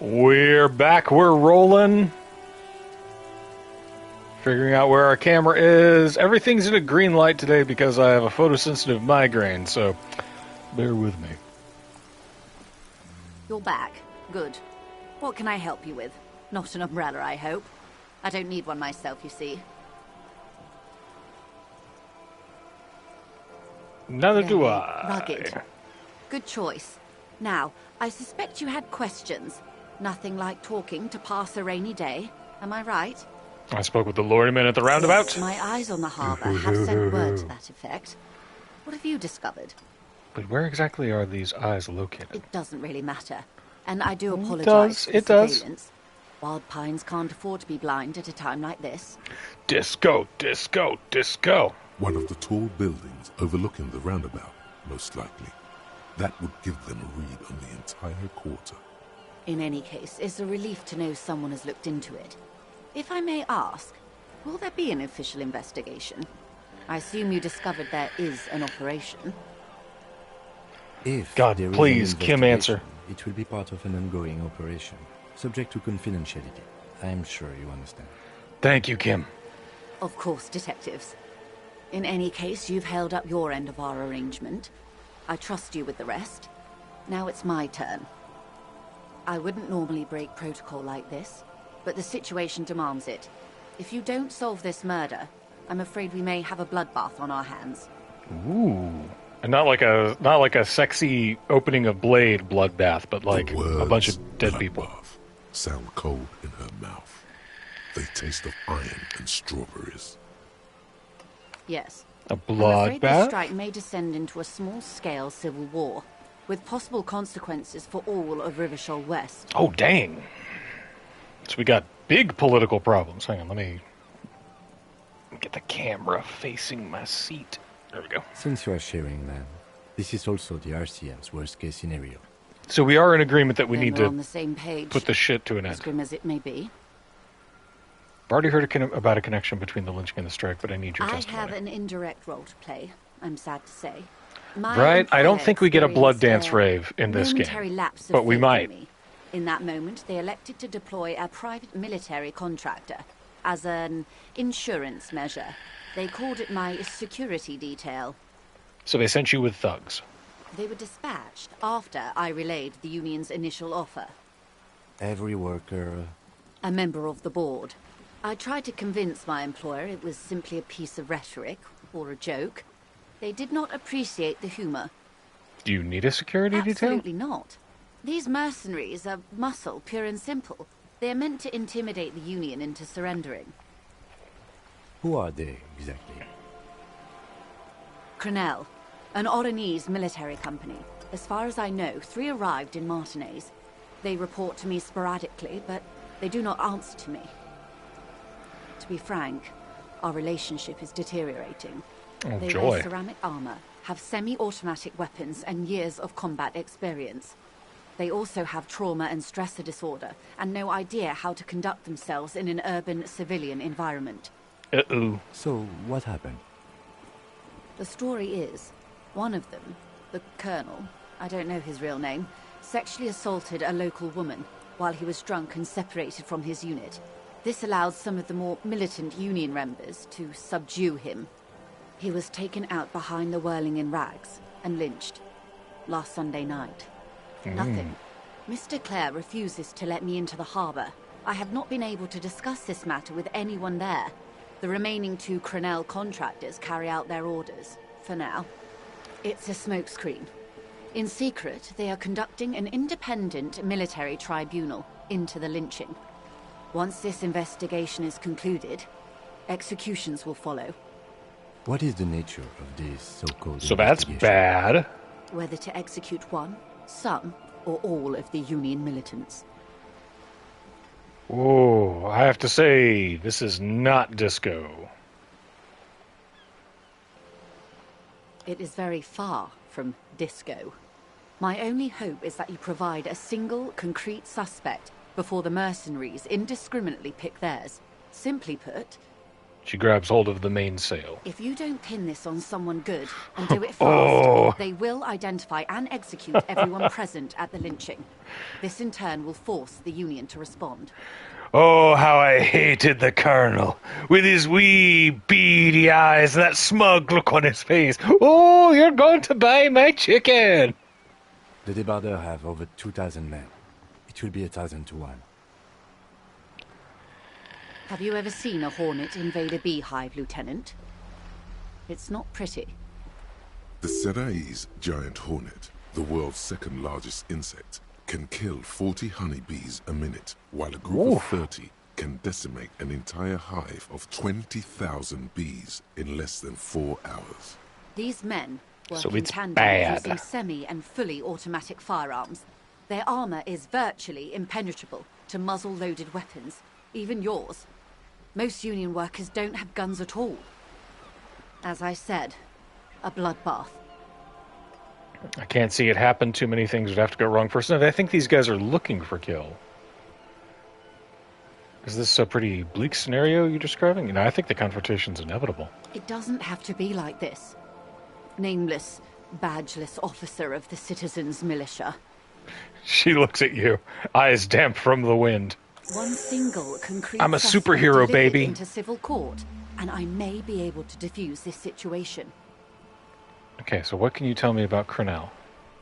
We're back. We're rolling. Figuring out where our camera is. Everything's in a green light today because I have a photosensitive migraine, so bear with me. You're back. Good. What can I help you with? Not an umbrella, I hope. I don't need one myself, you see. Neither do Very I. rugged. Good choice. Now, I suspect you had questions. Nothing like talking to pass a rainy day. Am I right? I spoke with the lorryman at the roundabout. Yes, my eyes on the harbour have sent word to that effect. What have you discovered? But where exactly are these eyes located? It doesn't really matter. And I do apologise for the surveillance. Wild Pines can't afford to be blind at a time like this. Disco, disco, disco. One of the tall buildings overlooking the roundabout, most likely. That would give them a read on the entire quarter. In any case, it's a relief to know someone has looked into it. If I may ask, will there be an official investigation? I assume you discovered there is an operation. If God, there is please, an Kim, answer. investigation, it will be part of an ongoing operation, subject to confidentiality. I'm sure you understand. Thank you, Kim. Of course, detectives. In any case, you've held up your end of our arrangement. I trust you with the rest. Now it's my turn. I wouldn't normally break protocol like this, but the situation demands it. If you don't solve this murder, I'm afraid we may have a bloodbath on our hands. Ooh. And not like a sexy opening of Blade bloodbath, but like a bunch of dead people. Sound cold in her mouth. They taste of iron and strawberries. Yes. A I'm afraid this bloodbath? strike may descend into a small-scale civil war, with possible consequences for all of Rivershoal West. Oh, dang. So we got big political problems. Hang on, let me get the camera facing my seat. There we go. Since you are sharing land, this is also the RCM's worst-case scenario. So we are in agreement that we Then need we're to on the same page, put the shit to an as end. grim as it may be. I've already heard about a connection between the lynching and the strike, but I need your I testimony. have an indirect role to play, I'm sad to say. My Right? I don't employer think we get a blood experienced dance a rave in this momentary game, lapse of but we faith in might. me. In that moment, they elected to deploy a private military contractor as an insurance measure. They called it my security detail. So they sent you with thugs. They were dispatched after I relayed the union's initial offer. Every worker... A member of the board. I tried to convince my employer it was simply a piece of rhetoric, or a joke. They did not appreciate the humor. Do you need a security detail? Absolutely not. These mercenaries are muscle, pure and simple. They are meant to intimidate the Union into surrendering. Who are they, exactly? Crenell, an Oranese military company. As far as I know, 3 arrived in Martinez. They report to me sporadically, but they do not answer to me. To be frank, our relationship is deteriorating. Oh, They joy. wear ceramic armor, have semi-automatic weapons, and years of combat experience. They also have trauma and stressor disorder, and no idea how to conduct themselves in an urban civilian environment. Uh-oh. So, what happened? The story is, one of them, the colonel, I don't know his real name, sexually assaulted a local woman while he was drunk and separated from his unit. This allowed some of the more militant Union members to subdue him. He was taken out behind the whirling in rags and lynched last Sunday night. Nothing. Mr. Clare refuses to let me into the harbour. I have not been able to discuss this matter with anyone there. The remaining 2 Crenell contractors carry out their orders, for now. It's a smokescreen. In secret, they are conducting an independent military tribunal into the lynching. Once this investigation is concluded, executions will follow. What is the nature of this so-called So that's investigation? bad. Whether to execute one, some, or all of the Union militants. Oh, I have to say, this is not disco. It is very far from disco. My only hope is that you provide a single, concrete suspect before the mercenaries indiscriminately pick theirs. Simply put, She grabs hold of the mainsail. If you don't pin this on someone good, and do it fast, Oh. they will identify and execute everyone present at the lynching. This in turn will force the Union to respond. Oh, how I hated the Colonel, with his wee, beady eyes and that smug look on his face. Oh, you're going to buy my chicken! The débardeurs have over 2,000 men. It will be 1,000 to 1. Have you ever seen a hornet invade a beehive, Lieutenant? It's not pretty. The Serai's giant hornet, the world's second largest insect, can kill 40 honeybees a minute, while a group of 30 can decimate an entire hive of 20,000 bees in less than 4 hours. These men work So in it's tandem bad. using semi- and fully automatic firearms. Their armor is virtually impenetrable to muzzle-loaded weapons, even yours. Most Union workers don't have guns at all. As I said, a bloodbath. I can't see it happen. Too many things would have to go wrong first. And I think these guys are looking for kill. Is this a pretty bleak scenario you're describing? You know, I think the confrontation's inevitable. It doesn't have to be like this. Nameless, badgeless officer of the citizens' militia. She looks at you, eyes damp from the wind. One single concrete I'm a suspect superhero, delivered baby. into civil court, and I may be able to defuse this situation. Okay, so what can you tell me about Crenell?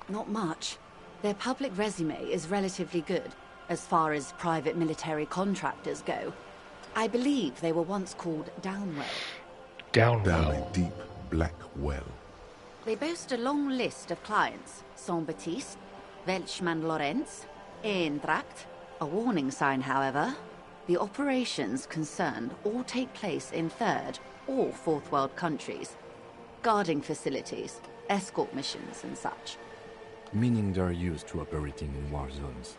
Not much. Their public resume is relatively good, as far as private military contractors go. I believe they were once called Downwell. Down Downwell. a deep, black well. They boast a long list of clients. Saint-Baptiste, Welchman-Lorenz, Eendracht. A warning sign, however. The operations concerned all take place in third or fourth world countries. Guarding facilities, escort missions and such. Meaning they're used to operating in war zones.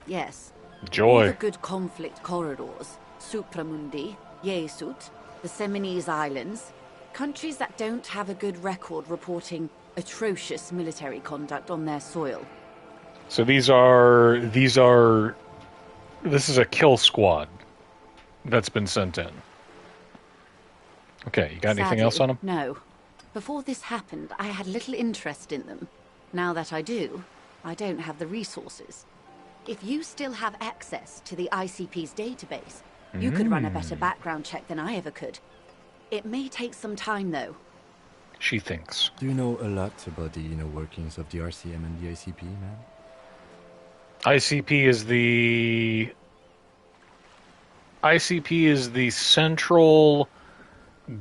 Yes. All Joy. the good conflict corridors, Supramundi, Yesut, the Seminese Islands, countries that don't have a good record reporting atrocious military conduct on their soil. So this is a kill squad that's been sent in. Okay, you got anything Sadly, else on them? No. Before this happened, I had little interest in them. Now that I do, I don't have the resources. If you still have access to the ICP's database, you could run a better background check than I ever could. It may take some time, though. She thinks. Do you know a lot about the inner workings of the RCM and the ICP, man? ICP is the central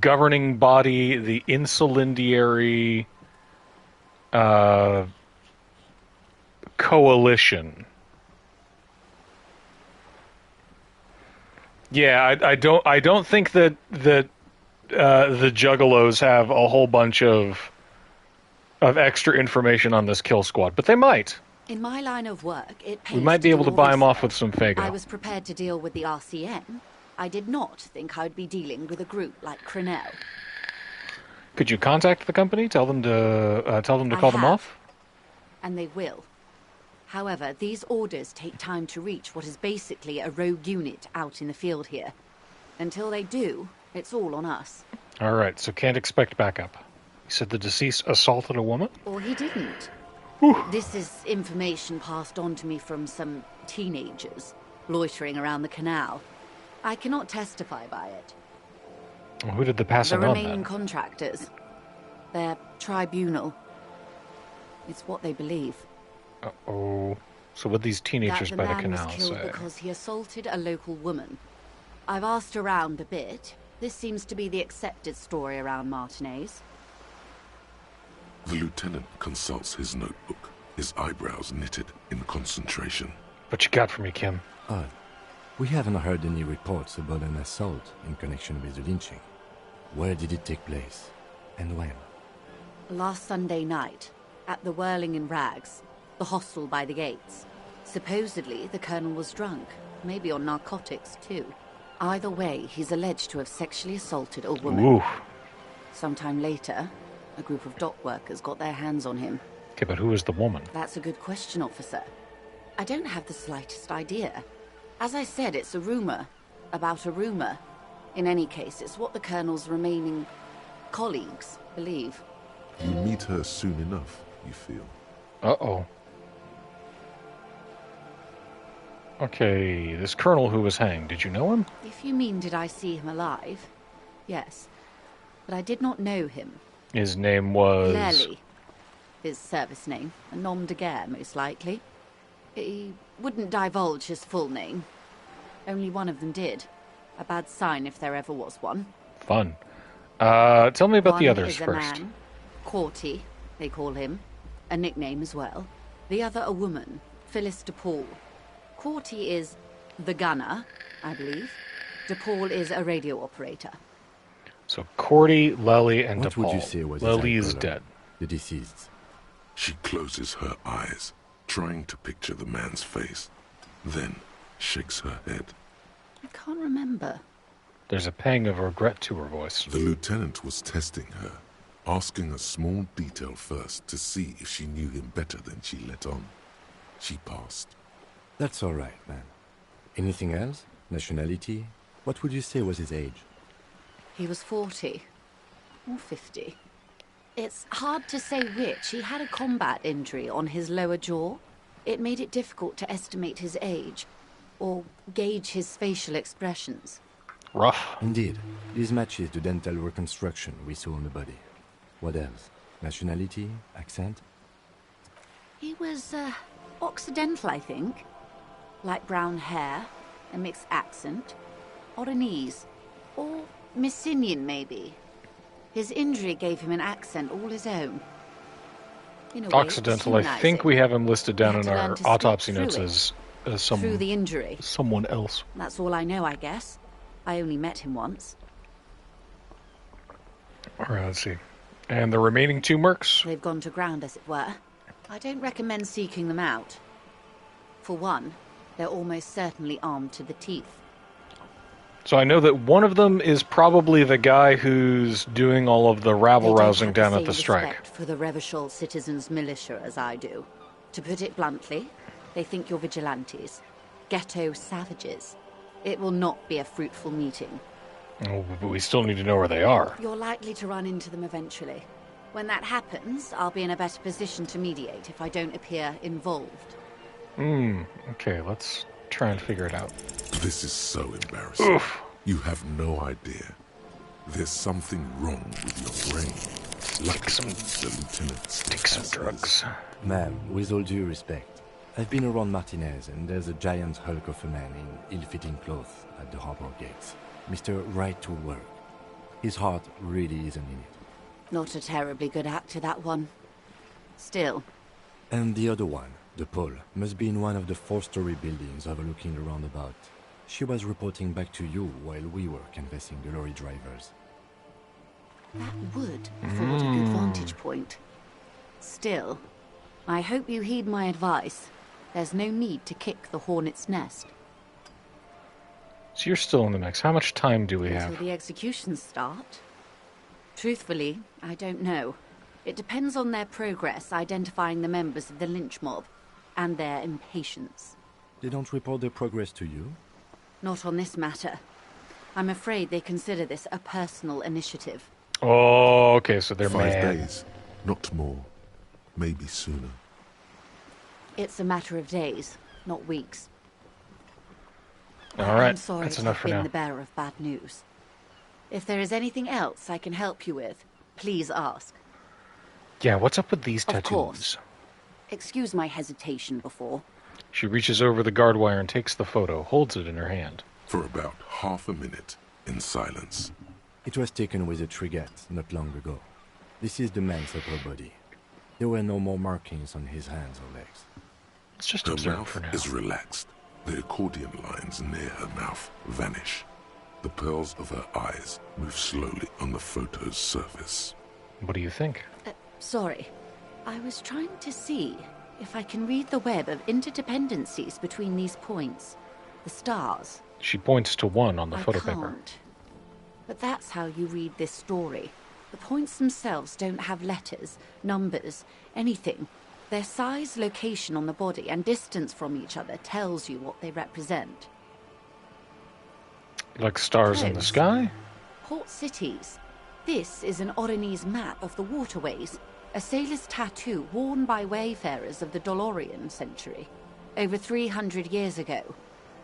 governing body, the insulindiary coalition. Yeah, I don't think that the Juggalos have a whole bunch of extra information on this kill squad, but they might. In my line of work, it pays We might be to able do to all buy them off with research. some Fago. I was prepared to deal with the RCM. I did not think I'd be dealing with a group like Crenell. Could you contact the company? Tell them to I call them have. off? And they will. However, these orders take time to reach what is basically a rogue unit out in the field here. Until they do, it's all on us. All right, so can't expect backup. You said the deceased assaulted a woman? Or he didn't. This is information passed on to me from some teenagers loitering around the canal. I cannot testify by it. Well, who did the passing The on remaining then? contractors. Their tribunal. It's what they believe. Uh-oh. So what these teenagers That by the the man was canal killed say? because he assaulted a local woman. I've asked around a bit. This seems to be the accepted story around Martinez. The lieutenant consults his notebook, his eyebrows knitted in concentration. What you got for me, Kim? Odd. We haven't heard any reports about an assault in connection with the lynching. Where did it take place? And when? Last Sunday night, at the Whirling in Rags, the hostel by the gates. Supposedly, the colonel was drunk, maybe on narcotics too. Either way, he's alleged to have sexually assaulted a woman. Ooh. Sometime later, a group of dock workers got their hands on him. Okay, but who is the woman? That's a good question, officer. I don't have the slightest idea. As I said, it's a rumor. About a rumor. In any case, it's what the Colonel's remaining colleagues believe. You meet her soon enough, you feel. Uh-oh. Okay, this colonel who was hanged, did you know him? If you mean did I see him alive, yes. But I did not know him. His name was... Lely. His service name. A nom de guerre, most likely. He wouldn't divulge his full name. Only one of them did. A bad sign if there ever was one. Fun. Tell me about the One others is a first. man, Corty, they call him. A nickname as well. The other a woman, Phyllis DePaul. Corty is the gunner, I believe. DePaul is a radio operator. So Cordy, Lely, and What DePaul. would you say was his Lely eye is color? dead. The deceased. She closes her eyes, trying to picture the man's face, then shakes her head. I can't remember. There's a pang of regret to her voice. The lieutenant was testing her, asking a small detail first to see if she knew him better than she let on. She passed. That's all right, man. Anything else? Nationality? What would you say was his age? He was 40. Or 50. It's hard to say which. He had a combat injury on his lower jaw. It made it difficult to estimate his age, or gauge his facial expressions. Rough. Indeed. This matches the dental reconstruction we saw on the body. What else? Nationality? Accent? He was, Occidental, I think. Light brown hair, a mixed accent, Oranese, or Messinian, maybe. His injury gave him an accent all his own. In a way, Occidental, I think humanizing. we have him listed down We in had to our learn to speak autopsy through notes it. as Through the injury. someone else. That's all I know, I guess. I only met him once. Alright, let's see. And the remaining two mercs? They've gone to ground, as it were. I don't recommend seeking them out. For one, they're almost certainly armed to the teeth. So I know that one of them is probably the guy who's doing all of the They rabble-rousing don't have down at the same strike. respect for the Revachol citizens' militia as I do. To put it bluntly, they think you're vigilantes. Ghetto savages. It will not be a fruitful meeting. Oh, but we still need to know where they are. You're likely to run into them eventually. When that happens, I'll be in a better position to mediate if I don't appear involved. Okay, let's try and figure it out. This is so embarrassing. Oof. You have no idea. There's something wrong with your brain. Like the lieutenant's. Take some drugs. Ma'am, with all due respect, I've been around Martinez, and there's a giant hulk of a man in ill-fitting clothes at the harbor gates. Mr. Right to Work. His heart really isn't in it. Not a terribly good actor, that one. Still, And the other one, the Pole, must be in one of the 4-story buildings overlooking the roundabout. She was reporting back to you while we were canvassing the lorry drivers. that would afford a good vantage point. Still, I hope you heed my advice. There's no need to kick the hornet's nest. So you're still in the mix. How much time do we Until have? the executions start? Truthfully, I don't know. It depends on their progress identifying the members of the lynch mob, and their impatience. They don't report their progress to you? Not on this matter. I'm afraid they consider this a personal initiative. Oh, okay, so they're 5 mad. days, not more. Maybe sooner. It's a matter of days, not weeks. All I'm right, sorry that's to enough have for been now. the bearer of bad news. If there is anything else I can help you with, please ask. Yeah, what's up with these Of tattoos? course. Excuse my hesitation before. She reaches over the guard wire and takes the photo, holds it in her hand. For about half a minute, in silence. It was taken with a Trigat not long ago. This is the man's upper body. There were no more markings on his hands or legs. Let's just Her observe mouth for now. is relaxed. The accordion lines near her mouth vanish. The pearls of her eyes move slowly on the photo's surface. What do you think? Sorry. I was trying to see if I can read the web of interdependencies between these points. The stars. She points to one on the I photo paper. can't. But that's how you read this story. The points themselves don't have letters, numbers, anything. Their size, location on the body, and distance from each other tells you what they represent. Like stars in the Close. sky? Port cities. This is an Oronese map of the waterways, a sailor's tattoo worn by wayfarers of the Dolorian century. Over 300 years ago,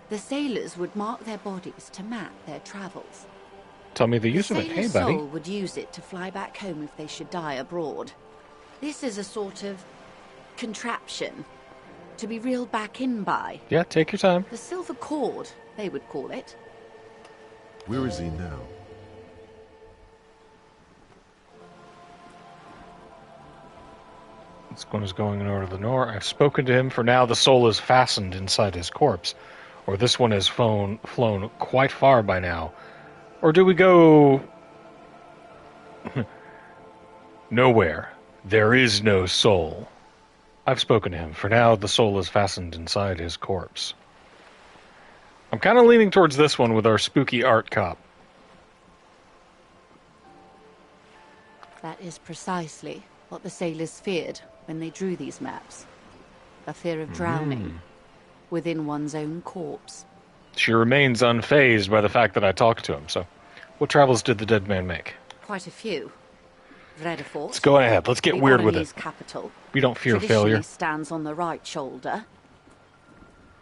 the sailors would mark their bodies to map their travels. Tell me the use of it. Sailor's Hey, buddy. soul would use it to fly back home if they should die abroad. This is a sort of contraption to be reeled back in by. Yeah, take your time. The silver cord, they would call it. Where is he now? This one is going in order to the north. I've spoken to him. For now, the soul is fastened inside his corpse. Or this one has flown quite far by now. Or do we go... Nowhere. There is no soul. I've spoken to him. For now, the soul is fastened inside his corpse. I'm kind of leaning towards this one with our spooky art cop. That is precisely what the sailors feared when they drew these maps. A fear of drowning within one's own corpse. She remains unfazed by the fact that I talked to him, so... What travels did the dead man make? Quite a few. Vredefort. Let's go ahead. Let's get weird with it. Capital. We don't fear Traditionally failure. Stands on the right shoulder.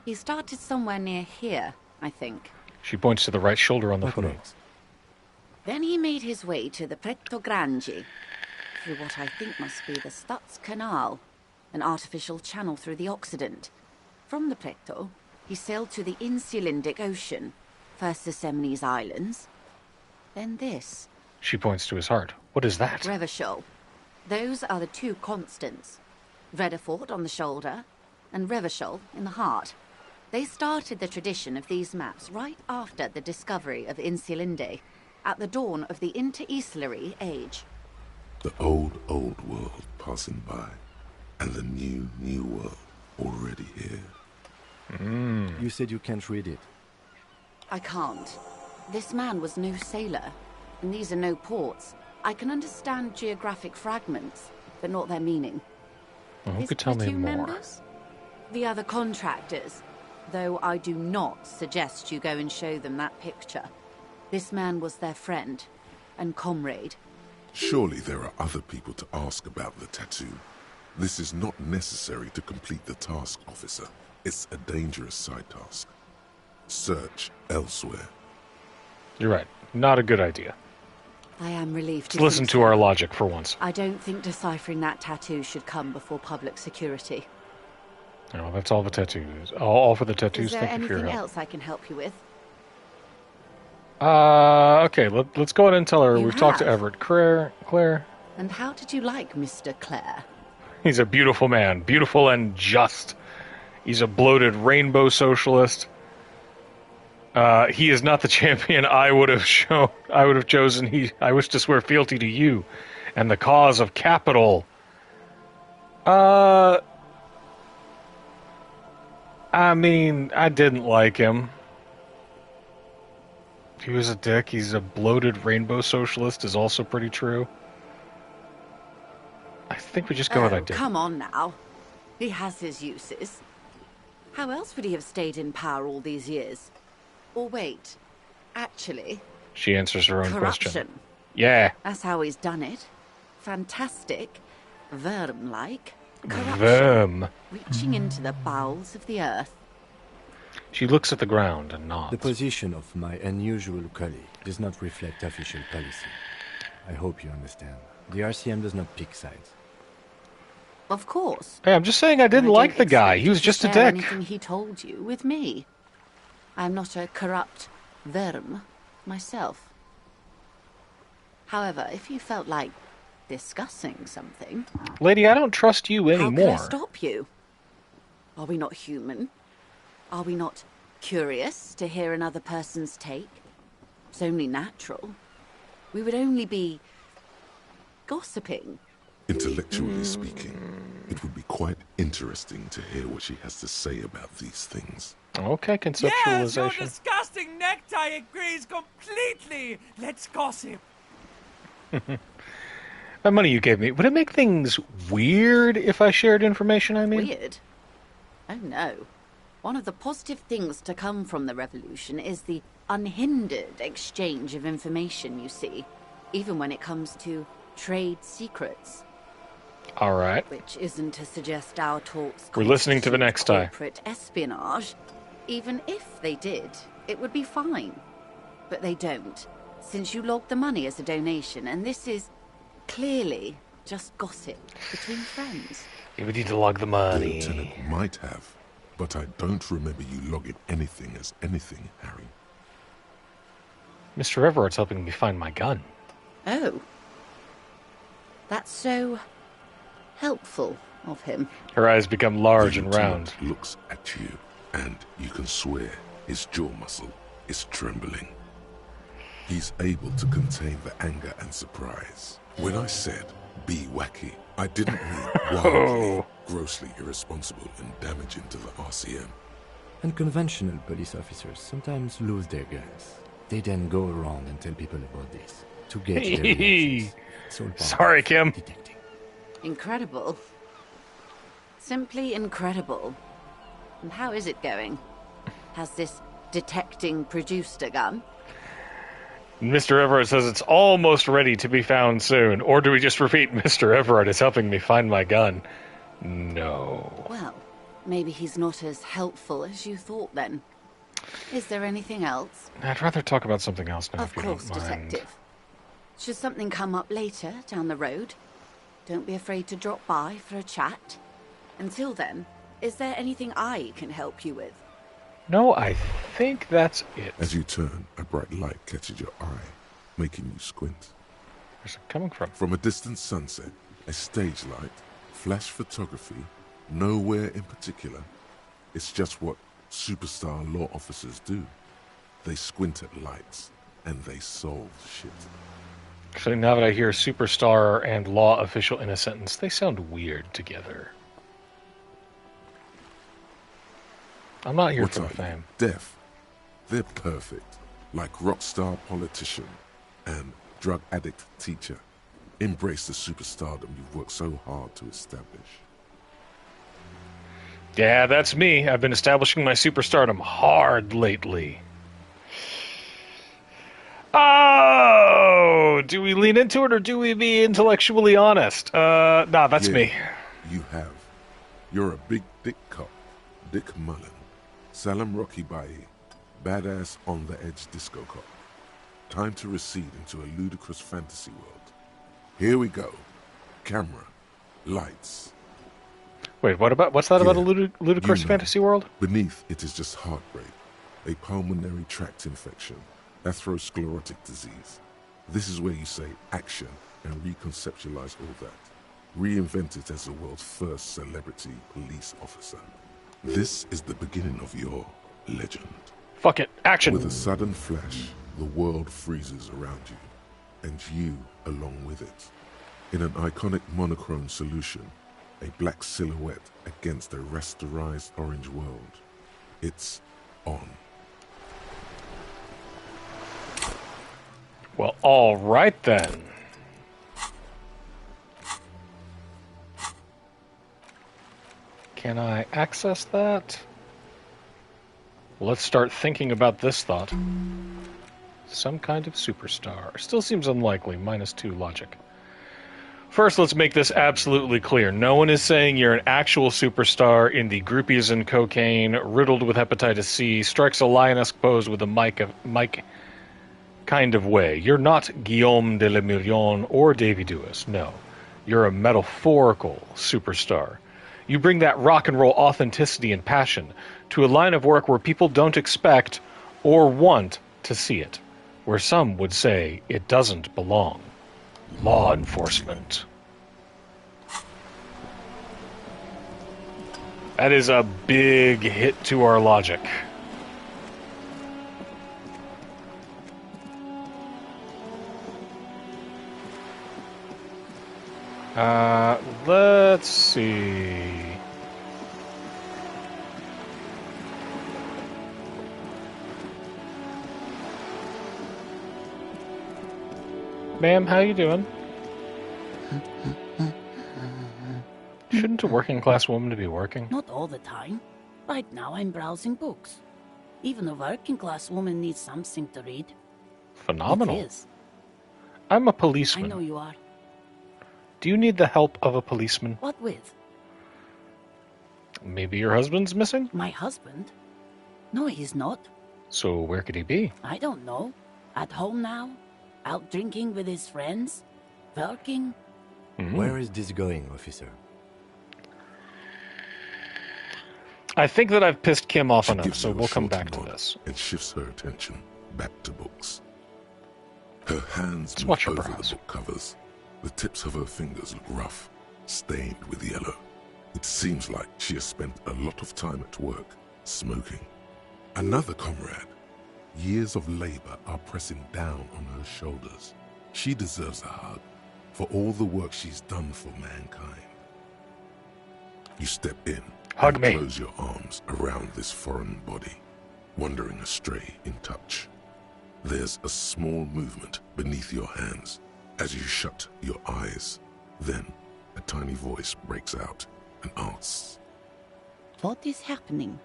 He started somewhere near here, I think. She points to the right shoulder on the What photo. next? Then he made his way to the Pretto Grande, through what I think must be the Stutz Canal, an artificial channel through the Occident. From the Pretto, he sailed to the Insulindic Ocean, first the Semnes Islands, then this. She points to his heart. What is that? Revachol. Those are the two constants. Vredefort on the shoulder, and Revachol in the heart. They started the tradition of these maps right after the discovery of Insulinde, at the dawn of the Interinsulary Age. The old world passing by, and the new world already here. You said you can't read it. I can't. This man was no sailor, and these are no ports. I can understand geographic fragments, but not their meaning. Well, who His could tell me platoon more? members? The other contractors. Though I do not suggest you go and show them that picture. This man was their friend and comrade. Surely there are other people to ask about the tattoo. This is not necessary to complete the task, officer. It's a dangerous side task. Search elsewhere. You're right. Not a good idea. I am relieved Let's to listen think to so. our logic for once. I don't think deciphering that tattoo should come before public security. No, that's all the tattoos. All for the tattoos. Is there Thank you for your anything help. else I can help you with? Okay, let's go ahead and tell her You we've talked to have. Everett Claire. And how did you like Mr. Clare? He's a beautiful man. Beautiful and just. He's a bloated rainbow socialist. He is not the champion I would have chosen. I wish to swear fealty to you and the cause of capital. I mean, I didn't like him. He was a dick. He's a bloated rainbow socialist is also pretty true. I think we just go with I did. Come on now. He has his uses. How else would he have stayed in power all these years? Or wait, actually, She answers her own corruption. question. Yeah. That's how he's done it. Fantastic, worm-like corruption, Them. reaching into the bowels of the earth. She looks at the ground and nods. The position of my unusual colleague does not reflect official policy. I hope you understand. The RCM does not pick sides. Of course. Hey, I'm just saying I didn't I like don't the guy. expect He was you to just a share dick. Anything he told you with me. I'm not a corrupt worm myself. However, if you felt like discussing something, Lady, I don't trust you how could I anymore. stop you? Are we not human? Are we not curious to hear another person's take? It's only natural. We would only be gossiping. Intellectually speaking, it would be quite interesting to hear what she has to say about these things. Okay, Yes, your conceptualization. disgusting necktie agrees completely. Let's gossip. That money you gave me, would it make things weird if I shared information, I mean? Weird. Oh no. One of the positive things to come from the revolution is the unhindered exchange of information, you see, even when it comes to trade secrets. All right. Which isn't to suggest our talks We're listening to the constitute next guy. corporate espionage. Even if they did, it would be fine. But they don't, since you logged the money as a donation, and this is clearly just gossip between friends. Yeah, we need to log the The money. lieutenant might have, but I don't remember you logging anything as anything, Harry. Mr. Everett's helping me find my gun. Oh. That's so helpful of him. Her eyes become large The and round. lieutenant looks at you, and you can swear his jaw muscle is trembling. He's able to contain the anger and surprise. When I said, be wacky, I didn't mean wildly, grossly irresponsible and damaging to the RCM. And conventional police officers sometimes lose their guns. They then go around and tell people about this to gauge their reactions. It's all part Sorry, of Kim. detecting. Incredible. Simply incredible. And how is it going? Has this detecting produced a gun? Mr. Everett says it's almost ready to be found soon. Or do we just repeat, Mr. Everett is helping me find my gun? No. Well, maybe he's not as helpful as you thought then. Is there anything else? I'd rather talk about something else now, Of if you course, don't mind. Detective. Should something come up later down the road, don't be afraid to drop by for a chat. Until then, is there anything I can help you with? No, I think that's it. As you turn, a bright light catches your eye, making you squint. Where's it coming from? From a distant sunset, a stage light, flash photography, nowhere in particular. It's just what superstar law officers do. They squint at lights, and they solve shit. Actually, now that I hear superstar and law official in a sentence, they sound weird together. I'm not here What for the are you, fame. deaf? They're perfect, like rock star politician and drug addict teacher. Embrace the superstardom you've worked so hard to establish. Yeah, that's me. I've been establishing my superstardom hard lately. Oh, do we lean into it or do we be intellectually honest? Nah, that's Yeah, me. You have. You're a big dick cop, Dick Mullen. Salam Rocky Bayi, badass on the edge disco cop. Time to recede into a ludicrous fantasy world. Here we go. Camera, lights. Wait, what's that about a Yeah, ludicrous you know. fantasy world? Beneath it is just heartbreak, a pulmonary tract infection, atherosclerotic disease. This is where you say action and reconceptualize all that. Reinvent it as the world's first celebrity police officer. This is the beginning of your legend. Fuck it, action! With a sudden flash, the world freezes around you, and you along with it. In an iconic monochrome solution, a black silhouette against a rasterized orange world. It's on. Well, all right then. Can I access that? Let's start thinking about this thought. Some kind of superstar. Still seems unlikely, -2 logic. First, let's make this absolutely clear. No one is saying you're an actual superstar in the groupies and cocaine, riddled with hepatitis C, strikes a lionesque pose with a mic kind of way. You're not Guillaume de la Million or Davy Dewis. No. You're a metaphorical superstar. You bring that rock and roll authenticity and passion to a line of work where people don't expect or want to see it, where some would say it doesn't belong. Law enforcement. That is a big hit to our logic. Let's see. Ma'am, how you doing? Shouldn't a working class woman be working? Not all the time. Right now I'm browsing books. Even a working-class woman needs something to read. Phenomenal. It is. I'm a I policeman. know you are. Do you need the help of a policeman? What with? Maybe your husband's missing? My husband? No, he's not. So where could he be? I don't know. At home now? Out drinking with his friends? Working? Where is this going, officer? I think that I've pissed Kim off She enough, gives so you a we'll come short back to nod this. and shifts her attention back to books. Her hands Let's move watch her over browse. the book covers. The tips of her fingers look rough, stained with yellow. It seems like she has spent a lot of time at work, smoking. Another comrade. Years of labor are pressing down on her shoulders. She deserves a hug for all the work she's done for mankind. You step in Hug and me. close your arms around this foreign body, wandering astray in touch. There's a small movement beneath your hands as you shut your eyes. Then a tiny voice breaks out and asks. What is happening?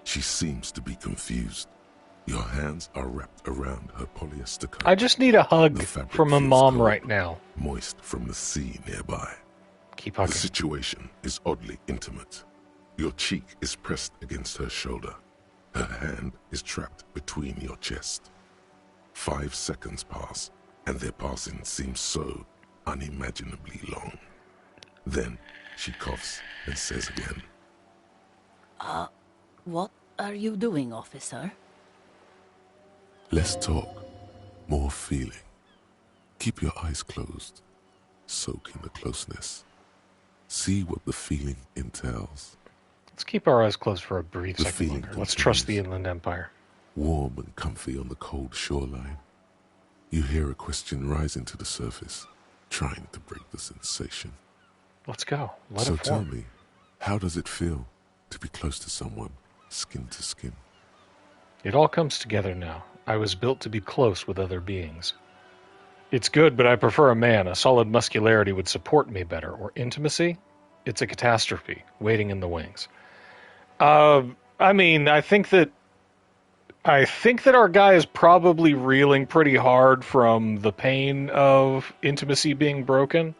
She seems to be confused. Your hands are wrapped around her polyester coat. I just need a hug The fabric from a feels mom cold, right now. moist from the sea nearby. Keep The hugging. situation is oddly intimate. Your cheek is pressed against her shoulder. Her hand is trapped between your chest. 5 seconds pass, and their passing seems so unimaginably long. Then she coughs and says again, What are you doing, officer? "Less talk, more feeling. Keep your eyes closed. Soak in the closeness. See what the feeling entails. Let's keep our eyes closed for a brief The second feeling longer. Let's trust the continues. Inland Empire. Warm and comfy on the cold shoreline. You hear a question rising to the surface, trying to break the sensation. Let's go. Let So it tell form. me, how does it feel to be close to someone, skin to skin? It all comes together now. I was built to be close with other beings. It's good, but I prefer a man. A solid muscularity would support me better. Or intimacy? It's a catastrophe, waiting in the wings. I mean, I think that our guy is probably reeling pretty hard from the pain of intimacy being broken.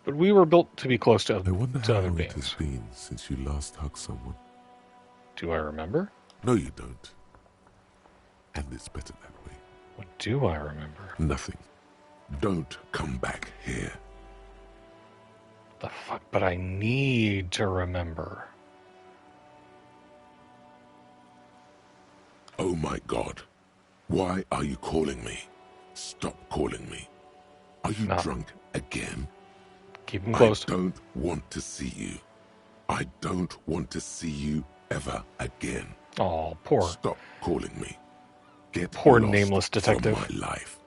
But we were built to be close to, I wonder to how other long it has beings. been since you last hugged someone. Do I remember? No, you don't. And it's better that way. What do I remember? Nothing. Don't come back here. The fuck? But I need to remember. Oh my God. Why are you calling me? Stop calling me. Are you No. drunk again? Keep him close. I don't want to see you. I don't want to see you ever again. Oh, poor. Stop calling me. Get Poor lost nameless detective. from my life.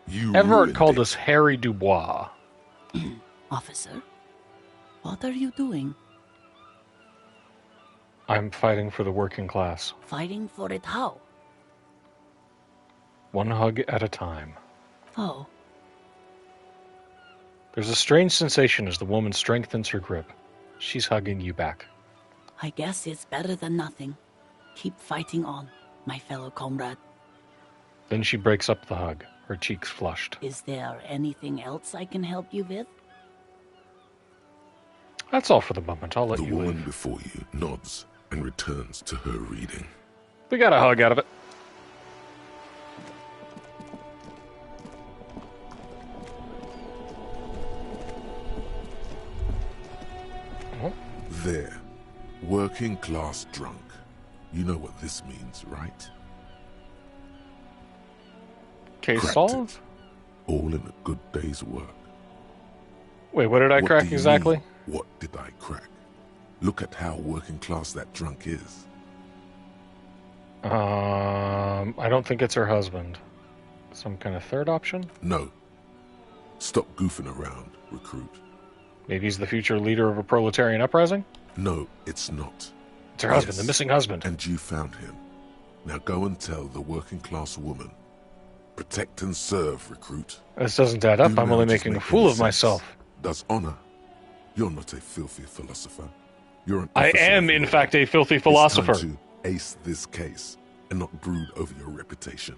You Everett ruined called it. us Harry Dubois. Officer? What are you doing? I'm fighting for the working class. Fighting for it how? One hug at a time. Oh, There's a strange sensation as the woman strengthens her grip. She's hugging you back. I guess it's better than nothing. Keep fighting on, my fellow comrade. Then she breaks up the hug, her cheeks flushed. Is there anything else I can help you with? That's all for the moment. I'll let The you woman leave. before you nods and returns to her reading. We got a hug out of it. There. Working class drunk. You know what this means, right? Case Cracked solved? it. All in a good day's work. Wait, what did I What crack do you exactly? mean, what did I crack? Look at how working class that drunk is. I don't think it's her husband. Some kind of third option? No. Stop goofing around, recruit. Maybe he's the future leader of a proletarian uprising? No, it's not. It's her husband, Yes. the missing husband. And you found him. Now go and tell the working class woman. Protect and serve, recruit. This doesn't add up. Do I'm now only just making a make fool any of sense. myself. Does honor? You're not a filthy philosopher. You're an I officer am, of the in law. fact, a filthy philosopher. It's time to ace this case and not brood over your reputation.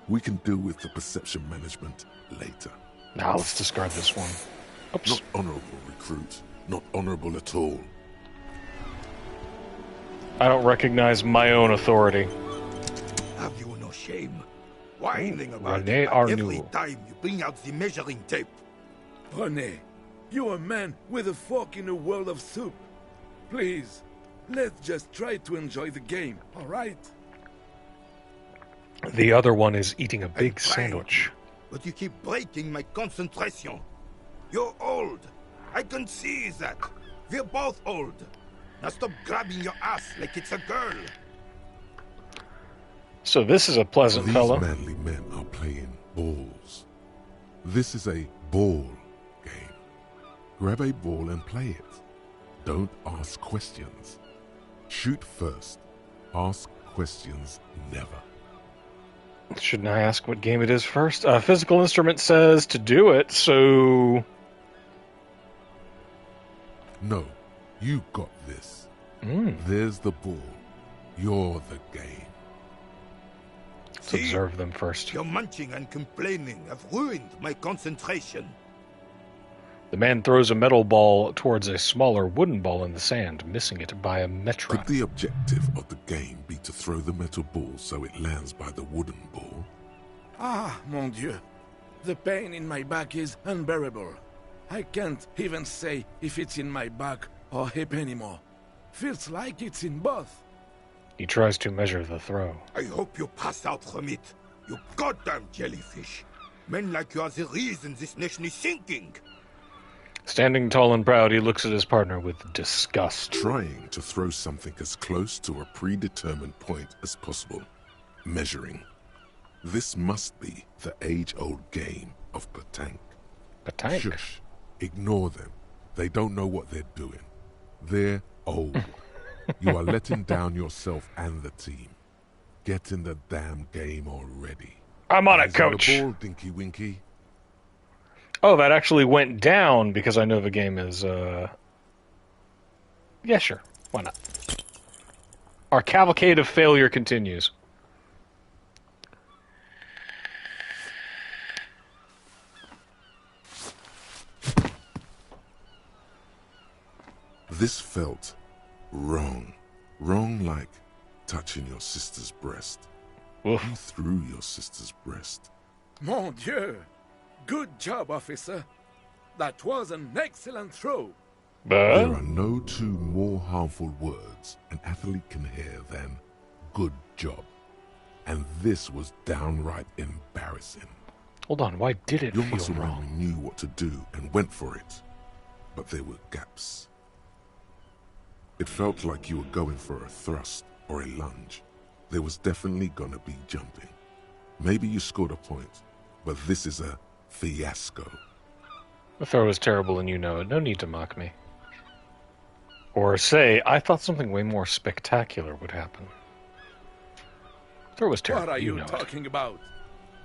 We can deal with the perception management later. Now let's discard this one. Oops. Not honorable, recruit. Not honorable at all. I don't recognize my own authority. Have you no shame? Whining about Rene it every Arnoux. time you bring out the measuring tape. René, you're a man with a fork in a world of soup. Please, let's just try to enjoy the game, all right? The other one is eating a I'm big trying, sandwich. But you keep breaking my concentration. You're old. I can see that. We're both old. Now stop grabbing your ass like it's a girl. So this is a pleasant These fellow. manly men are playing balls. This is a ball game. Grab a ball and play it. Don't ask questions. Shoot first. Ask questions never. Shouldn't I ask what game it is first? Physical instrument says to do it, so... No, you got this. Mm, There's the ball. You're the game. let's See? observe them first. Your munching and complaining have ruined my concentration. The man throws a metal ball towards a smaller wooden ball in the sand, missing it by a metra. Could the objective of the game be to throw the metal ball so it lands by the wooden ball? Ah, mon Dieu. The pain in my back is unbearable. I can't even say if it's in my back or hip anymore. Feels like it's in both. He tries to measure the throw. I hope you pass out from it. You goddamn jellyfish. Men like you are the reason this nation is sinking. Standing tall and proud, he looks at his partner with disgust. Trying to throw something as close to a predetermined point as possible. Measuring. This must be the age-old game of petanque. Petanque. Shush. Ignore them. They don't know what they're doing. They're old. You are letting down yourself and the team. Get in the damn game already. I'm on it, Eyes on the coach. ball, Dinky Winky. Oh, that actually went down because I know the game is, Yeah, sure. Why not? Our cavalcade of failure continues. This felt wrong. Wrong like touching your sister's breast. Oof. You threw your sister's breast. Mon Dieu. Good job, officer. That was an excellent throw. There But are no two more harmful words an athlete can hear than good job. And this was downright embarrassing. hold on, why did it Your feel muscle wrong? memory knew what to do and went for it. But there were gaps. It felt like you were going for a thrust or a lunge. There was definitely gonna be jumping. Maybe you scored a point, but this is a fiasco. The throw was terrible and you know it. No need to mock me. Or say, I thought something way more spectacular would happen. The throw was terrible. What are you know it. talking about?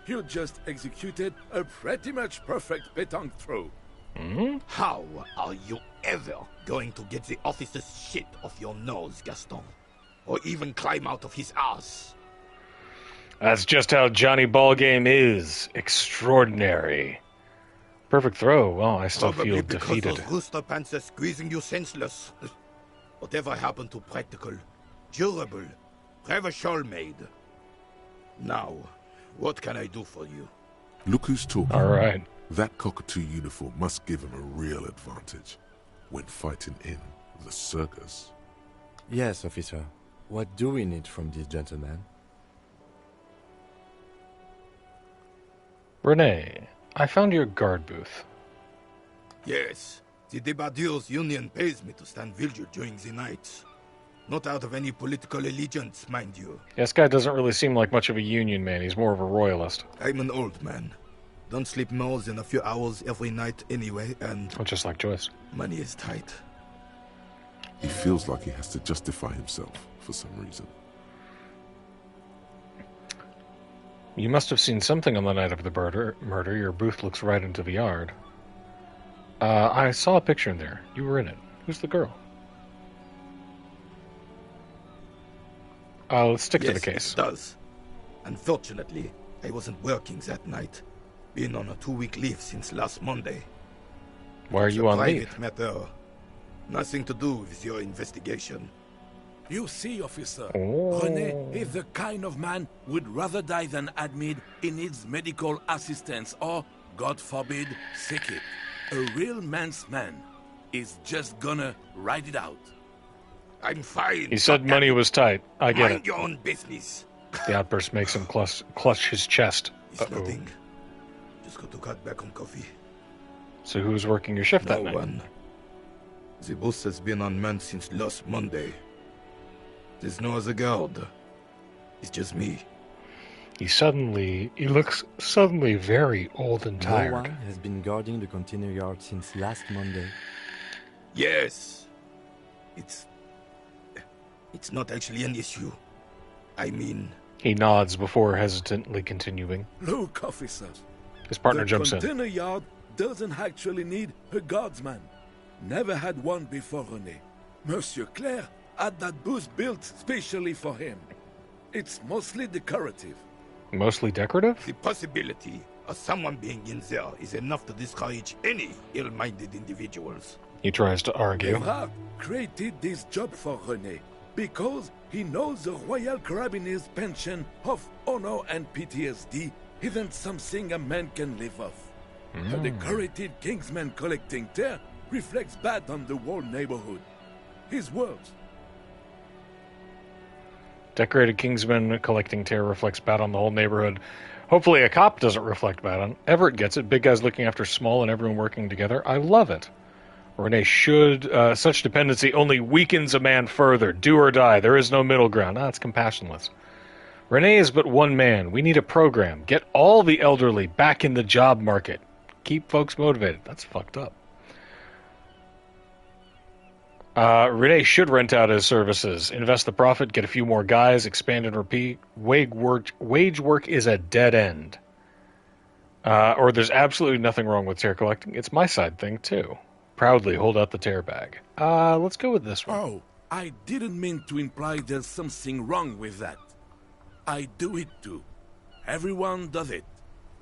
You just executed a pretty much perfect petanque throw. Hmm? How are you ever going to get the officer's shit off your nose, Gaston? Or even climb out of his ass? That's just how Johnny Ballgame is. Extraordinary. Perfect throw. Well, I still Probably feel because defeated. those rooster pants are squeezing you senseless. Whatever happened to practical, durable, Revachol made? Now, what can I do for you? Look who's talking. All right. That cockatoo uniform must give him a real advantage when fighting in the circus. Yes, officer. What do we need from this gentleman? Renee, I found your guard booth. Yes, the Debardeurs Union pays me to stand vigil during the nights. Not out of any political allegiance, mind you. This guy doesn't really seem like much of a union man. He's more of a royalist. I'm an old man. Don't sleep more than a few hours every night anyway, and Just like Joyce. money is tight. He feels like he has to justify himself for some reason. You must have seen something on the night of the murder. Your booth looks right into the yard. I saw a picture in there. You were in it. Who's the girl? Let's stick to the Yes, case. it does. Unfortunately, I wasn't working that night. Been on a 2-week leave since last Monday. Why are It's you a on private leave? matter. Nothing to do with your investigation. You see, officer, Oh. René is the kind of man would rather die than admit he needs medical assistance or, God forbid, sick it. A real man's man is just gonna ride it out. I'm fine. He said money was tight. I get Mind it. your own business. The outburst makes him clutch his chest. It's Uh-oh. nothing. Just got to cut back on coffee. So who's working your shift No that night? one. The boss has been unmanned since last Monday. There's no other guard. It's just me. He looks suddenly very old and No tired. one has been guarding the container yard since last Monday. Yes. It's not actually an issue. I mean, He nods before hesitantly continuing. Look, officer. His partner the jumps in. container yard doesn't actually need a guardsman. Never had one before, René. Monsieur Claire had that booth built specially for him. It's mostly decorative. Mostly decorative? the possibility of someone being in there is enough to discourage any ill-minded individuals. He tries to argue. Evrard created this job for René because he knows the Royal Carabiniers' pension of honor and PTSD isn't something a man can live off. A decorated Kingsman collecting tear reflects bad on the whole neighborhood. His words. Decorated Kingsman collecting tear reflects bad on the whole neighborhood. Hopefully a cop doesn't reflect bad on. Everett gets it. Big guys looking after small and everyone working together. I love it. Renee should. Such dependency only weakens a man further. Do or die. There is no middle ground. It's compassionless. Renee is but one man. We need a program. Get all the elderly back in the job market. Keep folks motivated. That's fucked up. Renee should rent out his services, invest the profit, get a few more guys, expand and repeat. Wage work is a dead end. Or there's absolutely nothing wrong with tear collecting. It's my side thing, too. Proudly hold out the tear bag. Let's go with this one. Oh, I didn't mean to imply there's something wrong with that. I do it too. Everyone does it.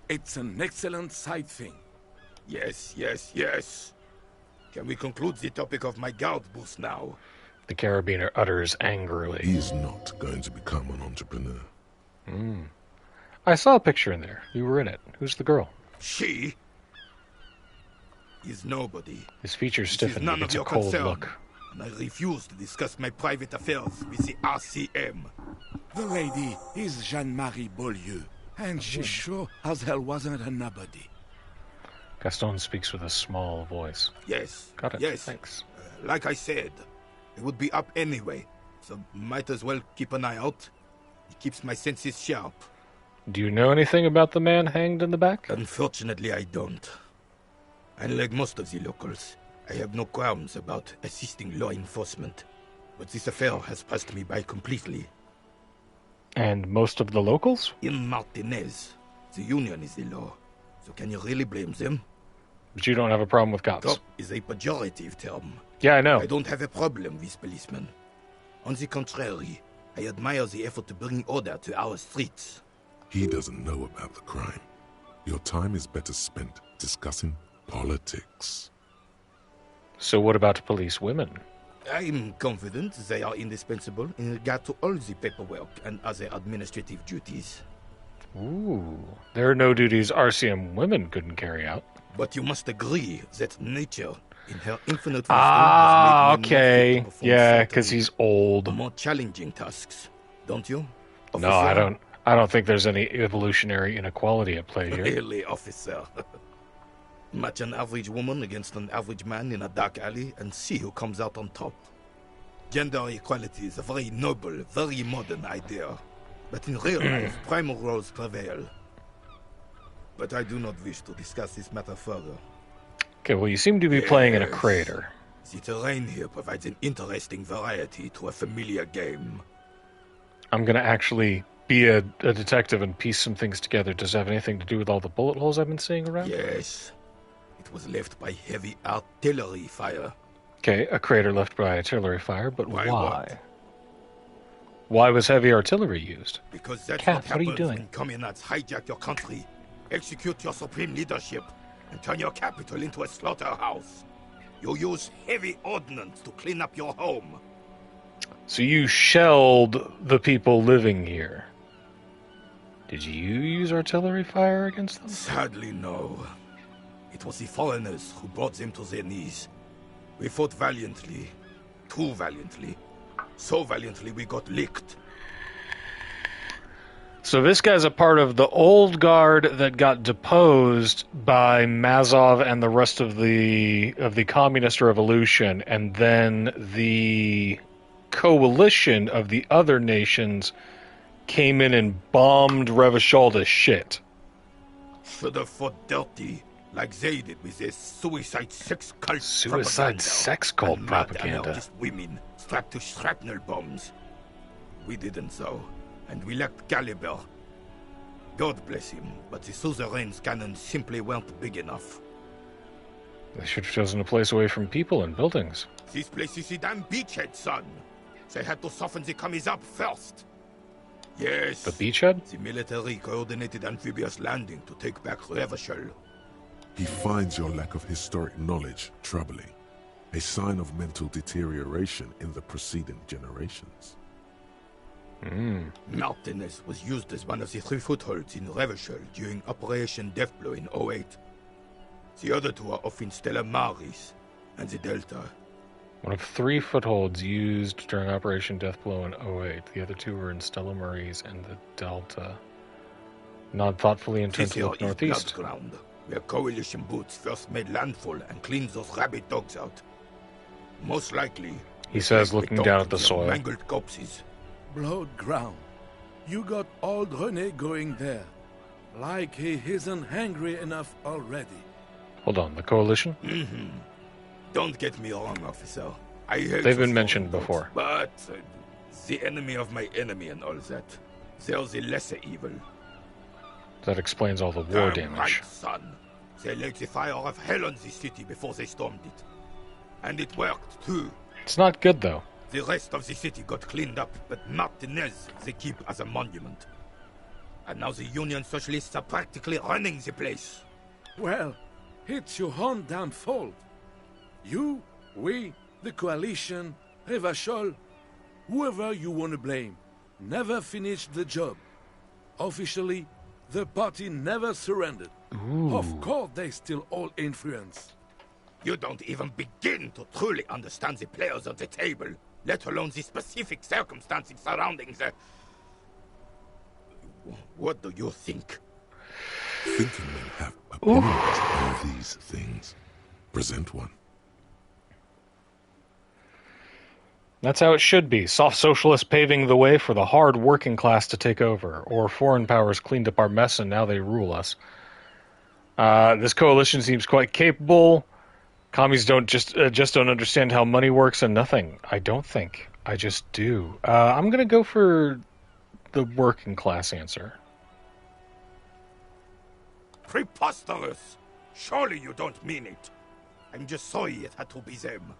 It's an excellent side thing. Yes, yes, yes. Can we conclude the topic of my guard booth now? The carabiner utters angrily. He is not going to become an entrepreneur. I saw a picture in there. You were in it. Who's the girl? She is nobody. His features This is stiffen. He none of gets a your cold concern. look. And I refuse to discuss my private affairs with the RCM. The lady is Jeanne-Marie Beaulieu, and she sure as hell wasn't a nobody. Gaston speaks with a small voice. Yes. Got it. Yes. Thanks. Like I said, it would be up anyway, so might as well keep an eye out. It keeps my senses sharp. Do you know anything about the man hanged in the back? Unfortunately, I don't. Unlike most of the locals, I have no qualms about assisting law enforcement. But this affair has passed me by completely. And most of the locals? In Martinez, the union is the law. So can you really blame them? But you don't have a problem with cops. Cop is a pejorative term. Yeah, I know. I don't have a problem with policemen. On the contrary, I admire the effort to bring order to our streets. He doesn't know about the crime. Your time is better spent discussing politics. So what about police women? I'm confident they are indispensable in regard to all the paperwork and other administrative duties. Ooh. There are no duties RCM women couldn't carry out. But you must agree that nature, in her infinite wisdom, Ah, has made men okay. fit to perform Yeah, certain because he's old. more challenging tasks, don't you? No, I don't. I don't think there's any evolutionary inequality at play here. Really, officer. Match an average woman against an average man in a dark alley and see who comes out on top. Gender equality is a very noble, very modern idea. But in real life, primal roles prevail. But I do not wish to discuss this matter further. Okay, well, you seem to be playing in a Yes. crater. The terrain here provides an interesting variety to a familiar game. I'm going to actually be a detective and piece some things together. Does it have anything to do with all the bullet holes I've been seeing around? Yes. It was left by heavy artillery fire. Okay, a crater left by artillery fire, but why? Why what? Why was heavy artillery used? Because that's Cat, what what are you happens doing? when communards hijack your country, execute your supreme leadership, and turn your capital into a slaughterhouse. You use heavy ordnance to clean up your home. So you shelled the people living here. Did you use artillery fire against them? Sadly, no. It was the foreigners who brought them to their knees. We fought valiantly. Too valiantly. So valiantly we got licked. So this guy's a part of the old guard that got deposed by Mazov and the rest of the communist revolution, and then the coalition of the other nations came in and bombed Revachol to shit. Should have fought dirty, like they did with their suicide sex cult Suicide sex cult and propaganda. mad anarchist women strapped to shrapnel bombs. We didn't so, and we lacked caliber. God bless him, but the suzerain's cannons simply weren't big enough. They should have chosen a place away from people and buildings. This place is the damn beachhead, son. They had to soften the commies up first. Yes. The beachhead? The military coordinated amphibious landing to take back Revachol. He finds your lack of historic knowledge troubling, a sign of mental deterioration in the preceding generations. Martinez was used as one of the 3 footholds in Revachol during Operation Deathblow in 08. The other 2 are off in Stella Maris and the Delta. One of 3 footholds used during Operation Deathblow in 08. The other 2 were in Stella Maris and the Delta. Nod thoughtfully and turned This to here look is northeast. blood ground, where coalition boots first made landfall and cleaned those rabid dogs out. Most likely, He says, we looking talked down to at the their soil. mangled corpses. Blood ground. You got old René going there. Like he isn't hungry enough already. Hold on, the coalition? Don't get me wrong, officer. I hate They've those been mentioned foreign before. dogs, but the enemy of my enemy and all that. They're the lesser evil. That explains all the war Damn damage. right, son. They laid the fire of hell on the city before they stormed it. And it worked, too. It's not good, though. The rest of the city got cleaned up, but Martinez they keep as a monument. And now the Union Socialists are practically running the place. Well, it's your own damn fault. You, we, the coalition, Revachol, whoever you want to blame, never finished the job. Officially, the party never surrendered. Of course they still hold influence. You don't even begin to truly understand the players at the table, let alone the specific circumstances surrounding the... What do you think? Thinking men have opinions on these things. Present one. That's how it should be. Soft socialists paving the way for the hard working class to take over. Or foreign powers cleaned up our mess and now they rule us. This coalition seems quite capable. Commies don't just don't understand how money works and nothing. I don't think. I just do. I'm going to go for the working class answer. Preposterous! Surely you don't mean it. I'm just sorry it had to be them.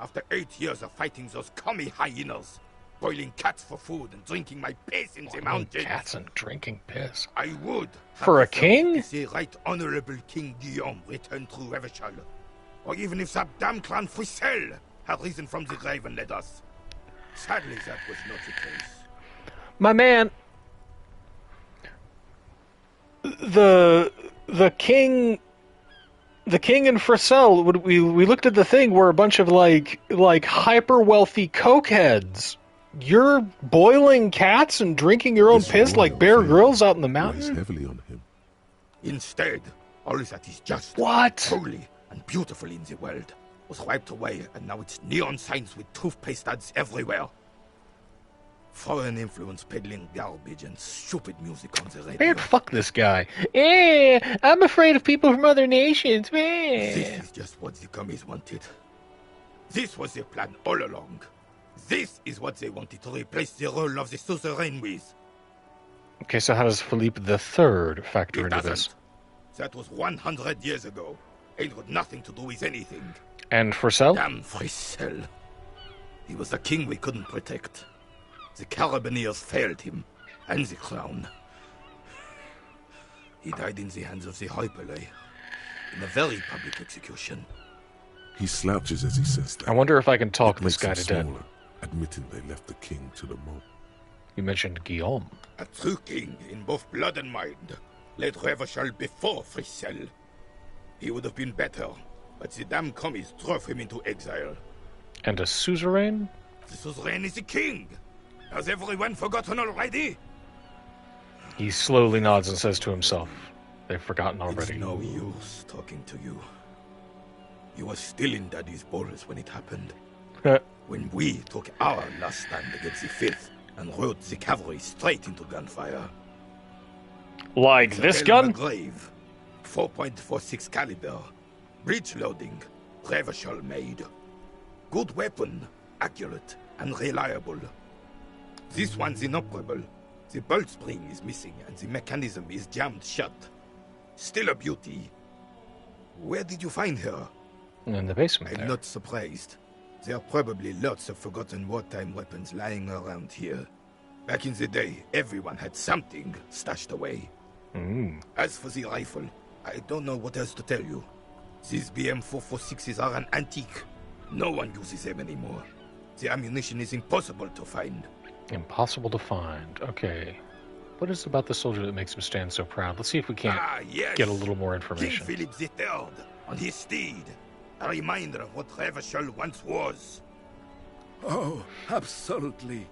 After 8 years of fighting those commie hyenas, boiling cats for food and drinking my piss in the mountains. Cats and drinking piss. I would. For a have king? If the Right Honorable King Guillaume returned through Revachol. Or even if that damn clan Frisel had risen from the grave and led us. Sadly, that was not the case. My man, the king and Frisell, we looked at the thing, were a bunch of like hyper wealthy cokeheads. You're boiling cats and drinking your own This piss like royal Bear family Grylls out in the weighs mountain. heavily on him. Instead, all that is just, What? holy, and beautiful in the world was wiped away, and now it's neon signs with toothpaste ads everywhere. Foreign influence peddling garbage and stupid music on the radio. Man, fuck this guy. I'm afraid of people from other nations. This is just what the commies wanted. This was their plan all along. This is what they wanted to replace the role of the suzerain with. Okay, so how does Philippe III factor It into doesn't. this? That was 100 years ago. It had nothing to do with anything. And Frisell? Damn Frisel. He was the king we couldn't protect. The Carabineers failed him, and the crown. He died in the hands of the Hyperlay, in a very public execution. He slouches as he says that. I wonder if I can talk It this makes guy him to death. smaller, admitting they left the king to the mob. You mentioned Guillaume. A true king in both blood and mind, led Revachol before Frissel. He would have been better, but the damn commies drove him into exile. And a suzerain? The suzerain is the king! Has everyone forgotten already? He slowly nods and says to himself, they've forgotten already. It's no use talking to you. You were still in Daddy's balls when it happened. When we took our last stand against the filth and rode the cavalry straight into gunfire. Like this gun? Grave, 4.46 caliber, breech loading, Revachol made. Good weapon, accurate and reliable. This one's inoperable. The bolt spring is missing and the mechanism is jammed shut. Still a beauty. Where did you find her? In the basement I'm there. not surprised. There are probably lots of forgotten wartime weapons lying around here. Back in the day, everyone had something stashed away. As for the rifle, I don't know what else to tell you. These BM-446s are an antique. No one uses them anymore. The ammunition is impossible to find. Impossible to find. Okay. What is it about the soldier that makes him stand so proud? Let's see if we can't Yes. get a little more King information. Philip III on his steed. A reminder of what Revachol once was. Oh, absolutely.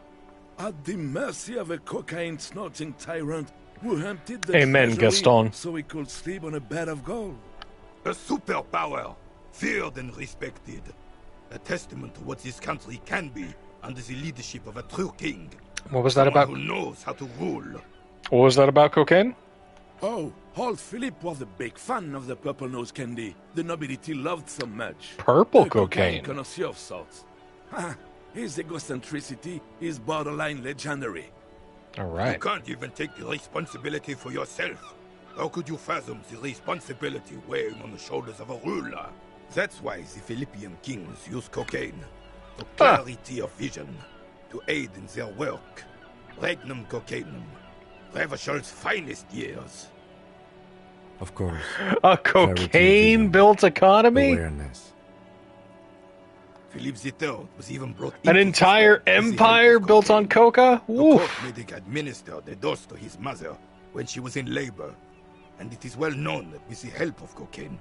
At the mercy of a cocaine-snorting tyrant who emptied the Amen, treasury Gaston. so he could sleep on a bed of gold. A superpower, feared and respected. A testament to what this country can be under the leadership of a true king. What was that Someone about? who knows how to rule. What was that about cocaine? Oh, old Philip was a big fan of the purple nose candy the nobility loved so much. Purple A cocaine. connoisseur of sorts. His egocentricity is borderline legendary. All You right. can't even take the responsibility for yourself. How could you fathom the responsibility weighing on the shoulders of a ruler? That's why the Philippian kings use cocaine. For clarity of vision. To aid in their work. Regnum cocainum. Revachol's finest years. Of course. A cocaine-built economy? Awareness. Philip III was even brought An into entire this war with the empire help of built on cocaine. coca? The Woof. court medic administered a dose to his mother when she was in labor, and it is well known that with the help of cocaine,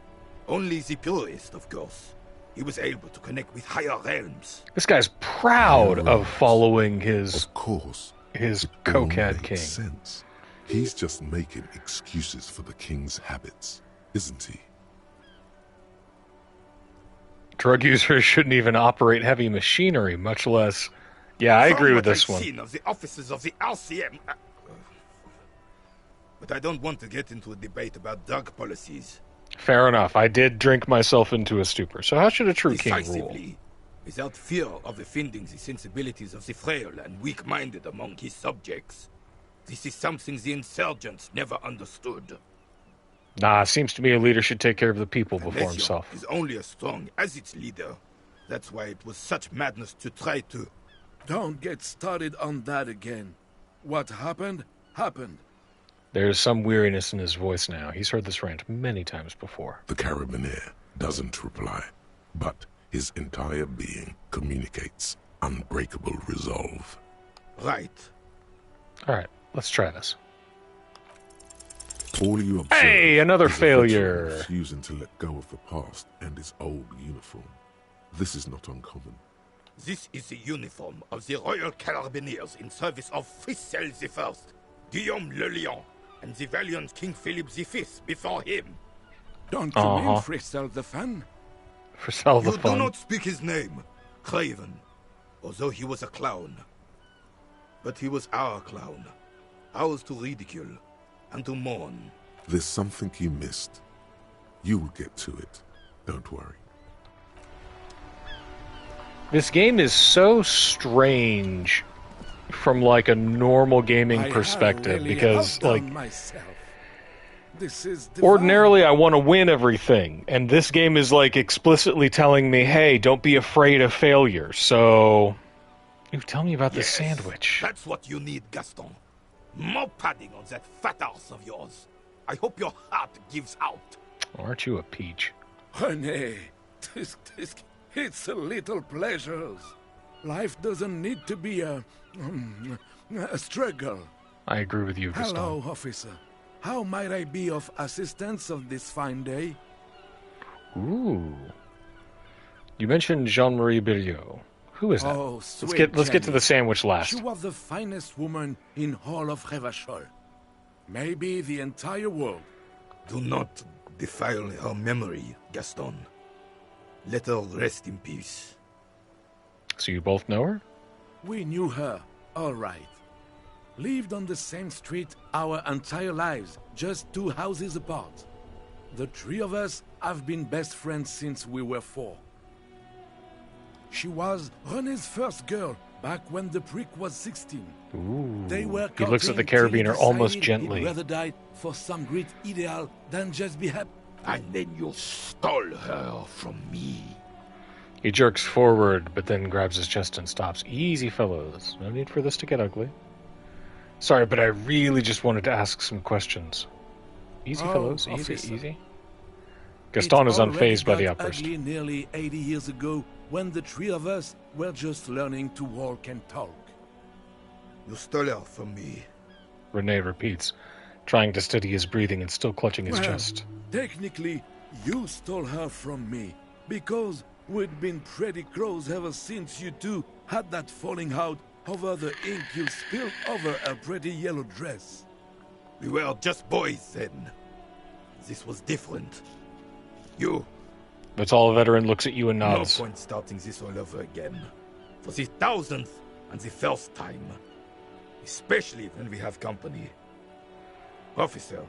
only the purest, of course, he was able to connect with higher realms. This guy's proud of following his Of course, his it all cokehead makes king. sense. He's just making excuses for the king's habits, isn't he? Drug users shouldn't even operate heavy machinery, much less... Yeah, I agree From with what this I've one. seen of the officers of the RCM, but I don't want to get into a debate about drug policies. Fair enough. I did drink myself into a stupor. So how should a true king rule? Decisively, without fear of offending the sensibilities of the frail and weak-minded among his subjects. This is something the insurgents never understood. Nah, seems to me a leader should take care of the people before Legion himself. is only as strong as its leader. That's why it was such madness to try to... Don't get started on that again. What happened, happened. There's some weariness in his voice now. He's heard this rant many times before. The Carabineer doesn't reply, but his entire being communicates unbreakable resolve. Right. All right, let's try this. All you observe Hey, another is a veteran failure. refusing to let go of the past and his old uniform. This is not uncommon. This is the uniform of the Royal Carabineers in service of Frissel I, Guillaume le Lion, and the valiant King Philip V before him. Don't you mean Frissel the fan? For sell the You do fun. not speak his name, Craven, although he was a clown. But he was our clown, ours to ridicule and to mourn. There's something you missed. You will get to it. Don't worry. This game is so strange from like a normal gaming I perspective have really because outdone like myself. This is divine. ordinarily I want to win everything, and this game is like explicitly telling me, hey, don't be afraid of failure. So You tell me about this Yes, sandwich. That's what you need, Gaston. More padding on that fat ass of yours. I hope your heart gives out. Aren't you a peach? Honey, it's a little pleasures. Life doesn't need to be a struggle. I agree with you, Gaston. Hello, officer. How might I be of assistance of this fine day? Ooh. You mentioned Jean-Marie Billiot. Who is that? Oh, Let's get to the sandwich last. She was the finest woman in all of Revachol. Maybe the entire world. Do not defile her memory, Gaston. Let her rest in peace. So you both know her? We knew her, all right. Lived on the same street our entire lives, just 2 houses apart. The 3 of us have been best friends since we were 4. She was René's first girl, back when the prick was 16. Ooh. They were He looks at the courting till he carabiner almost decided gently. He'd rather die for some great ideal than just be happy. And then you stole her from me. He jerks forward, but then grabs his chest and stops. Easy, fellows. No need for this to get ugly. Sorry, but I really just wanted to ask some questions. Easy, fellows. Easy, officer. easy. Gaston is already unfazed by the got outburst. ugly nearly 80 years ago when the 3 of us were just learning to walk and talk. You stole her from me. René repeats, trying to steady his breathing and still clutching his chest. Technically, you stole her from me, because we'd been pretty close ever since you two had that falling out over the ink you spilled over a pretty yellow dress. We were just boys then. This was different. You... The tall veteran looks at you and nods. No point starting this all over again. For the 1000th and the first time. Especially when we have company. Officer.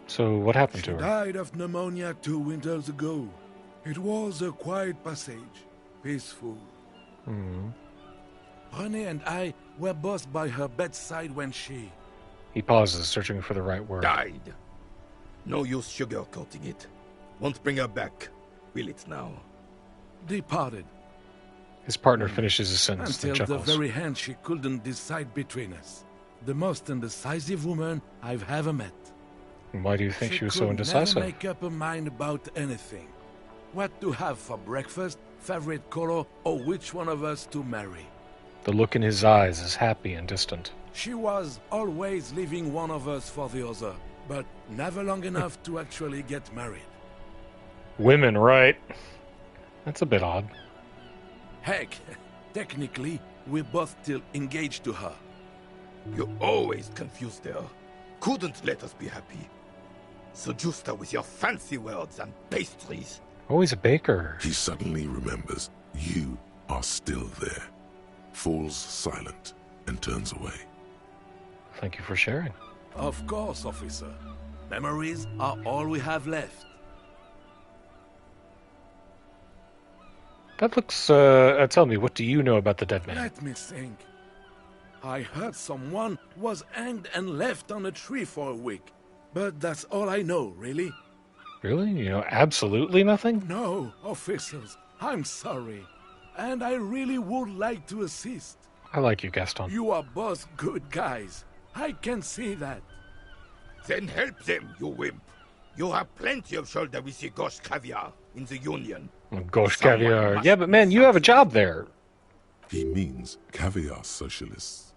So what happened She to her? died of pneumonia 2 winters ago. It was a quiet passage, peaceful. René and I were both by her bedside when she... He pauses, searching for the right word. Died. No use sugarcoating it. Won't bring her back. Will it now? departed. His partner finishes his sentence and Until the chuckles. very hand she couldn't decide between us. The most indecisive woman I've ever met. Why do you think she was so could indecisive? never make up her mind about anything. What to have for breakfast, favorite color, or which one of us to marry. The look in his eyes is happy and distant. She was always leaving one of us for the other, but never long enough to actually get married. Women, right? That's a bit odd. Heck, technically, we're both still engaged to her. You always confused her. Couldn't let us be happy. Seduced her with your fancy words and pastries. Always a baker. He suddenly remembers you are still there, falls silent, and turns away. Thank you for sharing. Of course, officer. Memories are all we have left. That looks, tell me, what do you know about the dead man? Let me think. I heard someone was hanged and left on a tree for a week. But that's all I know, really. Really? You know absolutely nothing? No, officers, I'm sorry. And I really would like to assist. I like you, Gaston. You are both good guys. I can see that. Then help them, you wimp. You have plenty of shoulder with the gauche caviar in the Union. Gauche Someone caviar. must Yeah, but man, you have a job there. He means caviar socialists.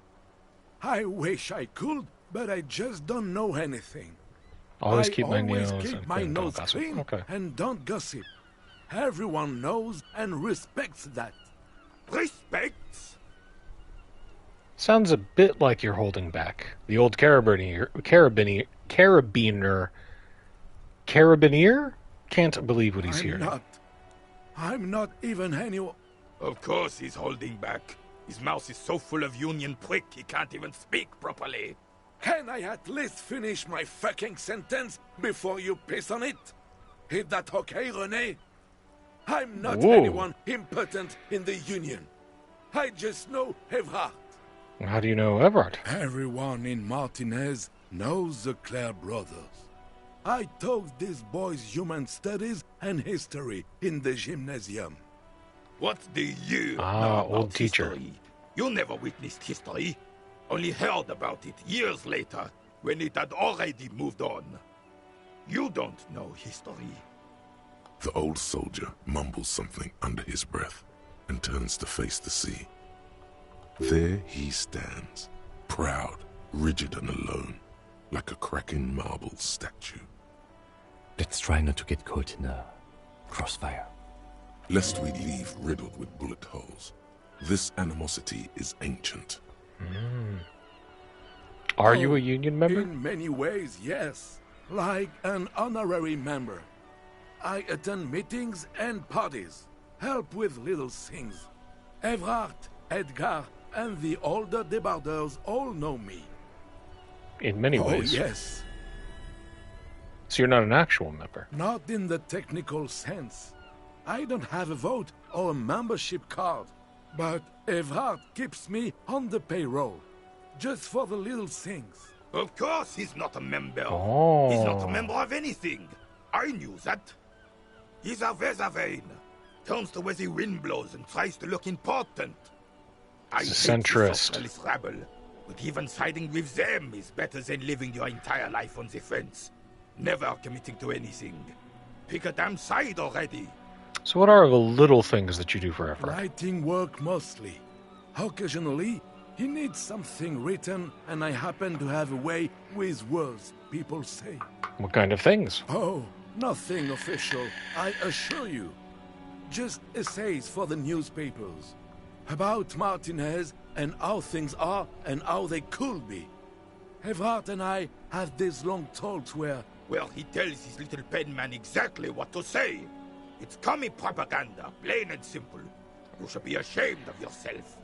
I wish I could, but I just don't know anything. Always I keep my always nails keep and my clean, don't nose gossip. clean Okay. and don't gossip. Everyone knows and respects that. Respect? Sounds a bit like you're holding back. The old carabiner? Can't believe what he's hearing. I'm not even anyone. Of course he's holding back. His mouth is so full of Union prick he can't even speak properly. Can I at least finish my fucking sentence before you piss on it? Is that okay, René? I'm not Whoa. anyone impotent in the Union. I just know Evrard. How do you know Everard? Everyone in Martinez knows the Clare brothers. I taught these boys human studies and history in the gymnasium. What do you know Ah, about old teacher. history? You never witnessed history, only heard about it years later, when it had already moved on. You don't know history. The old soldier mumbles something under his breath and turns to face the sea. There he stands, proud, rigid and alone, like a cracking marble statue. Let's try not to get caught in a crossfire. Lest we leave riddled with bullet holes. This animosity is ancient. Are you a union member? In many ways, yes. Like an honorary member. I attend meetings and parties. Help with little things. Evrard, Edgar, and the older debarders all know me. In many Oh, ways. yes. So you're not an actual member. Not in the technical sense. I don't have a vote or a membership card. But Evrard keeps me on the payroll. Just for the little things. Of course he's not a member. Oh. He's not a member of anything. I knew that. He's a Vezavane. Turns the way the wind blows and tries to look important. I He's a hate the centrist. socialist rabble. But even siding with them is better than living your entire life on the fence. Never committing to anything. Pick a damn side already. So what are the little things that you do for Evrard? Writing work mostly. Occasionally, he needs something written, and I happen to have a way with words, people say. What kind of things? Oh, nothing official, I assure you. Just essays for the newspapers. About Martinez and how things are and how they could be. Evrard and I have these long talks where... Well, he tells his little pen man exactly what to say. It's commie propaganda, plain and simple. You should be ashamed of yourself.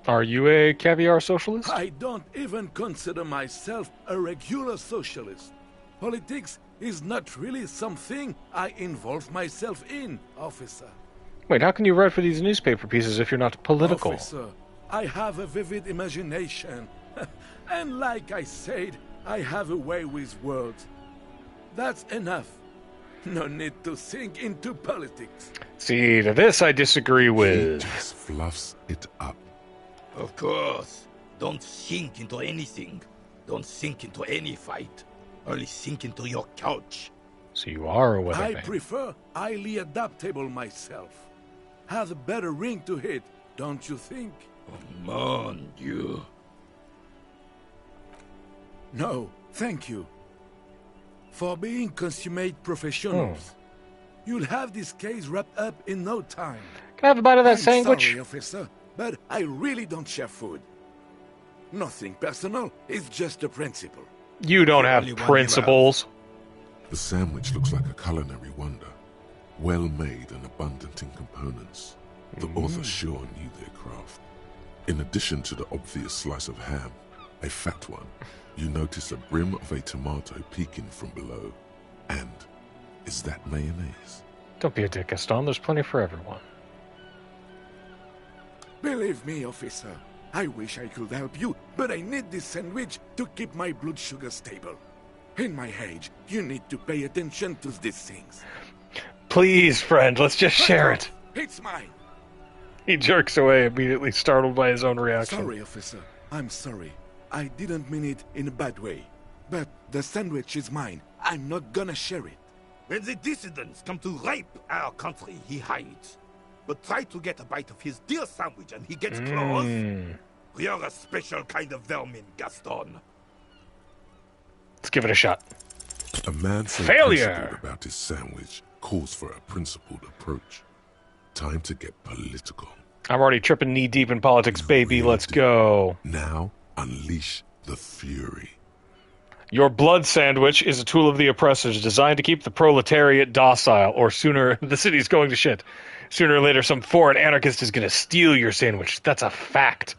Are you a caviar socialist? I don't even consider myself a regular socialist. Politics is not really something I involve myself in, officer. Wait, how can you write for these newspaper pieces if you're not political? Officer, I have a vivid imagination. And like I said, I have a way with words. That's enough. No need to think into politics. See, to this I disagree He with. just fluffs it up. Of course. Don't sink into anything. Don't sink into any fight. Only sink into your couch. So you are a I weatherman. prefer highly adaptable myself. Has a better ring to hit, don't you think? Mon Dieu. No, thank you. For being consummate professionals. You'll have this case wrapped up in no time. Can I have a bite of that I'm sandwich? sorry, officer, but I really don't share food. Nothing personal, it's just a principle. You don't have Only one principles. The sandwich looks like a culinary wonder. Well made and abundant in components. The author sure knew their craft. In addition to the obvious slice of ham, a fat one, you notice a brim of a tomato peeking from below. And is that mayonnaise? Don't be a dick, Gaston. There's plenty for everyone. Believe me, officer, I wish I could help you, but I need this sandwich to keep my blood sugar stable. In my age, you need to pay attention to these things. Please, friend, let's just share it. It's mine. He jerks away, immediately startled by his own reaction. Sorry, officer. I'm sorry. I didn't mean it in a bad way. But the sandwich is mine. I'm not gonna share it. When the dissidents come to rape our country, he hides. But try to get a bite of his dear sandwich and he gets close. You're a special kind of vermin, Gaston. Let's give it a shot. A man so Failure! principled about his sandwich calls for a principled approach. Time to get political. I'm already tripping knee-deep in politics, baby. Let's go. Now, unleash the fury. Your blood sandwich is a tool of the oppressors designed to keep the proletariat docile, or sooner, the city's going to shit. Sooner or later, some foreign anarchist is going to steal your sandwich. That's a fact.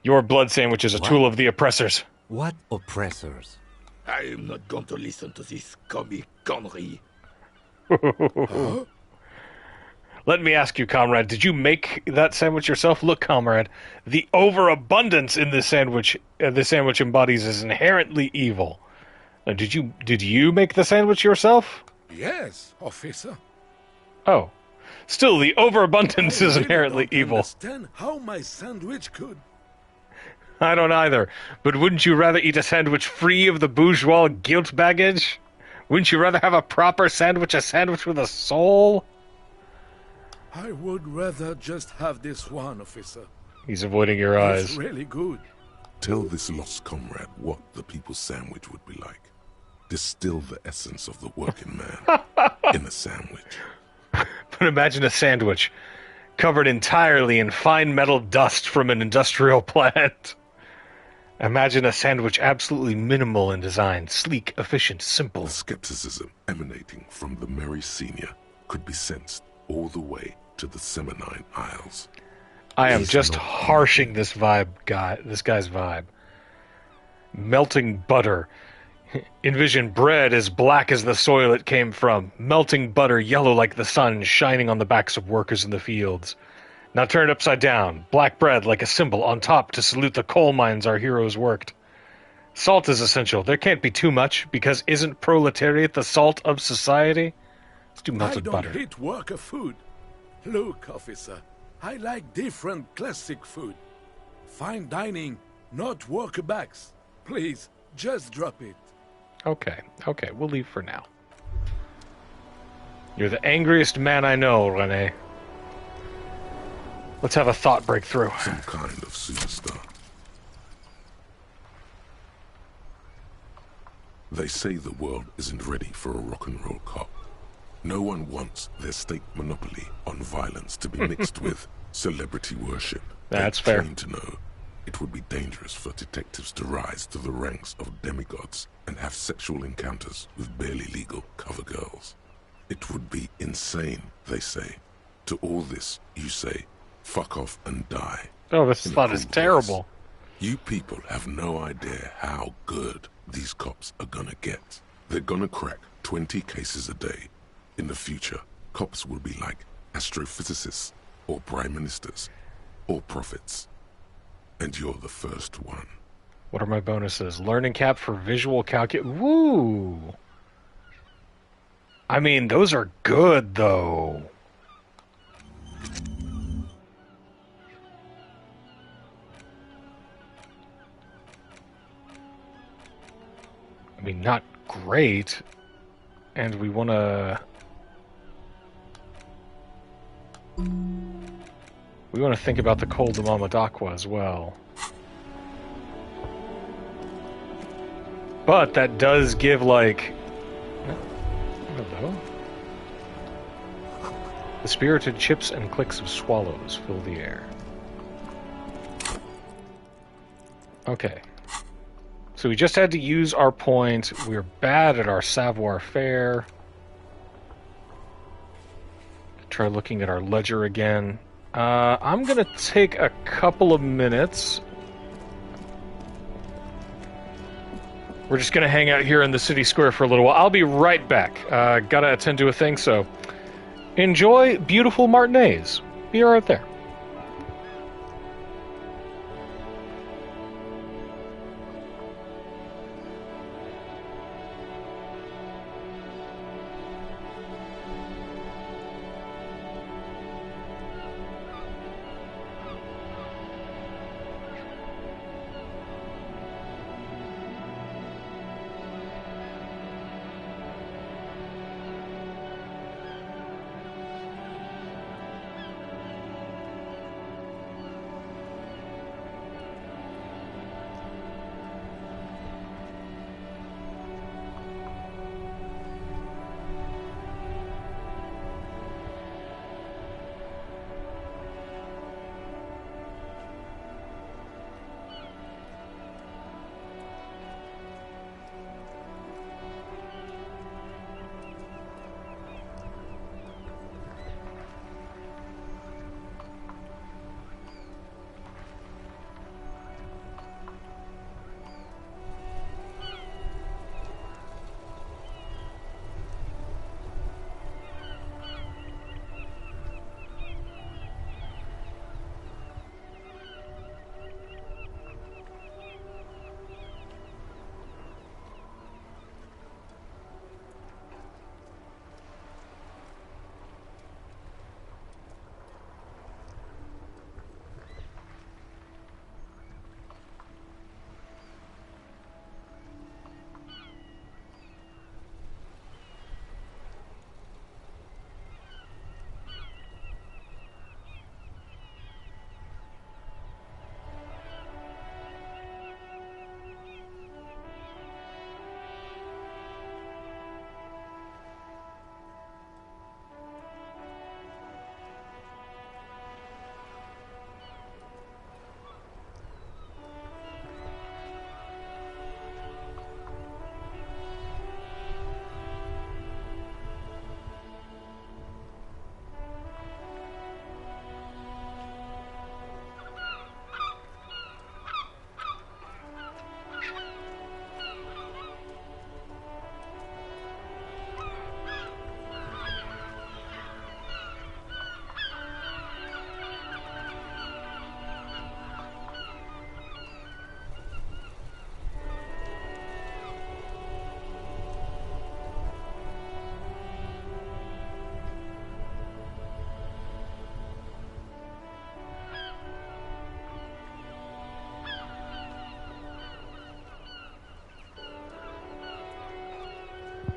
Your blood sandwich is a tool of the oppressors. What oppressors? I am not going to listen to this comic gunnery. Let me ask you, comrade, did you make that sandwich yourself? Look, comrade, the overabundance in this sandwich embodies is inherently evil. Now, did you make the sandwich yourself? Yes, officer. Oh, Still, the overabundance I is really inherently don't evil. understand how my sandwich could. I don't either. But wouldn't you rather eat a sandwich free of the bourgeois guilt baggage? Wouldn't you rather have a proper sandwich, a sandwich with a soul? I would rather just have this one, officer. He's avoiding your eyes. It's really good. Tell this lost comrade what the people's sandwich would be like. Distill the essence of the working man in a sandwich. But imagine a sandwich covered entirely in fine metal dust from an industrial plant. Imagine a sandwich absolutely minimal in design, sleek, efficient, simple. The skepticism emanating from the Merry Senior could be sensed all the way to the Seminine Isles. I am He's just not harshing this guy's vibe. Melting butter. Envision bread as black as the soil it came from. Melting butter yellow like the sun shining on the backs of workers in the fields. Now turn it upside down. Black bread like a symbol on top to salute the coal mines our heroes worked. Salt is essential. There can't be too much, because isn't proletariat the salt of society? Let's do melted butter. I don't hate worker food. Look, officer, I like different classic food. Fine dining, not worker bags. Please, just drop it. Okay, we'll leave for now. You're the angriest man I know, Rene. Let's have a thought breakthrough. Some kind of superstar. They say the world isn't ready for a rock and roll cop. No one wants their state monopoly on violence to be mixed with celebrity worship. That's They're fair. trained to know it would be dangerous for detectives to rise to the ranks of demigods and have sexual encounters with barely legal cover girls. It would be insane, they say. To all this, you say, fuck off and die. Oh, this In a thought is cool terrible. voice. You people have no idea how good these cops are gonna get. They're gonna crack 20 cases a day. In the future, cops will be like astrophysicists, or prime ministers, or prophets. And you're the first one. What are my bonuses? Learning cap for visual Woo! I mean, those are good, though. I mean, not great. And we want to... We want to think about the Col de Mamadakwa as well. But that does give, like... Hello? The spirited chips and clicks of swallows fill the air. Okay. So we just had to use our point. We're bad at our savoir-faire. Try looking at our ledger again. I'm going to take a couple of minutes. We're just going to hang out here in the city square for a little while. I'll be right back. Gotta attend to a thing, so enjoy beautiful Martinez. Be right there.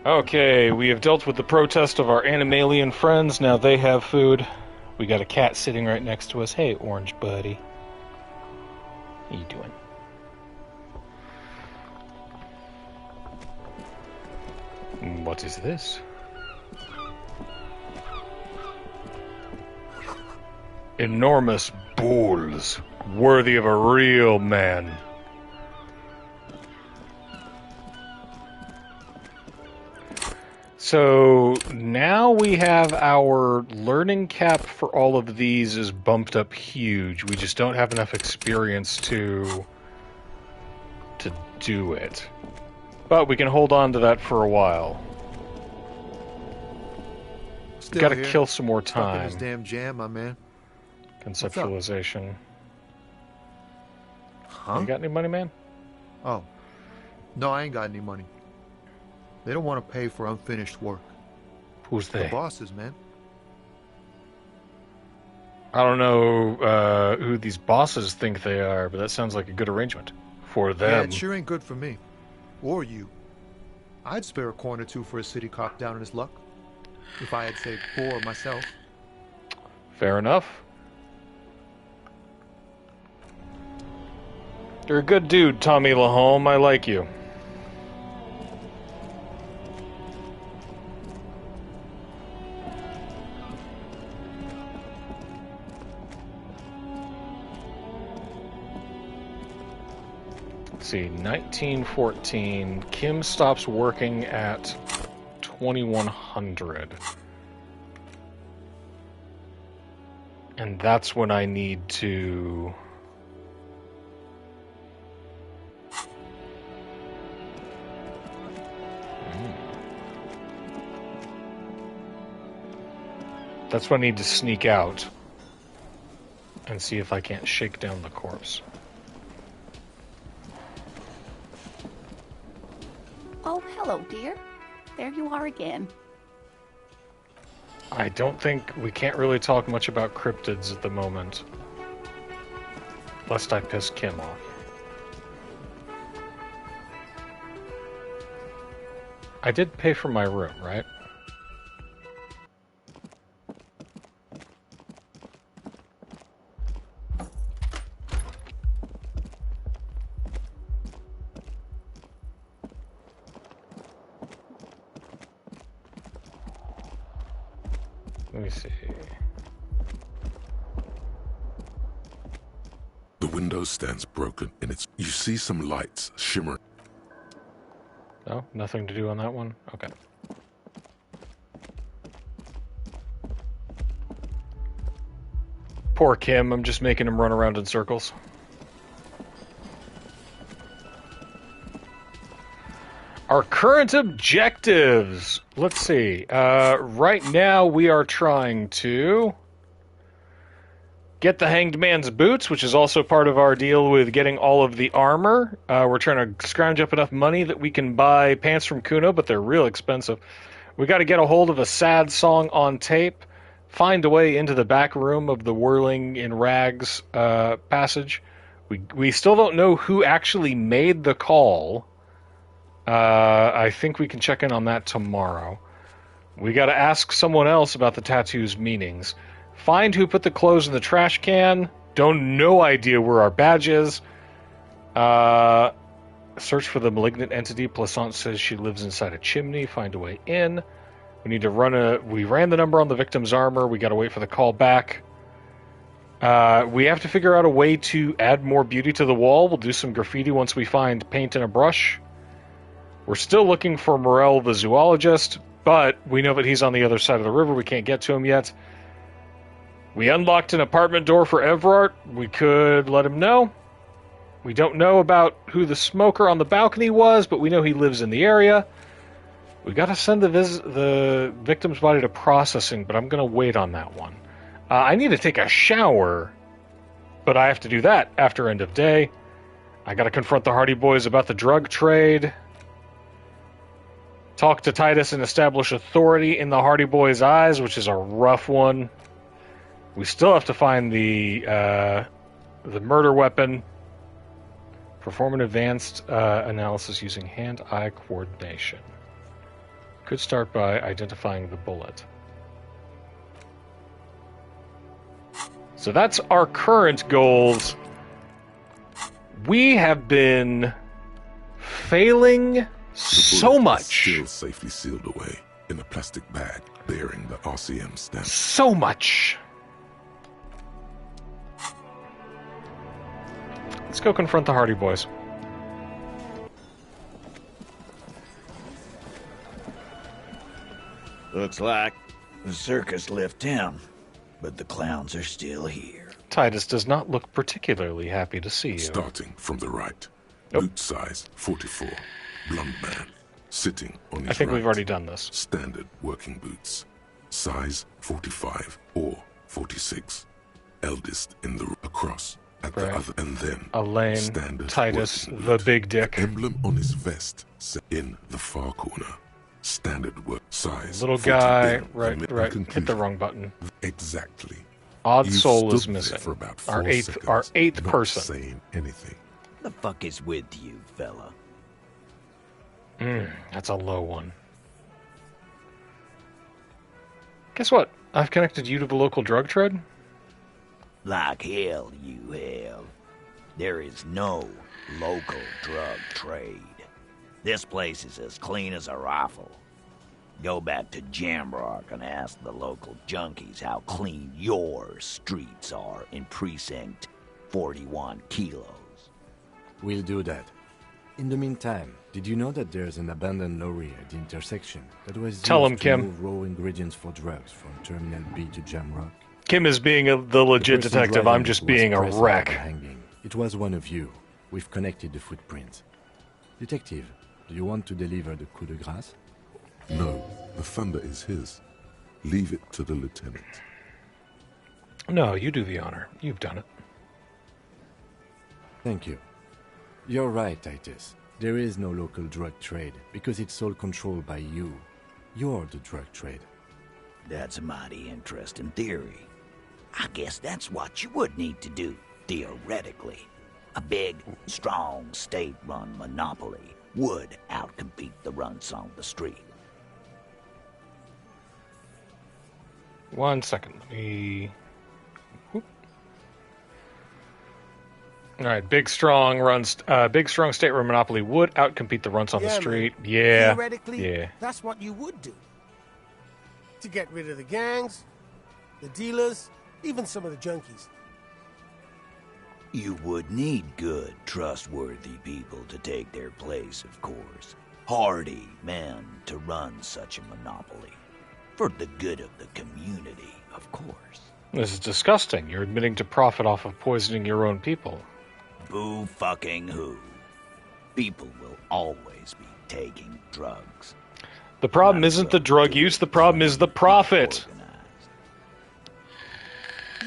Okay, we have dealt with the protest of our animalian friends. Now they have food. We got a cat sitting right next to us. Hey, orange buddy. How you doing? What is this? Enormous bulls, worthy of a real man. So now we have our learning cap for all of these is bumped up huge. We just don't have enough experience to do it. But we can hold on to that for a while. Still Gotta here. kill some more Stuck in time. this damn jam, my man. Conceptualization. Huh? You got any money, man? Oh. No, I ain't got any money. They don't want to pay for unfinished work. Who's The they? bosses, man. I don't know who these bosses think they are, but that sounds like a good arrangement for Yeah, them. it sure ain't good for me. Or you. I'd spare a coin or two for a city cop down in his luck. If I had saved 4 myself. Fair enough. You're a good dude, Tommy Lahome. I like you. Let's see, 1914. Kim stops working at 2100. And that's when I need to... That's when I need to sneak out and see if I can't shake down the corpse. Oh, hello, dear. There you are again. I don't think we can't really talk much about cryptids at the moment. Lest I piss Kim off. I did pay for my room, right? Let me see. The window stands broken and you see some lights shimmer. No? Nothing to do on that one? Okay. Poor Kim, I'm just making him run around in circles. Our current objectives. Let's see. Right now we are trying to get the Hanged Man's boots, which is also part of our deal with getting all of the armor. We're trying to scrounge up enough money that we can buy pants from Kuno, but they're real expensive. We got to get a hold of a sad song on tape, find a way into the back room of the Whirling in Rags passage. We still don't know who actually made the call. I think we can check in on that tomorrow. We got to ask someone else about the tattoo's meanings. Find who put the clothes in the trash can. No idea where our badge is. Search for the malignant entity. Plaisance says she lives inside a chimney. Find a way in. We need to we ran the number on the victim's armor. We got to wait for the call back. We have to figure out a way to add more beauty to the wall. We'll do some graffiti once we find paint and a brush. We're still looking for Morel the zoologist, but we know that he's on the other side of the river. We can't get to him yet. We unlocked an apartment door for Everard. We could let him know. We don't know about who the smoker on the balcony was, but we know he lives in the area. We got to send the victim's body to processing, but I'm going to wait on that one. I need to take a shower, but I have to do that after end of day. I got to confront the Hardy Boys about the drug trade. Talk to Titus and establish authority in the Hardy Boys' eyes, which is a rough one. We still have to find the murder weapon. Perform an advanced analysis using hand-eye coordination. Could start by identifying the bullet. So that's our current goals. We have been failing so much. Still safely sealed away in a plastic bag bearing the RCM stamp. So much. Let's go confront the Hardy Boys. Looks like the circus left town, but the clowns are still here. Titus does not look particularly happy to see you. Starting from the right. Nope. Boot size 44. Blonde man. Sitting on his I think right. we've already done this. Standard working boots. Size 45 or 46. Eldest in the across at the other, and then Elaine, standard Titus, working the boot. big dick. The emblem on his vest set in the far corner. Standard work size. Little 40 guy, in right. conclusion. Hit the wrong button. Exactly. Odd You've Soul is stood there missing. for about Our 4 seconds, eighth not person. saying anything. The fuck is with you, fella? That's a low one. Guess what? I've connected you to the local drug trade. Like hell you have. There is no local drug trade. This place is as clean as a rifle. Go back to Jamrock and ask the local junkies how clean your streets are in Precinct 41 Kilos. We'll do that. In the meantime, did you know that there's an abandoned lorry at the intersection that was Tell used him, to Kim. move raw ingredients for drugs from Terminal B to Jamrock? Kim is being the legit The person detective. driving I'm just it was being a pressed out wreck. by hanging. It was one of you. We've connected the footprints. Detective, do you want to deliver the coup de grâce? No, the thunder is his. Leave it to the lieutenant. No, you do the honor. You've done it. Thank you. You're right, Titus. There is no local drug trade because it's all controlled by you. You're the drug trade. That's a mighty interesting theory. I guess that's what you would need to do, theoretically. A big, strong, state-run monopoly would outcompete the runts on the street. 1 second. Let me... Whoop. All right, big strong state-run monopoly would outcompete the runts on the street. Man. Yeah, Theoretically, yeah. that's what you would do. To get rid of the gangs, the dealers, even some of the junkies. You would need good, trustworthy people to take their place, of course. Hardy men to run such a monopoly. For the good of the community, of course. This is disgusting. You're admitting to profit off of poisoning your own people. Boo fucking who. People will always be taking drugs. The problem isn't the drug use, the problem is the profit.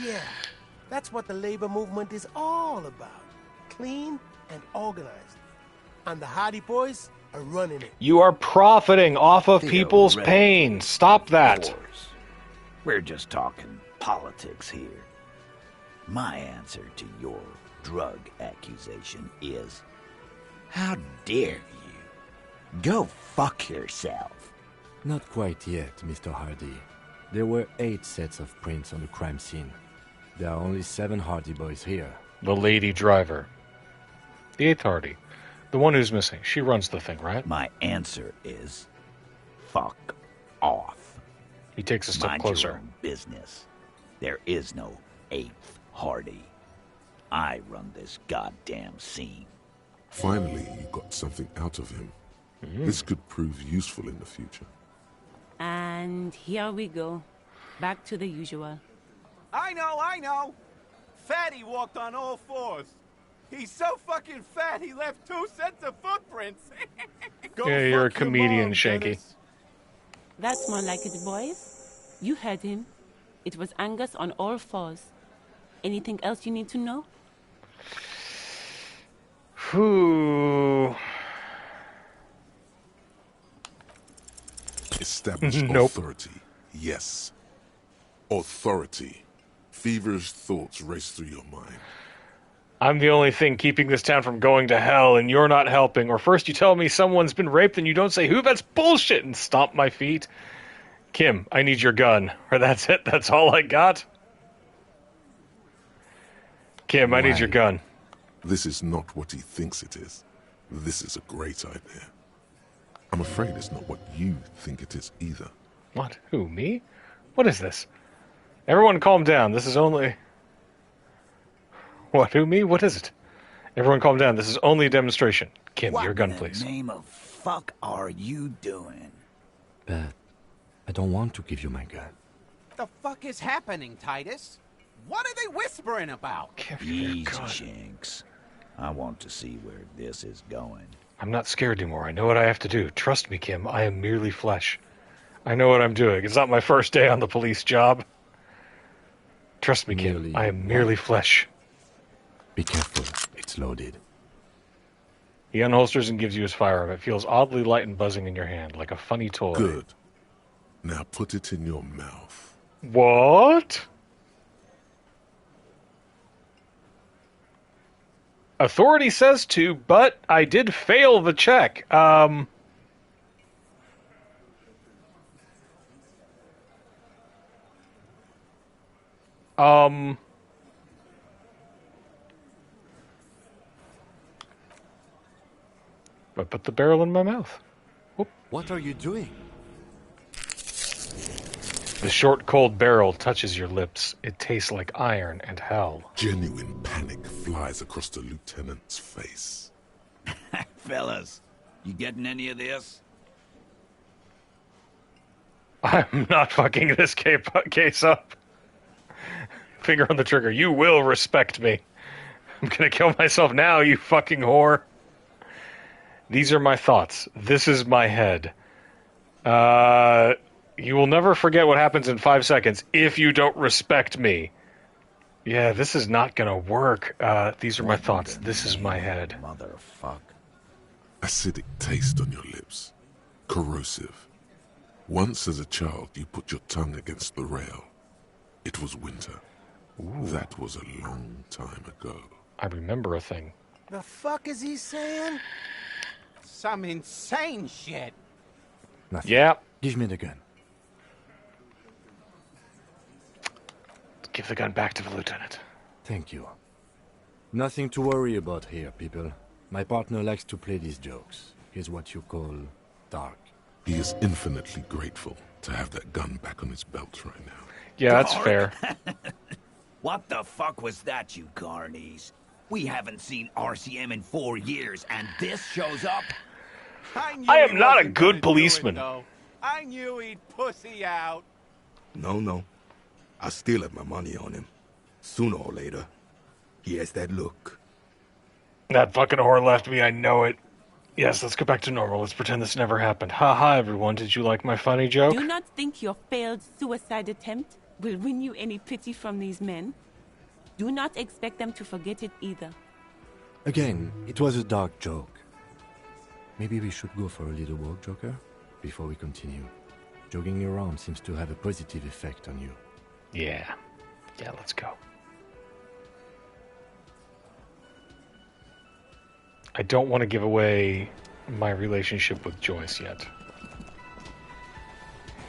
Yeah, that's what the labor movement is all about. Clean and organized. And the Hardy Boys are running it. You are profiting off of people's pain. Stop that. We're just talking politics here. My answer to your drug accusation is, how dare you? Go fuck yourself. Not quite yet, Mr. Hardy. There were 8 sets of prints on the crime scene. There are only 7 Hardy Boys here. The lady driver. The 8th Hardy. The one who's missing. She runs the thing, right? My answer is, fuck off. He takes a step Mind closer. your own business. There is no 8th Hardy. I run this goddamn scene. Finally, you got something out of him. This could prove useful in the future. And here we go. Back to the usual. I know. Fatty walked on all 4s. He's so fucking fat, he left 2 sets of footprints. Go Yeah, you're a fuck your comedian, mom, Shanky. Dennis. That's more like it, boys. You heard him. It was Angus on all 4s. Anything else you need to know? Whew. Establish Nope. authority. Yes. Authority. Feverish thoughts race through your mind. I'm the only thing keeping this town from going to hell, and you're not helping. Or first you tell me someone's been raped, and you don't say who. That's bullshit, and stomp my feet. Kim, I need your gun. Or that's it. That's all I got. Kim, I need your gun. This is not what he thinks it is. This is a great idea. I'm afraid it's not what you think it is either. What? Who, me? What is this? Everyone calm down. This is only... What, who, me? What is it? Everyone calm down. This is only a demonstration. Kim, your gun, please. What in the name of fuck are you doing? But I don't want to give you my gun. The fuck is happening, Titus? What are they whispering about? Easy, Shanks. I want to see where this is going. I'm not scared anymore. I know what I have to do. Trust me, Kim. I am merely flesh. I know what I'm doing. It's not my first day on the police job. Trust me, Kim. I am merely flesh. Be careful. It's loaded. He unholsters and gives you his firearm. It feels oddly light and buzzing in your hand, like a funny toy. Good. Now put it in your mouth. What? Authority says to, but I did fail the check. I put the barrel in my mouth. Whoop. What are you doing? The short, cold barrel touches your lips. It tastes like iron and hell. Genuine panic flies across the lieutenant's face. Fellas, you getting any of this? I'm not fucking this case up. Finger on the trigger. You will respect me. I'm gonna kill myself now, you fucking whore. These are my thoughts. This is my head. You will never forget what happens in 5 seconds if you don't respect me. Yeah, this is not gonna work. These are my thoughts. This is my head. Motherfuck. Acidic taste on your lips. Corrosive. Once as a child, you put your tongue against the rail. It was winter. Ooh. That was a long time ago. I remember a thing. The fuck is he saying? Some insane shit. Nothing. Yeah. Give me the gun. Give the gun back to the lieutenant. Thank you. Nothing to worry about here, people. My partner likes to play these jokes. He's what you call dark. He is infinitely grateful to have that gun back on his belt right now. Yeah, that's fair. What the fuck was that, you carnies? We haven't seen RCM in 4 years, and this shows up? I am not a good policeman. I knew he'd pussy out. No. I still have my money on him. Sooner or later, he has that look. That fucking whore left me, I know it. Yes, let's go back to normal. Let's pretend this never happened. Ha, everyone. Did you like my funny joke? Do not think your failed suicide attempt will win you any pity from these men. Do not expect them to forget it either. Again, it was a dark joke. Maybe we should go for a little walk, Joker, before we continue. Jogging around seems to have a positive effect on you. Yeah, let's go. I don't want to give away my relationship with Joyce yet.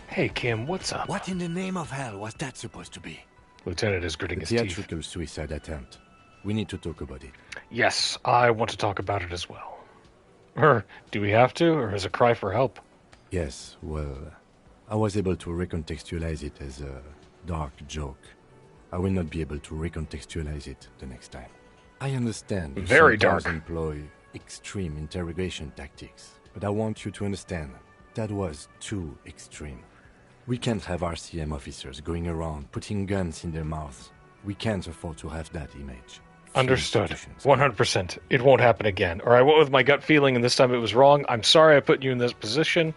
Hey, Kim, what's up? What in the name of hell was that supposed to be? Lieutenant is gritting his teeth. Theatrical suicide attempt. We need to talk about it. Yes, I want to talk about it as well. Or do we have to, or is it a cry for help? Yes, well, I was able to recontextualize it as a dark joke. I will not be able to recontextualize it the next time. I understand. Very dark. Employ extreme interrogation tactics, but I want you to understand that was too extreme. We can't have RCM officers going around putting guns in their mouths. We can't afford to have that image. Understood. 100%. It won't happen again. Or I went with my gut feeling and this time it was wrong. I'm sorry I put you in this position.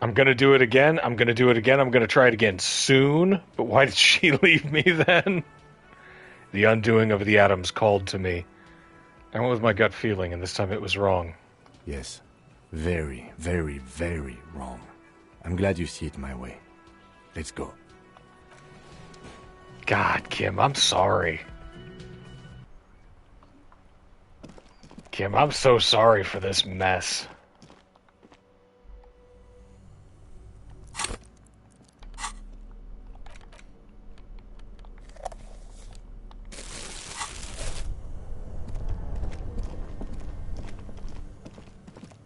I'm going to do it again. I'm going to try it again soon. But why did she leave me then? The undoing of the atoms called to me. I went with my gut feeling and this time it was wrong. Yes. Very, very, very wrong. I'm glad you see it my way. Let's go. God, Kim, I'm sorry. Kim, I'm so sorry for this mess.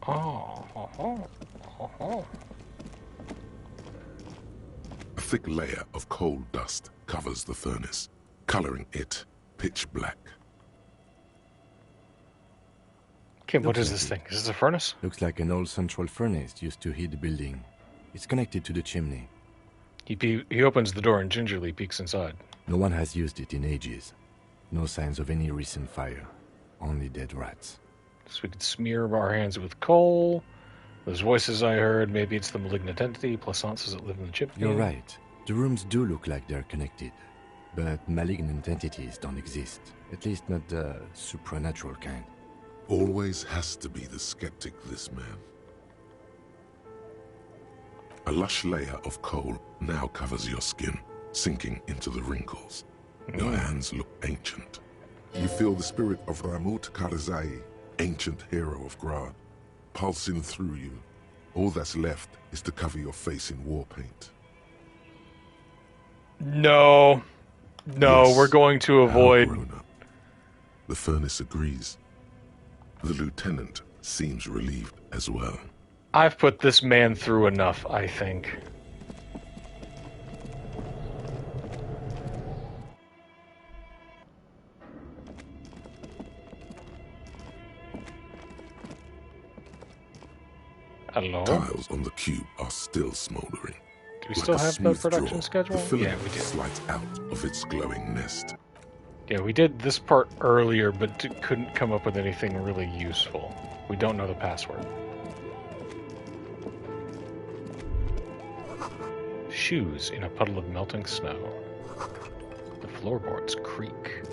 A thick layer of coal dust covers the furnace, coloring it pitch black. Kim, what is this thing? Is this a furnace? Looks like an old central furnace used to heat the building. It's connected to the chimney. He opens the door and gingerly peeks inside. No one has used it in ages. No signs of any recent fire. Only dead rats. So we could smear our hands with coal. Those voices I heard, maybe it's the malignant entity, Plaisance that live in the chimney. You're right. The rooms do look like they're connected. But malignant entities don't exist. At least not the supernatural kind. Always has to be the skeptic, this man. A lush layer of coal now covers your skin, sinking into the wrinkles. Your hands look ancient. You feel the spirit of Ramut Karzai, ancient hero of Grad, pulsing through you. All that's left is to cover your face in war paint. No. No, Yes, we're going to avoid... grown up. The furnace agrees. The lieutenant seems relieved as well. I've put this man through enough, I think. Hello? Tiles on the cube are still smoldering. Do we still have the production schedule? The filament Yeah, we do. slides out of its glowing nest. Yeah, we did this part earlier, but couldn't come up with anything really useful. We don't know the password. Shoes in a puddle of melting snow. The floorboards creak.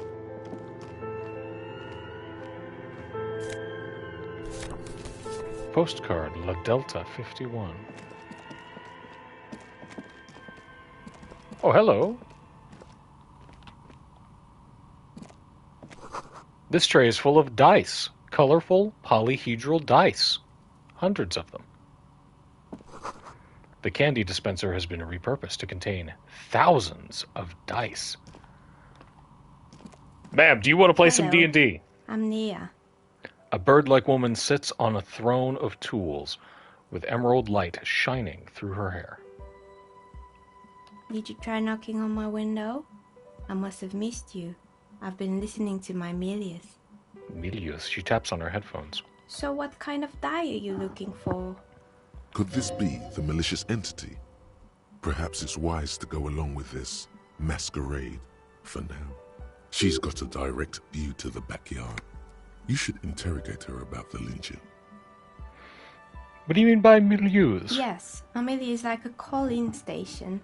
Postcard, La Delta 51. Oh, hello. This tray is full of dice. Colorful polyhedral dice. Hundreds of them. The candy dispenser has been repurposed to contain thousands of dice. Ma'am, do you want to play some Hello. D&D? I'm Nia. A bird-like woman sits on a throne of tools with emerald light shining through her hair. Did you try knocking on my window? I must have missed you. I've been listening to my Milius. Milius, she taps on her headphones. So what kind of die are you looking for? Could this be the malicious entity? Perhaps it's wise to go along with this masquerade for now. She's got a direct view to the backyard. You should interrogate her about the Legion. What do you mean by Milius? Yes, a Milius is like a call-in station.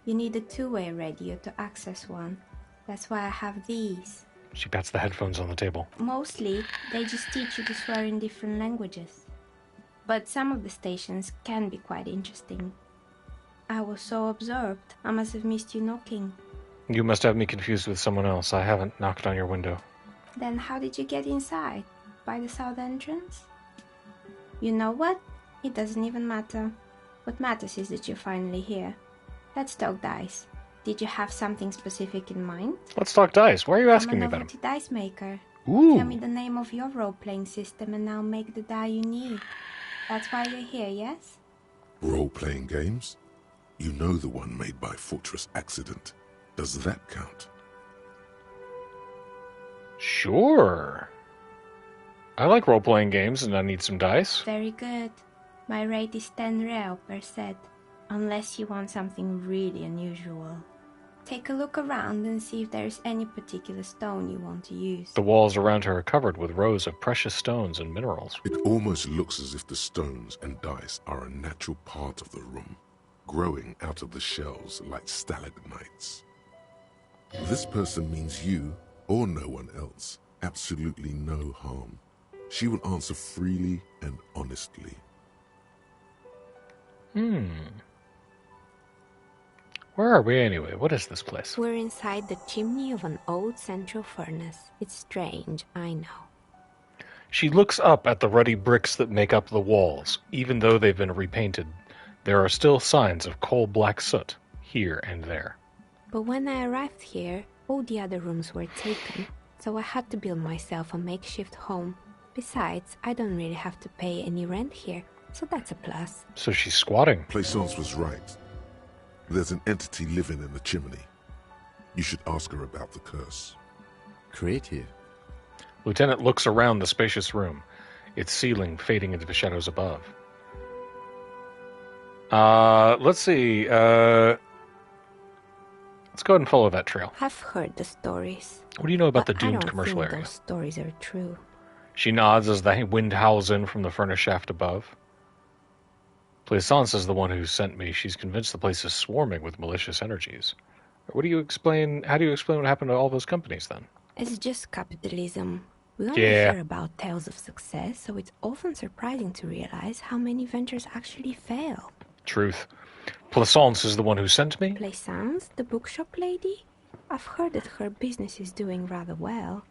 You need a two-way radio to access one. That's why I have these. She pats the headphones on the table. Mostly, they just teach you to swear in different languages. But some of the stations can be quite interesting. I was so absorbed, I must have missed you knocking. You must have me confused with someone else. I haven't knocked on your window. Then how did you get inside? By the south entrance? You know what? It doesn't even matter. What matters is that you're finally here. Let's talk dice. Did you have something specific in mind? Let's talk dice. Why are you asking me I'm a about novelty dice maker. Ooh. Tell me the name of your role-playing system and I'll make the die you need. That's why you're here, yes? Role-playing games? You know the one made by Fortress Accident. Does that count? Sure. I like role-playing games and I need some dice. Very good. My rate is 10 real per set, unless you want something really unusual. Take a look around and see if there's any particular stone you want to use. The walls around her are covered with rows of precious stones and minerals. It almost looks as if the stones and dice are a natural part of the room, growing out of the shells like stalagmites. This person means you, or no one else, absolutely no harm. She will answer freely and honestly. Where are we anyway? What is this place? We're inside the chimney of an old central furnace. It's strange, I know. She looks up at the ruddy bricks that make up the walls. Even though they've been repainted, there are still signs of coal-black soot here and there. But when I arrived here, all the other rooms were taken, so I had to build myself a makeshift home. Besides, I don't really have to pay any rent here, so that's a plus. So she's squatting. Plaisance was right. There's an entity living in the chimney. You should ask her about the curse. Creative. Lieutenant looks around the spacious room, its ceiling fading into the shadows above. Let's see. Let's go ahead and follow that trail. I've heard the stories. What do you know about the but doomed I don't commercial think area? Those stories are true. She nods as the wind howls in from the furnace shaft above. Plaisance is the one who sent me. She's convinced the place is swarming with malicious energies. How do you explain what happened to all those companies then? It's just capitalism. We only Yeah. hear about tales of success, so it's often surprising to realize how many ventures actually fail. Truth. Plaisance is the one who sent me? Plaisance, the bookshop lady? I've heard that her business is doing rather well.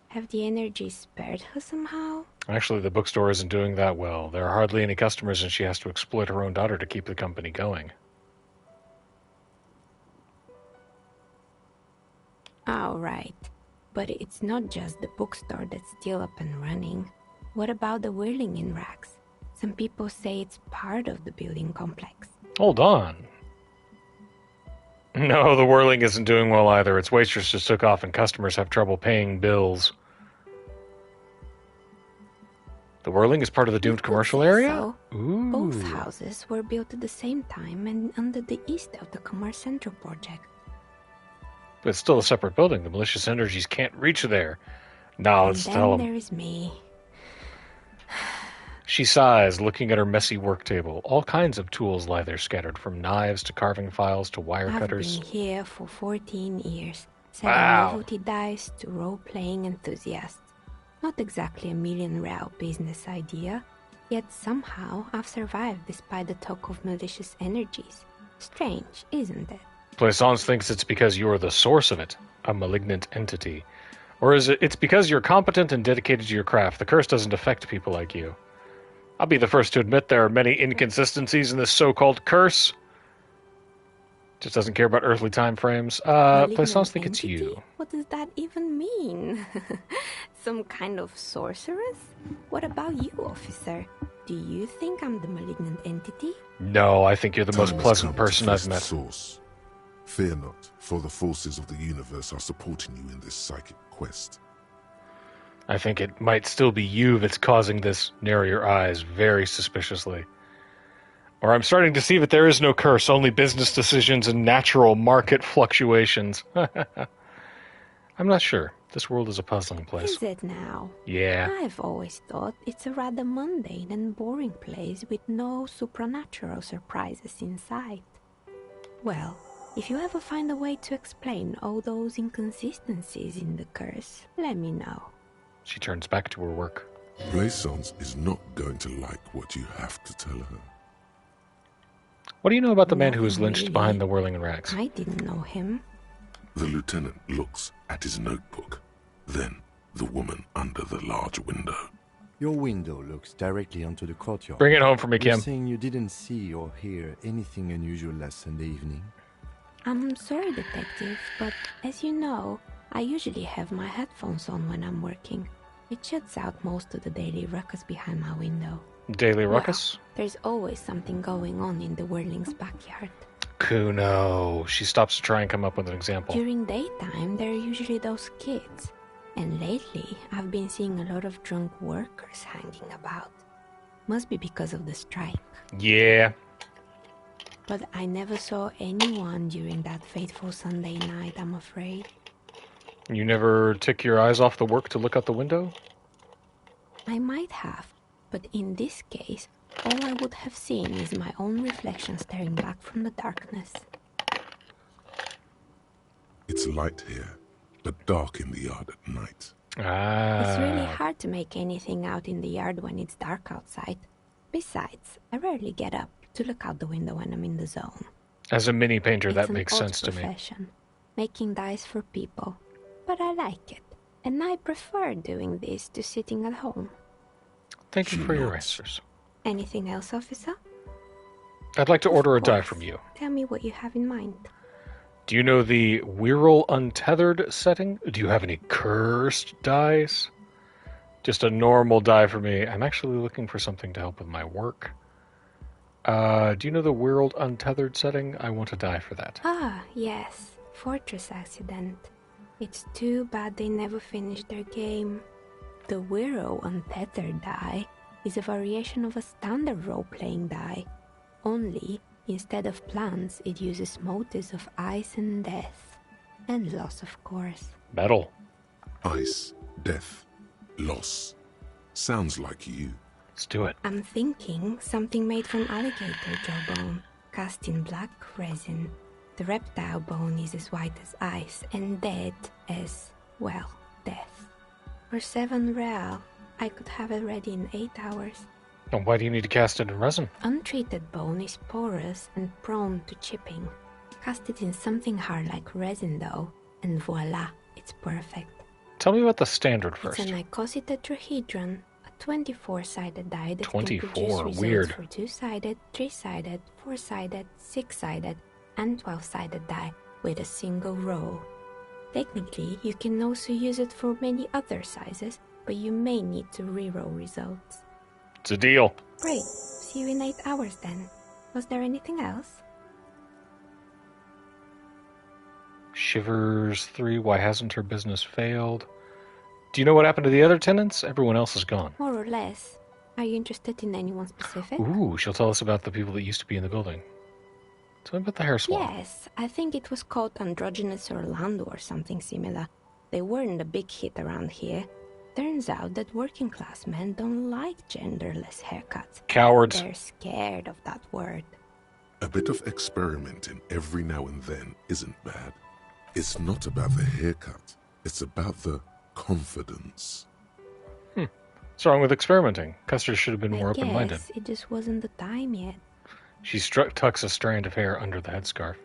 Have the energies spared her somehow? Actually, the bookstore isn't doing that well. There are hardly any customers, and she has to exploit her own daughter to keep the company going. Oh, right. But it's not just the bookstore that's still up and running. What about the whirling in racks? Some people say it's part of the building complex. Hold on. No, the whirling isn't doing well either. Its waitress just took off and customers have trouble paying bills. The whirling is part of the doomed commercial area? So, Ooh. both houses were built at the same time and under the east of the Commerce Central project. But it's still a separate building. The malicious energies can't reach there. Now let's and tell then them. there is me. She sighs, looking at her messy work table. All kinds of tools lie there scattered, from knives to carving files to wire I've cutters. been here for 14 years, selling Wow. novelty dice to role-playing enthusiasts. Not exactly a million-real business idea, yet somehow I've survived despite the talk of malicious energies. Strange, isn't it? Plaisance thinks it's because you're the source of it, a malignant entity. Or is it's because you're competent and dedicated to your craft. The curse doesn't affect people like you. I'll be the first to admit there are many inconsistencies in this so-called curse. Just doesn't care about earthly time frames. Plaisance thinks it's you. What does that even mean? Some kind of sorceress? What about you, officer? Do you think I'm the malignant entity? No, I think you're the most Time has pleasant come to person I've face the met. Source. Fear not, for the forces of the universe are supporting you in this psychic quest. I think it might still be you that's causing this. Narrow your eyes very suspiciously. Or I'm starting to see that there is no curse, only business decisions and natural market fluctuations. I'm not sure. This world is a puzzling place. Is it now? Yeah. I've always thought it's a rather mundane and boring place with no supernatural surprises in sight. Well, if you ever find a way to explain all those inconsistencies in the curse, let me know. She turns back to her work. Plaisance is not going to like what you have to tell her. What do you know about the man who was Nothing lynched really. behind the whirling in rags? I didn't know him. The lieutenant looks at his notebook, then the woman under the large window. Your window looks directly onto the courtyard. Bring it home for me, You're Kim. saying you didn't see or hear anything unusual last Sunday evening? I'm sorry, detective, but as you know, I usually have my headphones on when I'm working. It shuts out most of the daily ruckus behind my window. Daily ruckus? Well, there's always something going on in the whirling's backyard. Kuno. She stops to try and come up with an example. During daytime, there are usually those kids. And lately, I've been seeing a lot of drunk workers hanging about. Must be because of the strike. Yeah. But I never saw anyone during that fateful Sunday night, I'm afraid. You never took your eyes off the work to look out the window? I might have, but in this case, all I would have seen is my own reflection staring back from the darkness. It's light here, but dark in the yard at night. It's really hard to make anything out in the yard when it's dark outside. Besides, I rarely get up to look out the window when I'm in the zone. As a mini painter, It's that an makes odd sense to me. profession, making dice for people. But I like it, and I prefer doing this to sitting at home. Thank you She for your nods. answers. Anything else, officer? I'd like to order a die course. from you. Tell me what you have in mind. Do you know the Wirral Untethered setting? Do you have any cursed dice? Just a normal die for me. I'm actually looking for something to help with my work. Do you know the Wirral Untethered setting? I want a die for that. Ah, yes. Fortress accident. It's too bad they never finished their game. The Wirral Untethered die is a variation of a standard role-playing die. Only, instead of plants, it uses motives of ice and death. And loss, of course. Metal. Ice, death, loss. Sounds like you. Let's do it. I'm thinking something made from alligator jawbone, cast in black resin. The reptile bone is as white as ice and dead as, well, death. For 7 real, I could have it ready in 8 hours. And why do you need to cast it in resin? Untreated bone is porous and prone to chipping. Cast it in something hard like resin though, and voila, it's perfect. Tell me about the standard first. It's an icositetrahedron, a 24-sided die that 24, can produce results weird. for 2-sided, 3-sided, 4-sided, 6-sided, and 12-sided die with a single roll. Technically, you can also use it for many other sizes, but you may need to reroll results. It's a deal. Great. See you in 8 hours then. Was there anything else? Shivers 3, why hasn't her business failed? Do you know what happened to the other tenants? Everyone else is gone. More or less. Are you interested in anyone specific? Ooh, she'll tell us about the people that used to be in the building. Tell me about the hair salon. Yes, I think it was called Androgynous Orlando or something similar. They weren't a big hit around here. Turns out that working class men don't like genderless haircuts. Cowards. They're scared of that word. A bit of experimenting every now and then isn't bad. It's not about the haircut. It's about the confidence. What's wrong with experimenting? Custer should have been more open-minded. It just wasn't the time yet. She tucks a strand of hair under the headscarf.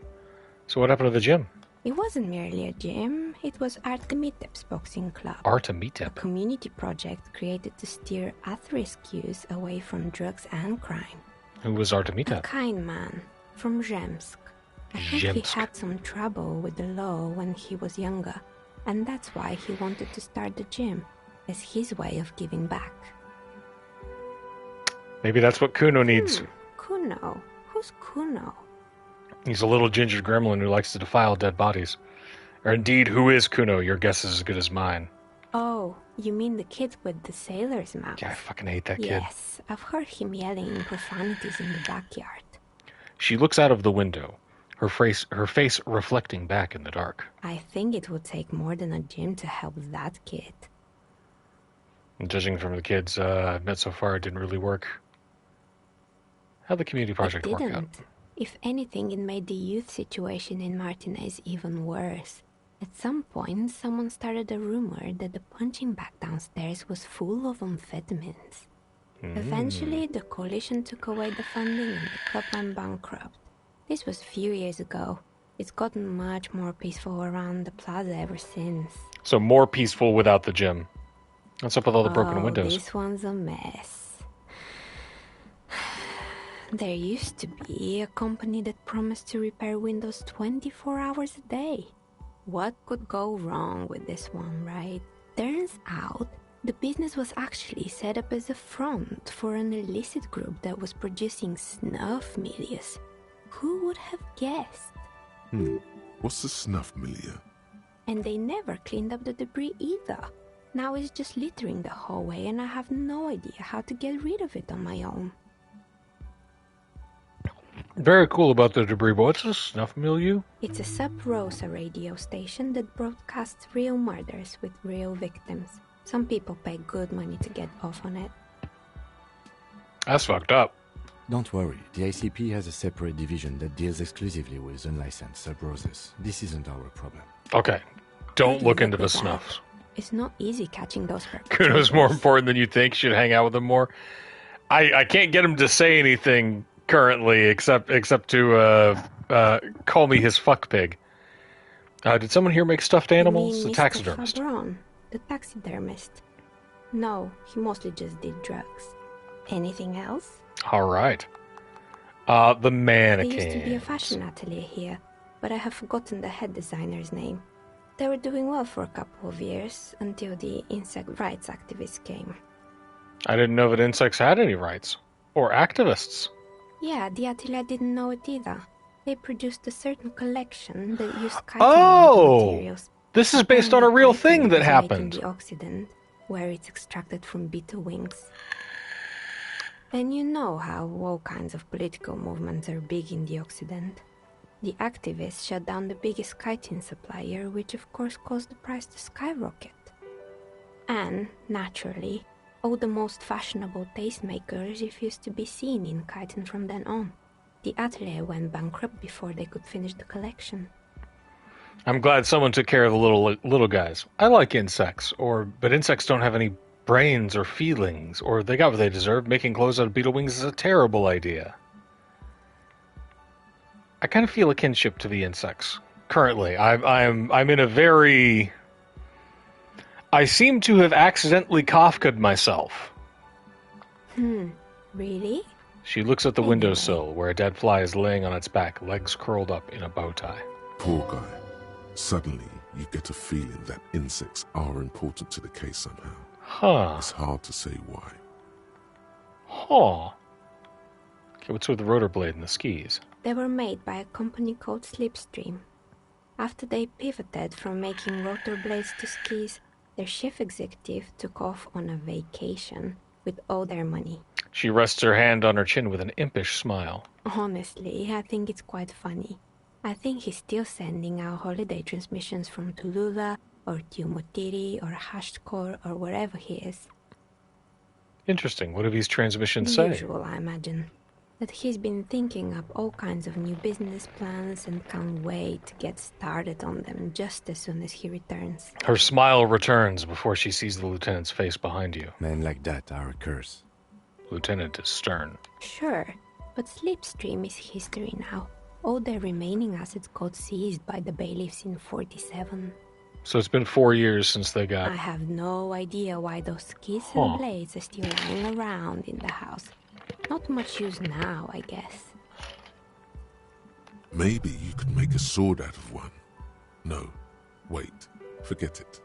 So what happened to the gym? It wasn't merely a gym, it was Artemitep's boxing club. Artemitep? A community project created to steer at-risk youth away from drugs and crime. Who was A Artemitep? kind man from Zemsk. I think he Zemsk. had some trouble with the law when he was younger, and that's why he wanted to start the gym, as his way of giving back. Maybe that's what Kuno needs. Kuno? Who's Kuno? He's a little ginger gremlin who likes to defile dead bodies. Or indeed, who is Kuno? Your guess is as good as mine. Oh, you mean the kid with the sailor's mouth? Yeah, I fucking hate that kid. Yes, I've heard him yelling profanities in the backyard. She looks out of the window, her face reflecting back in the dark. I think it would take more than a gym to help that kid. And judging from the kids I've met so far, it didn't really work. How'd the community project It work out? didn't. If anything, it made the youth situation in Martinez even worse. At some point, someone started a rumor that the punching bag downstairs was full of amphetamines. Eventually, the coalition took away the funding and the club went bankrupt. This was a few years ago. It's gotten much more peaceful around the plaza ever since. So more peaceful without the gym. What's up with all the broken windows? This one's a mess. There used to be a company that promised to repair windows 24 hours a day. What could go wrong with this one, right? Turns out, the business was actually set up as a front for an illicit group that was producing snuff milias. Who would have guessed? What's the snuff milieu? And they never cleaned up the debris either. Now it's just littering the hallway and I have no idea how to get rid of it on my own. Very cool about the debris, but what's a snuff milieu? It's a Sub Rosa radio station that broadcasts real murders with real victims. Some people pay good money to get off on it. That's fucked up. Don't worry, the ICP has a separate division that deals exclusively with unlicensed sub-roses. This isn't our problem. Okay, don't Maybe look into with the that. snuffs. It's not easy catching those Kuno's more important than you think. Should hang out with him more. I can't get him to say anything currently except to call me his fuck pig. Did someone here make stuffed animals? You The mean Mr. taxidermist. Fabron, the taxidermist. No, he mostly just did drugs. Anything else? All right. The mannequins. There used to be a fashion atelier here, but I have forgotten the head designer's name. They were doing well for a couple of years, until the insect rights activists came. I didn't know that insects had any rights. Or activists. Yeah, the atelier didn't know it either. They produced a certain collection that used chitin materials. This is based on a real thing that happened. In the Occident, where it's extracted from beetle wings. And you know how all kinds of political movements are big in the Occident. The activists shut down the biggest chitin supplier, which of course caused the price to skyrocket. And, naturally, all the most fashionable tastemakers refused to be seen in chitin from then on. The atelier went bankrupt before they could finish the collection. I'm glad someone took care of the little guys. I like insects, but insects don't have any brains or feelings, or they got what they deserve. Making clothes out of beetle wings is a terrible idea. I kind of feel a kinship to the insects. Currently, I'm in a very... I seem to have accidentally Kafka'd myself. Really? She looks at the windowsill, where a dead fly is laying on its back, legs curled up in a bow tie. Poor guy. Suddenly, you get a feeling that insects are important to the case somehow. Huh. It's hard to say why. Huh. Okay, what's with the rotor blade and the skis? They were made by a company called Slipstream. After they pivoted from making rotor blades to skis, their chief executive took off on a vacation with all their money. She rests her hand on her chin with an impish smile. Honestly, I think it's quite funny. I think he's still sending out holiday transmissions from Tulula or Tiumotiri or Hashtkor or wherever he is. Interesting. What do these transmissions The say? usual, I imagine. That he's been thinking up all kinds of new business plans and can't wait to get started on them just as soon as he returns. Her smile returns before she sees the lieutenant's face behind you. Men like that are a curse. Lieutenant is stern. Sure, but Slipstream is history now. All their remaining assets got seized by the bailiffs in 47. So it's been 4 years since they got... I have no idea why those skis and blades are still lying around in the house. Not much use now, I guess. Maybe you could make a sword out of one. No, wait, forget it.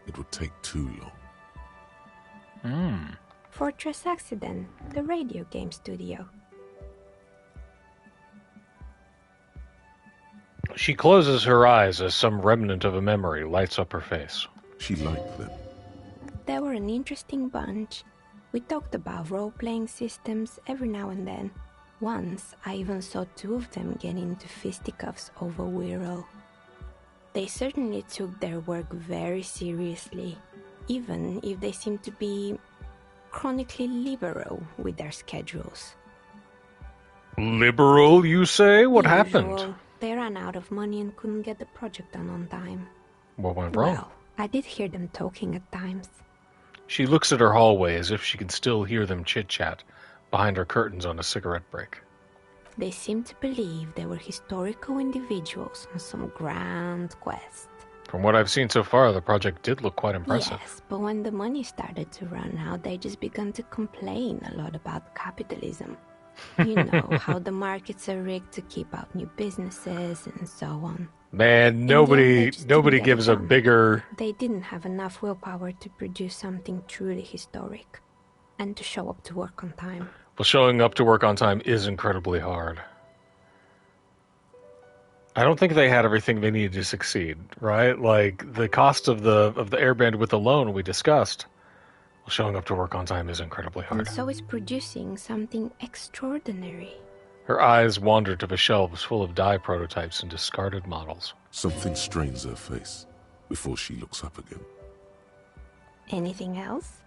It would take too long. Fortress Accident, the radio game studio. She closes her eyes as some remnant of a memory lights up her face. She liked them. They were an interesting bunch. We talked about role-playing systems every now and then. Once, I even saw two of them get into fisticuffs over Wirral. They certainly took their work very seriously, even if they seemed to be chronically liberal with their schedules. Liberal, you say? What Usual. happened? They ran out of money and couldn't get the project done on time. What went wrong? Well, I did hear them talking at times. She looks at her hallway as if she can still hear them chit-chat behind her curtains on a cigarette break. They seemed to believe they were historical individuals on some grand quest. From what I've seen so far, the project did look quite impressive. Yes, but when the money started to run out, they just began to complain a lot about capitalism. You know, how the markets are rigged to keep out new businesses and so on. Man, nobody gives a bigger... They didn't have enough willpower to produce something truly historic and to show up to work on time. Well, showing up to work on time is incredibly hard. I don't think they had everything they needed to succeed, right? Like, the cost of the air bandwidth alone we discussed. Well, showing up to work on time is incredibly hard. And so is producing something extraordinary. Her eyes wander to the shelves full of die prototypes and discarded models. Something strains her face before she looks up again. Anything else?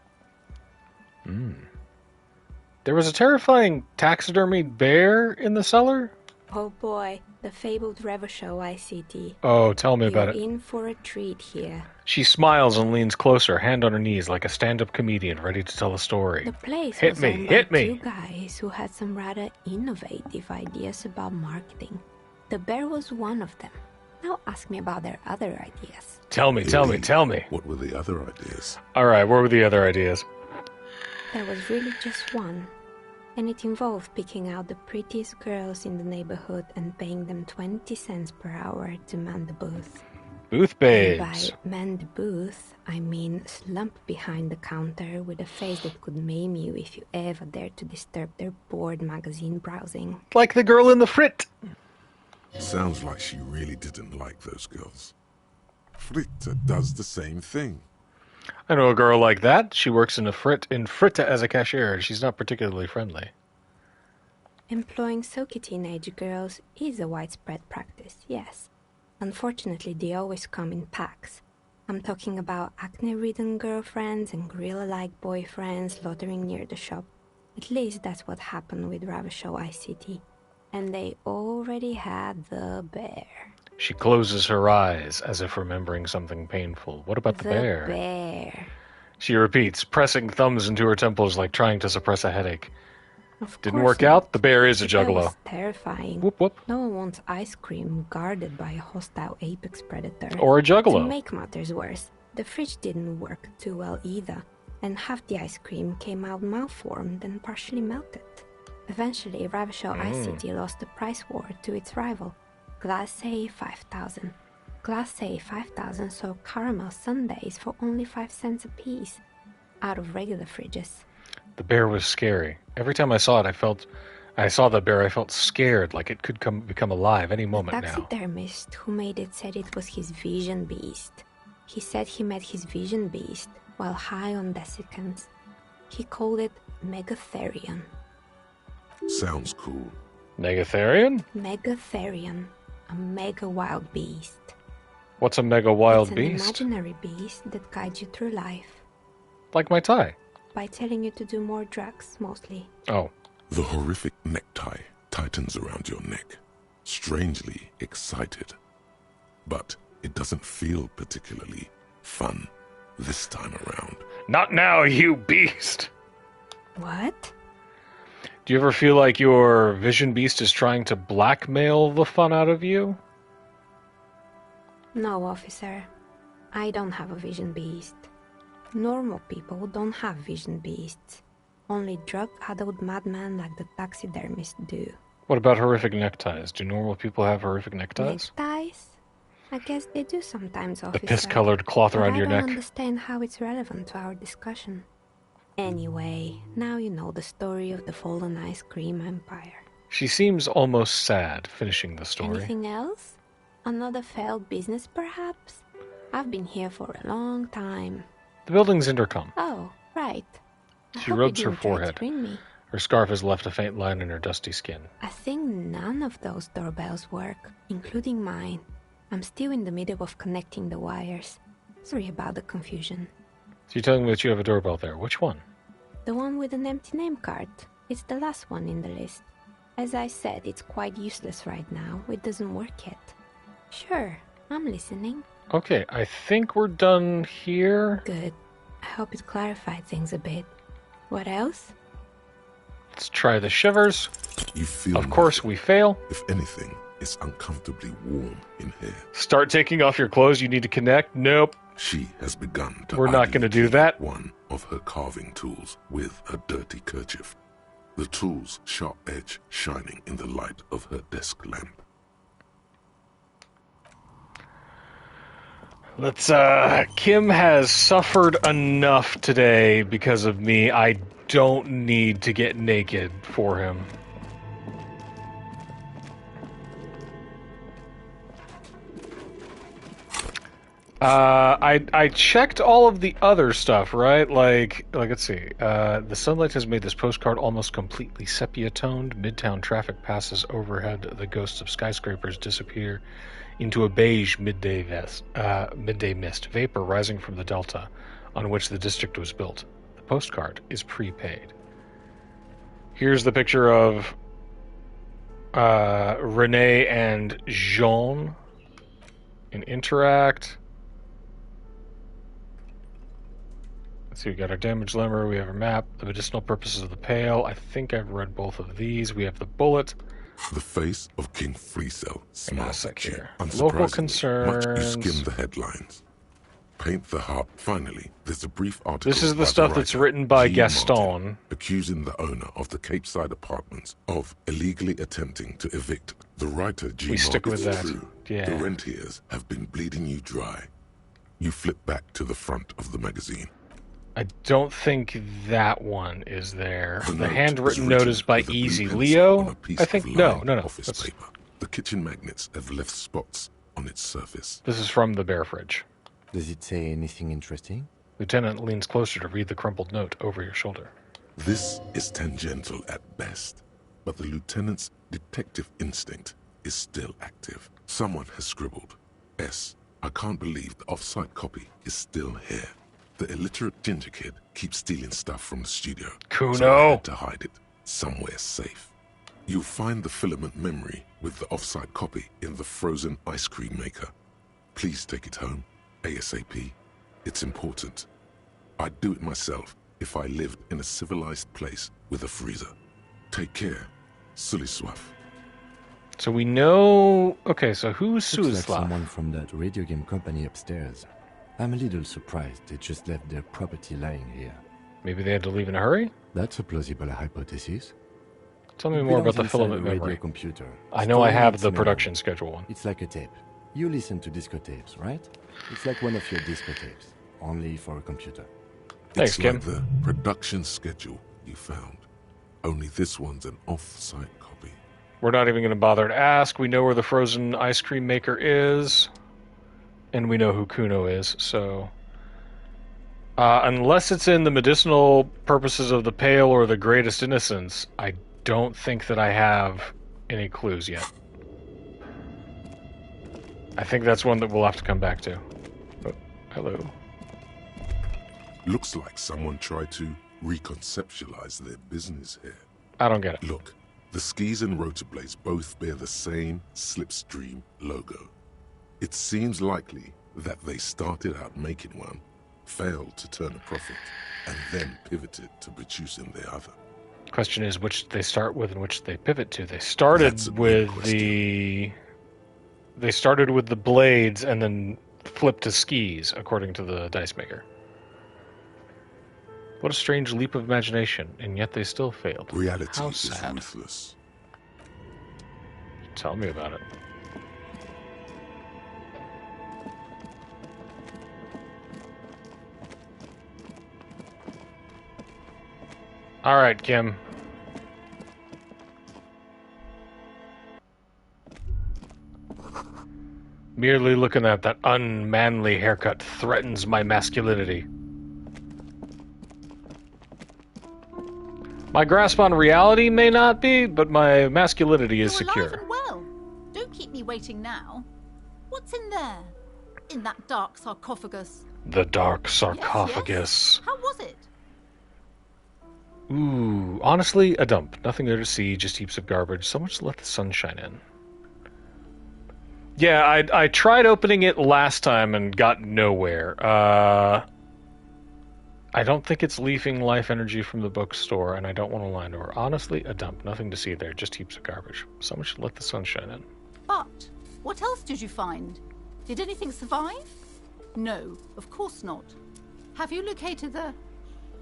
There was a terrifying taxidermied bear in the cellar? Oh boy, the fabled Revachol ICT. Oh, tell me about it. You're in for a treat here. She smiles and leans closer, hand on her knees like a stand-up comedian ready to tell a story. The place Hit was me, owned hit by me. two guys who had some rather innovative ideas about marketing. The bear was one of them. Now ask me about their other ideas. Tell me. What were the other ideas? All right, what were the other ideas? there was really just one, and it involved picking out the prettiest girls in the neighborhood and paying them 20 cents per hour to man the booth. Booth babes. And by man the booth, I mean slump behind the counter with a face that could maim you if you ever dared to disturb their bored magazine browsing. Like the girl in the frit. Sounds like she really didn't like those girls. Fritta does the same thing. I know a girl like that. She works in Fritta as a cashier. She's not particularly friendly. Employing silky teenage girls is a widespread practice, yes. Unfortunately, they always come in packs. I'm talking about acne-ridden girlfriends and gorilla-like boyfriends loitering near the shop. At least that's what happened with Ravachol ICT. And they already had the bear. She closes her eyes as if remembering something painful. What about the bear? The bear. She repeats, pressing thumbs into her temples like trying to suppress a headache. Didn't course work not. out? The bear is a That juggalo. was terrifying. Whoop whoop. No one wants ice cream guarded by a hostile apex predator. Or a juggalo. To make matters worse, the fridge didn't work too well either, and half the ice cream came out malformed and partially melted. Eventually, Ravachol ICT lost the price war to its rival, Glacé 5000. Glacé 5000 sold caramel sundaes for only 5 cents a piece, out of regular fridges. The bear was scary. Every time I saw it, I saw the bear, I felt scared, like it could become alive any moment The now. taxidermist who made it said it was his vision beast. He said he met his vision beast while high on desiccants. He called it Megatherion. Sounds cool. Megatherion? Megatherion, a mega wild beast. What's a mega wild It's beast? an imaginary beast that guides you through life. Like my tie. By telling you to do more drugs, mostly. Oh. The horrific necktie tightens around your neck, strangely excited. But it doesn't feel particularly fun this time around. Not now, you beast! What? Do you ever feel like your vision beast is trying to blackmail the fun out of you? No, officer. I don't have a vision beast. Normal people don't have vision beasts. Only drug-addled madmen like the taxidermist do. What about horrific neckties? Do normal people have horrific neckties? Neckties? I guess they do sometimes, officer. The piss-colored cloth around your I neck? don't understand how it's relevant to our discussion. Anyway, now you know the story of the fallen ice cream empire. She seems almost sad, finishing the story. Anything else? Another failed business, perhaps? I've been here for a long time. The building's intercom. Oh, right. She rubs her forehead. Me. Her scarf has left a faint line in her dusty skin. I think none of those doorbells work, including mine. I'm still in the middle of connecting the wires. Sorry about the confusion. So you're telling me that you have a doorbell there. Which one? The one with an empty name card. It's the last one in the list. As I said, it's quite useless right now. It doesn't work yet. Sure, I'm listening. Okay, I think we're done here. Good. I hope it clarified things a bit. What else? Let's try the shivers. You feel Of course, we fail. If anything, it's uncomfortably warm in here. Start taking off your clothes. You need to connect. Nope. She has begun to We're not going to do that. One of her carving tools with a dirty kerchief. The tool's sharp edge shining in the light of her desk lamp. Let's, Kim has suffered enough today because of me. I don't need to get naked for him. I checked all of the other stuff, right? Like let's see. The sunlight has made this postcard almost completely sepia-toned. Midtown traffic passes overhead. The ghosts of skyscrapers disappear into a beige midday mist, vapor rising from the delta on which the district was built. The postcard is prepaid. Here's the picture of Renee and Jean in Interact. Let's see, we got our damaged limber, we have our map, the medicinal purposes of the pail. I think I've read both of these. We have the bullet. The face of King Freecell smiles at you. Local Unsurprisingly, concerns. much you skim the headlines. Paint the harp. Finally, there's a brief article. This is the by stuff writer, that's written by G. Gaston. Martin, accusing the owner of the Cape Side Apartments of illegally attempting to evict. The writer G. We stick with that. True. Yeah. The rentiers have been bleeding you dry. You flip back to the front of the magazine. I don't think that one is there. The The note handwritten is note written is by with a blue Easy pencil Leo. on a piece I think of no. lined office That's, paper. The kitchen magnets have left spots on its surface. this is from the bear fridge. Does it say anything interesting? Lieutenant leans closer to read the crumpled note over your shoulder. This is tangential at best, but the lieutenant's detective instinct is still active. Someone has scribbled, S. I can't believe the off-site copy is still here. The illiterate ginger kid keeps stealing stuff from the studio. Kuno! So I had to hide it somewhere safe. You'll find the filament memory with the off-site copy in the frozen ice cream maker. Please take it home, ASAP. It's important. I'd do it myself if I lived in a civilized place with a freezer. Take care, Suliswaf. So we know... Okay, so who's Looks like Suislav? someone from that radio game company upstairs. I'm a little surprised they just left their property lying here. Maybe they had to leave in a hurry? That's a plausible hypothesis. Tell me It more about belongs the inside filament a radio memory. computer. I know I Storing have its the memory. production schedule one. It's like a tape. You listen to disco tapes, right? It's like one of your disco tapes, only for a computer. Thanks, It's Kim. like the production schedule you found. Only this one's an off-site copy. We're not even going to bother to ask. We know where the frozen ice cream maker is. And we know who Kuno is, so... unless it's in the medicinal purposes of the pale or the greatest innocence, I don't think that I have any clues yet. I think that's one that we'll have to come back to. Oh, hello. Looks like someone tried to reconceptualize their business here. I don't get it. Look, the skis and rotor blades both bear the same Slipstream logo. It seems likely that they started out making one, failed to turn a profit, and then pivoted to producing the other. Question is which they start with and which they pivot to. They started with the... They started with the blades and then flipped to skis, according to the dice maker. What a strange leap of imagination, and yet they still failed. Reality How is sad. ruthless. Tell me about it. All right, Kim. Merely looking at that unmanly haircut threatens my masculinity. My grasp on reality may not be, but my masculinity is You're secure. alive and well. Don't keep me waiting now. What's in there? In that dark sarcophagus? The dark sarcophagus. Yes. How was it? Ooh, honestly, a dump. Nothing there to see, just heaps of garbage. So much to let the sun shine in. Yeah, I tried opening it last time and got nowhere. I don't think it's leafing life energy from the bookstore, and I don't want to lie to her. Honestly, a dump. Nothing to see there, just heaps of garbage. So much to let the sun shine in. But what else did you find? Did anything survive? No, of course not. Have you located the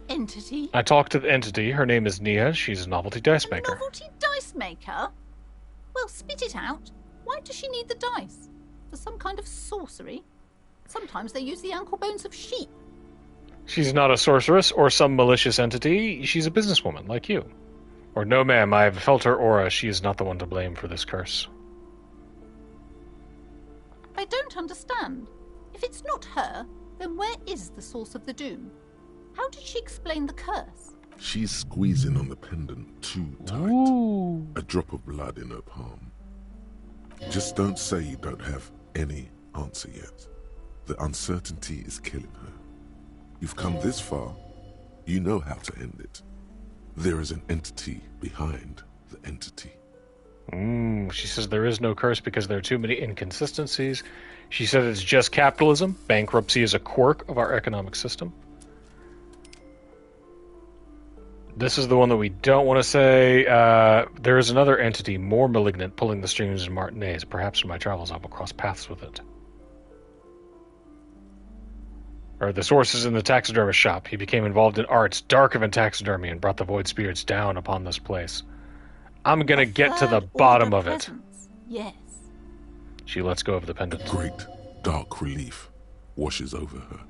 entity? I talked to the entity. Her name is Nia. She's a novelty dice maker. Novelty dice maker? Well, spit it out. Why does she need the dice? For some kind of sorcery? Sometimes they use the ankle bones of sheep. She's not a sorceress or some malicious entity. She's a businesswoman, like you. Or no, ma'am, I've felt her aura. She is not the one to blame for this curse. I don't understand. If it's not her, then where is the source of the doom? How did she explain the curse? She's squeezing on the pendant too tight. Ooh. A drop of blood in her palm. Just don't say you don't have any answer yet. The uncertainty is killing her. You've come this far. You know how to end it. There is an entity behind the entity. She says there is no curse because there are too many inconsistencies. She said it's just capitalism. Bankruptcy is a quirk of our economic system. This is the one that we don't want to say. There is another entity more malignant pulling the strings in Martinez. Perhaps in my travels I will cross paths with it. Or the source is in the taxidermist shop. He became involved in arts darker than taxidermy and brought the void spirits down upon this place. I'm gonna get to the bottom of it. Yes. She lets go of the pendant. Great dark relief washes over her.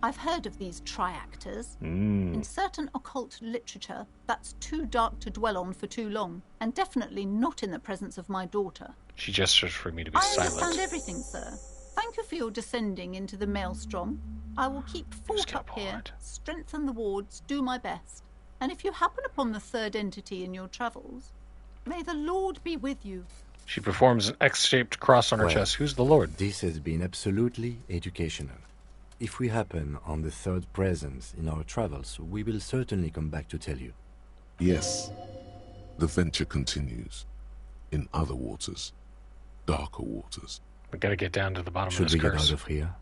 I've heard of these triactors. Mm. In certain occult literature, that's too dark to dwell on for too long, and definitely not in the presence of my daughter. She gestures for me to be I silent. understand everything, sir. Thank you for your descending into the maelstrom. I will keep fort up here, strengthen the wards, do my best. And if you happen upon the third entity in your travels, may the Lord be with you. She performs an X-shaped cross on her chest. Who's the Lord? This has been absolutely educational. If we happen on the third presence in our travels, we will certainly come back to tell you. Yes. The venture continues. In other waters. Darker waters. We gotta get down to the bottom Should of this we curse. get out of here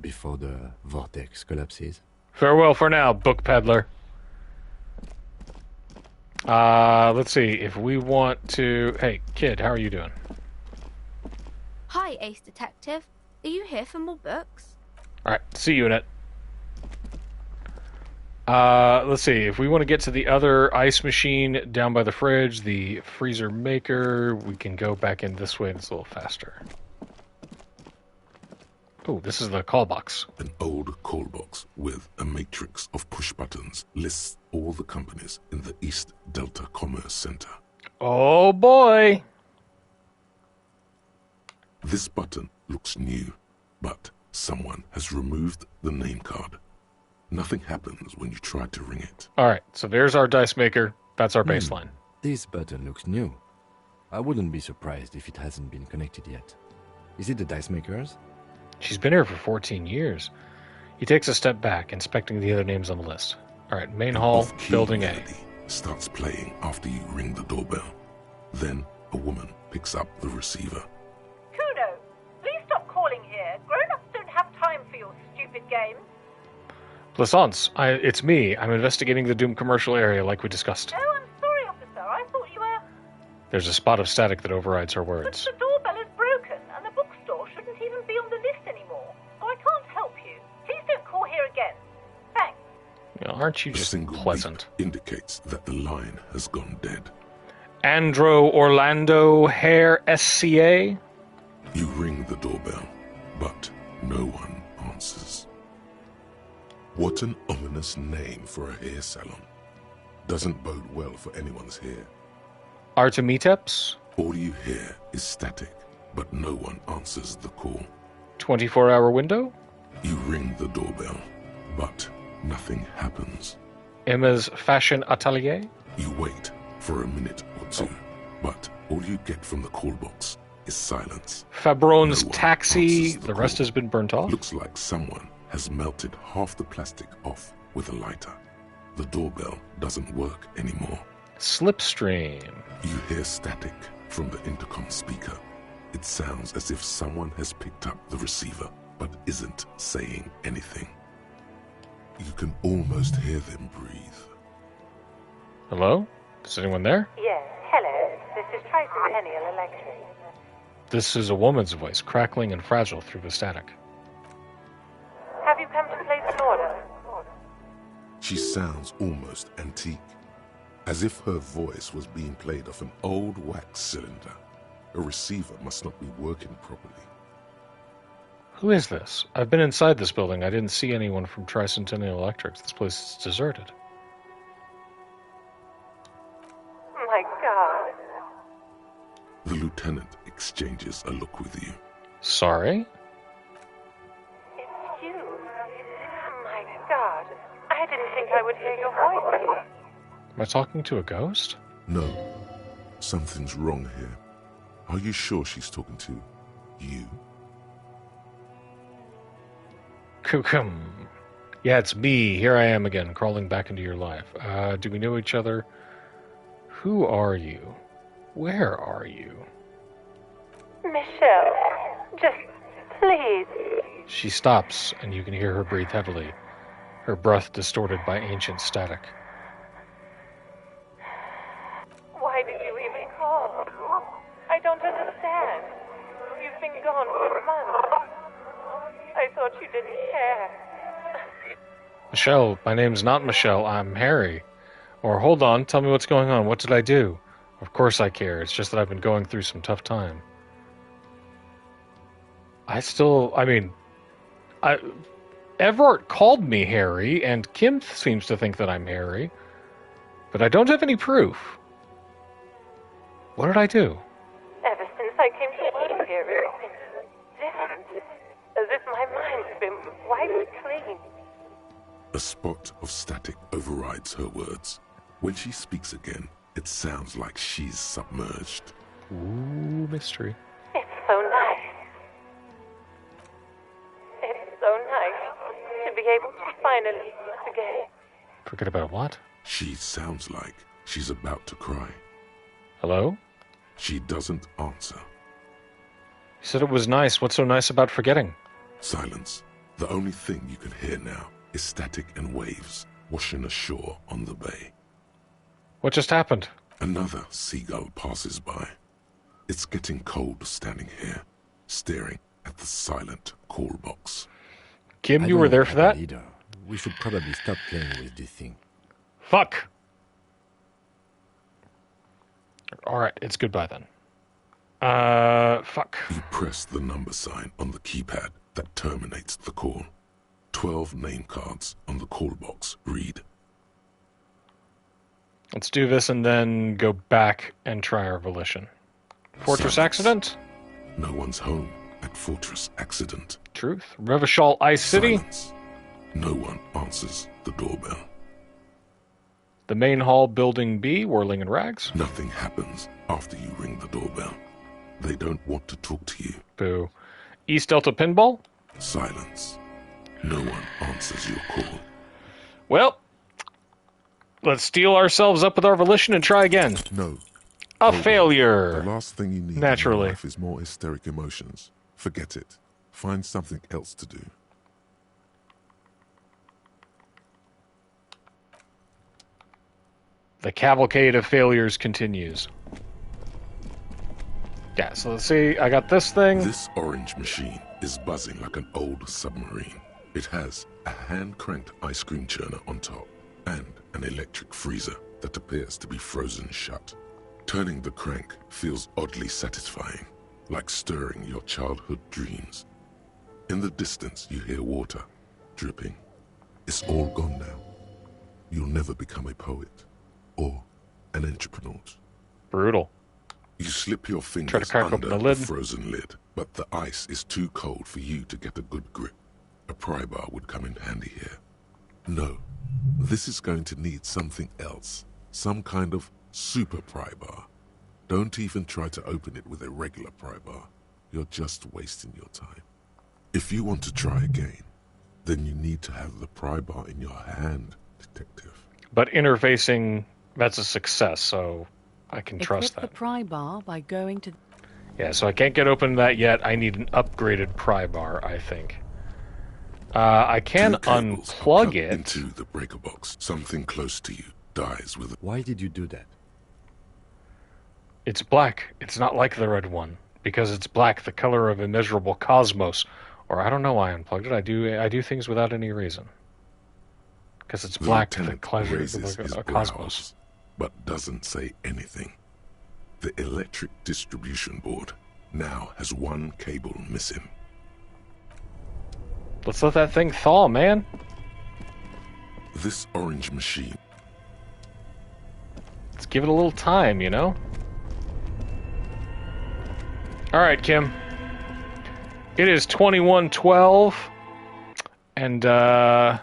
before the vortex collapses? Farewell for now, book peddler. Let's see if we want to... Hey, kid, how are you doing? Hi, Ace Detective. Are you here for more books? Alright, see you in it. Let's see, if we want to get to the other ice machine down by the fridge, the freezer maker, we can go back in this way and it's a little faster. Oh, this is the call box. An old call box with a matrix of push buttons lists all the companies in the East Delta Commerce Center. Oh boy! This button looks new, but someone has removed the name card. Nothing happens when you try to ring it. Alright, so there's our dice maker. That's our baseline. This button looks new. I wouldn't be surprised if it hasn't been connected yet. Is it the dice maker's? She's been here for 14 years. He takes a step back, inspecting the other names on the list. Alright, main hall, building A. Starts playing after you ring the doorbell. Then a woman picks up the receiver. Kuno, please stop calling here. Grown-ups don't have time for your stupid games. Plaisance, it's me. I'm investigating the Doom commercial area like we discussed. Oh, I'm sorry, officer. I thought you were... There's a spot of static that overrides her words. But the doorbell is broken, and the bookstore shouldn't even be on the list anymore. So I can't help you. Please don't call here again. Thanks. You know, aren't you just pleasant? Indicates that the line has gone dead. Andro Orlando Hair SCA? You ring the doorbell, but no one answers. What an ominous name for a hair salon. Doesn't bode well for anyone's hair. Artemiteps? All you hear is static, but no one answers the call. 24-hour window? You ring the doorbell, but nothing happens. Emma's Fashion Atelier? You wait for a minute or two, but all you get from the call box is silence. Fabron's Taxi? The rest has been burnt off? Looks like someone has melted half the plastic off with a lighter. The doorbell doesn't work anymore. Slipstream. You hear static from the intercom speaker. It sounds as if someone has picked up the receiver, but isn't saying anything. You can almost hear them breathe. Hello? Is anyone there? Yes, hello. This is Tricentennial Electric. This is a woman's voice, crackling and fragile through the static. Have you come to place an order? She sounds almost antique, as if her voice was being played off an old wax cylinder. A receiver must not be working properly. Who is this? I've been inside this building. I didn't see anyone from Tricentennial Electrics. This place is deserted. My God. The lieutenant exchanges a look with you. Sorry? It's you. My God. I didn't think I would hear your voice. Am I talking to a ghost? No. Something's wrong here. Are you sure she's talking to you? Kukum. Yeah, it's me. Here I am again, crawling back into your life. Do we know each other? Who are you? Where are you? Michelle, just please. She stops, and you can hear her breathe heavily, her breath distorted by ancient static. Why did you even call? I don't understand. You've been gone for months. I thought you didn't care. Michelle, my name's not Michelle, I'm Harry. Or, hold on, tell me what's going on, what did I do? Of course I care, it's just that I've been going through some tough time. Everett called me Harry, and Kim seems to think that I'm Harry, but I don't have any proof. What did I do? Ever since I came to live here, it's different. As if my mind's been wiped clean. A spot of static overrides her words. When she speaks again, it sounds like she's submerged. Ooh, mystery. It's so nice. It's so nice to be able to finally forget. Forget about what? She sounds like she's about to cry. Hello? She doesn't answer. You said it was nice. What's so nice about forgetting? Silence. The only thing you can hear now is static and waves washing ashore on the bay. What just happened? Another seagull passes by. It's getting cold standing here, staring at the silent call box. Kim, you were there for that? Leader. We should probably stop playing with this thing. Fuck! Alright, it's goodbye then. Fuck. You press the number sign on the keypad that terminates the call. 12 name cards on the call box read. Let's do this and then go back and try our volition. Fortress Accident? No one's home at Fortress Accident. Truth. Revachol Ice City? Silence. No one answers the doorbell. The main hall, Building B, Whirling in Rags? Nothing happens after you ring the doorbell. They don't want to talk to you. Boo. East Delta Pinball? Silence. No one answers your call. Well, let's steel ourselves up with our volition and try again. No. A failure. The last thing you need naturally in your life is more hysteric emotions. Forget it. Find something else to do. The cavalcade of failures continues. Yeah, so let's see. I got this thing. This orange machine is buzzing like an old submarine. It has a hand-cranked ice cream churner on top and an electric freezer that appears to be frozen shut. Turning the crank feels oddly satisfying, like stirring your childhood dreams. In the distance, you hear water dripping. It's all gone now. You'll never become a poet or an entrepreneur. Brutal. You slip your Try to fingers crack under open the the lid. frozen lid, but the ice is too cold for you to get a good grip. A pry bar would come in handy here. No, this is going to need something else. Some kind of super pry bar. Don't even try to open it with a regular pry bar. You're just wasting your time. If you want to try again, then you need to have the pry bar in your hand, detective. But interfacing, that's a success, so I can trust Equip that. the pry bar by going to... Yeah, so I can't get open that yet. I need an upgraded pry bar, I think. I can unplug it. Into the breaker box. Something close to you dies with. Why did you do that? It's black. It's not like the red one. Because it's black, the color of immeasurable cosmos. Or I don't know why I unplugged it. I do things without any reason. Because it's black, the color raises of his cosmos. brows, but doesn't say anything. The electric distribution board now has one cable missing. Let's let that thing thaw, man. This orange machine. Let's give it a little time, you know? Alright, Kim. It is 21:12. And, I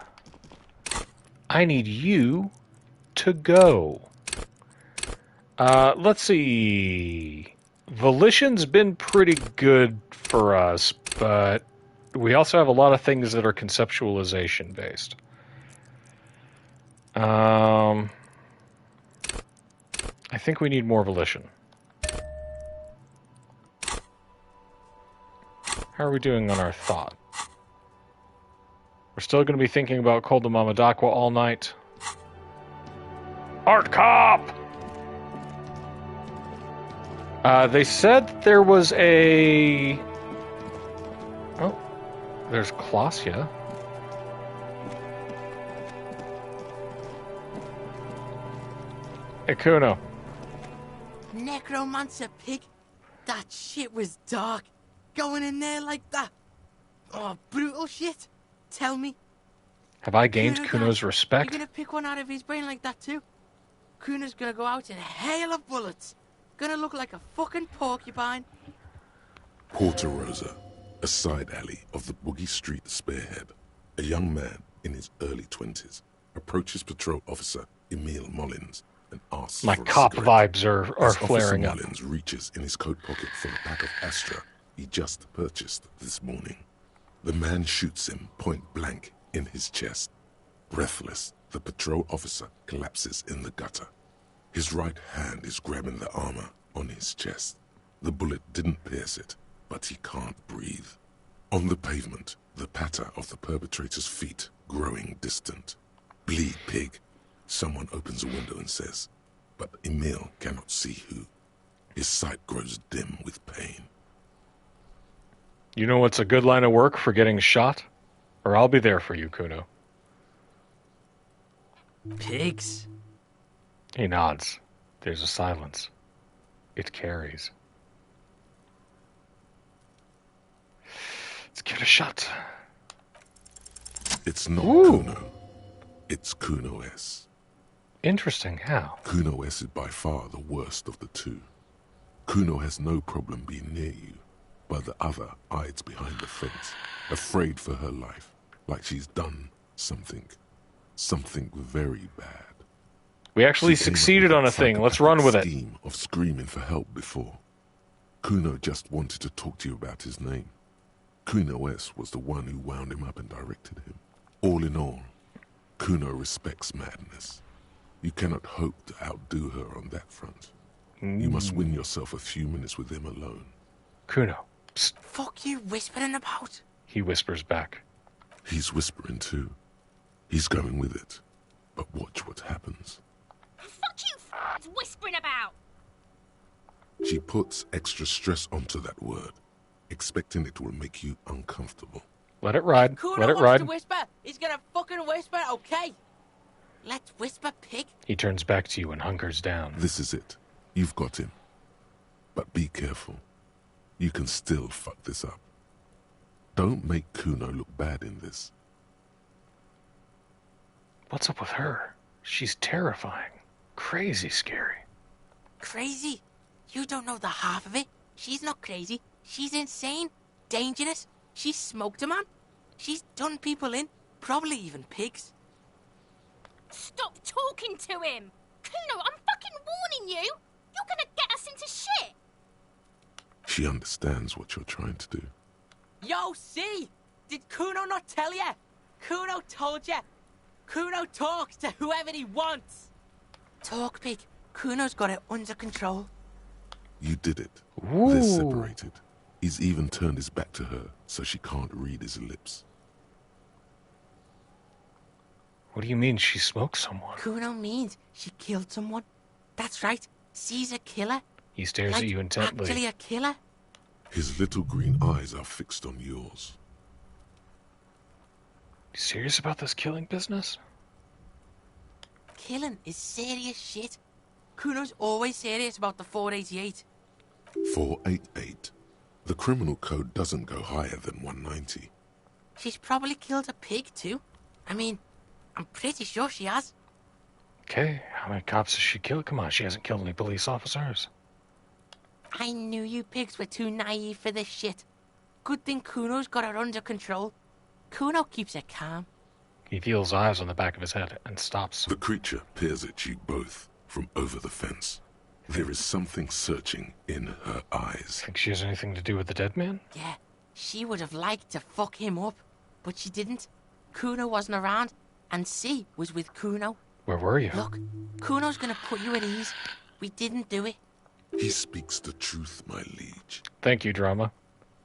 need you to go. Let's see. Volition's been pretty good for us, but we also have a lot of things that are conceptualization based. I think we need more volition. How are we doing on our thought? We're still going to be thinking about Cold to Mamadakwa all night. Art Cop! They said there was a... Oh, there's Klaasja. Hey, Kuno. Necromancer pig. That shit was dark. Going in there like that. Oh, brutal shit. Tell me. Have I gained Kuno, Kuno's Dad, respect? You're gonna pick one out of his brain like that too? Kuno's gonna go out in a hail of bullets. Gonna look like a fucking porcupine. Porta Rosa, a side alley of the Boogie Street Spearhead. A young man in his early 20s approaches patrol officer Emil Mullins and asks My for a cop cigarette. vibes are As flaring Officer up. Mullins reaches in his coat pocket for a pack of Astra he just purchased this morning. The man shoots him point blank in his chest. Breathless, the patrol officer collapses in the gutter. His right hand is grabbing the armor on his chest. The bullet didn't pierce it, but he can't breathe. On the pavement, the patter of the perpetrator's feet growing distant. Bleed, pig. Someone opens a window and says, but Emil cannot see who. His sight grows dim with pain. You know what's a good line of work for getting shot? Or I'll be there for you, Kuno. Pigs. He nods. There's a silence. It carries. Let's give it a shot. It's not Kuno. It's Kuno S. Interesting, how? Kuno S is by far the worst of the two. Kuno has no problem being near you, but the other hides behind the fence, afraid for her life, like she's done something very bad. We actually She came up succeeded with on a that thing. Let's run with it. scheme of screaming for help before. Kuno just wanted to talk to you about his name. Kuno S was the one who wound him up and directed him. All in all, Kuno respects madness. You cannot hope to outdo her on that front. You must win yourself a few minutes with him alone. Kuno. Psst. Fuck you whispering about? He whispers back. He's whispering too. He's going with it. But watch what happens. Fuck you f***ing whispering about! She puts extra stress onto that word, expecting it will make you uncomfortable. Let it ride. Kuno Let it wants ride. to whisper. He's gonna fucking whisper, okay? Let's whisper, pig. He turns back to you and hunkers down. This is it. You've got him. But be careful. You can still fuck this up. Don't make Kuno look bad in this. What's up with her? She's terrifying. Crazy scary. Crazy? You don't know the half of it. She's not crazy. She's insane. Dangerous. She's smoked a man. She's done people in. Probably even pigs. Stop talking to him! Kuno, I'm fucking warning you! You're gonna get us into shit! She understands what you're trying to do. Yo, see? Did Kuno not tell ya? Kuno told ya. Kuno talks to whoever he wants. Talk, pig. Kuno's got it under control. You did it. Ooh. They're separated. He's even turned his back to her so she can't read his lips. What do you mean she smoked someone? Kuno means she killed someone. That's right. She's a killer. He stares at you intently. Actually a killer. His little green eyes are fixed on yours. You serious about this killing business? Killing is serious shit. Kuno's always serious about the 488. 488. The criminal code doesn't go higher than 190. She's probably killed a pig too. I mean, I'm pretty sure she has. Okay, how many cops has she killed? Come on, she hasn't killed any police officers. I knew you pigs were too naive for this shit. Good thing Kuno's got her under control. Kuno keeps her calm. He feels eyes on the back of his head and stops. The creature peers at you both from over the fence. There is something searching in her eyes. Think she has anything to do with the dead man? Yeah, she would have liked to fuck him up, but she didn't. Kuno wasn't around, and C was with Kuno. Where were you? Look, Kuno's gonna put you at ease. We didn't do it. He speaks the truth, my liege. Thank you, Drama.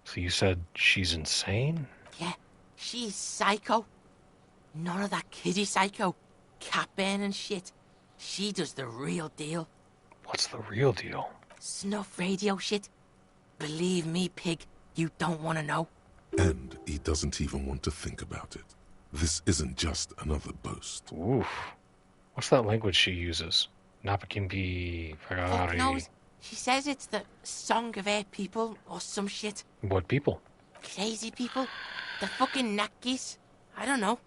So you said she's insane? Yeah, she's psycho. None of that kiddie psycho. Cat burning shit. She does the real deal. What's the real deal? Snuff radio shit. Believe me, pig, you don't want to know. And he doesn't even want to think about it. This isn't just another boast. Oof. What's that language she uses? Napakimpi Fuck Fagari. knows. She says it's the song of her people or some shit. What people? Crazy people. The fucking Nakis. I don't know.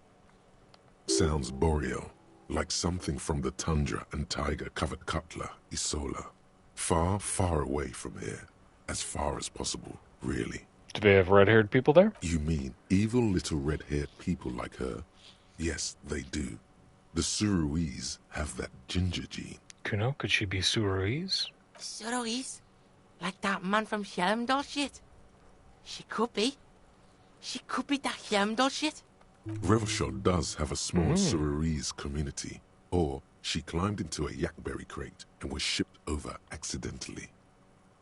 Sounds boreal, like something from the tundra and tiger-covered Cutler, Isola. Far, far away from here. As far as possible, really. Do they have red-haired people there? You mean evil little red-haired people like her? Yes, they do. The Suruese have that ginger gene. Kuno, could she be Suruese? Suruese? Like that man from Helmdall shit? She could be. She could be that Helmdall shit. Revachol does have a small Suruese community. Or she climbed into a yakberry crate and was shipped over accidentally.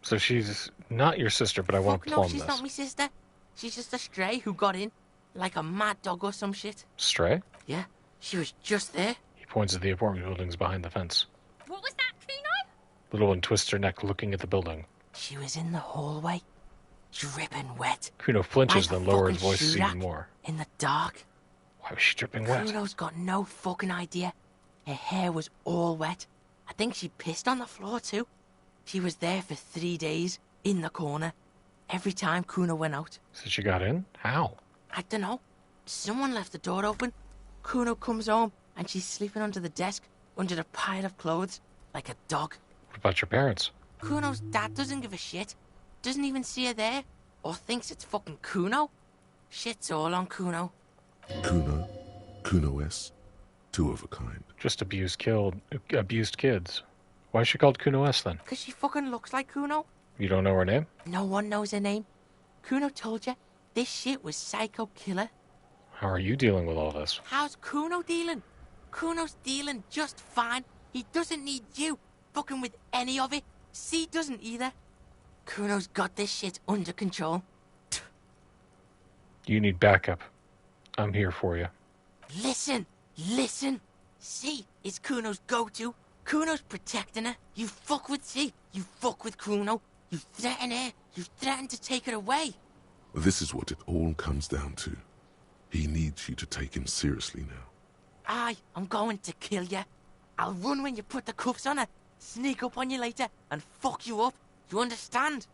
So she's not your sister, but I want to plumb No, she's this. not my sister. She's just a stray who got in. Like a mad dog or some shit. Stray? Yeah, she was just there. He points at the apartment buildings behind the fence. What was that, Kuno? Little one twists her neck looking at the building. She was in the hallway. Dripping wet. Kuno flinches, like then lowers his fucking voice Shurak even more. In the dark. Why was she dripping wet? Kuno's got no fucking idea. Her hair was all wet. I think she pissed on the floor too. She was there for 3 days, in the corner. Every time Kuno went out. So she got in? How? I don't know. Someone left the door open. Kuno comes home, and she's sleeping under the desk, under a pile of clothes, like a dog. What about your parents? Kuno's dad doesn't give a shit. Doesn't even see her there. Or thinks it's fucking Kuno. Shit's all on Kuno. Kuno? Kuno-S? Two of a kind. Just abused kids. Why is she called Kuno S then? Because she fucking looks like Kuno. You don't know her name? No one knows her name. Kuno told you this shit was psycho killer. How are you dealing with all this? How's Kuno dealing? Kuno's dealing just fine. He doesn't need you fucking with any of it. C doesn't either. Kuno's got this shit under control. You need backup. I'm here for you. Listen. C is Kuno's go-to. Kuno's protecting her. You fuck with C. You fuck with Kuno. You threaten her. You threaten to take her away. This is what it all comes down to. He needs you to take him seriously now. I'm going to kill you. I'll run when you put the cuffs on her, sneak up on you later, and fuck you up. You understand?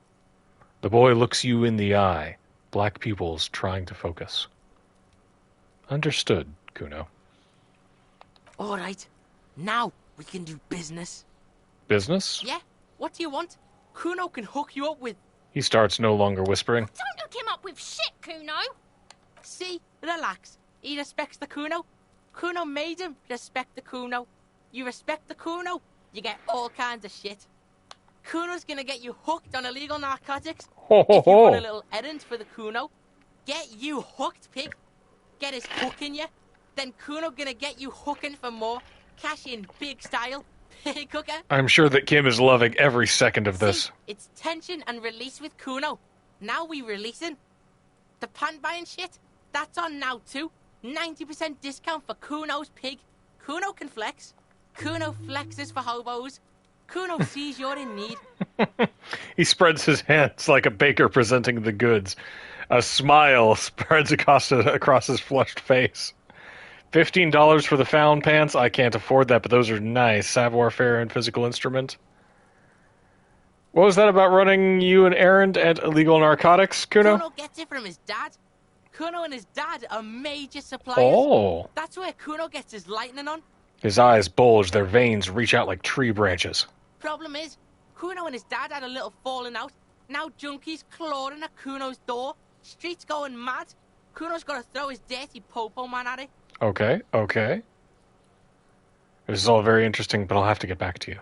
The boy looks you in the eye. Black pupils trying to focus. Understood, Kuno. All right. Now we can do business. Business? Yeah? What do you want? Kuno can hook you up with... He starts no longer whispering. Don't hook him up with shit, Kuno. See? Relax. He respects the Kuno. Kuno made him respect the Kuno. You respect the Kuno, you get all kinds of shit. Kuno's gonna get you hooked on illegal narcotics. If you run a little errand for the Kuno, get you hooked, pig. Get his hook in you. Then Kuno gonna get you hooking for more. Cash in big style. Pig hooker. I'm sure that Kim is loving every second of this. See, it's tension and release with Kuno. Now we releasing. The pan buying shit, that's on now too. 90% discount for Kuno's pig. Kuno can flex. Kuno flexes for hobos. Kuno sees you're in need. He spreads his hands like a baker presenting the goods. A smile spreads across his flushed face. $15 for the found pants? I can't afford that, but those are nice. Savoir-faire and physical instrument. What was that about running you an errand at illegal narcotics, Kuno? Kuno gets it from his dad. Kuno and his dad are major suppliers. Oh. That's where Kuno gets his lightning on. His eyes bulge, their veins reach out like tree branches. Problem is, Kuno and his dad had a little falling out. Now junkies clawing at Kuno's door. Streets going mad. Kuno's got to throw his dirty popo man at it. Okay. This is all very interesting, but I'll have to get back to you.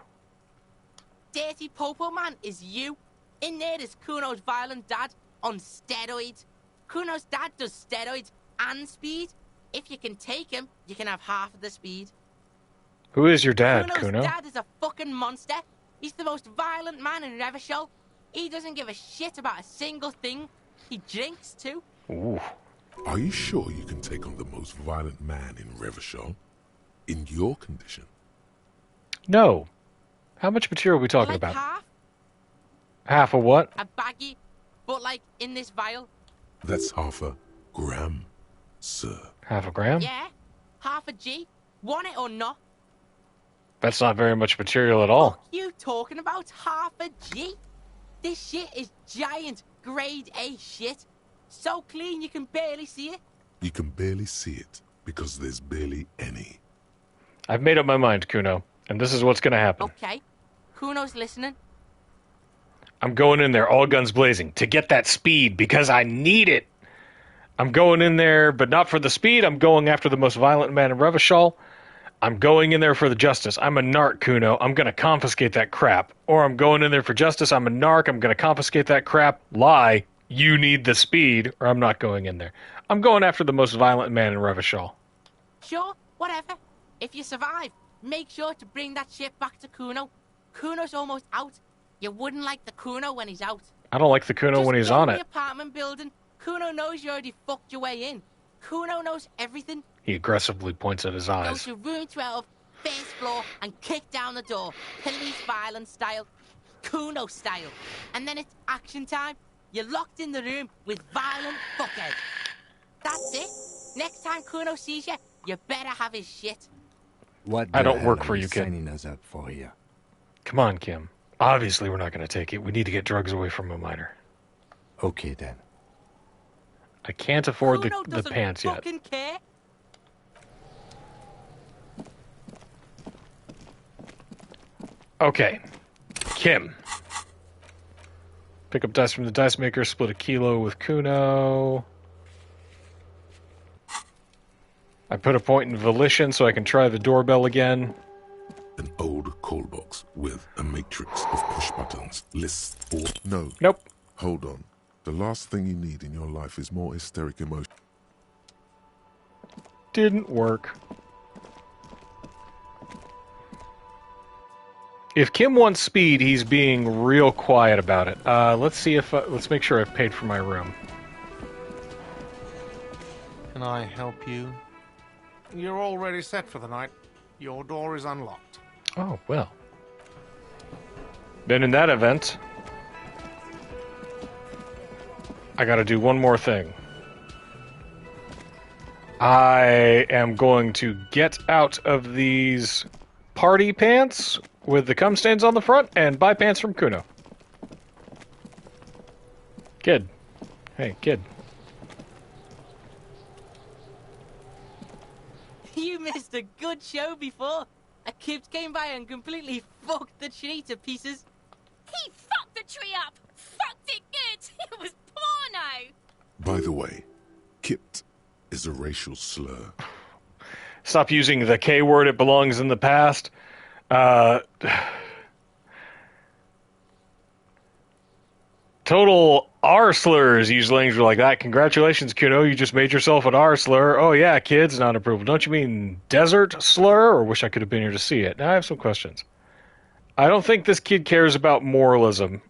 Dirty popo man is you. In there is Kuno's violent dad on steroids. Kuno's dad does steroids and speed. If you can take him, you can have half of the speed. Who is your dad, Kuno's Kuno? dad is a fucking monster. He's the most violent man in Revachol. He doesn't give a shit about a single thing. He drinks too. Ooh. Are you sure you can take on the most violent man in Revachol? In your condition? No. How much material are we talking Like about? half Half of what? a baggie, but like in this vial. That's half a gram, sir. Half a gram? Yeah, half a G. Want it or not? That's not very much material at all. You talking about half a G? This shit is giant, grade A shit. So clean you can barely see it. You can barely see it because there's barely any. I've made up my mind, Kuno, and this is what's going to happen. Okay, Kuno's listening. I'm going in there all guns blazing to get that speed because I need it. I'm going in there, but not for the speed. I'm going after the most violent man in Revachol. I'm going in there for the justice. I'm a narc, Kuno. I'm going to confiscate that crap. Or I'm going in there for justice. I'm a narc. I'm going to confiscate that crap. Lie. You need the speed, or I'm not going in there. I'm going after the most violent man in Revachol. Sure, whatever. If you survive, make sure to bring that shit back to Kuno. Kuno's almost out. You wouldn't like the Kuno when he's out. I don't like the Kuno when he's on it. The apartment building. Kuno knows you already fucked your way in. Kuno knows everything. He aggressively points at his Go eyes. to room 12, first floor, and kick down the door. Police violence style. Kuno style. And then it's action time. You're locked in the room with violent fuckhead. That's it. Next time Kuno sees you, you better have his shit. What I don't the work hell for are you, kid. signing us up for here? Come on, Kim. Obviously, we're not going to take it. We need to get drugs away from a minor. Okay, then. I can't afford Kuno the doesn't pants yet. fucking care. Okay. Kim. Pick up dice from the dice maker, split a kilo with Kuno. I put a point in volition so I can try the doorbell again. An old call box with a matrix of push buttons lists all... No. Nope. Hold on. The last thing you need in your life is more hysteric emotion. Didn't work. If Kim wants speed, he's being real quiet about it. Let's see if... let's make sure I've paid for my room. Can I help you? You're already set for the night. Your door is unlocked. Oh, well. Then in that event, I gotta do one more thing. I am going to get out of these party pants with the cum stains on the front and buy pants from Kuno. Kid. Hey, kid. You missed a good show before. A kid came by and completely fucked the tree to pieces. He fucked the tree up! Fucked it good! It was porno! By the way, Kipt is a racial slur. Stop using the K word, it belongs in the past. Total R slurs use language like that. Congratulations, Kuno, you just made yourself an R slur. Oh yeah, kids, not approval. Don't you mean desert slur? Or wish I could have been here to see it. Now I have some questions. I don't think this kid cares about moralism.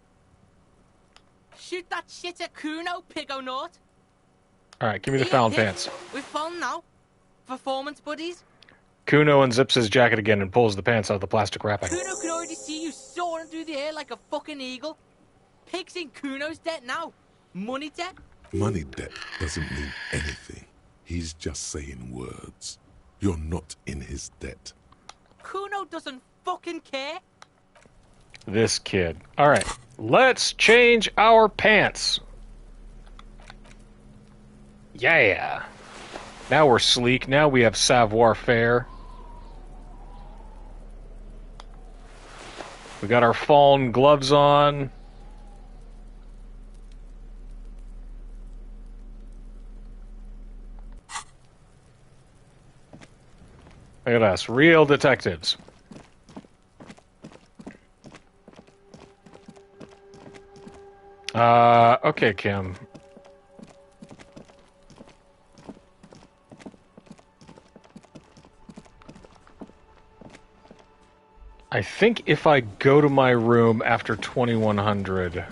Shoot that shit at Kuno, Pigonaut. Alright, give me the Fallon pants. We're fun now. Performance buddies. Kuno unzips his jacket again and pulls the pants out of the plastic wrapping. Kuno can already see you soaring through the air like a fucking eagle. Pig's in Kuno's debt now. Money debt? Money debt doesn't mean anything. He's just saying words. You're not in his debt. Kuno doesn't fucking care. This kid. Alright, let's change our pants. Yeah. Now we're sleek. Now we have savoir-faire. We got our fawn gloves on. Look at us, real detectives. Okay, Kim. I think if I go to my room after 2100,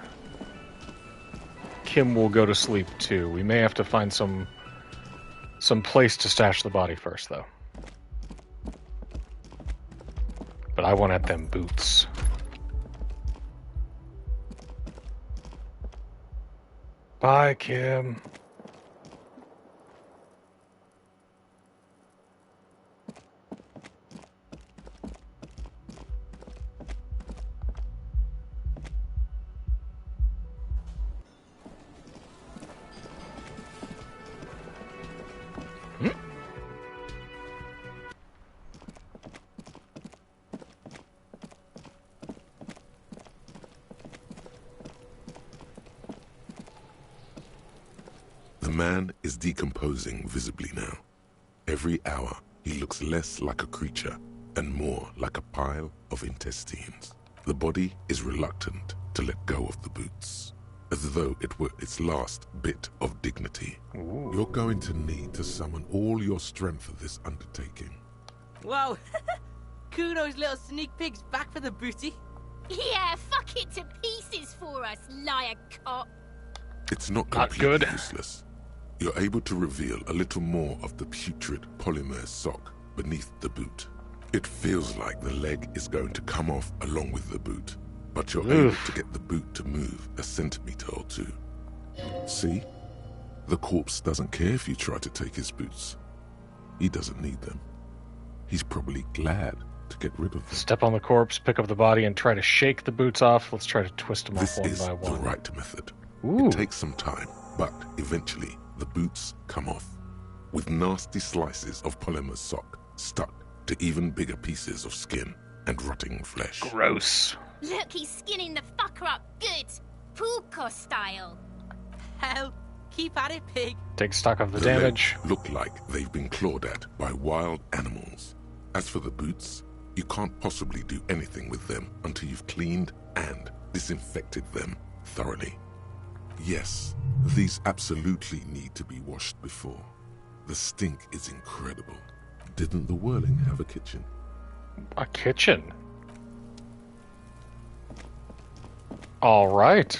Kim will go to sleep too. We may have to find some place to stash the body first, though. But I want at them boots. Bye, Kim. man is decomposing visibly now. Every hour, he looks less like a creature and more like a pile of intestines. The body is reluctant to let go of the boots, as though it were its last bit of dignity. Ooh. You're going to need to summon all your strength for this undertaking. Whoa! Kuno's little sneak pig's back for the booty. Yeah, fuck it to pieces for us, liar cop. It's not completely useless. You're able to reveal a little more of the putrid polymer sock beneath the boot. It feels like the leg is going to come off along with the boot, but you're able to get the boot to move a centimeter or two. See? The corpse doesn't care if you try to take his boots. He doesn't need them. He's probably glad to get rid of them. Step on the corpse, pick up the body, and try to shake the boots off. Let's try to twist them off one by one. This is the right method. Ooh. It takes some time, but eventually the boots come off, with nasty slices of polymer sock stuck to even bigger pieces of skin and rotting flesh. Gross. Look, he's skinning the fucker up good. Pulko style. Hell, keep at it, pig. Take stock of the legs damage. Look like they've been clawed at by wild animals. As for the boots, you can't possibly do anything with them until you've cleaned and disinfected them thoroughly. Yes, these absolutely need to be washed before. The stink is incredible. Didn't the Whirling have a kitchen? A kitchen? All right.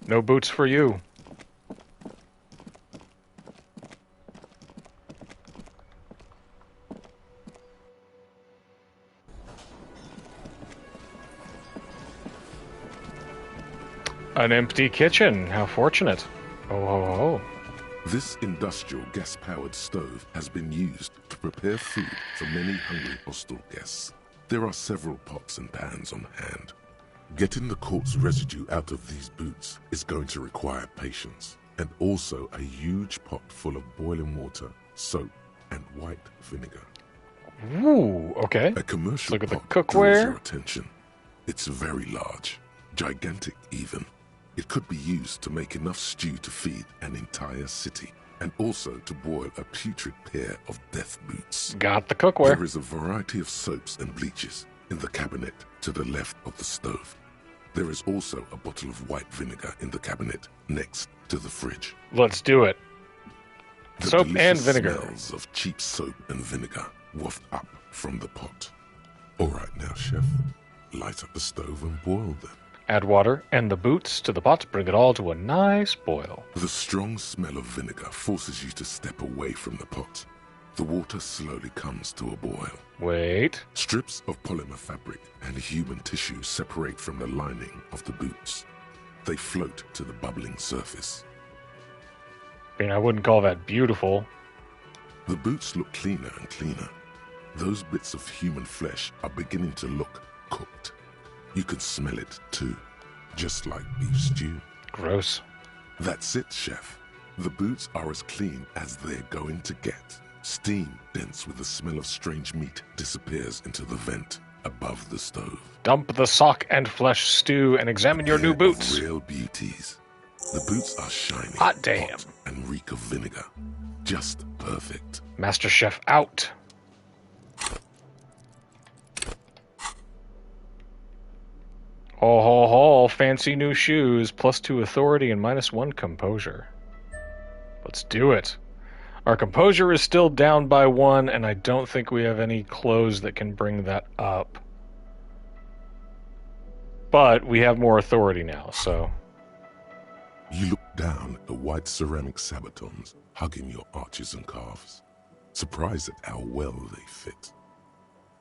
No boots for you. An empty kitchen. How fortunate. Oh. This industrial gas-powered stove has been used to prepare food for many hungry hostel guests. There are several pots and pans on hand. Getting the corpse residue out of these boots is going to require patience, and also a huge pot full of boiling water, soap, and white vinegar. Ooh, okay. A commercial Look at the pot draws your cookware. attention. It's very large, gigantic even. It could be used to make enough stew to feed an entire city, and also to boil a putrid pair of death boots. Got the cookware. There is a variety of soaps and bleaches in the cabinet to the left of the stove. There is also a bottle of white vinegar in the cabinet next to the fridge. Let's do it. The Soap and delicious vinegar. smells of cheap soap and vinegar waft up from the pot. All right now, chef. Light up the stove and boil them. Add water and the boots to the pot. Bring it all to a nice boil. The strong smell of vinegar forces you to step away from the pot. The water slowly comes to a boil. Wait. Strips of polymer fabric and human tissue separate from the lining of the boots. They float to the bubbling surface. I mean, I wouldn't call that beautiful. The boots look cleaner and cleaner. Those bits of human flesh are beginning to look cooked. You can smell it too, just like beef stew. Gross. That's it, chef. The boots are as clean as they're going to get. Steam, dense with the smell of strange meat, disappears into the vent above the stove. Dump the sock and flesh stew and examine your new boots. Real beauties. The boots are shiny, Hot damn. hot, and reek of vinegar. Just perfect. Master Chef out. Ho ho ho, fancy new shoes, +2 authority and -1 composure. Let's do it. Our composure is still down by 1, and I don't think we have any clothes that can bring that up. But we have more authority now, so... You look down at the white ceramic sabatons hugging your arches and calves, surprised at how well they fit.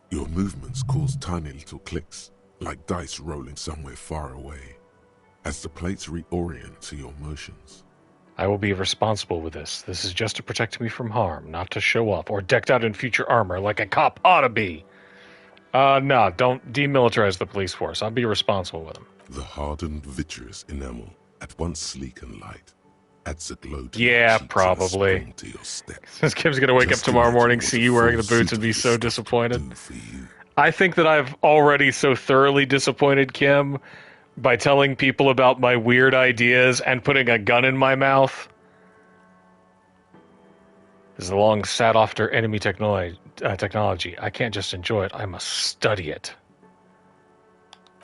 Your movements cause tiny little clicks, like dice rolling somewhere far away, as the plates reorient to your motions. I will be responsible with this. This is just to protect me from harm, not to show off, or decked out in future armor like a cop ought to be. No, don't demilitarize the police force. I'll be responsible with them. The hardened vitreous enamel, at once sleek and light, adds a glow to Yeah, your cheeks probably. and a spring to your step. Since Kim's gonna wake Just up tomorrow imagine morning, what see a you wearing the full boots, suit and be of so this disappointed. do for you. I think that I've already so thoroughly disappointed Kim by telling people about my weird ideas and putting a gun in my mouth This is a long sought after enemy technology. I can't just enjoy it. I must study it.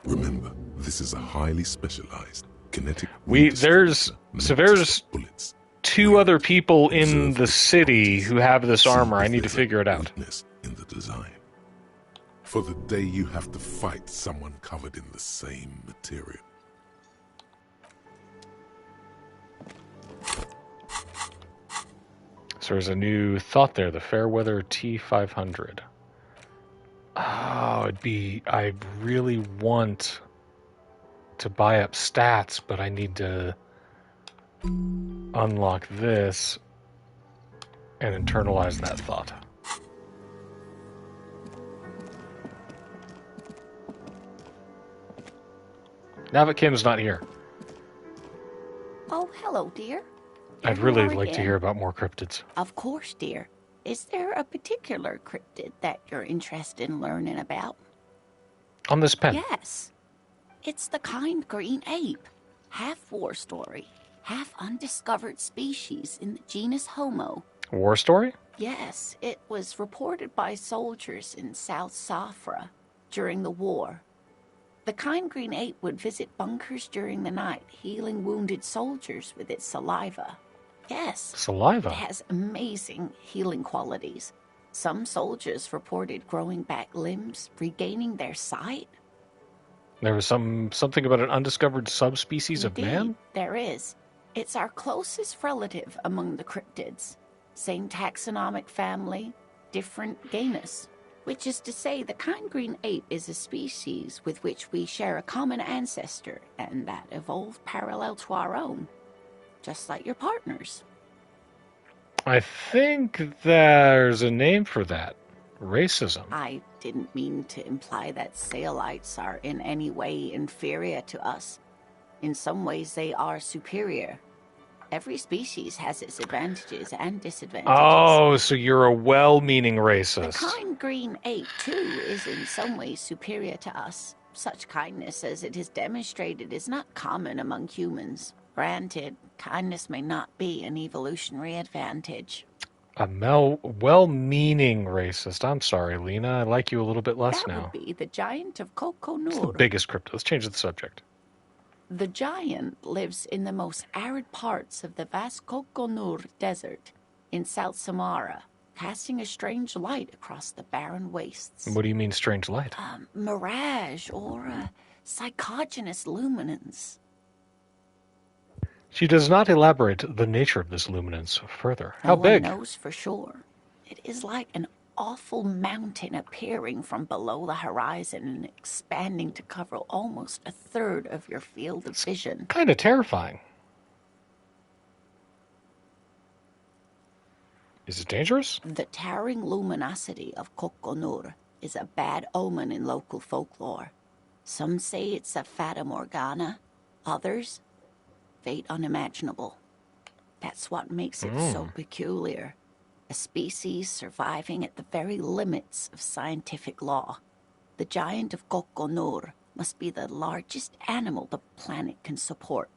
Remember, this is a highly specialized kinetic. There's two other people in the city who have this armor. I need to figure it out. In the design. For the day you have to fight someone covered in the same material. So there's a new thought there, the Fairweather T500. Oh, I really want to buy up stats, but I need to unlock this and internalize that thought. Now that Kim's not here. Oh, hello, dear. I'd really like to hear about more cryptids. Of course, dear. Is there a particular cryptid that you're interested in learning about? On this pen? Yes. It's the kind green ape. Half war story, half undiscovered species in the genus Homo. War story? Yes, it was reported by soldiers in South Safra during the war. The kind green ape would visit bunkers during the night, healing wounded soldiers with its saliva. Yes. Saliva? It has amazing healing qualities. Some soldiers reported growing back limbs, regaining their sight. There was something about an undiscovered subspecies of man? There is. It's our closest relative among the cryptids. Same taxonomic family, different genus. Which is to say, the kind green ape is a species with which we share a common ancestor, and that evolved parallel to our own. Just like your partners. I think there's a name for that. Racism. I didn't mean to imply that Saolites are in any way inferior to us. In some ways, they are superior. Every species has its advantages and disadvantages. Oh, so you're a well-meaning racist. The kind green ape, too, is in some ways superior to us. Such kindness as it is demonstrated is not common among humans. Granted, kindness may not be an evolutionary advantage. A well-meaning racist. I'm sorry, Lena. I like you a little bit less now. That would be the giant of Kokonur. It's the biggest cryptid. Let's change the subject. The giant lives in the most arid parts of the vast Kokonur Desert in South Samara, casting a strange light across the barren wastes. What do you mean, strange light? Mirage or psychogenous luminance. She does not elaborate the nature of this luminance further. How big? No one knows for sure. It is like an awful mountain appearing from below the horizon and expanding to cover almost a third of your field of vision. Kind of terrifying. Is it dangerous? The towering luminosity of Kokonur is a bad omen in local folklore. Some say it's a fata morgana, others, fate unimaginable. That's what makes it so peculiar. A species surviving at the very limits of scientific law. The giant of Kokonur must be the largest animal the planet can support.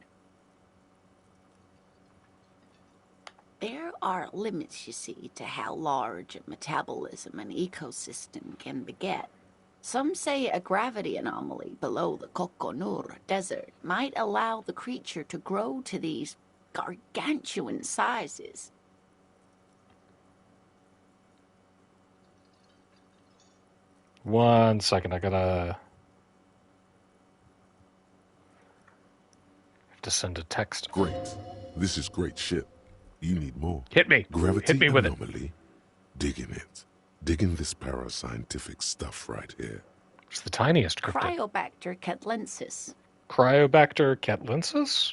There are limits, you see, to how large a metabolism an ecosystem can beget. Some say a gravity anomaly below the Kokonur Desert might allow the creature to grow to these gargantuan sizes. One second, I gotta have to send a text. Great. This is great shit. You need more. Hit me. Gravity Hit me with anomaly. Dig in it. Dig in this parascientific stuff right here. It's the tiniest cryptid. Cryobacter catlensis. Cryobacter catlensis?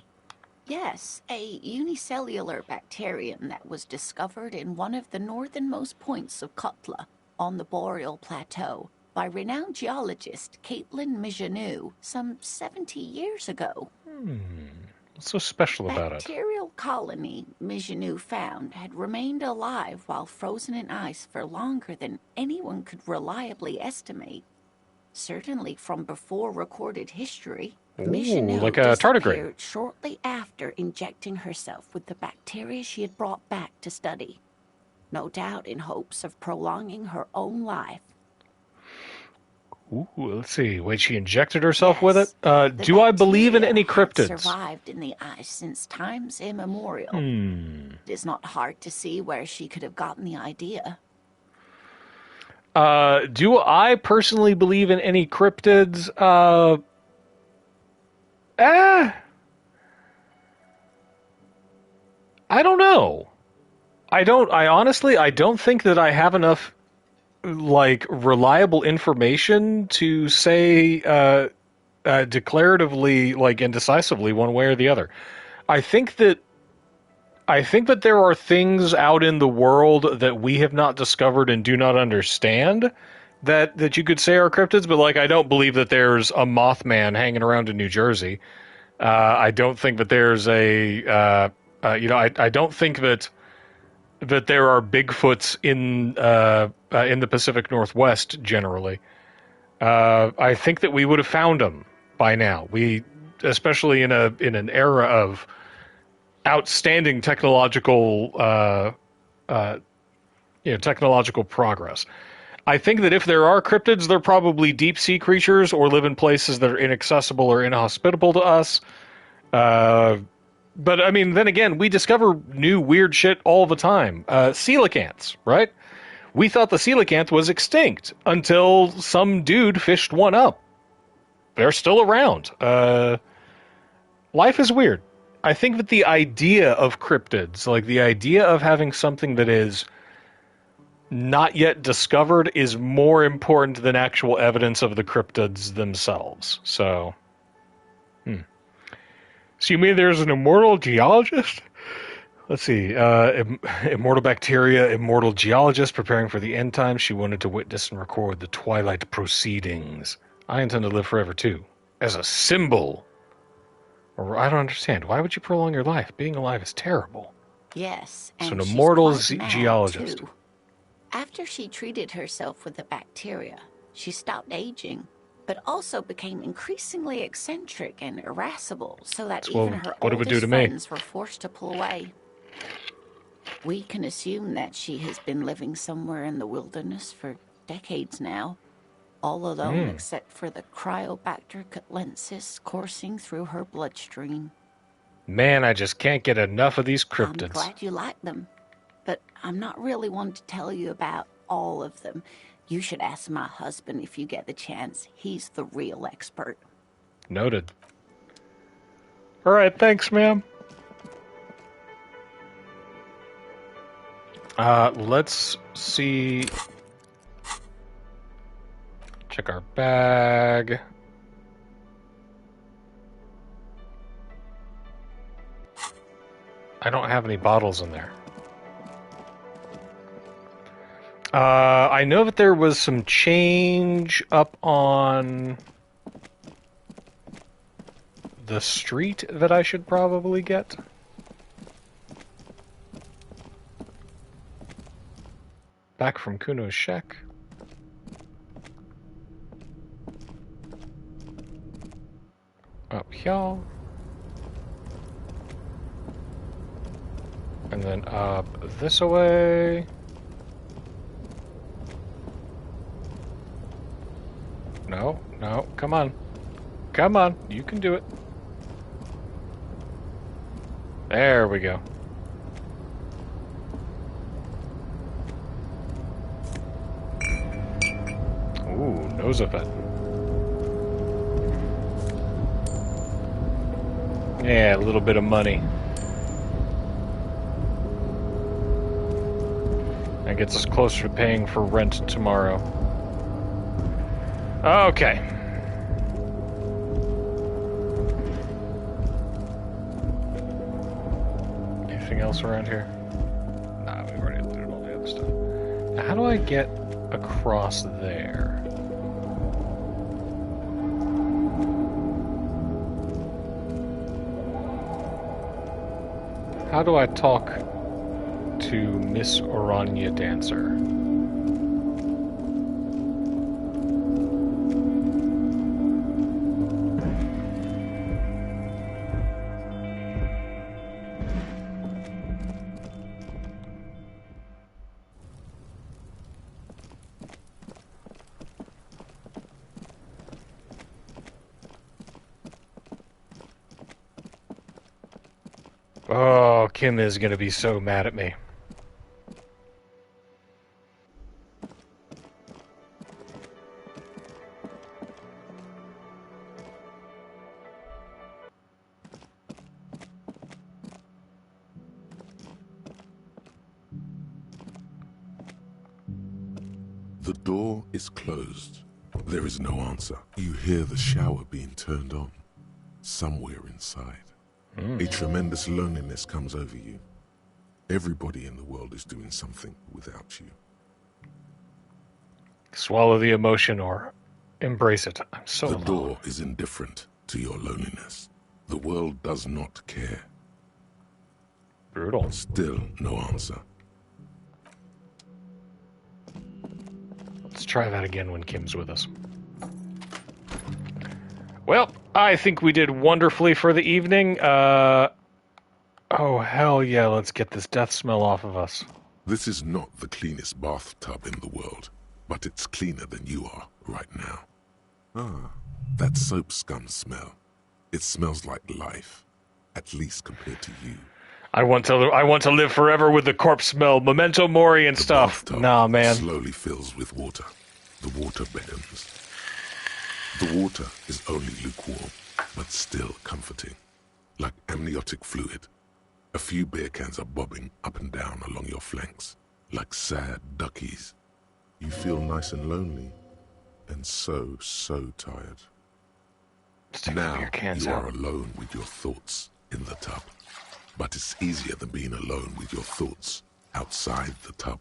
Yes, a unicellular bacterium that was discovered in one of the northernmost points of Kotla on the Boreal Plateau by renowned geologist Caitlin Mijanou some 70 years ago. What's so special about it? Bacterial colony Mijanou found had remained alive while frozen in ice for longer than anyone could reliably estimate. Certainly from before recorded history. Mijanou like a tardigrade. disappeared shortly after injecting herself with the bacteria she had brought back to study. no doubt in hopes of prolonging her own life. Ooh, let's see. Wait, she injected herself with it? Do I believe in any cryptids? Survived in the ice since times immemorial. It is not hard to see where she could have gotten the idea. Do I personally believe in any cryptids? I don't know. I don't think that I have enough reliable information to say declaratively, and decisively one way or the other. I think that there are things out in the world that we have not discovered and do not understand that you could say are cryptids, but I don't believe that there's a Mothman hanging around in New Jersey. I don't think that there's I don't think that there are Bigfoots in the Pacific Northwest generally. I think that we would have found them by now. Especially in an era of outstanding technological progress. I think that if there are cryptids, they're probably deep sea creatures or live in places that are inaccessible or inhospitable to us. But I mean, then again, we discover new weird shit all the time. Coelacanths, right? We thought the coelacanth was extinct until some dude fished one up. They're still around. Life is weird. I think that the idea of cryptids, the idea of having something that is not yet discovered, is more important than actual evidence of the cryptids themselves. So, So you mean there's an immortal geologist? Let's see. Immortal bacteria, immortal geologist preparing for the end times. She wanted to witness and record the twilight proceedings. I intend to live forever, too. As a symbol. Or I don't understand. Why would you prolong your life? Being alive is terrible. Yes, and so an she's immortal quite mad, geologist. too. After she treated herself with the bacteria, she stopped aging, but also became increasingly eccentric and irascible, so that even her oldest friends were forced to pull away. We can assume that she has been living somewhere in the wilderness for decades now, all alone except for the Cryobacter catlensis coursing through her bloodstream. Man, I just can't get enough of these cryptids. I'm glad you like them, but I'm not really one to tell you about all of them. You should ask my husband if you get the chance. He's the real expert. Noted. All right, thanks, ma'am. Let's see. Check our bag. I don't have any bottles in there. I know that there was some change up on the street that I should probably get. Back from Kuno's shack. Up here. And then up this way. No, no, come on. Come on, you can do it. There we go. Ooh, Nosafet. Yeah, a little bit of money. That gets us closer to paying for rent tomorrow. Okay. Anything else around here? Nah, we've already looted all the other stuff. Now, how do I get across there? How do I talk to Miss Orania Dancer? Oh, Kim is going to be so mad at me. The door is closed. There is no answer. You hear the shower being turned on. Somewhere inside. A tremendous loneliness comes over you. Everybody in the world is doing something without you. Swallow the emotion or embrace it. I'm so The alone. door is indifferent to your loneliness. The world does not care. Brutal. Still no answer. Let's try that again when Kim's with us. Well, I think we did wonderfully for the evening. Oh, hell yeah, let's get this death smell off of us. This is not the cleanest bathtub in the world, but it's cleaner than you are right now. Ah, that soap scum smell. It smells like life, at least compared to you. I want to live forever with the corpse smell, memento mori and stuff. Nah, man. Slowly fills with water. The water beckons. The water is only lukewarm, but still comforting. Like amniotic fluid. A few beer cans are bobbing up and down along your flanks, like sad duckies. You feel nice and lonely, and so tired. Now you are alone with your thoughts in the tub. But it's easier than being alone with your thoughts outside the tub.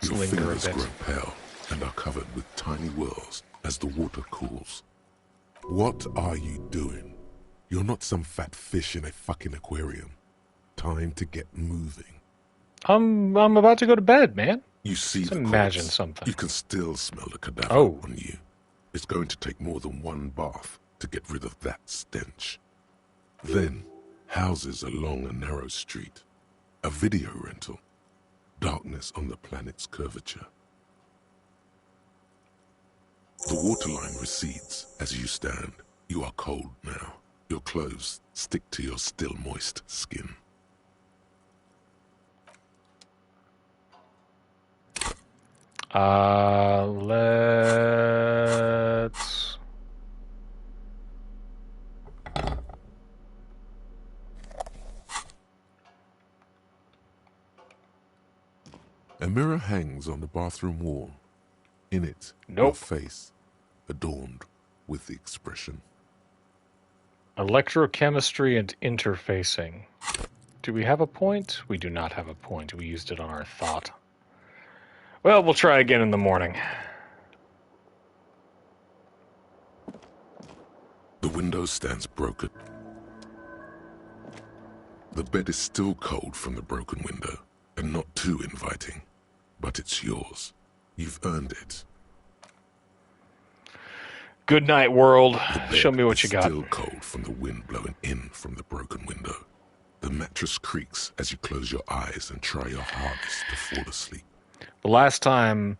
Your fingers grow pale and are covered with tiny whirls as the water cools. What are you doing? You're not some fat fish in a fucking aquarium. Time to get moving. I'm about to go to bed, man. You see Let's the imagine corpse. something. You can still smell the cadaver on you. It's going to take more than one bath to get rid of that stench. Then, houses along a narrow street. A video rental. Darkness on the planet's curvature. The waterline recedes as you stand. You are cold now. Your clothes stick to your still moist skin. Let's... A mirror hangs on the bathroom wall. In it, your face, adorned with the expression. Electrochemistry and interfacing. Do we have a point? We do not have a point. We used it on our thought. Well, we'll try again in the morning. The window stands broken. The bed is still cold from the broken window, and not too inviting. But it's yours. You've earned it. Good night, world. Show me what you got. Still cold from the wind blowing in from the broken window. The mattress creaks as you close your eyes and try your hardest to fall asleep. The last time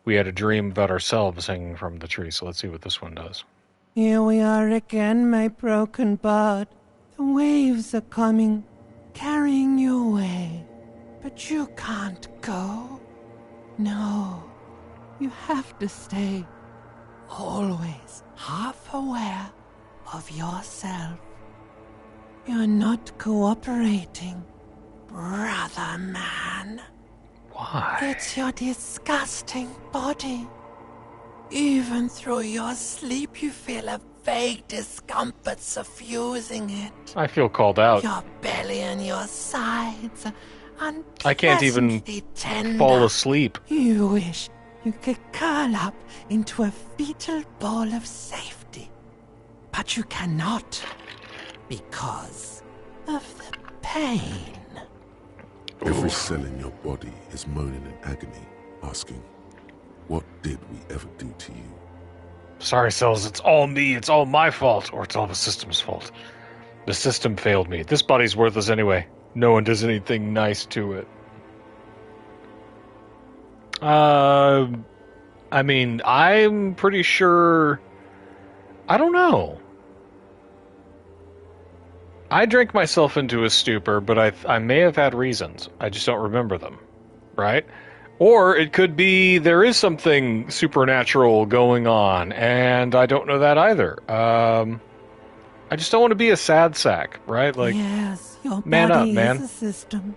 we had a dream about ourselves hanging from the tree, so let's see what this one does. Here we are again, my broken bird. The waves are coming, carrying you away. But you can't go. No, you have to stay. Always half aware of yourself. You're not cooperating, brother man. Why? It's your disgusting body. Even through your sleep, you feel a vague discomfort suffusing it. I feel called out. Your belly and your sides are I can't even tender. fall asleep. You wish you could curl up into a fetal ball of safety. But you cannot, because of the pain. Every cell in your body is moaning in agony, asking, what did we ever do to you? Sorry, cells, it's all me. It's all my fault. Or it's all the system's fault. The system failed me. This body's worthless anyway. No one does anything nice to it. I mean, I'm pretty sure... I don't know. I drank myself into a stupor, but I may have had reasons. I just don't remember them, right? Or it could be there is something supernatural going on, and I don't know that either. I just don't want to be a sad sack, right? Like, yes, your man body up, man. is a system,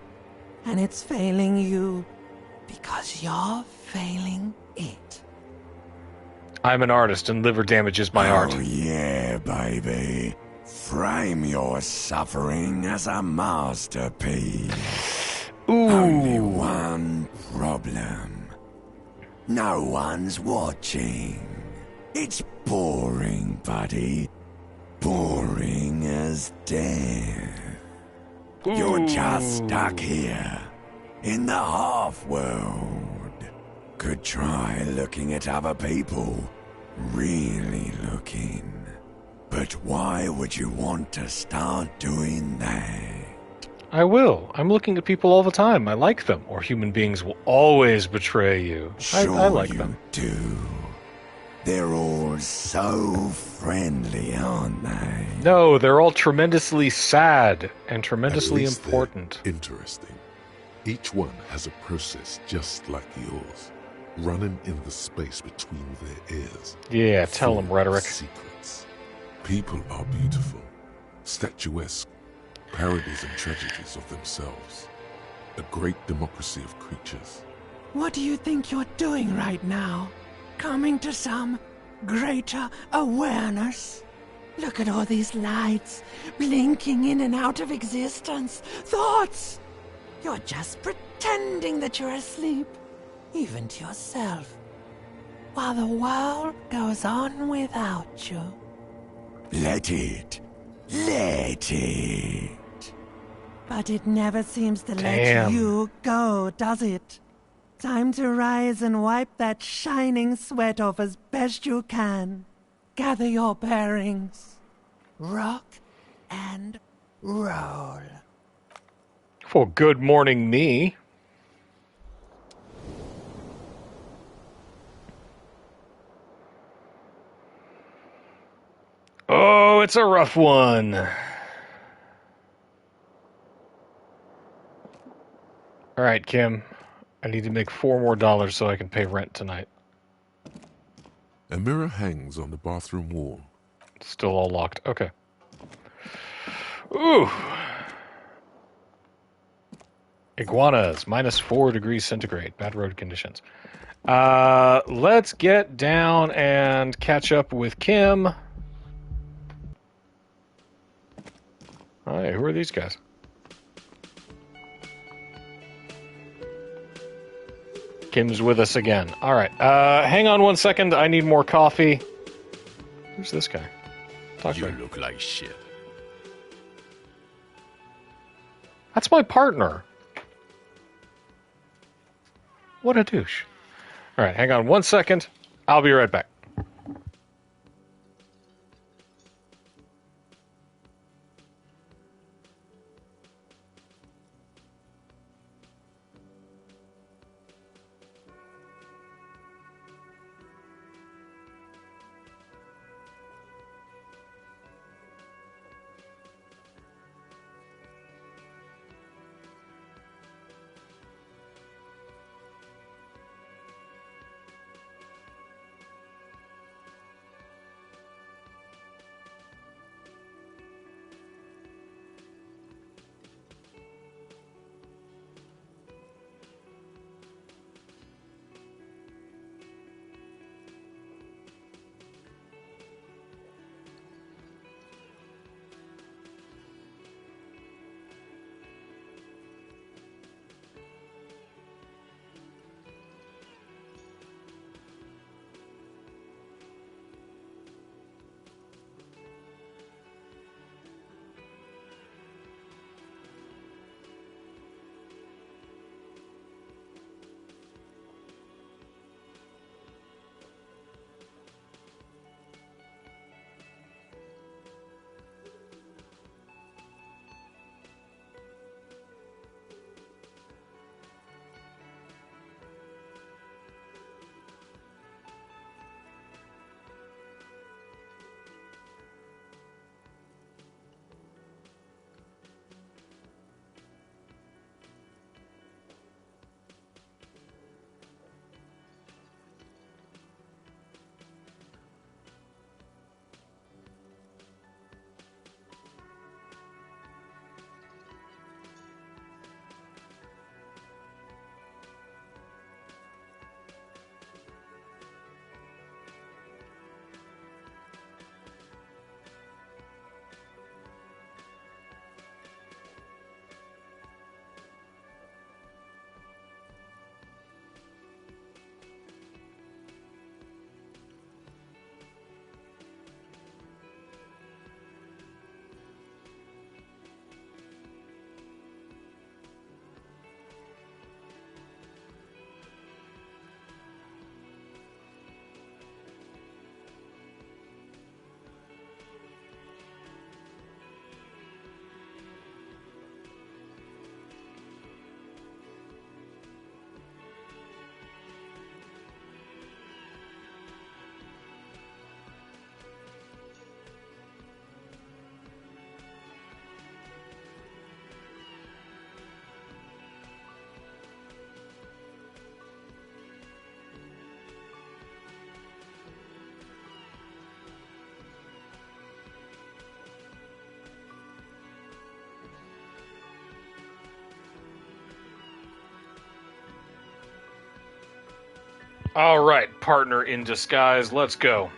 and it's failing you because you're failing it. I'm an artist, and liver damage is my art. Oh yeah, baby. Frame your suffering as a masterpiece. Ooh. Only one problem. No one's watching. It's boring, buddy. Boring as death. You're just stuck here, in the half-world. Could try looking at other people. Really looking. But why would you want to start doing that? I will. I'm looking at people all the time. I like them. Or human beings will always betray you. Sure I like you them. do. They're all so friendly, aren't they? No, they're all tremendously sad and tremendously At least they're important. Interesting. Each one has a process just like yours, running in the space between their ears. Yeah, tell them, rhetoric. Secrets. People are beautiful, statuesque, parodies and tragedies of themselves. A great democracy of creatures. What do you think you're doing right now? Coming to some greater awareness? Look at all these lights, blinking in and out of existence. Thoughts! You're just pretending that you're asleep, even to yourself, while the world goes on without you. Let it. Let it. But it never seems to let Damn. you go, does it? Time to rise and wipe that shining sweat off as best you can. Gather your bearings. Rock and roll. For good morning, me. Oh, it's a rough one. All right, Kim. I need to make $4 more so I can pay rent tonight. A mirror hangs on the bathroom wall. Still all locked. Okay. Ooh. Iguanas, -4 degrees centigrade. Bad road conditions. Let's get down and catch up with Kim. Hi, who are these guys? Kim's with us again. All right. Hang on 1 second. I need more coffee. Who's this guy? Talk to You me. look like shit. That's my partner. What a douche. All right, hang on 1 second. I'll be right back. All right, partner in disguise, let's go.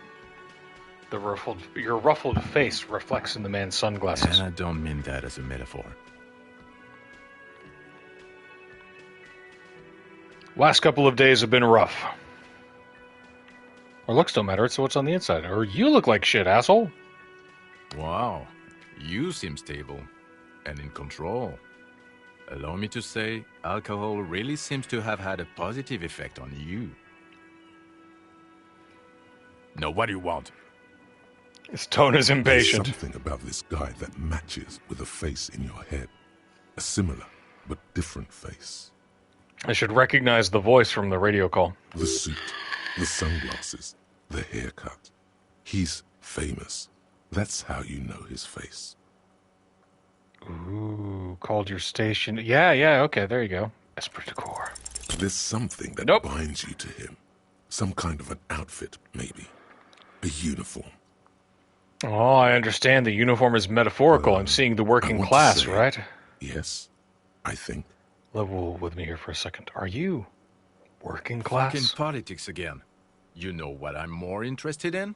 Your ruffled face reflects in the man's sunglasses. And I don't mean that as a metaphor. Last couple of days have been rough. Our looks don't matter, it's what's on the inside. Or you look like shit, asshole. Wow, you seem stable and in control. Allow me to say, alcohol really seems to have had a positive effect on you. Now, what do you want? His tone is impatient. There's something about this guy that matches with a face in your head. A similar, but different face. I should recognize the voice from the radio call. The suit, the sunglasses, the haircut. He's famous. That's how you know his face. Ooh, called your station. Yeah, okay, there you go. Esprit de Corps. There's something that binds you to him. Some kind of an outfit, maybe. A uniform. Oh, I understand. The uniform is metaphorical. I'm seeing the working class, right? Yes, I think. Level with me here for a second. Are you working class? Fucking politics again. You know what I'm more interested in?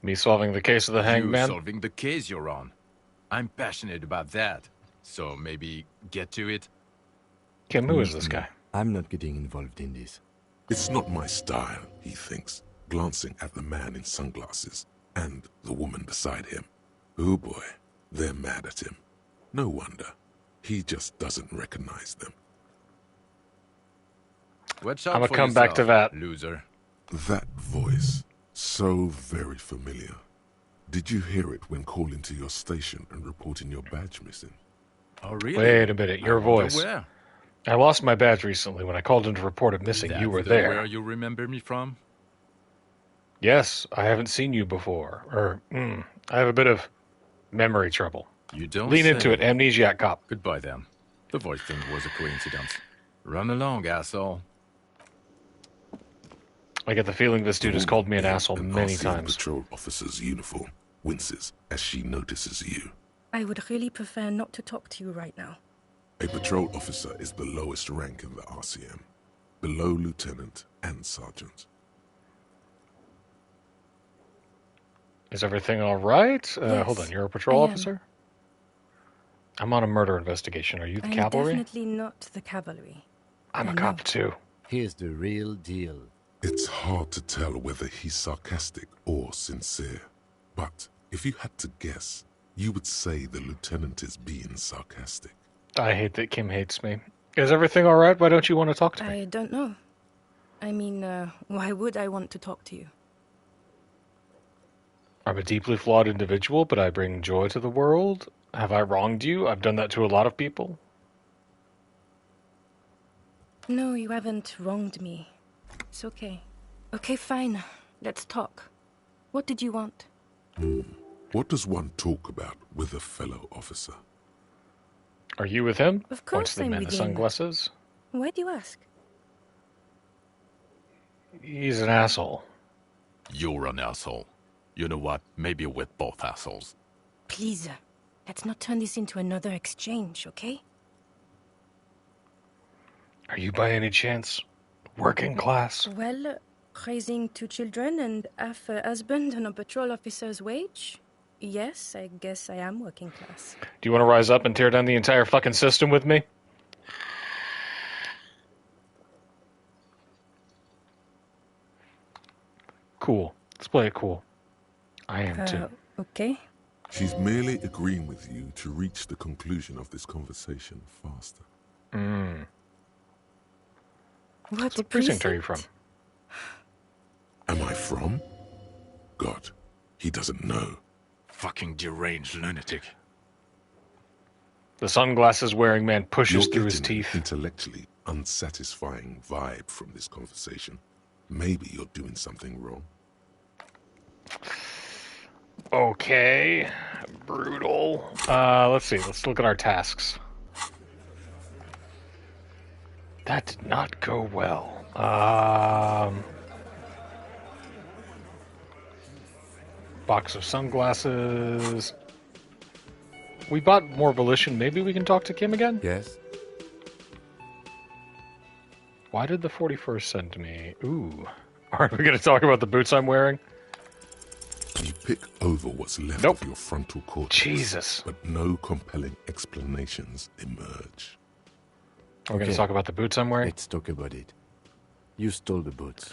Me solving the case of the hanged man? You solving the case you're on. I'm passionate about that. So maybe get to it. Kim, who is this guy? I'm not getting involved in this. It's not my style, he thinks, glancing at the man in sunglasses and the woman beside him. Oh boy, they're mad at him. No wonder. He just doesn't recognize them. Watch out I'm gonna for come yourself, back to that. Loser. That voice, so very familiar. Did you hear it when calling to your station and reporting your badge missing? Oh, really? Wait a minute, your voice. Where? I lost my badge recently. When I called in to report it missing, you were there. Where you remember me from? Yes, I haven't seen you before. I have a bit of memory trouble. You don't Lean say. into it, amnesiac cop. Goodbye, then. The voice thing was a coincidence. Run along, asshole. I get the feeling this dude has called me an asshole many RCM times. patrol officer's uniform winces as she notices you. I would really prefer not to talk to you right now. A patrol officer is the lowest rank in the RCM, below lieutenant and sergeant. Is everything all right? Yes, Hold on, you're a patrol I am. officer? I'm on a murder investigation. Are you the I'm cavalry? definitely not the cavalry. I'm I a cop know. too. Here's the real deal. It's hard to tell whether he's sarcastic or sincere. But if you had to guess, you would say the lieutenant is being sarcastic. I hate that Kim hates me. Is everything all right? Why don't you want to talk to me? I don't know. I mean, why would I want to talk to you? I'm a deeply flawed individual, but I bring joy to the world. Have I wronged you? I've done that to a lot of people. No, you haven't wronged me. It's okay. Okay, fine. Let's talk. What did you want? What does one talk about with a fellow officer? Are you with him? Of course Points to the I'm man in with the him. sunglasses. Why do you ask? He's an asshole. You're an asshole. You know what? Maybe we're both assholes. Please, let's not turn this into another exchange, okay? Are you by any chance working class? Well, raising 2 children and half a husband on a patrol officer's wage? Yes, I guess I am working class. Do you want to rise up and tear down the entire fucking system with me? Cool. Let's play it cool. I am too. Okay. She's merely agreeing with you to reach the conclusion of this conversation faster. What precinct are you from? Am I from? God, he doesn't know. Fucking deranged lunatic. The sunglasses wearing man pushes You're through his getting an teeth. intellectually unsatisfying vibe from this conversation. Maybe you're doing something wrong. Okay. Brutal. Let's see. Let's look at our tasks. That did not go well. Box of sunglasses. We bought more volition. Maybe we can talk to Kim again? Yes. Why did the 41st send me? Ooh. Aren't we going to talk about the boots I'm wearing? You pick over what's left of your frontal cortex. Jesus. But no compelling explanations emerge. Are we going to talk about the boots I'm wearing? Let's talk about it. You stole the boots.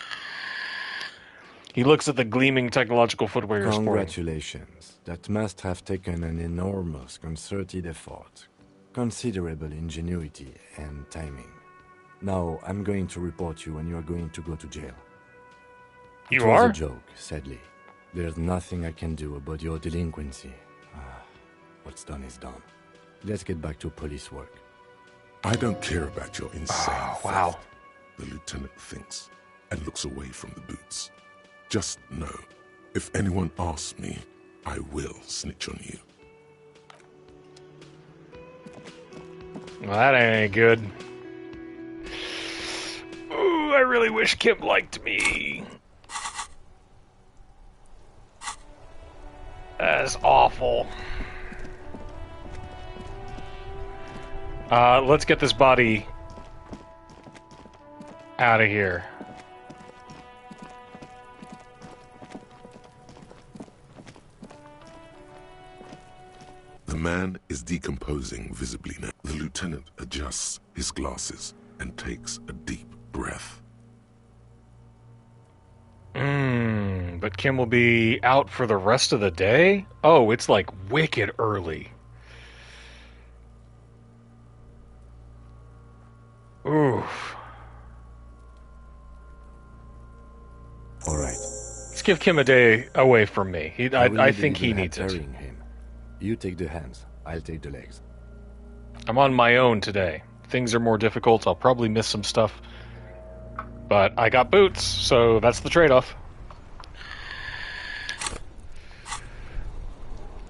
He looks at the gleaming technological footwear you're sporting. Congratulations. That must have taken an enormous concerted effort, considerable ingenuity and timing. Now, I'm going to report you and you are going to go to jail. You It was are? a joke, sadly. There's nothing I can do about your delinquency. What's done is done. Let's get back to police work. I don't care about your insane wow. theft, the lieutenant thinks, and looks away from the boots. Just know, if anyone asks me, I will snitch on you. Well, that ain't any good. Ooh, I really wish Kim liked me. That is awful. Let's get this body out of here. The man is decomposing visibly now. The lieutenant adjusts his glasses and takes a deep breath. But Kim will be out for the rest of the day? Oh, it's like wicked early. Oof. All right. Let's give Kim a day away from me. I think he needs it. Him. You take the hands. I'll take the legs. I'm on my own today. Things are more difficult. I'll probably miss some stuff. But I got boots, so that's the trade-off.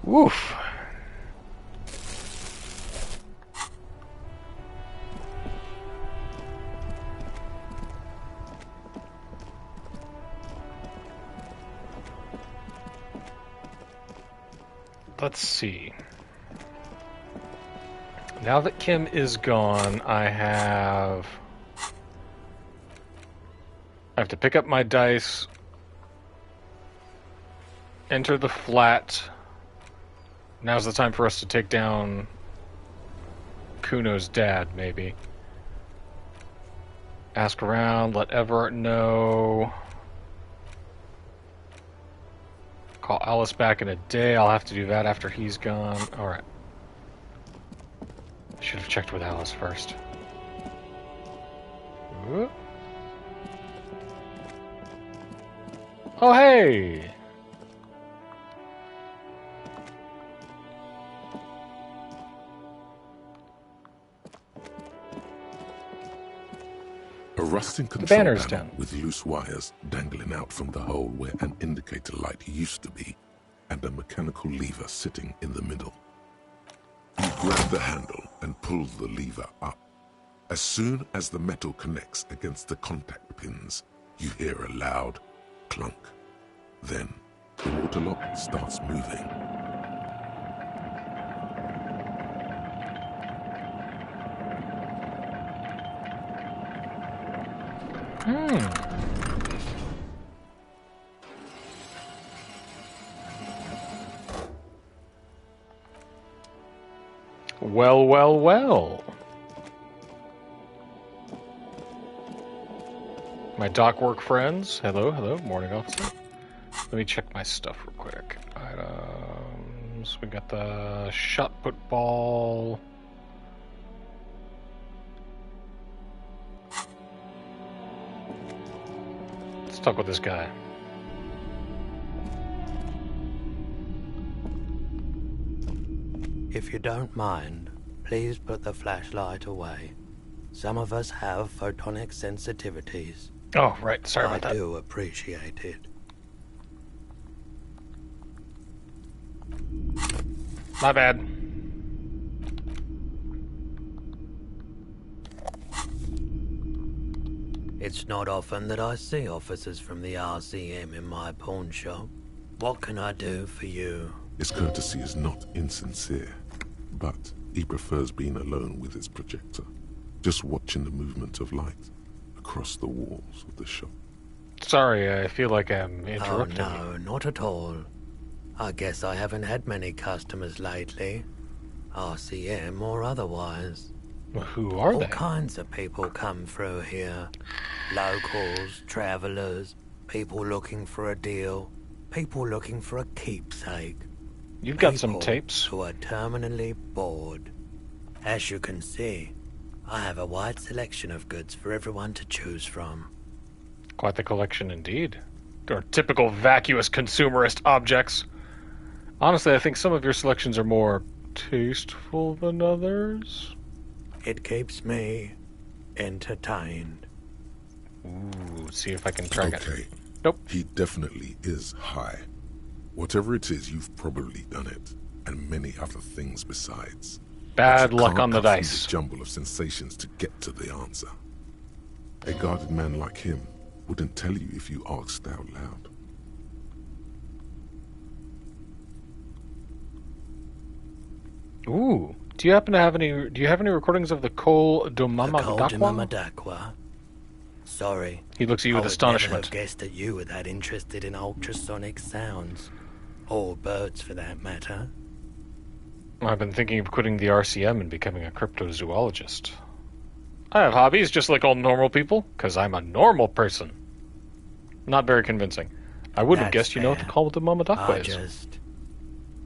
Woof. Let's see. Now that Kim is gone, I have to pick up my dice, enter the flat. Now's the time for us to take down Kuno's dad, maybe. Ask around, let Everett know. Call Alice back in a day. I'll have to do that after he's gone. Alright. Should have checked with Alice first. Whoop. Oh, hey! A rusting control banner's panel down. with loose wires dangling out from the hole where an indicator light used to be, and a mechanical lever sitting in the middle. You grab the handle and pull the lever up. As soon as the metal connects against the contact pins, you hear a loud clunk. Then, the water lock starts moving. Well, well, well. My dock work friends. Hello, hello, morning officer. Let me check my stuff real quick. Items. We got the shot put ball. Let's talk with this guy. If you don't mind, please put the flashlight away. Some of us have photonic sensitivities. Oh, right. Sorry about that. I do appreciate it. My bad. It's not often that I see officers from the RCM in my pawn shop. What can I do for you? His courtesy is not insincere, but he prefers being alone with his projector, just watching the movement of light across the walls of the shop. Sorry, I feel like I'm interrupting you. Oh, no, not at all. I guess I haven't had many customers lately. RCM or otherwise. Well, who are they? All kinds of people come through here. Locals, travellers, people looking for a deal, people looking for a keepsake. You've got some People tapes. who are terminally bored. As you can see, I have a wide selection of goods for everyone to choose from. Quite the collection indeed. Or typical vacuous consumerist objects. Honestly, I think some of your selections are more tasteful than others. It keeps me entertained. Ooh, see if I can track it. Okay. Nope. He definitely is high. Whatever it is, you've probably done it, and many other things besides. Bad But you luck can't on the cut through dice. The jumble of sensations to get to the answer. A guarded man like him wouldn't tell you if you asked out loud. Ooh, do you happen to have any? Do you have any recordings of the Cole do Mama Dakwa? Dakwa. Sorry. He looks at you with I would astonishment. never have guessed that you were that interested in ultrasonic sounds. Or birds, for that matter. I've been thinking of quitting the RCM and becoming a cryptozoologist. I have hobbies just like all normal people, because I'm a normal person. Not very convincing. I wouldn't have That's guessed you know what the Cole do Mama Dakwa is.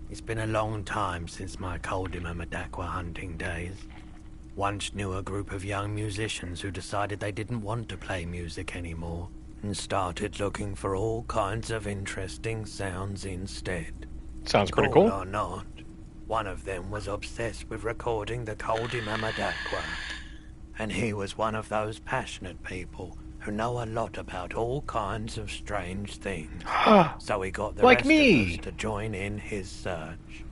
It's been a long time since my Coldima Madakwa hunting days. Once knew a group of young musicians who decided they didn't want to play music anymore and started looking for all kinds of interesting sounds instead. Sounds pretty cool. Or not, one of them was obsessed with recording the Coldima Madakwa. And he was one of those passionate people who know a lot about all kinds of strange things. So he got the Like rest me. of us to join in his search.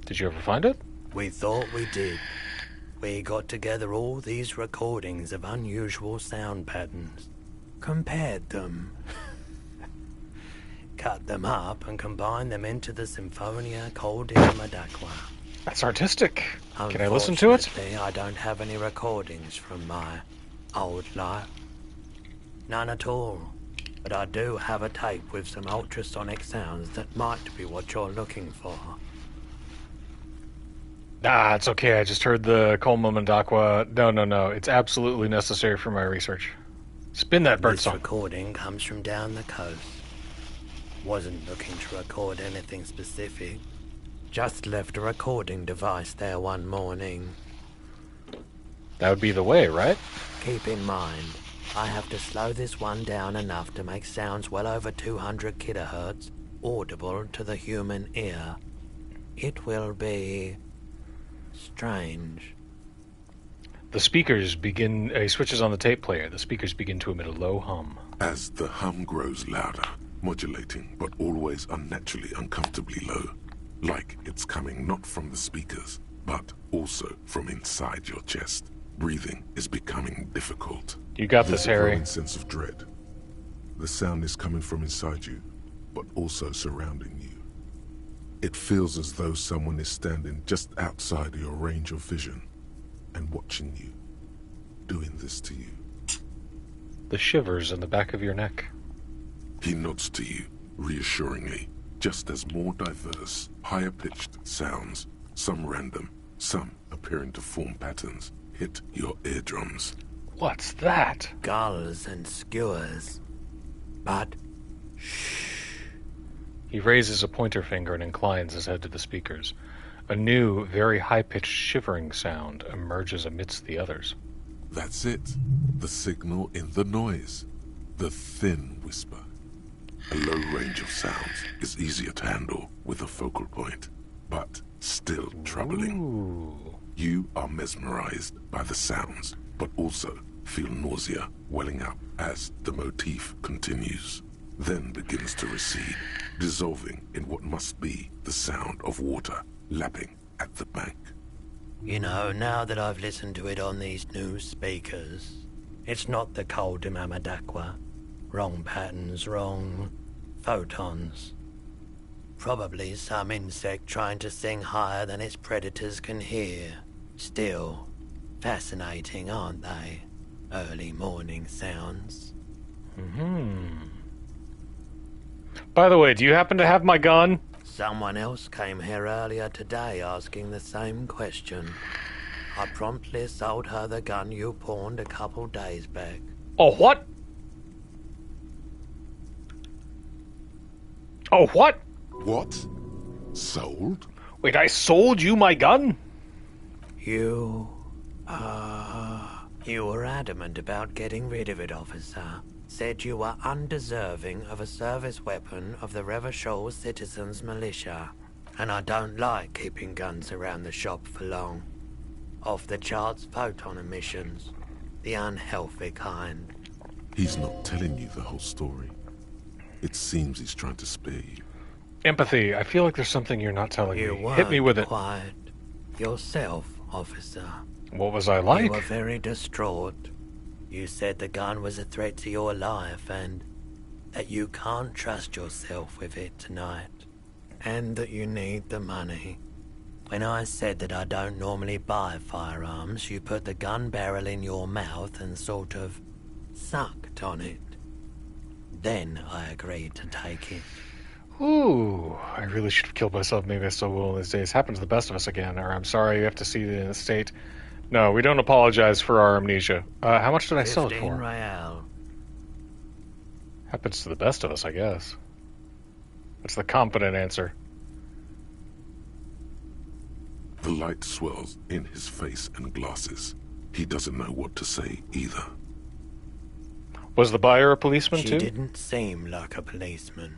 Did you ever find it? We thought we did. We got together all these recordings of unusual sound patterns, compared them, cut them up and combined them into the Symphonia Coldima Madakwa. That's artistic. Can I listen to it? Unfortunately, I don't have any recordings from my old life. None at all. But I do have a tape with some ultrasonic sounds that might be what you're looking for. Nah, it's okay. I just heard the Cole Mama Dakwa. No. It's absolutely necessary for my research. Spin that bird This song. recording comes from down the coast. Wasn't looking to record anything specific. Just left a recording device there one morning. That would be the way, right? Keep in mind, I have to slow this one down enough to make sounds well over 200 kilohertz audible to the human ear. It will be strange. The speakers begin. He switches on the tape player. The speakers begin to emit a low hum. As the hum grows louder, modulating but always unnaturally uncomfortably low, like it's coming not from the speakers, but also from inside your chest. Breathing is becoming difficult. You got this, There's a Harry. growing sense of dread. The sound is coming from inside you, but also surrounding you. It feels as though someone is standing just outside your range of vision and watching you, doing this to you. The shivers in the back of your neck. He nods to you, reassuringly, just as more diverse, higher-pitched sounds, some random, some appearing to form patterns, hit your eardrums. What's that? Gulls and skewers. But He raises a pointer finger and inclines his head to the speakers. A new, very high-pitched shivering sound emerges amidst the others. That's it. The signal in the noise. The thin whisper. A low range of sounds is easier to handle with a focal point, but still troubling. Ooh. You are mesmerized by the sounds, but also feel nausea welling up as the motif continues, then begins to recede, dissolving in what must be the sound of water lapping at the bank. you know, now that I've listened to it on these new speakers, it's not the Coldima Madakwa. Wrong patterns, wrong photons. Probably some insect trying to sing higher than its predators can hear. Still, fascinating, aren't they? early morning sounds. By the way, do you happen to have my gun? Someone else came here earlier today asking the same question. I promptly sold her the gun you pawned a couple days back. Oh, what? Oh, what? What? Sold? Wait, I sold you my gun? You were adamant about getting rid of it, officer. Said you were undeserving of a service weapon of the Revachol Citizens Militia. And I don't like keeping guns around the shop for long. Off-the-charts photon emissions. The unhealthy kind. He's not telling you the whole story. It seems he's trying to spare you. Empathy. I feel like there's something you're not telling You me. Hit me with it. Quiet yourself, officer. What was I like? You were very distraught. You said the gun was a threat to your life and that you can't trust yourself with it tonight. And that you need the money. When I said that I don't normally buy firearms, you put the gun barrel in your mouth and sort of sucked on it. Then I agreed to take it. Ooh, I really should have killed myself. Maybe I still will in these days. Happens to the best of us again. Or I'm sorry, you have to see it in a state. No, we don't apologize for our amnesia. How much did I sell it 15 for? Real. Happens to the best of us, I guess. That's the competent answer. The light swirls in his face and glasses. He doesn't know what to say either. Was the buyer a policeman too? She didn't seem like a policeman.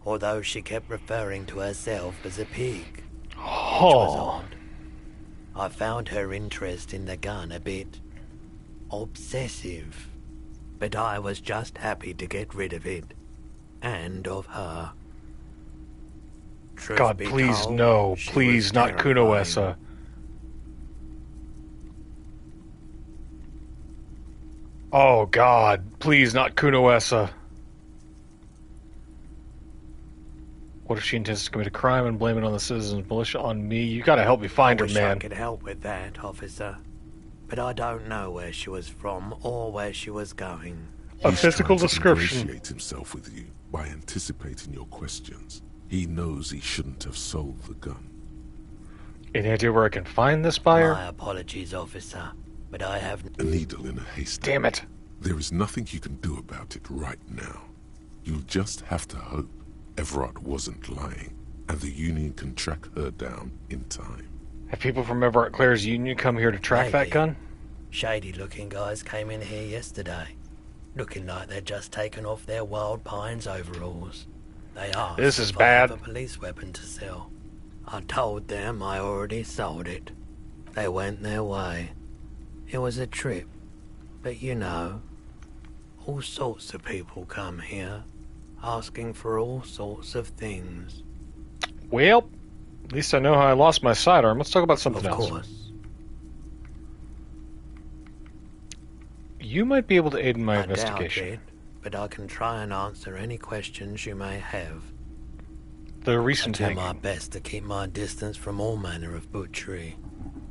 Although she kept referring to herself as a pig. Which was odd. I found her interest in the gun a bit obsessive. But I was just happy to get rid of it. And of her. Truth God, be please told, no. she Please, was not terrifying. Kunoesa. Oh, God. Please, not Kunoesa. What if she intends to commit a crime and blame it on the citizens' militia on me? You gotta help me find her, I man. could help with that, officer. But I don't know where she was from or where she was going. A He's physical trying to description. ingratiate himself with you by anticipating your questions. He knows he shouldn't have sold the gun. Any idea where I can find this buyer? My apologies, officer, but I have... A needle in a haystack. Damn it. There is nothing you can do about it right now. You'll just have to hope Everard wasn't lying, and the Union can track her down in time. Have people from Everett Clare's Union come here to track that Maybe. gun? Shady-looking guys came in here yesterday, looking like they'd just taken off their Wild Pines overalls. They asked This is if I have bad. a police weapon to sell. I told them I already sold it. They went their way. It was a trip, but you know, all sorts of people come here, asking for all sorts of things. Well, at least I know how I lost my sidearm. Let's talk about something Of else. course. You might be able to aid in my I doubt investigation. it, but I can try and answer any questions you may have. The recent I do my hanging. best to keep my distance from all manner of butchery.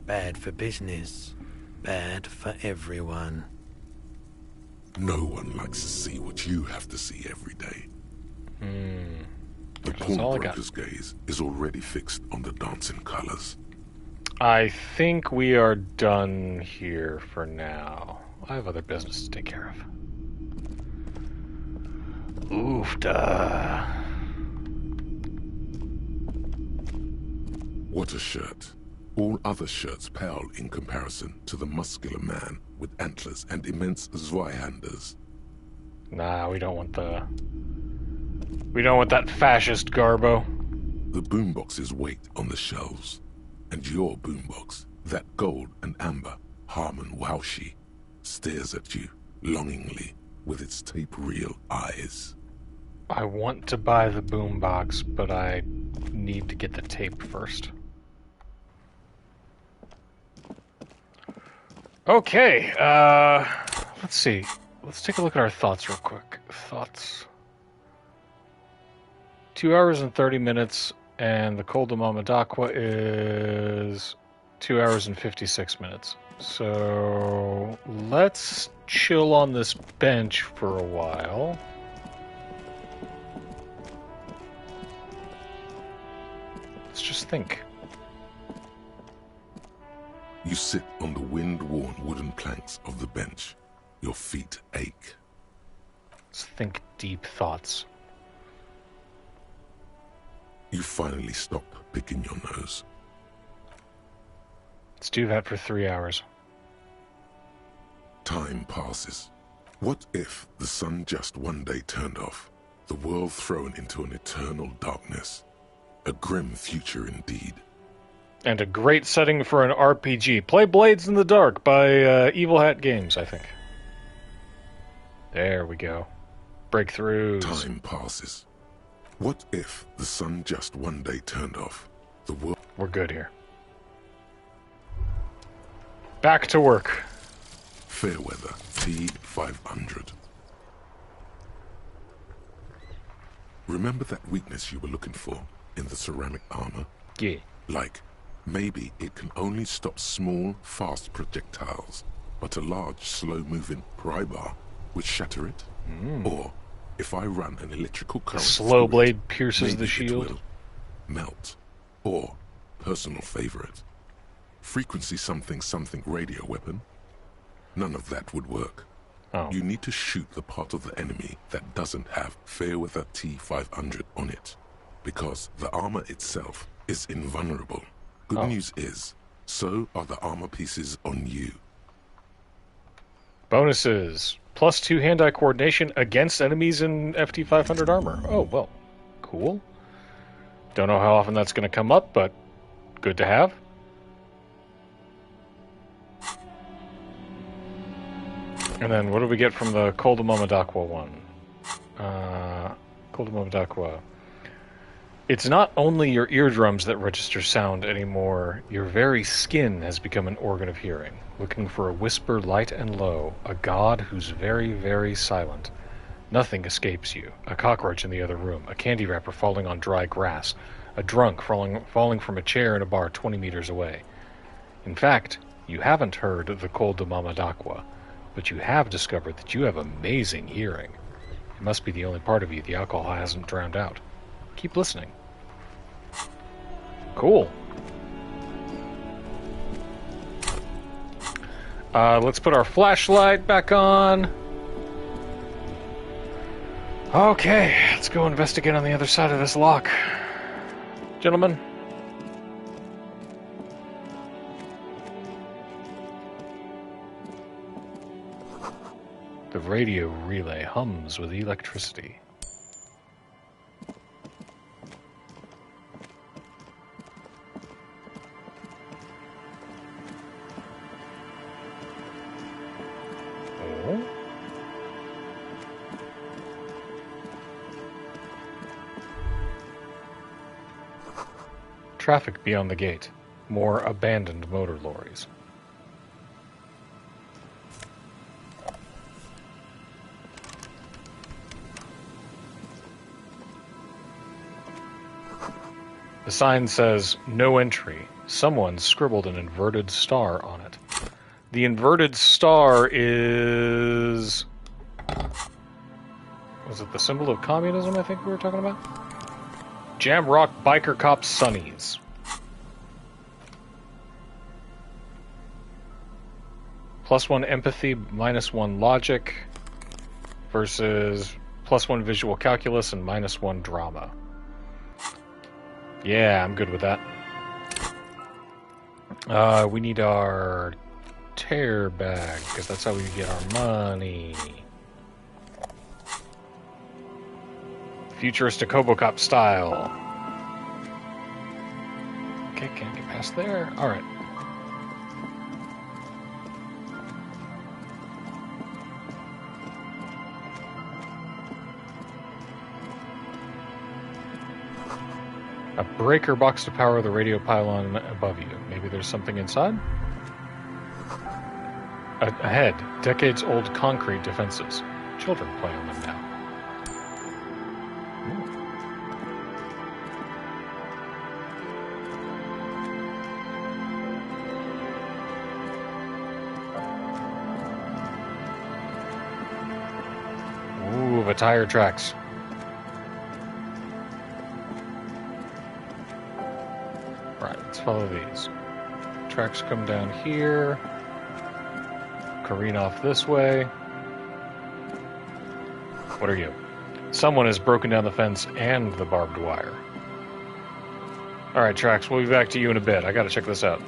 Bad for business. Bad for everyone. No one likes to see what you have to see every day. The That's all I got. pawnbroker's gaze is already fixed on the dancing colors. I think we are done here for now. I have other business to take care of. Oofda. What a shirt. All other shirts pale in comparison to the muscular man with antlers and immense Zweihanders. Nah, we don't want the... We don't want that fascist garbo. The boomboxes wait on the shelves. And your boombox, that gold and amber Harman Waushi, stares at you longingly with its tape reel eyes. I want to buy the boombox, but I need to get the tape first. Okay, let's see. Let's take a look at our thoughts real quick. Thoughts. 2 hours and 30 minutes, and the Col de Mamadaqua is 2 hours and 56 minutes. So let's chill on this bench for a while. Let's just think. You sit on the wind-worn wooden planks of the bench. Your feet ache. Let's think deep thoughts. You finally stop picking your nose. Let's do that for 3 hours. Time passes. What if the sun just one day turned off? The world thrown into an eternal darkness. A grim future indeed. And a great setting for an RPG. Play Blades in the Dark by Evil Hat Games, I think. There we go. Breakthroughs. Time passes. What if the sun just one day turned off? The world... We're good here. Back to work. Fairweather T500. Remember that weakness you were looking for in the ceramic armor? Yeah. Like, maybe it can only stop small, fast projectiles, but a large, slow-moving pry bar would shatter it? Or, if I run an electrical current slow blade it, pierces the shield? It will melt. Or, personal favorite, frequency something something radio weapon? None of that would work. Oh. You need to shoot the part of the enemy that doesn't have Fairweather T500 on it, because the armor itself is invulnerable. Good news is, so are the armor pieces on you. Bonuses. +2 hand-eye coordination against enemies in FT500 armor. Oh, well. Cool. Don't know how often that's going to come up, but good to have. And then what do we get from the Koldamomadakwa one? Koldamomadakwa. It's not only your eardrums that register sound anymore. Your very skin has become an organ of hearing, looking for a whisper light and low, a god who's very, very silent. Nothing escapes you. A cockroach in the other room, a candy wrapper falling on dry grass, a drunk falling from a chair in a bar 20 meters away. In fact, you haven't heard the Koldamomadakwa, but you have discovered that you have amazing hearing. It must be the only part of you the alcohol hasn't drowned out. Keep listening. Cool. Let's put our flashlight back on. Okay, let's go investigate on the other side of this lock. Gentlemen. The radio relay hums with electricity. Oh. Traffic beyond the gate. More abandoned motor lorries. The sign says, "No entry." Someone scribbled an inverted star on it. The inverted star is... Was it the symbol of communism, I think we were talking about? Jamrock Biker Cop Sunnies. +1 empathy, -1 logic, versus +1 visual calculus and -1 drama. Yeah, I'm good with that. We need our tear bag, because that's how we get our money. Futuristic Hobocop style. Okay, can't get past there. Alright. A breaker box to power the radio pylon above you. Maybe there's something inside? Ahead, decades-old concrete defenses. Children play on them now. tire tracks. Right, let's follow these. Tracks come down here. Careen off this way. What are you? Someone has broken down the fence and the barbed wire. Alright, Tracks, we'll be back to you in a bit. I gotta check this out.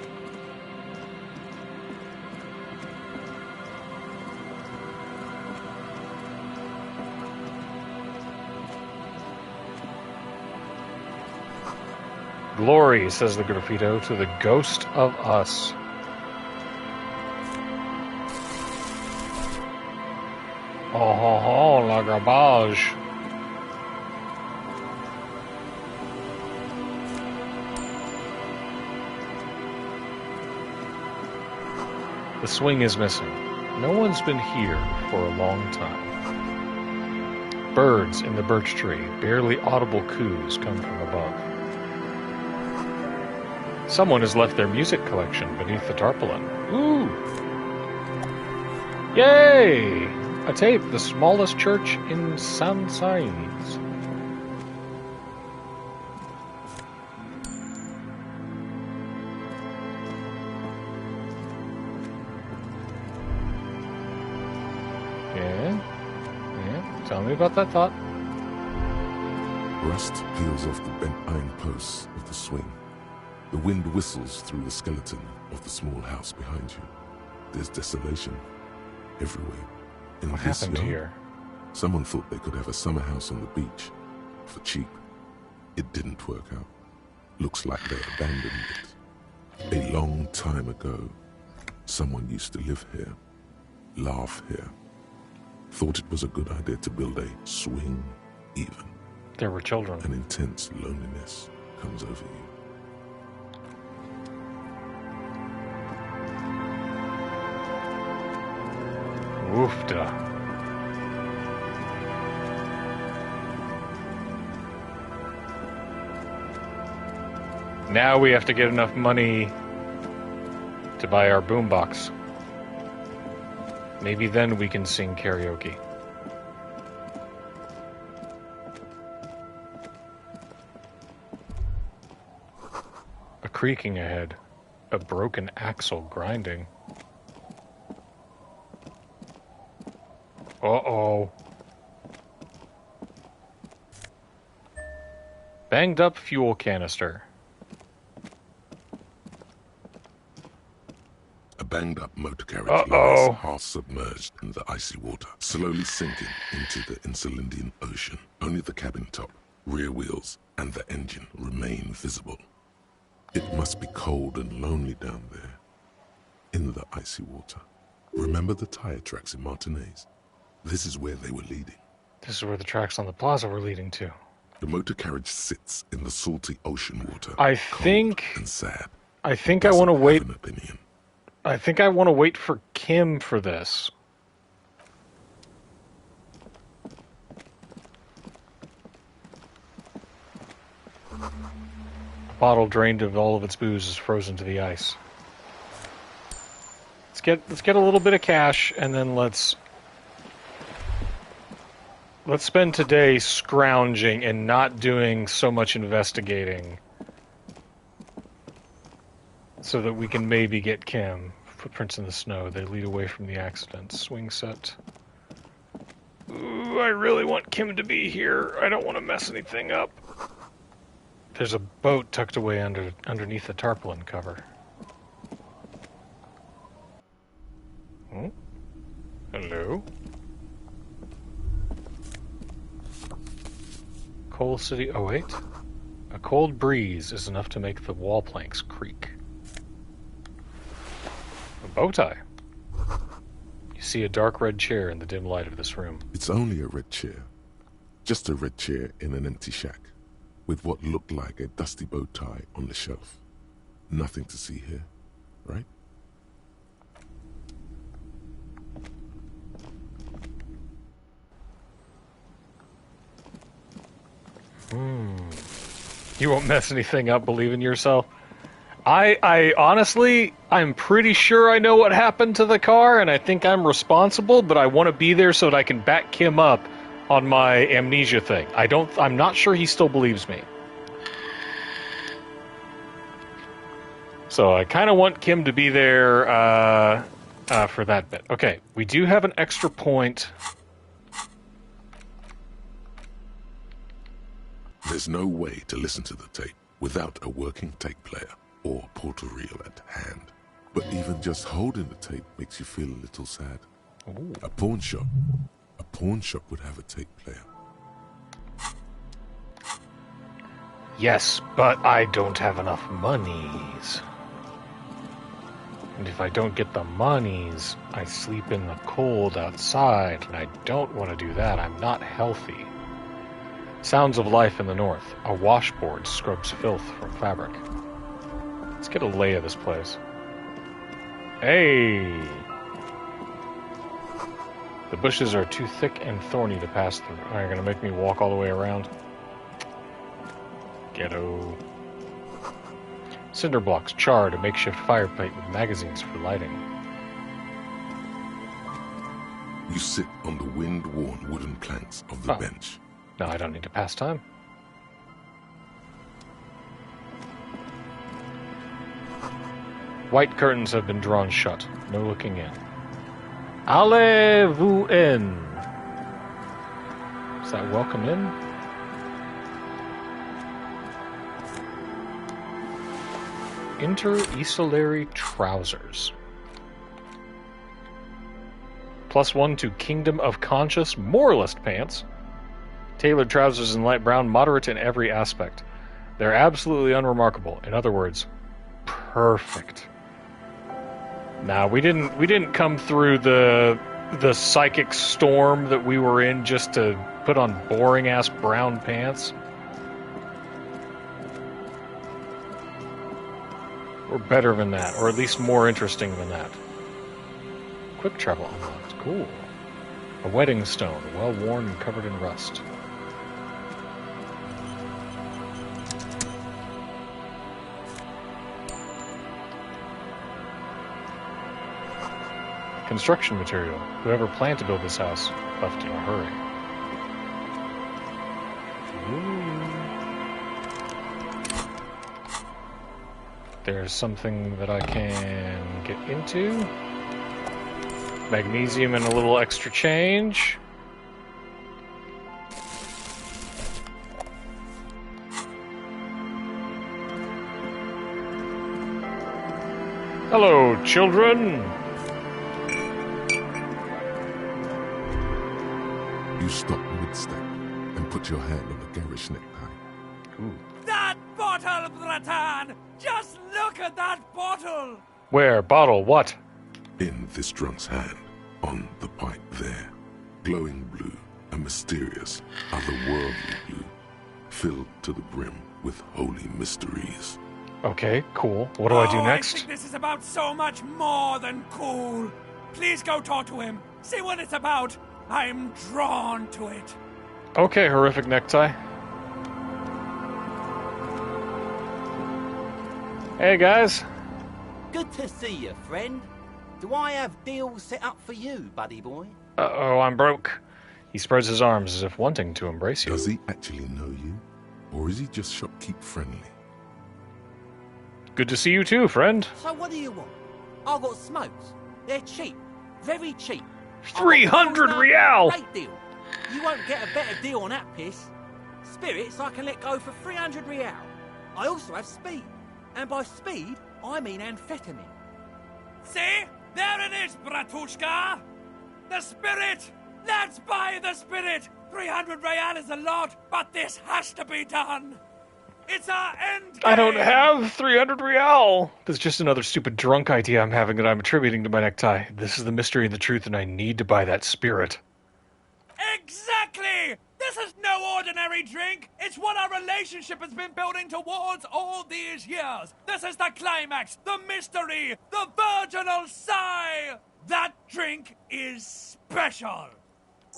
Glory, says the graffito, to the ghost of us. Oh ho ho, la garbage. The swing is missing. No one's been here for a long time. Birds in the birch tree, barely audible coos come from above. Someone has left their music collection beneath the tarpaulin. Ooh! Yay! A tape, the smallest church in Saint-Saëns. Yeah. Tell me about that thought. Rust peels off the bent iron posts of the swing. The wind whistles through the skeleton of the small house behind you. There's desolation everywhere. In What this happened yard, here? Someone thought they could have a summer house on the beach for cheap. It didn't work out. Looks like they abandoned it. A long time ago, someone used to live here, laugh here. Thought it was a good idea to build a swing even. There were children. An intense loneliness comes over you. Woofda. Now we have to get enough money to buy our boombox. Maybe then we can sing karaoke. A creaking ahead. A broken axle grinding. Uh-oh. Banged up fuel canister. A banged up motor carriage lies half submerged in the icy water, slowly sinking into the Insulindian Ocean. Only the cabin top, rear wheels, and the engine remain visible. It must be cold and lonely down there, in the icy water. Remember the tire tracks in Martinez? This is where they were leading. This is where the tracks on the plaza were leading to. The motor carriage sits in the salty ocean water. I think I want to wait. I think I want to wait for Kim for this. Bottle drained of all of its booze is frozen to the ice. Let's get a little bit of cash and then let's spend today scrounging and not doing so much investigating so that we can maybe get Kim. Footprints in the snow. They lead away from the accident. Swing set. Ooh, I really want Kim to be here. I don't want to mess anything up. There's a boat tucked away underneath the tarpaulin cover. Oh. Hello? Coal City. Oh, wait. A cold breeze is enough to make the wall planks creak. A bow tie. You see a dark red chair in the dim light of this room. It's only a red chair. Just a red chair in an empty shack, with what looked like a dusty bow tie on the shelf. Nothing to see here, right? You won't mess anything up, believe in yourself. I honestly, I'm pretty sure I know what happened to the car, and I think I'm responsible, but I want to be there so that I can back Kim up on my amnesia thing. I'm not sure he still believes me. So I kind of want Kim to be there for that bit. Okay, we do have an extra point. There's no way to listen to the tape without a working tape player or portal reel at hand. But even just holding the tape makes you feel a little sad. Ooh. A pawn shop would have a tape player. Yes, but I don't have enough monies. And if I don't get the monies, I sleep in the cold outside, and I don't want to do that. I'm not healthy. Sounds of life in the north. A washboard scrubs filth from fabric. Let's get a lay of this place. Hey! The bushes are too thick and thorny to pass through. Are you gonna make me walk all the way around? Ghetto. Cinder blocks charred a makeshift fire pit with magazines for lighting. You sit on the wind-worn wooden planks of the bench. No, I don't need to pass time. White curtains have been drawn shut. No looking in. Allez-vous in. Is that welcome in? Inter-Isolary trousers. +1 to Kingdom of Conscious Moralist pants. Tailored trousers in light brown, moderate in every aspect. They're absolutely unremarkable. In other words, perfect. Now, we didn't come through the psychic storm that we were in just to put on boring ass brown pants. We're better than that, or at least more interesting than that. Quick travel unlocked. Cool. A wedding stone, well worn and covered in rust. Construction material. Whoever planned to build this house left in a hurry. Ooh. There's something that I can get into. Magnesium and a little extra change. Hello, children! You stop mid-step and put your hand on a garish necktie. Ooh. That bottle, Bratan! Just look at that bottle! Where? Bottle? What? In this drunk's hand, on the pipe there, glowing blue, a mysterious, otherworldly blue, filled to the brim with holy mysteries. Okay, cool. What do I do next? I think this is about so much more than cool. Please go talk to him. See what it's about. I'm drawn to it. Okay, horrific necktie. Hey, guys. Good to see you, friend. Do I have deals set up for you, buddy boy? Uh-oh, I'm broke. He spreads his arms as if wanting to embrace you. Does he actually know you? Or is he just shopkeep friendly? Good to see you too, friend. So what do you want? I've got smokes. They're cheap. Very cheap. 300 real! Great deal. You won't get a better deal on that piss. Spirits I can let go for 300 real. I also have speed. And by speed, I mean amphetamine. See? There it is, Bratushka! The spirit! Let's buy the spirit! 300 real is a lot, but this has to be done! It's our end game. I don't have 300 real! There's just another stupid drunk idea I'm having that I'm attributing to my necktie. This is the mystery and the truth, and I need to buy that spirit. Exactly! This is no ordinary drink! It's what our relationship has been building towards all these years! This is the climax, the mystery, the virginal sigh! That drink is special!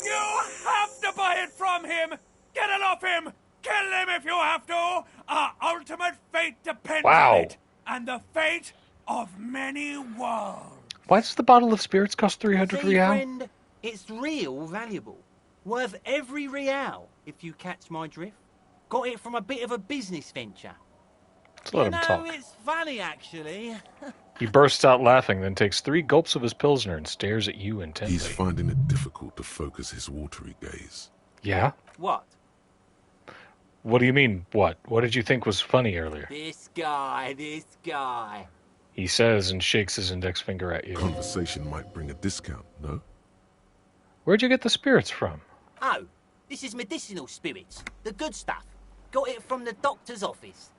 You have to buy it from him! Get it off him! Kill him if you have to! Our ultimate fate depends on it! And the fate of many worlds! Why does the bottle of spirits cost 300 See, real? friend, it's real valuable. Worth every real, if you catch my drift. Got it from a bit of a business venture. Let's let him talk. It's funny, actually. He bursts out laughing, then takes 3 gulps of his Pilsner and stares at you intently. He's finding it difficult to focus his watery gaze. Yeah? What? What do you mean, what? What did you think was funny earlier? This guy. He says and shakes his index finger at you. Conversation might bring a discount, no? Where'd you get the spirits from? Oh, this is medicinal spirits. The good stuff. Got it from the doctor's office.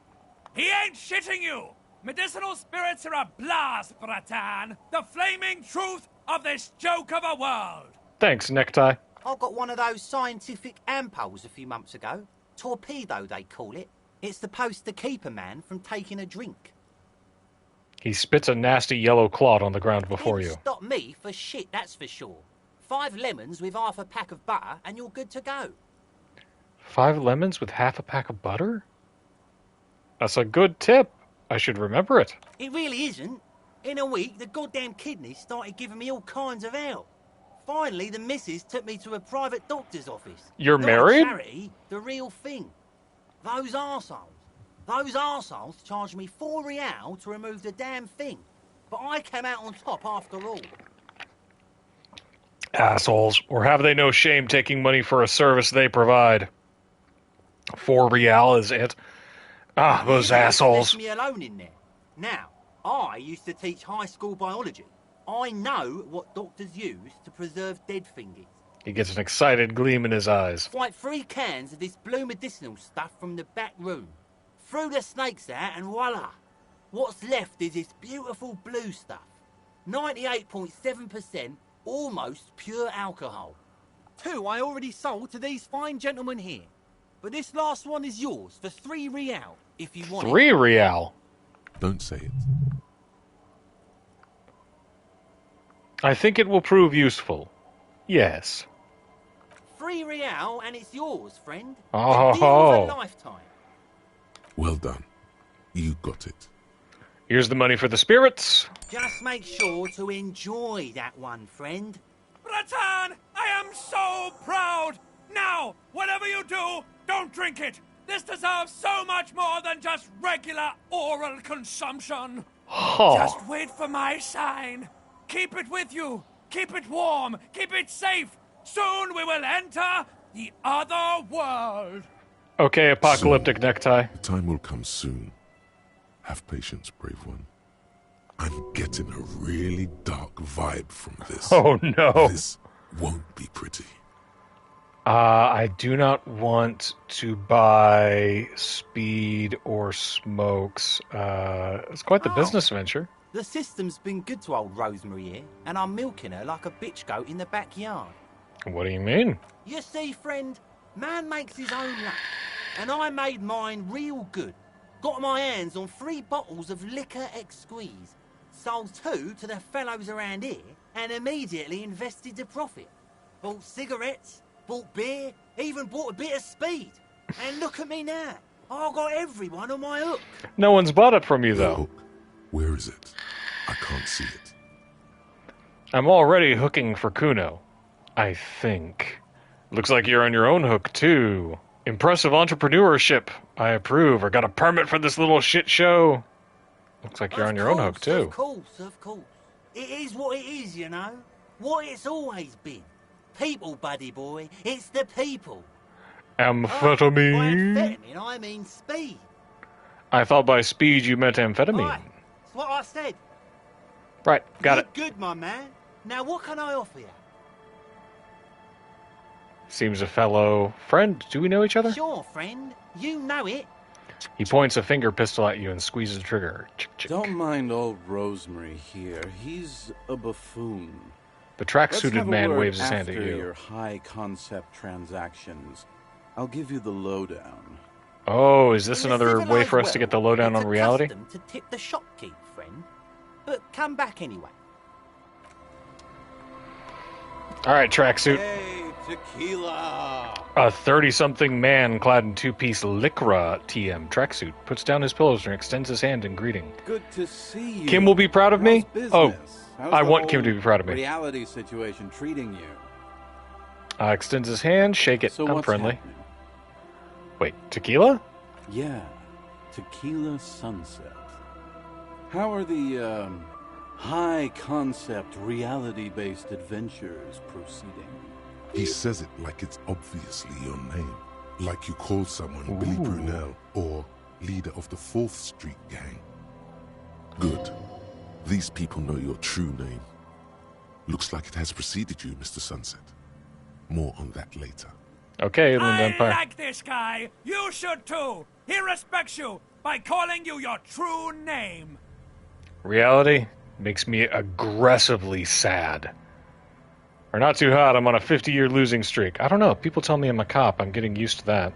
He ain't shitting you! Medicinal spirits are a blast, Bratan! The flaming truth of this joke of a world! Thanks, Necktie. I got one of those scientific ampoules a few months ago. Torpedo, they call it. It's supposed to keep a man from taking a drink. He spits a nasty yellow clod on the ground before you. Stop me for shit, that's for sure. 5 lemons with half a pack of butter and you're good to go. 5 lemons with half a pack of butter? That's a good tip. I should remember it. It really isn't. In a week, the goddamn kidneys started giving me all kinds of hell. Finally, the missus took me to a private doctor's office. You're Not married? a charity, the real thing. Those arseholes charged me 4 real to remove the damn thing. But I came out on top after all. Assholes. Or have they no shame taking money for a service they provide? 4 real is it? Ah, those assholes. Left me alone in there. Now, I used to teach high school biology. I know what doctors use to preserve dead thingies. He gets an excited gleam in his eyes. Like 3 cans of this blue medicinal stuff from the back room. Threw the snakes out and voila. What's left is this beautiful blue stuff. 98.7% almost pure alcohol. 2 I already sold to these fine gentlemen here. But this last one is yours for 3 real, if you want 3 real? Don't say it. I think it will prove useful. Yes. 3 real and it's yours, friend. Oh, a deal of a lifetime. Well done. You got it. Here's the money for the spirits. Just make sure to enjoy that one, friend. Bratan, I am so proud! Now, whatever you do, don't drink it! This deserves so much more than just regular oral consumption! Oh. Just wait for my sign. Keep it with you. Keep it warm. Keep it safe. Soon we will enter the other world. Okay, apocalyptic Soon. necktie. The time will come soon. Have patience, brave one. I'm getting a really dark vibe from this. Oh, no. This won't be pretty. I do not want to buy speed or smokes. It's quite the business venture. The system's been good to old Rosemary here, and I'm milking her like a bitch goat in the backyard. What do you mean? You see, friend, man makes his own luck, and I made mine real good. Got my hands on 3 bottles of liquor ex-squeeze, sold 2 to the fellows around here, and immediately invested the profit. Bought cigarettes, bought beer, even bought a bit of speed. And look at me now. I've got everyone on my hook. No one's bought it from you, though. Hook. Where is it? I can't see it. I'm already hooking for Kuno. I think. Looks like you're on your own hook, too. Impressive entrepreneurship. I approve. I got a permit for this little shit show. Looks like you're on your own hook, too. Of course. It is what it is, you know. What it's always been. People, buddy boy. It's the people. Amphetamine? By amphetamine, I mean speed. I thought by speed you meant amphetamine. Right. That's what I said. Right, got it. Good, my man. Now, what can I offer you? Seems a fellow friend. Do we know each other? Sure, friend. You know it. He points a finger pistol at you and squeezes the trigger. Don't mind old Rosemary here. He's a buffoon. The track-suited man waves his hand at After you. your high-concept transactions, I'll give you the lowdown. Oh, is this another way for us to get the lowdown on reality? Custom to tip the shopkeep, friend. But come back anyway. All right, tracksuit. Hey, tequila! A 30-something man clad in 2-piece Lycra TM tracksuit puts down his pillows and extends his hand in greeting. Good to see you. Kim will be proud of me? How's business? Oh, How's I the want Kim whole to be proud of me. Reality situation treating you? Extends his hand. Shake it. So I'm what's friendly. happening? Wait, tequila? Yeah, Tequila Sunset. How are the, high-concept, reality-based adventures proceeding? He says it like it's obviously your name. Like you call someone Billy Brunel or leader of the 4th Street gang. Good. These people know your true name. Looks like it has preceded you, Mr. Sunset. More on that later. Okay, Inland I Empire. like this guy. You should too. He respects you by calling you your true name. Reality makes me aggressively sad. Or not too hot, I'm on a 50-year losing streak. I don't know. People tell me I'm a cop. I'm getting used to that.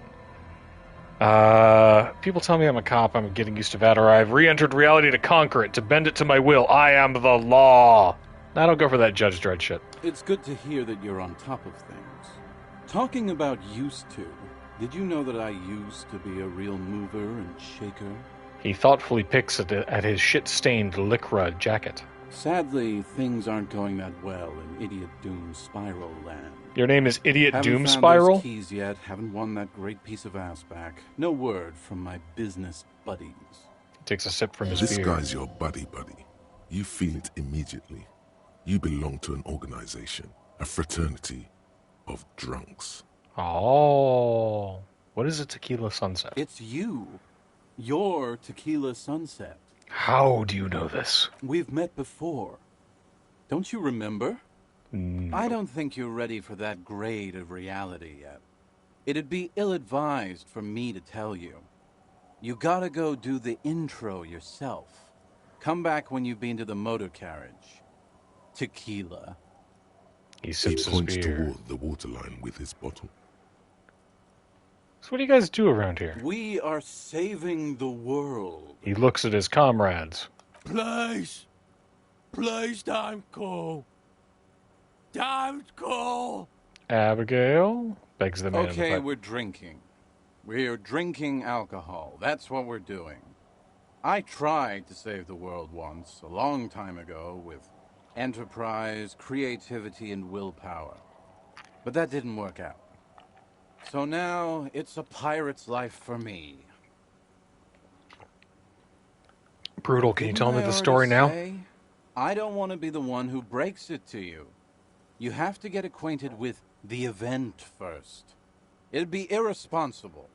People tell me I'm a cop. I'm getting used to that. Or I've re-entered reality to conquer it, to bend it to my will. I am the law. I don't go for that Judge Dredd shit. It's good to hear that you're on top of things. Talking about used to, did you know that I used to be a real mover and shaker? He thoughtfully picks at his shit-stained Lycra jacket. Sadly, things aren't going that well in Idiot Doom Spiral Land. Your name is Idiot Haven't Doom found Spiral? those keys yet, haven't won that great piece of ass back. No word from my business buddies. He takes a sip from his This beer. guy's your buddy. You feel it immediately. You belong to an organization, a fraternity of drunks. Oh. What is a Tequila Sunset? It's you. You're Tequila Sunset. How do you know this? We've met before. Don't you remember? No. I don't think you're ready for that grade of reality yet. It'd be ill-advised for me to tell you. You gotta go do the intro yourself. Come back when you've been to the motor carriage. Tequila. He sips his points beer. toward the waterline with his bottle. So what do you guys do around here? We are saving the world. He looks at his comrades. Please. Please don't go. Don't go. Abigail? Begs the man in the Okay, pipe. we're drinking. We're drinking alcohol. That's what we're doing. I tried to save the world once, a long time ago, with enterprise, creativity, and willpower. But that didn't work out. So now, it's a pirate's life for me. Brutal, can you tell me Didn't I the story now? already say? I don't want to be the one who breaks it to you. You have to get acquainted with the event first. It'd be irresponsible.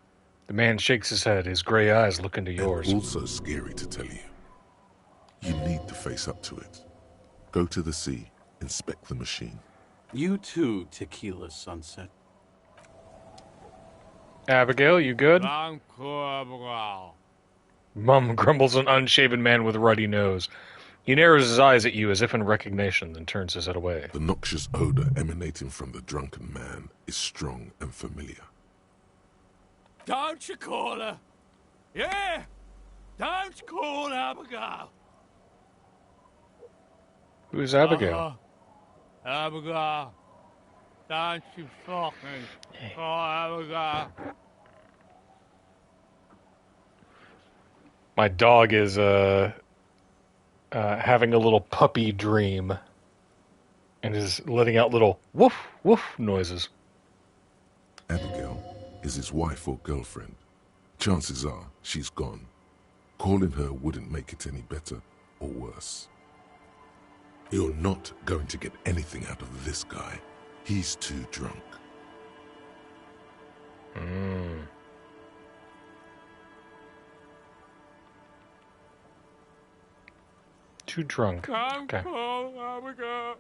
The man shakes his head, his gray eyes look into yours. And also scary to tell you. You need to face up to it. Go to the sea, inspect the machine. You too, Tequila Sunset. Abigail, you good? Mum grumbles an unshaven man with a ruddy nose. He narrows his eyes at you as if in recognition, then turns his head away. The noxious odor emanating from the drunken man is strong and familiar. Don't you call her. Yeah. Don't call Abigail. Who's Abigail? Abigail. Don't you fucking call Abigail. My dog is having a little puppy dream and is letting out little woof woof noises. Abigail is his wife or girlfriend. Chances are she's gone. Calling her wouldn't make it any better or worse. You're not going to get anything out of this guy. He's too drunk. Too drunk. Okay. Call Abigail.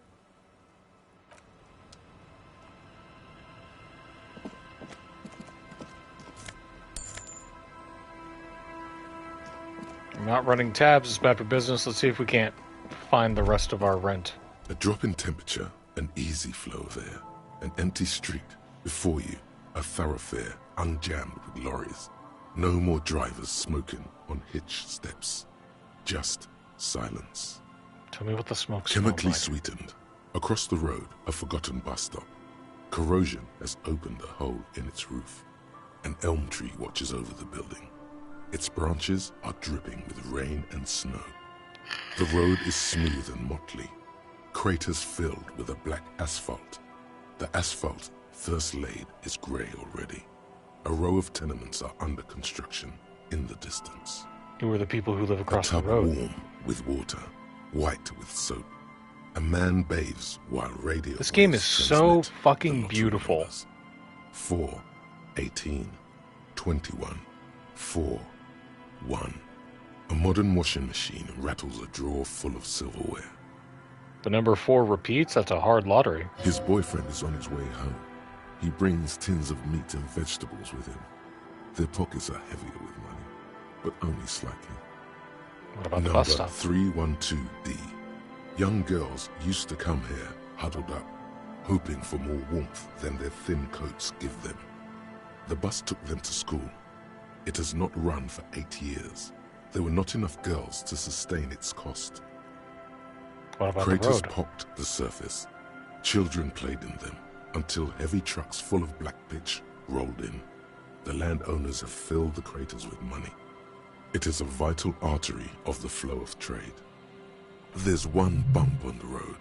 I'm not running tabs. It's bad for business. Let's see if we can't find the rest of our rent. A drop in temperature, an easy flow of air, an empty street. Before you, a thoroughfare unjammed with lorries. No more drivers smoking on hitch steps. Just silence. Tell me what the smoke Chemically smells like. sweetened. Across the road, a forgotten bus stop. Corrosion has opened a hole in its roof. An elm tree watches over the building. Its branches are dripping with rain and snow. The road is smooth and motley. Craters filled with a black asphalt. The asphalt first laid is grey already. A row of tenements are under construction in the distance. Who are the people who live across the the tub road? Warm with water, white with soap. A man bathes while radio. This game is so fucking beautiful. 4, 18, 21, 4, 1. A modern washing machine rattles a drawer full of silverware. The number 4 repeats? That's a hard lottery. His boyfriend is on his way home. He brings tins of meat and vegetables with him. Their pockets are heavier with money, but only slightly. What about the Number bus stop? 312D. Young girls used to come here, huddled up, hoping for more warmth than their thin coats give them. The bus took them to school. It has not run for 8 years. There were not enough girls to sustain its cost. What about Craters the road? pocked the surface. Children played in them until heavy trucks full of black pitch rolled in. The landowners have filled the craters with money. It is a vital artery of the flow of trade. There's one bump on the road.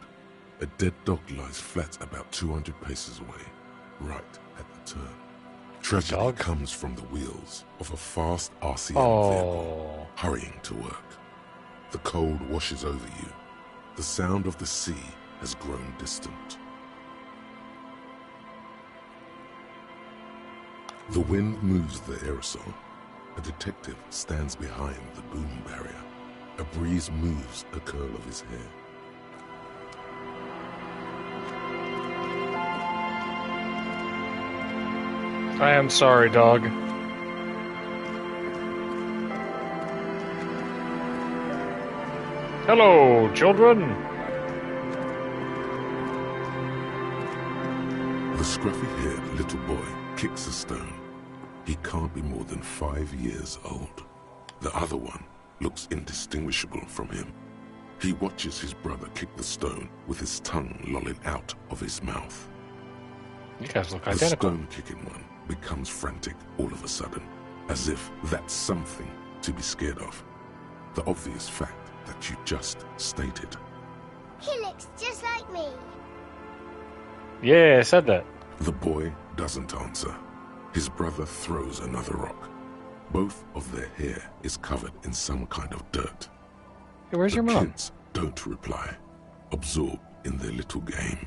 A dead dog lies flat about 200 paces away, right at the turn. Tragedy comes from the wheels of a fast RCM vehicle hurrying to work. The cold washes over you. The sound of the sea has grown distant. The wind moves the aerosol. A detective stands behind the boom barrier. A breeze moves a curl of his hair. I am sorry, dog. Hello, children. The scruffy-haired little boy kicks a stone. He can't be more than 5 years old. The other one looks indistinguishable from him. He watches his brother kick the stone with his tongue lolling out of his mouth. You guys look The identical. stone-kicking one becomes frantic all of a sudden, as if that's something to be scared of. The obvious fact that you just stated. He looks just like me. Yeah, I said that. The boy doesn't answer. His brother throws another rock. Both of their hair is covered in some kind of dirt. Hey, where's your mom? Kids don't reply, absorbed in their little game.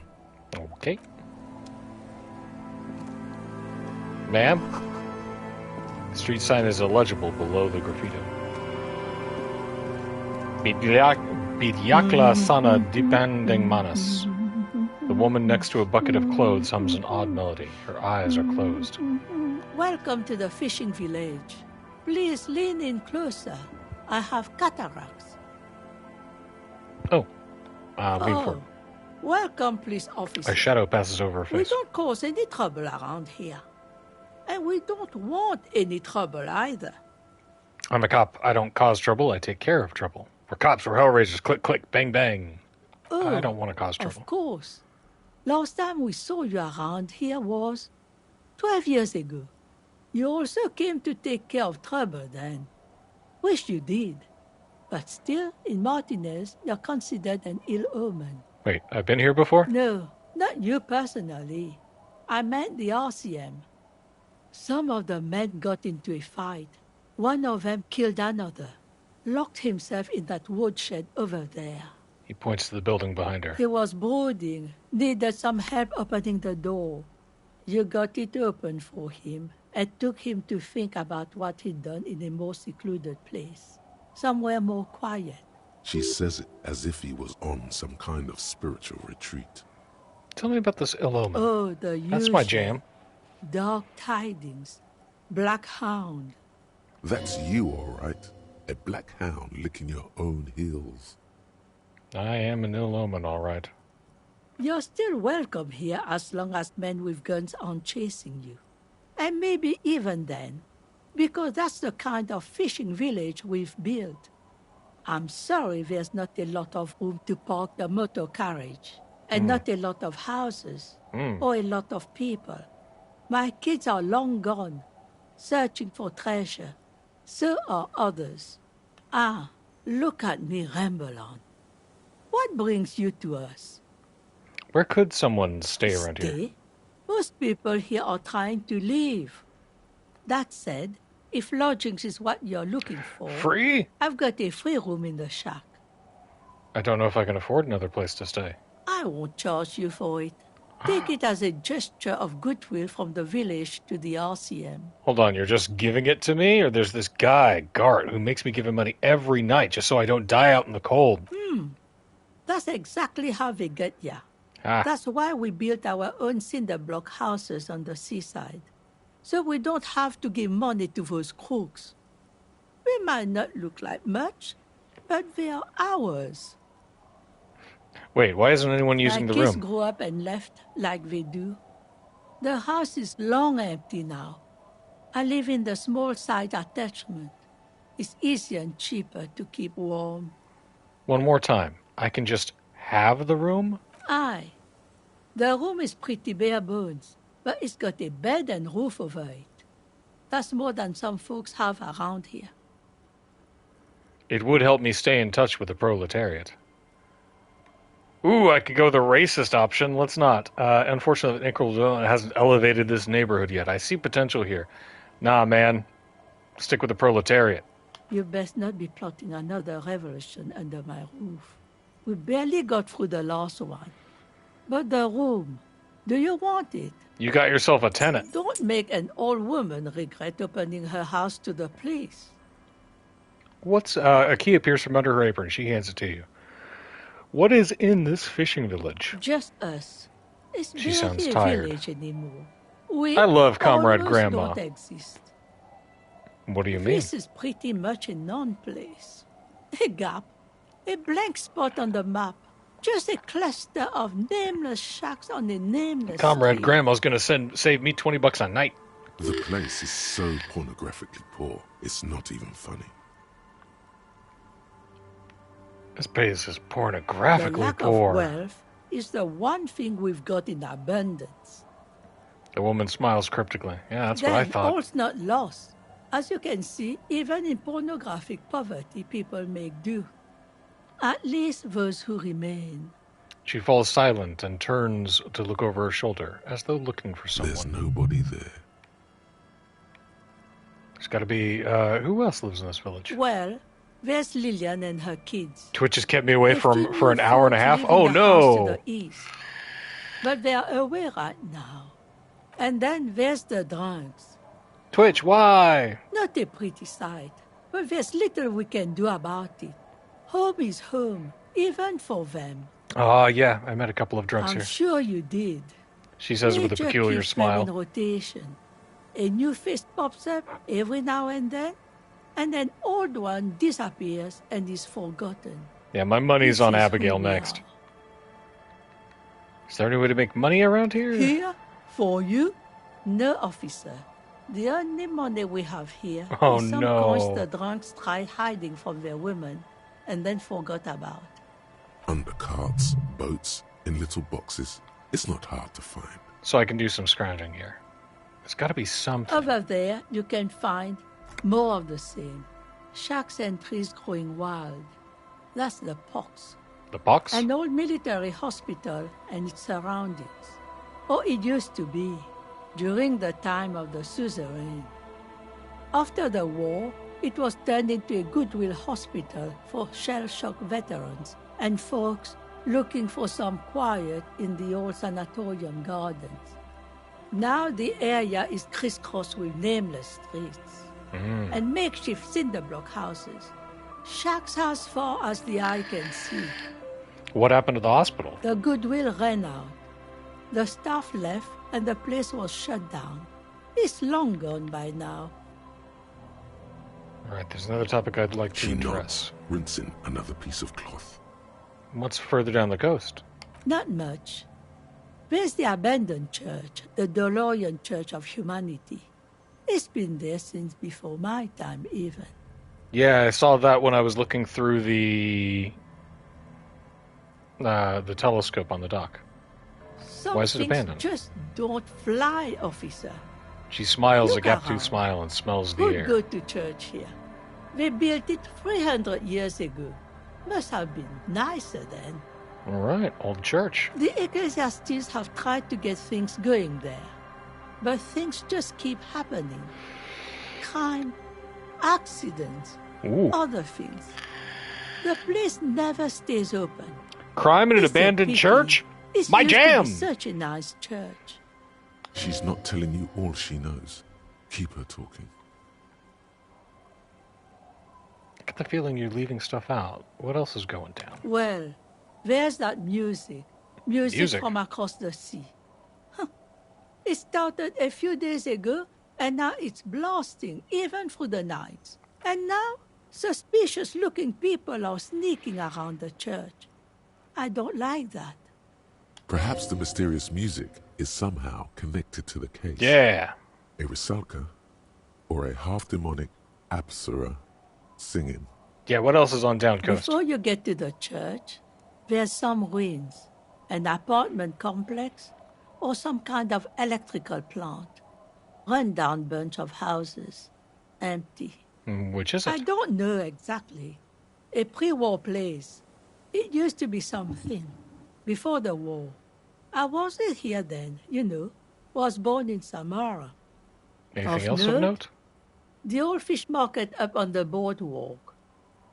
Okay. Ma'am? The street sign is illegible below the graffiti. Bidyakla sana dipending manas. The woman next to a bucket of clothes hums an odd melody. Her eyes are closed. Welcome to the fishing village. Please lean in closer. I have cataracts. Lean forward. Welcome, police officer. A shadow passes over her We face. don't cause any trouble around here. And we don't want any trouble either. I'm a cop. I don't cause trouble. I take care of trouble. We're cops. We're hellraisers. Click, click, bang, bang. I don't want to cause trouble. Of course. Last time we saw you around here was 12 years ago. You also came to take care of trouble then. Wish you did. But still, in Martinez, you're considered an ill omen. Wait, I've been here before? No, not you personally. I meant the RCM. Some of the men got into a fight. One of them killed another. Locked himself in that woodshed over there. He points to the building behind her. He was brooding, needed some help opening the door. You got it open for him and took him to think about what he'd done in a more secluded place. Somewhere more quiet. She says it as if he was on some kind of spiritual retreat. Tell me about this ill omen. Oh, the usual. That's my jam. Dark tidings. Black hound. That's you, all right. A black hound licking your own heels. I am an ill omen, all right. You're still welcome here as long as men with guns aren't chasing you. And maybe even then, because that's the kind of fishing village we've built. I'm sorry there's not a lot of room to park the motor carriage, and not a lot of houses, or a lot of people. My kids are long gone, searching for treasure. So are others. Ah, look at me ramble on. What brings you to us? Where could someone stay around here? Most people here are trying to leave. That said, if lodgings is what you're looking for... Free? I've got a free room in the shack. I don't know if I can afford another place to stay. I won't charge you for it. Take it as a gesture of goodwill from the village to the RCM. Hold on, you're just giving it to me? Or there's this guy, Gart, who makes me give him money every night just so I don't die out in the cold? That's exactly how they get ya. That's why we built our own cinder block houses on the seaside. So we don't have to give money to those crooks. We might not look like much, but they are ours. Wait, why isn't anyone using the kids room? grew up and left like they do. The house is long empty now. I live in the small side attachment. It's easier and cheaper to keep warm. One more time. I can just have the room? Aye. The room is pretty bare bones, but it's got a bed and roof over it. That's more than some folks have around here. It would help me stay in touch with the proletariat. Ooh, I could go the racist option. Let's not. Unfortunately, Nickel hasn't elevated this neighborhood yet. I see potential here. Nah, man. Stick with the proletariat. You best not be plotting another revolution under my roof. We barely got through the last one. But the room, do you want it? You got yourself a tenant. Don't make an old woman regret opening her house to the police. What's a key appears from under her apron. She hands it to you. What is in this fishing village? Just us. It's She barely sounds a tired. village anymore. We I love Comrade almost Grandma. don't exist. What do you mean? This is pretty much a non-place. A gap. A blank spot on the map. Just a cluster of nameless shacks on a nameless Comrade street. Grandma's gonna save me $20 a night. The place is so pornographically poor, it's not even funny. This place is The pornographically lack poor. of wealth is the one thing we've got in abundance. The woman smiles cryptically. Yeah, that's what I Then thought. all's not lost. As you can see, even in pornographic poverty, people make do. At least those who remain. She falls silent and turns to look over her shoulder, as though looking for someone. There's nobody there. There's got to be... who else lives in this village? Well, there's Lillian and her kids. Twitch has kept me away They for still an hour and a half. live Oh, in the house to no! the east. But they are away right now. And then there's the drunks. Twitch, why? Not a pretty sight, but there's little we can do about it. Home is home, even for them. Oh, yeah, I met a couple of drunks I'm here. sure you did. She says with a Nature peculiar keeps them smile. in rotation. A new face pops up every now and then an old one disappears and is forgotten. Yeah, my money's This on is who Abigail we next. are. Is there any way to make money around here? Here, for you, no officer. The only money we have here Oh, is some no. coins the drunks tried hiding from their women and then forgot about. Under carts, boats, in little boxes. It's not hard to find. So I can do some scrounging here. There's got to be something. Over there, you can find more of the same. Shacks and trees growing wild. That's the pox. The box? An old military hospital and its surroundings. Or it used to be, during the time of the suzerain. After the war, it was turned into a goodwill hospital for shell-shock veterans and folks looking for some quiet in the old sanatorium gardens. Now the area is crisscrossed with nameless streets and makeshift cinder block houses. Shacks as far as the eye can see. What happened to the hospital? The goodwill ran out. The staff left and the place was shut down. It's long gone by now. All right, there's another topic I'd like to She address. nods, rinsing another piece of cloth. What's further down the coast? Not much. There's the abandoned church, the DeLorean Church of Humanity. It's been there since before my time, even. Yeah, I saw that when I was looking through the telescope on the dock. Some Why is it things abandoned? just don't fly, officer. She smiles a Look gap-tooth around. smile and smells the Who'd air. go to church here? They built it 300 years ago. Must have been nicer then. All right, old church. The ecclesiastes have tried to get things going there, but things just keep happening. Crime, accidents, other things. The place never stays open. Crime in an abandoned church? My jam! To be such a nice church. She's not telling you all she knows. Keep her talking. I get the feeling you're leaving stuff out. What else is going down? Well, there's that music. Music from across the sea. It started a few days ago, and now it's blasting, even through the night. And now, suspicious-looking people are sneaking around the church. I don't like that. Perhaps the mysterious music is somehow connected to the case. Yeah. A Rusalka or a half-demonic Apsara singing. Yeah, what else is on Down Coast? Before you get to the church, there's some ruins, an apartment complex, or some kind of electrical plant. Run-down bunch of houses, empty. Which is it? I don't know exactly. A pre-war place. It used to be something. Before the war. I wasn't here then, you know. Was born in Samara. Anything else of note? The old fish market up on the boardwalk.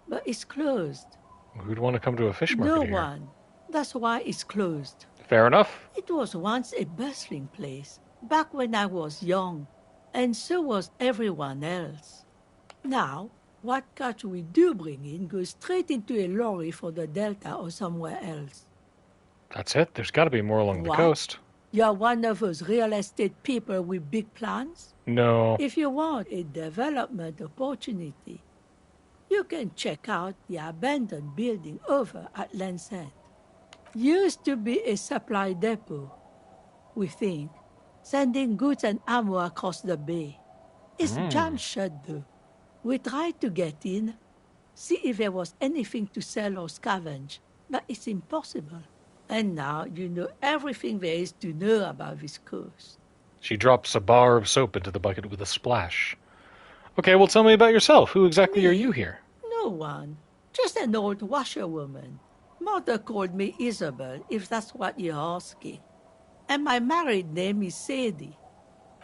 But it's closed. Who'd want to come to a fish market No here? one. That's why it's closed. Fair enough. It was once a bustling place, back when I was young, and so was everyone else. Now, what catch we do bring in goes straight into a lorry for the Delta or somewhere else. That's it? There's got to be more along the What? coast. You're one of those real estate people with big plans? No. If you want a development opportunity, you can check out the abandoned building over at Land's End. Used to be a supply depot, we think, sending goods and ammo across the bay. It's jammed shut though. We tried to get in, see if there was anything to sell or scavenge, but it's impossible. And now you know everything there is to know about this coast. She drops a bar of soap into the bucket with a splash. Okay, well, tell me about yourself. Who exactly are you here? No one. Just an old washerwoman. Mother called me Isabel, if that's what you're asking. And my married name is Sadie.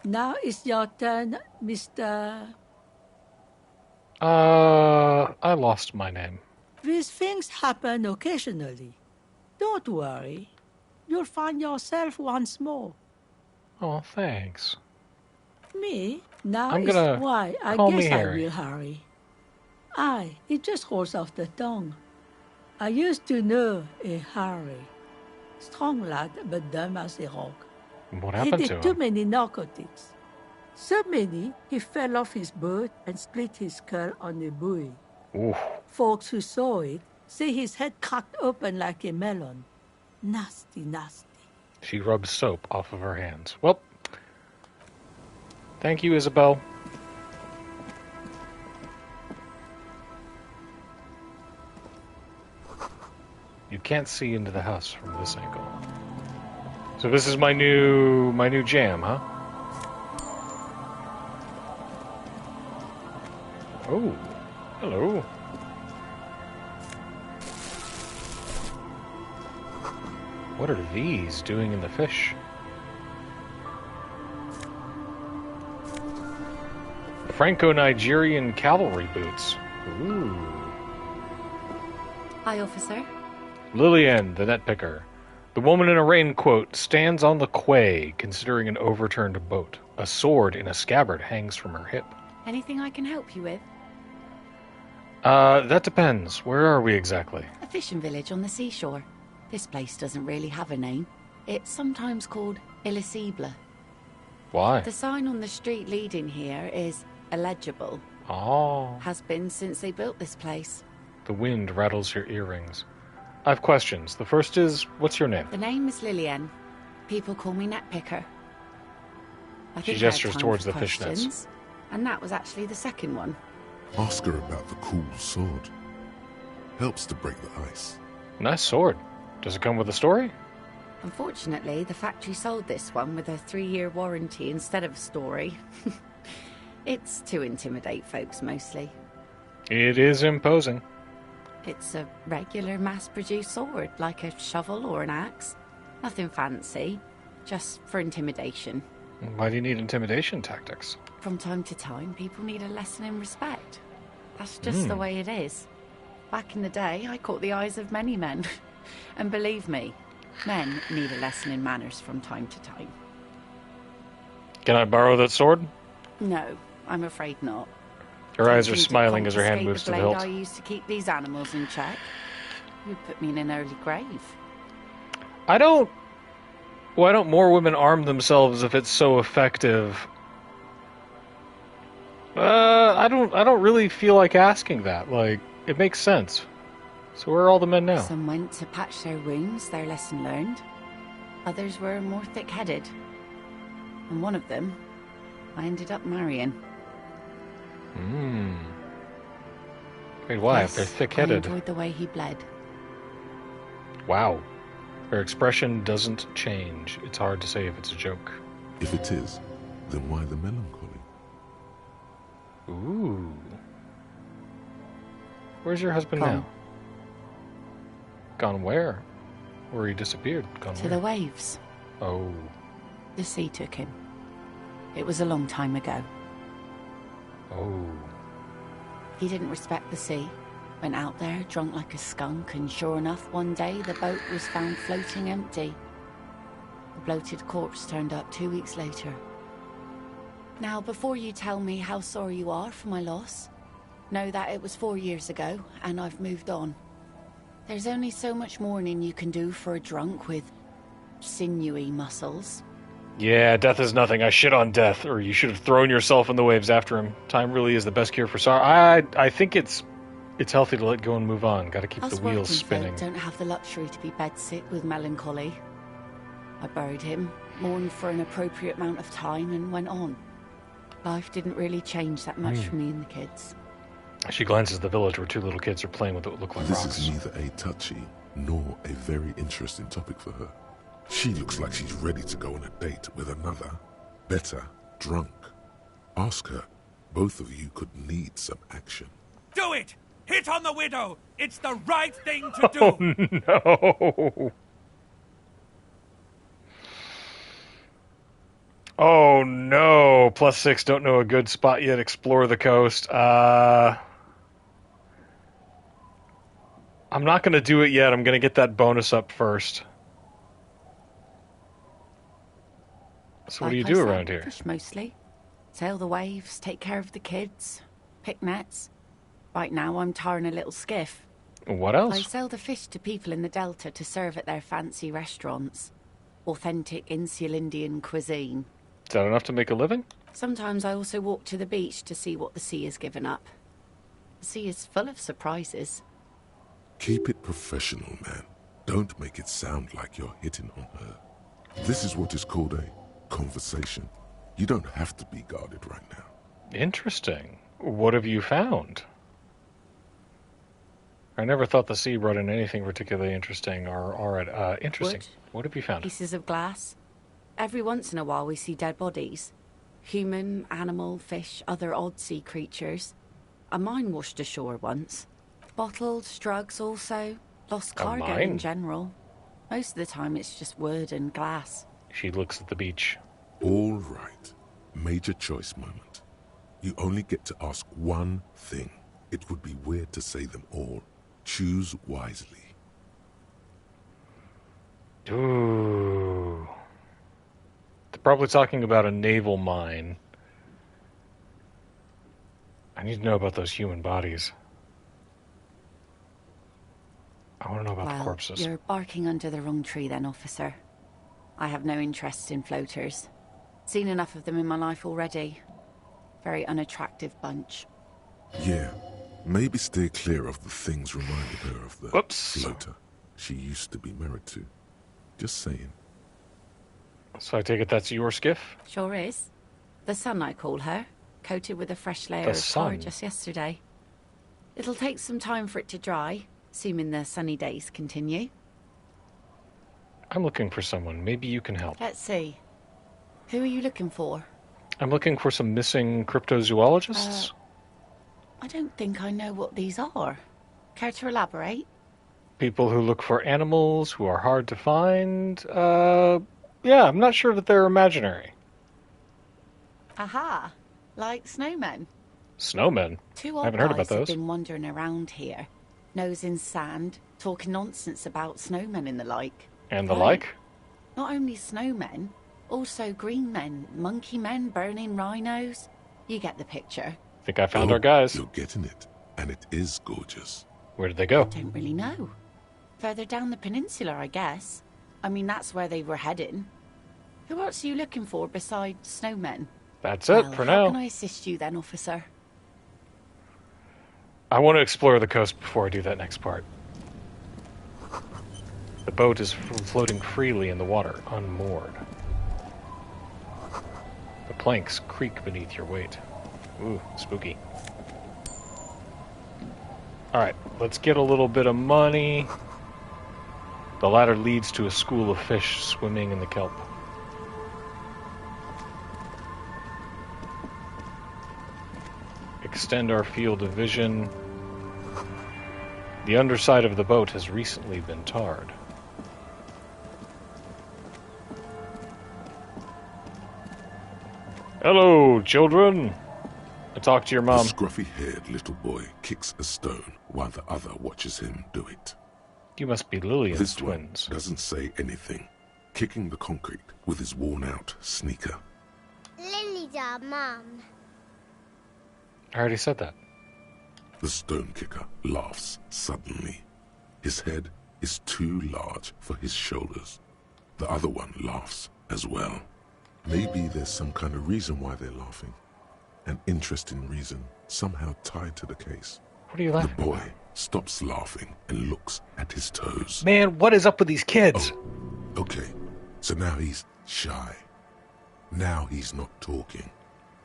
Now it's your turn, Mr. I lost my name. These things happen occasionally. Don't worry. You'll find yourself once more. Oh, thanks. Me? Now I'm is gonna why I call me guess I Harry. will, Harry. Aye, it just rolls off the tongue. I used to know a Harry. Strong lad, but dumb as a rock. What He happened did to too him? many narcotics. So many, he fell off his boat and split his skull on a buoy. Oof. Folks who saw it say his head cracked open like a melon. Nasty, nasty. She rubs soap off of her hands. Well, thank you, Isabel. You can't see into the house from this angle. So this is my new jam, huh? Oh, hello. What are these doing in the fish? Franco-Nigerian cavalry boots. Ooh. Hi, officer. Lillian, the net picker. The woman in a raincoat stands on the quay, considering an overturned boat. A sword in a scabbard hangs from her hip. Anything I can help you with? That depends. Where are we exactly? A fishing village on the seashore. This place doesn't really have a name. It's sometimes called ELYSIUM. Why? The sign on the street leading here is illegible. Oh. Has been since they built this place. The wind rattles your earrings. I have questions. The first is, what's your name? The name is Lillian. People call me net picker. I She think I have gestures time towards for the fishnets. questions, and that was actually the second one. Ask her about the cool sword. Helps to break the ice. Nice sword. Does it come with a story? Unfortunately, the factory sold this one with a 3-year warranty instead of a story. It's to intimidate folks, mostly. It is imposing. It's a regular mass-produced sword, like a shovel or an axe. Nothing fancy, just for intimidation. Why do you need intimidation tactics? From time to time, people need a lesson in respect. That's just the way it is. Back in the day, I caught the eyes of many men. And believe me, men need a lesson in manners from time to time. Can I borrow that sword? No, I'm afraid not. Her eyes are Tempting to smiling as her hand confiscate moves to the blade hilt. I used to keep these animals in check. You'd put me in an early grave. Why don't more women arm themselves if it's so effective? I don't really feel like asking that. Like, it makes sense. So where are all the men now? Some went to patch their wounds, their lesson learned. Others were more thick-headed. And one of them, I ended up marrying. Wait, why? Yes, If they're I thick-headed. enjoyed the way he bled. Wow. Her expression doesn't change. It's hard to say if it's a joke. If it is, then why the melancholy? Ooh. Where's your husband Gone. now? Gone where? Where he disappeared? Gone To where? the waves. Oh. The sea took him. It was a long time ago. Oh. He didn't respect the sea. Went out there, drunk like a skunk, and sure enough, one day the boat was found floating empty. The bloated corpse turned up 2 weeks later. Now, before you tell me how sorry you are for my loss, know that it was 4 years ago, and I've moved on. There's only so much mourning you can do for a drunk with sinewy muscles. Yeah, death is nothing. I shit on death, or you should have thrown yourself in the waves after him. Time really is the best cure for sorrow. I think it's healthy to let go and move on. Got to keep the Us wheels working spinning. folk don't have the luxury to be bedsick with melancholy. I buried him, mourned for an appropriate amount of time, and went on. Life didn't really change that much for me and the kids. She glances at the village where two little kids are playing with what look like This rocks. is neither a touchy nor a very interesting topic for her. She looks like she's ready to go on a date with another, better, drunk. Ask her. Both of you could need some action. Do it! Hit on the widow! It's the right thing to do! Oh, no. Oh, no. +6, don't know a good spot yet. Explore the coast. I'm not going to do it yet. I'm going to get that bonus up first. So what do you Like I do said, around here? Fish mostly. Sail the waves, take care of the kids, pick nets. Right now I'm tarring a little skiff. What else? I sell the fish to people in the Delta to serve at their fancy restaurants. Authentic insular Indian cuisine. Is that enough to make a living? Sometimes I also walk to the beach to see what the sea has given up. The sea is full of surprises. Keep it professional, man. Don't make it sound like you're hitting on her. This is what is called a conversation. You don't have to be guarded right now. Interesting. What have you found? I never thought the sea brought in anything particularly interesting or interesting. Wood. What have you found? Pieces of glass. Every once in a while we see dead bodies. Human, animal, fish, other odd sea creatures. A mine washed ashore once. Bottles, drugs also. Lost cargo mine? in general. Most of the time it's just wood and glass. She looks at the beach. All right. Major choice moment. You only get to ask one thing. It would be weird to say them all. Choose wisely. Ooh. They're probably talking about a naval mine. I need to know about those human bodies. I want to know about the corpses. You're barking under the wrong tree then, officer. I have no interest in floaters. Seen enough of them in my life already. Very unattractive bunch. Yeah. Maybe stay clear of the things reminding her of the floater she used to be married to. Just saying. So I take it that's your skiff? Sure is. The sun, I call her. Coated with a fresh layer The of tar sun? just yesterday. It'll take some time for it to dry, assuming the sunny days continue. I'm looking for someone. Maybe you can help. Let's see. Who are you looking for? I'm looking for some missing cryptozoologists. I don't think I know what these are. Care to elaborate? People who look for animals who are hard to find. Yeah, I'm not sure that they're imaginary. Aha, like snowmen. Snowmen? Two I old haven't heard guys about have those. been wandering around here, nose in sand, talking nonsense about snowmen and the like. And the Right. like? Not only snowmen, also green men, monkey men burning rhinos. You get the picture. Think I found our guys. You're getting it, and it is gorgeous. Where did they go? Don't really know. Further down the peninsula, I guess. I mean, that's where they were heading. Who else are you looking for besides snowmen? That's it Well, for how now. can I assist you then, officer? I want to explore the coast before I do that next part. The boat is floating freely in the water, unmoored. The planks creak beneath your weight. Ooh, spooky. Alright, let's get a little bit of money. The ladder leads to a school of fish swimming in the kelp. Extend our field of vision. The underside of the boat has recently been tarred. Hello, children. I talked to your mom. The scruffy-haired little boy kicks a stone while the other watches him do it. You must be Lillian's This twins. one doesn't say anything, kicking the concrete with his worn-out sneaker. Lily's our mum. I already said that. The stone kicker laughs suddenly. His head is too large for his shoulders. The other one laughs as well. Maybe there's some kind of reason why they're laughing. An interesting reason, somehow tied to the case. What are you laughing The boy stops laughing and looks at his toes. Man, what is up with these kids? Oh, okay, so now he's shy. Now he's not talking,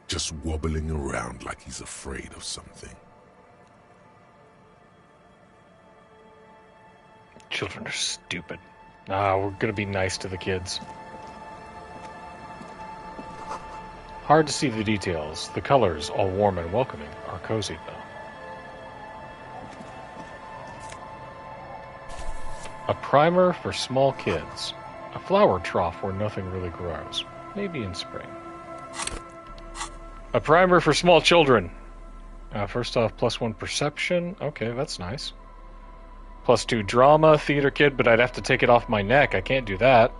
just wobbling around like he's afraid of something. Children are stupid. Nah, we're gonna be nice to the kids. Hard to see the details. The colors, all warm and welcoming, are cozy though. A primer for small kids. A flower trough where nothing really grows. Maybe in spring. A primer for small children. First off, +1 perception. Okay, that's nice. +2 drama, theater kid, but I'd have to take it off my neck. I can't do that.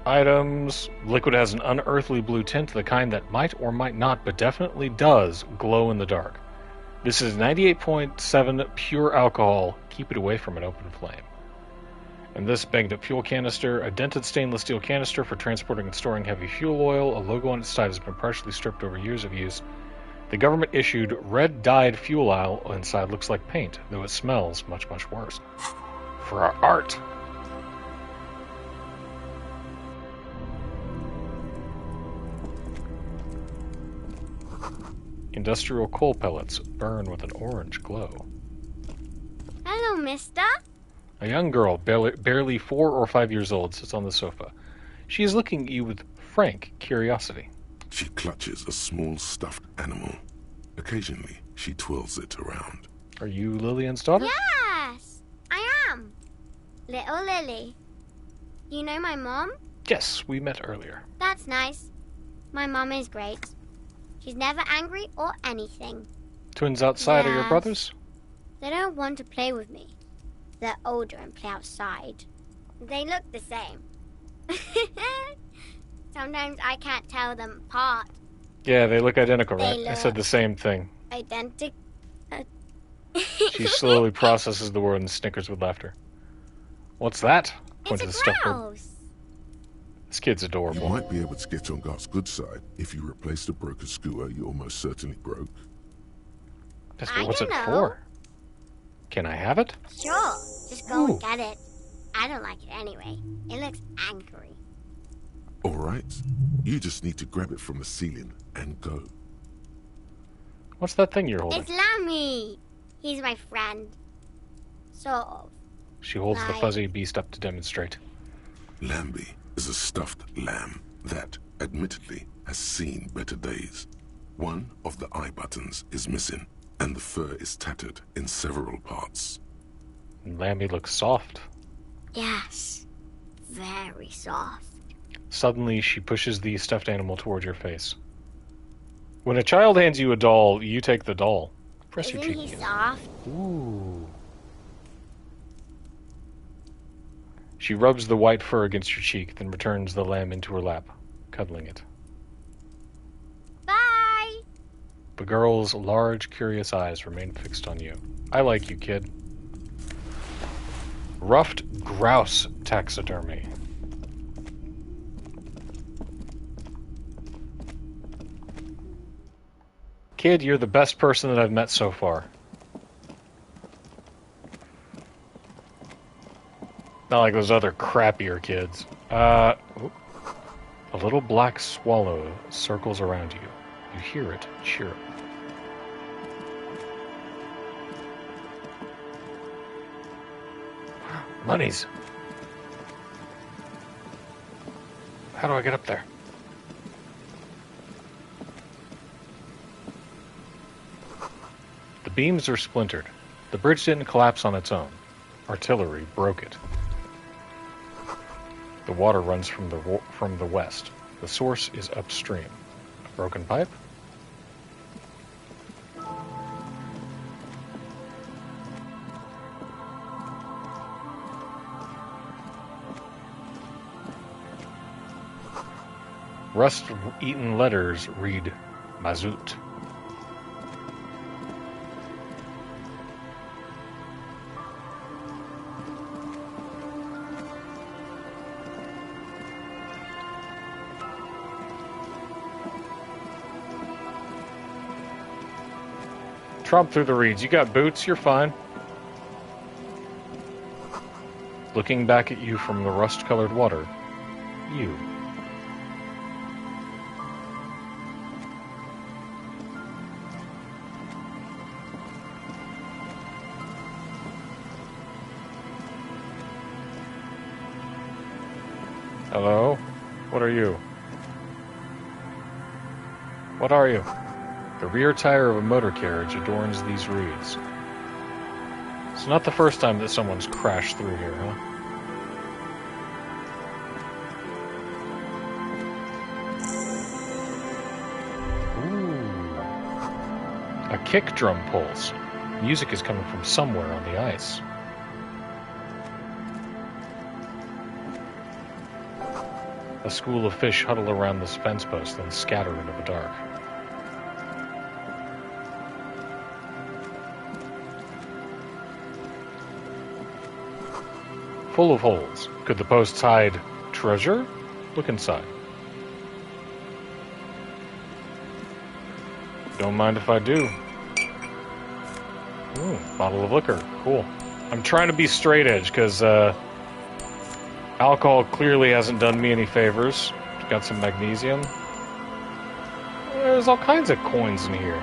Items. Liquid has an unearthly blue tint, the kind that might or might not, but definitely does, glow in the dark. This is 98.7 pure alcohol. Keep it away from an open flame. And this banged up fuel canister, a dented stainless steel canister for transporting and storing heavy fuel oil. A logo on its side has been partially stripped over years of use. The government issued red dyed fuel oil inside looks like paint, though it smells much, much worse. For our art. Industrial coal pellets burn with an orange glow. Hello, mister. A young girl, barely 4 or 5 years old, sits on the sofa. She is looking at you with frank curiosity. She clutches a small stuffed animal. Occasionally, she twirls it around. Are you Lillian's daughter? Yes, I am. Little Lily. You know my mom? Yes, we met earlier. That's nice. My mom is great. She's never angry or anything. Twins outside are your Yes. brothers? They don't want to play with me. They're older and play outside. They look the same. Sometimes I can't tell them apart. Yeah, they look identical, right? They I said the same thing. Identical. She slowly processes the word and snickers with laughter. What's that? Point to the stuffed bird. Grouse. This kid's You adorable. might be able to get on Garth's good side if you replace the broken skewer you almost certainly broke. Yes, I but what's don't it know. for? Can I have it? Sure, just go Ooh. and get it. I don't like it anyway. It looks angry. All right, you just need to grab it from the ceiling and go. What's that thing you're holding? It's Lammy. He's my friend. Sort of. She holds the Like- fuzzy beast up to demonstrate. Lambie is a stuffed lamb that, admittedly, has seen better days. One of the eye buttons is missing, and the fur is tattered in several parts. Lammy looks soft. Yes, very soft. Suddenly, she pushes the stuffed animal towards your face. When a child hands you a doll, you take the doll. Press your Isn't cheek. he soft? Ooh. She rubs the white fur against your cheek, then returns the lamb into her lap, cuddling it. Bye! The girl's large, curious eyes remain fixed on you. I like you, kid. Ruffed grouse taxidermy. Kid, you're the best person that I've met so far. Not like those other crappier kids. A little black swallow circles around you. You hear it chirp. Monies! How do I get up there? The beams are splintered. The bridge didn't collapse on its own. Artillery broke it. The water runs from the west. The source is upstream. A broken pipe? Rust-eaten letters read Mazout. Tromp through the reeds. You got boots, you're fine. Looking back at you from the rust-colored water, you. Hello? What are you? What are you? The rear tire of a motor carriage adorns these reeds. It's not the first time that someone's crashed through here, huh? Ooh. A kick drum pulse. Music is coming from somewhere on the ice. A school of fish huddle around the fence post, then scatter into the dark. Full of holes. Could the posts hide treasure? Look inside. Don't mind if I do. Ooh, bottle of liquor. Cool. I'm trying to be straight edge, because, alcohol clearly hasn't done me any favors. Got some magnesium. There's all kinds of coins in here.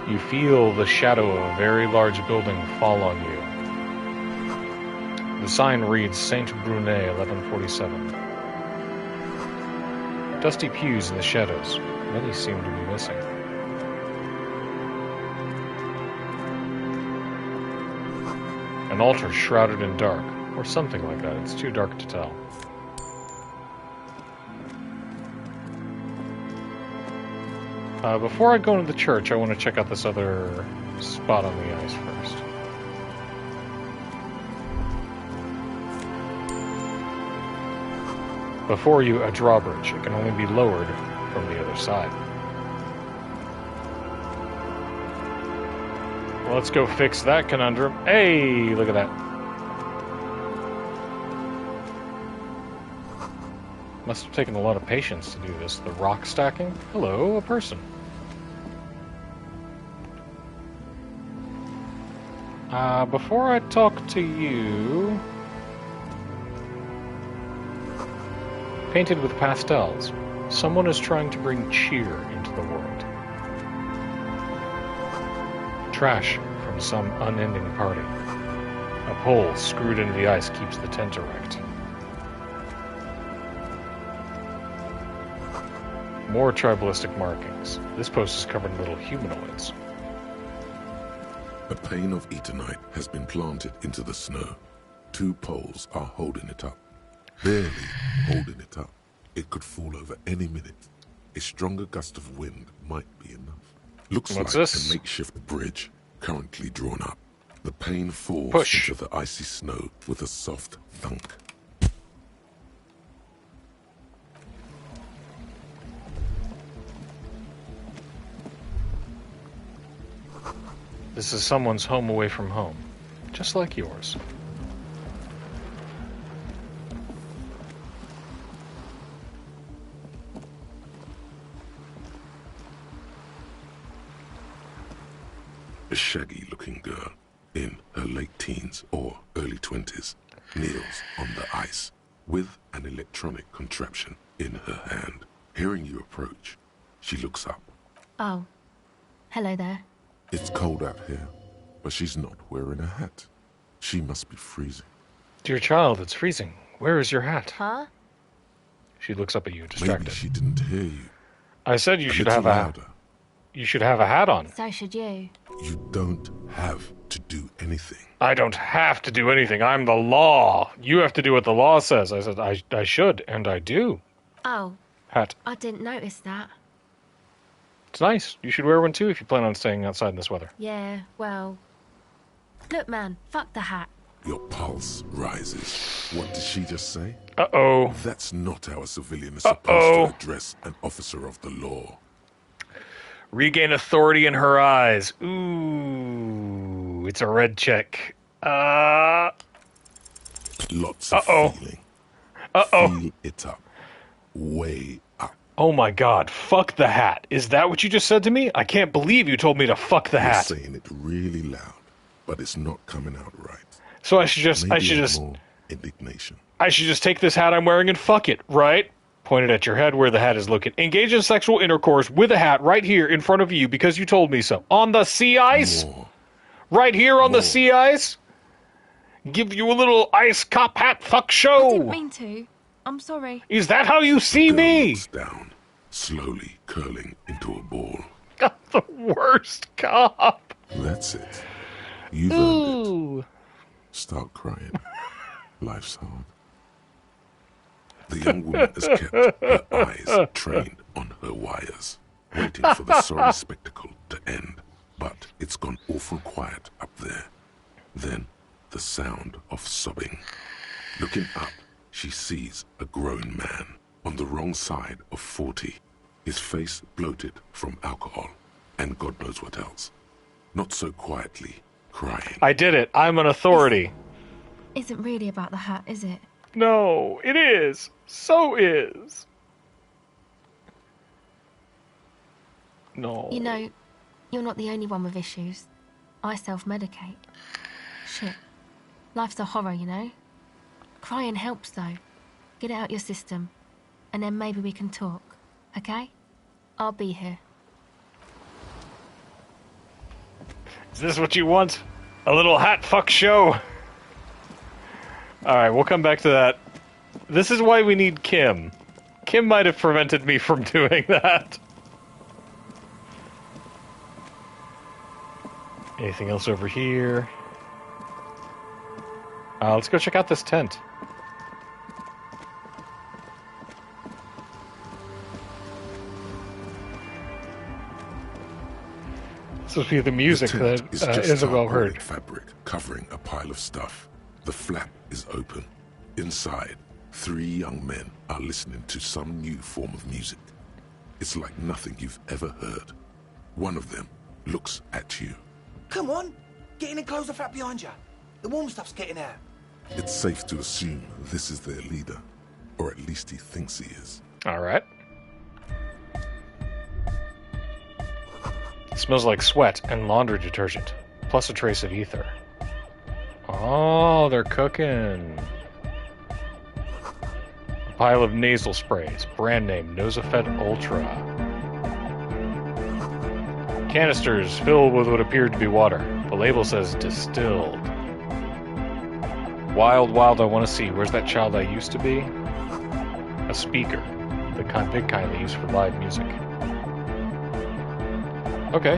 You feel the shadow of a very large building fall on you. The sign reads Saint Brunet, 1147. Dusty pews in the shadows. Many seem to be missing. An altar shrouded in dark, or something like that. It's too dark to tell. Before I go into the church, I want to check out this other spot on the ice first. Before you, a drawbridge. It can only be lowered from the other side. Well, let's go fix that conundrum. Hey, look at that. Must have taken a lot of patience to do this. The rock stacking? Hello, a person. Before I talk to you... Painted with pastels, someone is trying to bring cheer into the world. Trash from some unending party. A pole screwed into the ice keeps the tent erect. More tribalistic markings. This post is covered in little humanoids. A pane of eternite has been planted into the snow. 2 poles are holding it up. Barely holding it up. It could fall over any minute. A stronger gust of wind might be enough. Looks What's like this? a makeshift bridge, currently drawn up. The pane falls Push. into the icy snow with a soft thunk. This is someone's home away from home, just like yours. A shaggy-looking girl in her late teens or early 20s kneels on the ice with an electronic contraption in her hand. Hearing you approach, she looks up. Oh. Hello there. It's cold out here, but she's not wearing a hat. She must be freezing. Dear child, it's freezing. Where is your hat? Huh? She looks up at you, distracted. Maybe she didn't hear you. I said you should have louder. You should have a hat on. So should you. You don't have to do anything. I don't have to do anything. I'm the law. You have to do what the law says. I said I should, and I do. Oh. Hat. I didn't notice that. It's nice. You should wear one too if you plan on staying outside in this weather. Yeah, well... Look, man, fuck the hat. Your pulse rises. What did she just say? Uh-oh. That's not how a civilian is supposed to address an officer of the law. Regain authority in her eyes. Ooh, it's a red check. Lots of feeling. Feel it up. Way up. Oh my god, fuck the hat. Is that what you just said to me? I can't believe you told me to fuck the hat. You're saying it really loud, but it's not coming out right. So I should just more indignation. I should just take this hat I'm wearing and fuck it, right? Pointed at your head where the hat is looking. Engage in sexual intercourse with a hat right here in front of you because you told me so. On the sea ice? More. Right here on the sea ice? Give you a little ice cop hat fuck show. I didn't mean to. I'm sorry. Is that how you see me? Looks down, slowly curling into a ball. The worst cop. That's it. You've earned it. Start crying. Life's hard. The young woman has kept her eyes trained on her wires, waiting for the sorry spectacle to end. But it's gone awful quiet up there. Then the sound of sobbing. Looking up, she sees a grown man on the wrong side of 40, his face bloated from alcohol and God knows what else. Not so quietly, crying. I did it. I'm an authority. Isn't really about the hat, is it? No, it is. So is. No. You know, you're not the only one with issues. I self-medicate. Shit. Life's a horror, you know? Crying helps, though. Get it out your system. And then maybe we can talk. Okay? I'll be here. Is this what you want? A little hat fuck show? Alright, we'll come back to that. This is why we need Kim. Kim might have prevented me from doing that. Anything else over here? Let's go check out this tent. This will be the music that Isabel heard. Fabric covering a pile of stuff. The flap is open. Inside, 3 young men are listening to some new form of music. It's like nothing you've ever heard. One of them looks at you. Come on, get in and close the flap behind you. The warm stuff's getting out. It's safe to assume this is their leader, or at least he thinks he is. All right. It smells like sweat and laundry detergent, plus a trace of ether. Oh, they're cooking. A pile of nasal sprays, brand name Nosafed Ultra. Canisters filled with what appeared to be water. The label says distilled. Wild, wild, I want to see. Where's that child I used to be? A speaker. The big kind they use for live music. Okay,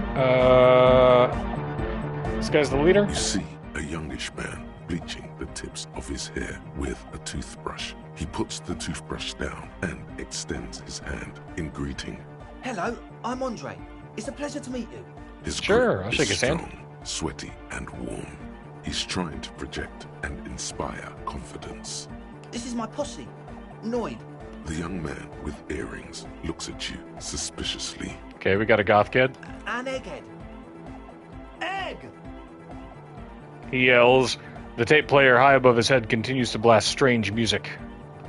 this guy's the leader? You see a youngish man bleaching the tips of his hair with a toothbrush. He puts the toothbrush down and extends his hand in greeting. Hello, I'm Andre. It's a pleasure to meet you. His Sure, grip I'll is shake his hand. strong, sweaty, and warm. He's trying to project and inspire confidence. This is my posse, Noid. The young man with earrings looks at you suspiciously. Okay, we got a goth kid. And Egghead. Egg! He yells. The tape player high above his head continues to blast strange music.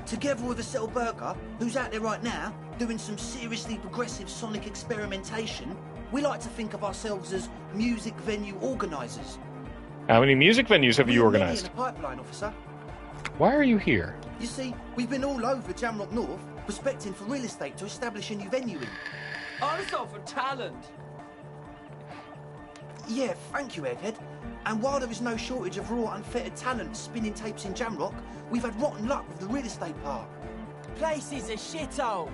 Together with a Settle Burger, who's out there right now, doing some seriously progressive sonic experimentation, we like to think of ourselves as music venue organisers. How many music venues have you We're many organized? in the pipeline, officer. Why are you here? You see, we've been all over Jamrock North, prospecting for real estate to establish a new venue in. Also for talent. Yeah, thank you, Egghead. And while there is no shortage of raw, unfettered talent spinning tapes in Jamrock, we've had rotten luck with the real estate part. Place is a shithole.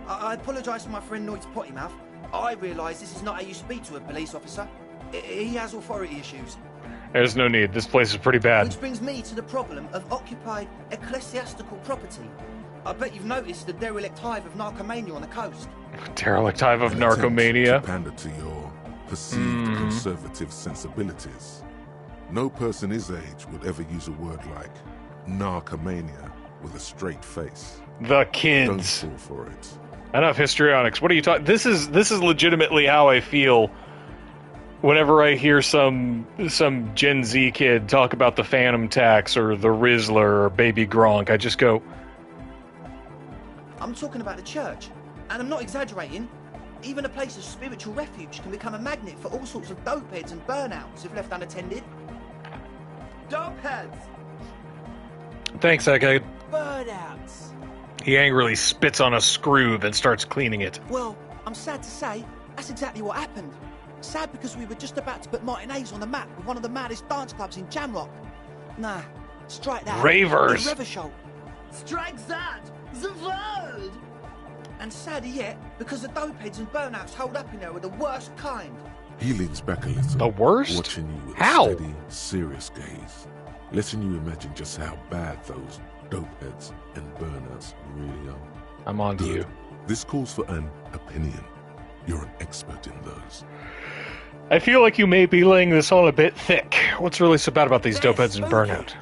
I apologise for my friend Noid's potty mouth. I realise this is not how you speak to a police officer. He has authority issues. There's no need. This place is pretty bad. Which brings me to the problem of occupied ecclesiastical property. I bet you've noticed the derelict hive of narcomania on the coast. Derelict hive of An attempt narcomania. to pander to your perceived conservative sensibilities. No person his age would ever use a word like narcomania with a straight face. The kids. Don't fall for it. Enough histrionics. What are you talking? This is legitimately how I feel whenever I hear some Gen Z kid talk about the Phantom Tax or the Rizzler or Baby Gronk. I just go, I'm talking about the church, and I'm not exaggerating. Even a place of spiritual refuge can become a magnet for all sorts of dopeheads and burnouts if left unattended. Dopeheads! thanks, Egghead. Burnouts! He angrily spits on a screw, then starts cleaning it. Well, I'm sad to say, that's exactly what happened. Sad because we were just about to put Martinez on the map with one of the maddest dance clubs in Jamrock. Nah, strike that. Ravers. The Rever Show. Strike that! The word! And sadder yet, because the dopeheads and burnouts hold up in there are the worst kind. He leans back a little. The worst? Watching you with How? a steady, serious gaze. Letting you imagine just how bad those dopeheads and burnouts really are. I'm on to Good. you. This calls for an opinion. You're an expert in those. I feel like you may be laying this on a bit thick. What's really so bad about these dopeheads and burnout?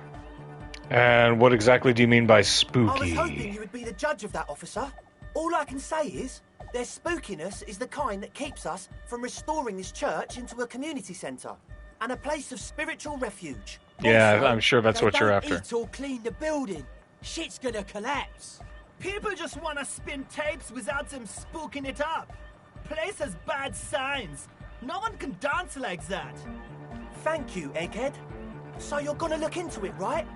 And what exactly do you mean by I was spooky? hoping you would be the judge of that, officer. All I can say is, their spookiness is the kind that keeps us from restoring this church into a community centre and a place of spiritual refuge. Yeah, Also, I'm sure that's they what you're don't after. eat or clean the building. Shit's gonna collapse. People just wanna spin tapes without them spooking it up. Place has bad signs. No one can dance like that. Thank you, Egghead. So you're gonna look into it, right?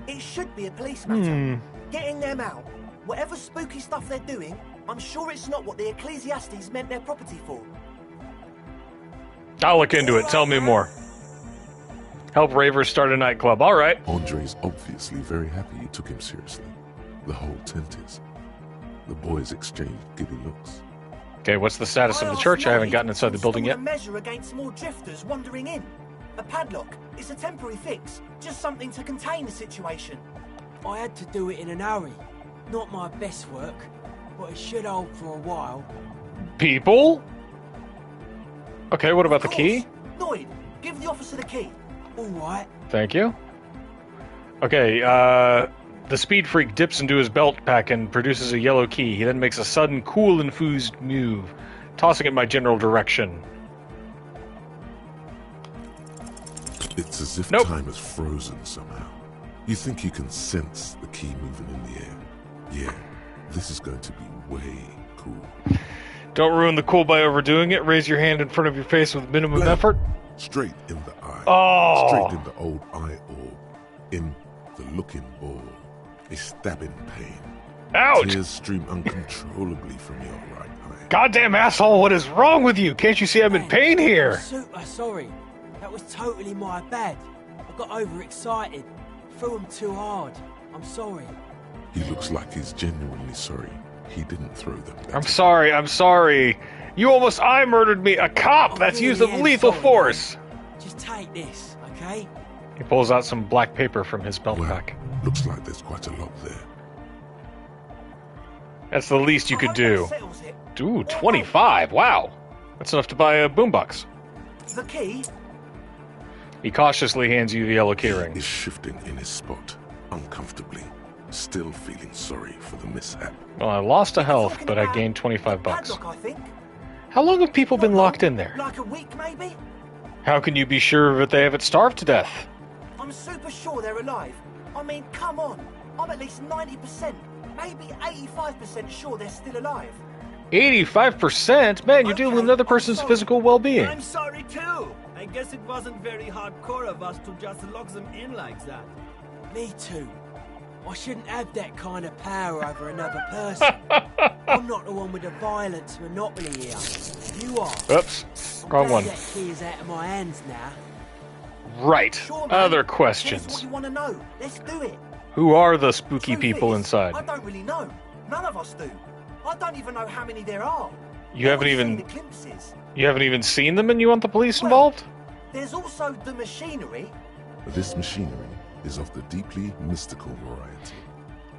It should be a police matter. Getting them out. Whatever spooky stuff they're doing, I'm sure it's not what the Ecclesiastes meant their property for. I'll look into it. Tell me more. Help ravers start a nightclub. All right. Andre's obviously very happy you took him seriously. The whole tent is. The boys exchanged giddy looks. Okay, what's the status of the church? I haven't gotten inside the building yet. A measure against more drifters wandering in. A padlock. It's a temporary fix. Just something to contain the situation. I had to do it in an hurry. Not my best work, but it should hold for a while. People? Okay, what about the key? Noid, give the officer the key. All right. Thank you. Okay, the speed freak dips into his belt pack and produces a yellow key. He then makes a sudden, cool, infused move, tossing it in my general direction. It's as if Nope. time has frozen somehow. You think you can sense the key moving in the air. Yeah, this is going to be way cool. Don't ruin the cool by overdoing it. Raise your hand in front of your face with minimum effort. Straight in the eye. Oh! Straight in the old eye orb. In the looking ball. A stabbing pain. Out! Tears stream uncontrollably from your right eye. Goddamn asshole, what is wrong with you? Can't you see I'm in pain here? Super sorry. That was totally my bad. I got overexcited. Threw him too hard. I'm sorry. He looks like he's genuinely sorry. He didn't throw them. I'm sorry. You almost murdered me. A cop! That's use of lethal force! Just take this, okay? He pulls out some black paper from his belt pack. Looks like there's quite a lot there. That's the least you could do. Ooh, 25. Wow. That's enough to buy a boombox. The key? He cautiously hands you the yellow keyring. He's shifting in his spot, uncomfortably, still feeling sorry for the mishap. Well, I lost a health, but I gained 25 bucks. Padlock, I think. How long have people been locked in there? Like a week, maybe? How can you be sure that they haven't starved to death? I'm super sure they're alive. I mean, come on. I'm at least 90%, maybe 85% sure they're still alive. 85%? Man, you're dealing with another person's physical well-being. I'm sorry too. I guess it wasn't very hardcore of us to just lock them in like that. Me too. I shouldn't have that kind of power over another person. I'm not the one with the violence monopoly here. You are. Oops. Wrong one. That key is out of my hands now. Right. Sure, Other Tell us questions. what you want to know. Let's do it. Who are the spooky people is, inside? I don't really know. None of us do. I don't even know how many there are. You haven't We've seen even the glimpses. you haven't even seen them, and you want the police involved? There's also the machinery. This machinery is of the deeply mystical variety.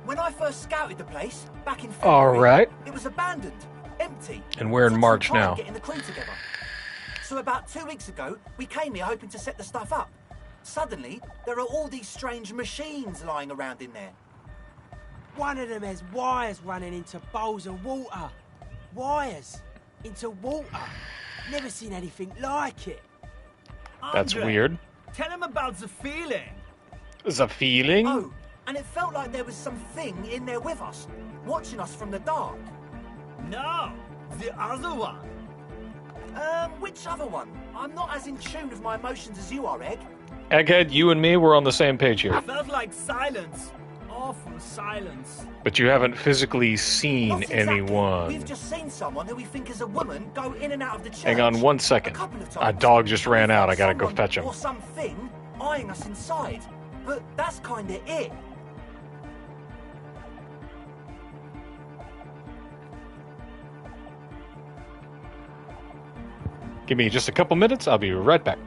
When I first scouted the place back in All February, right. it was abandoned, empty. And we're in Took some March time now. Getting the crew together. So about 2 weeks ago, we came here hoping to set the stuff up. Suddenly, there are all these strange machines lying around in there. One of them has wires running into bowls of water. Wires into water. Never seen anything like it. That's Andre, weird. Tell him about the feeling. The feeling? Oh, and it felt like there was something in there with us, watching us from the dark. No, the other one. Which other one? I'm not as in tune with my emotions as you are, Egg. Egghead, you and me were on the same page here. Felt like silence. Awful silence. But you haven't physically seen Not exactly. anyone. We've just seen someone who we think is a woman go in and out of the church. Hang on 1 second. A dog just ran out. I gotta go fetch him. Or something eyeing us inside. But that's kinda it. Give me just a couple minutes. I'll be right back.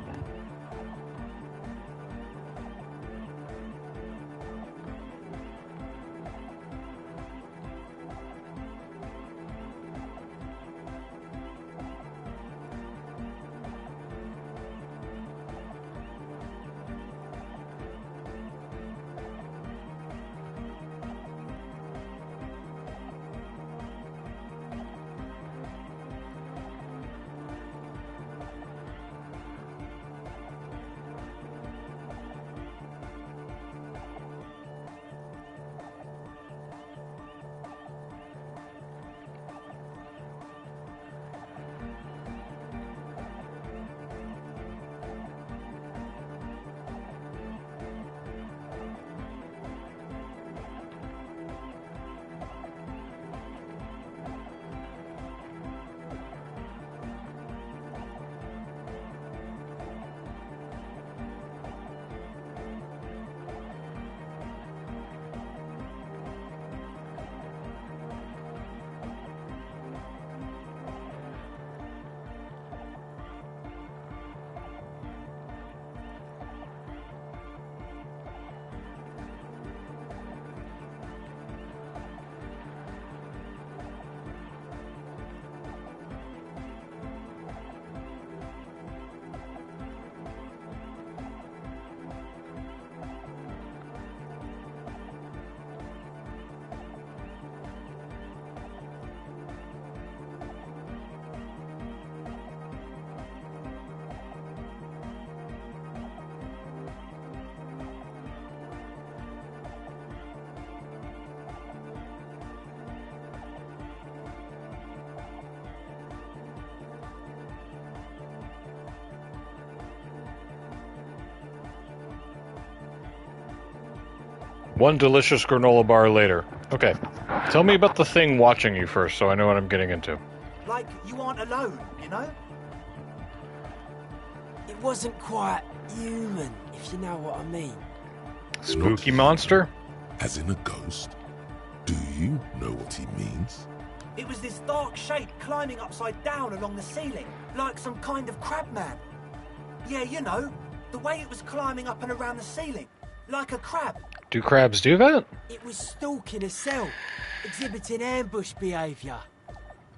One delicious granola bar later. Okay. Tell me about the thing watching you first, so I know what I'm getting into. Like you aren't alone, you know? It wasn't quite human, if you know what I mean. Spooky monster? As in a ghost? Do you know what he means? It was this dark shape climbing upside down along the ceiling, like some kind of crab man. Yeah, you know, the way it was climbing up and around the ceiling, like a crab. Do crabs do that? It was stalking a cell, exhibiting ambush behaviour.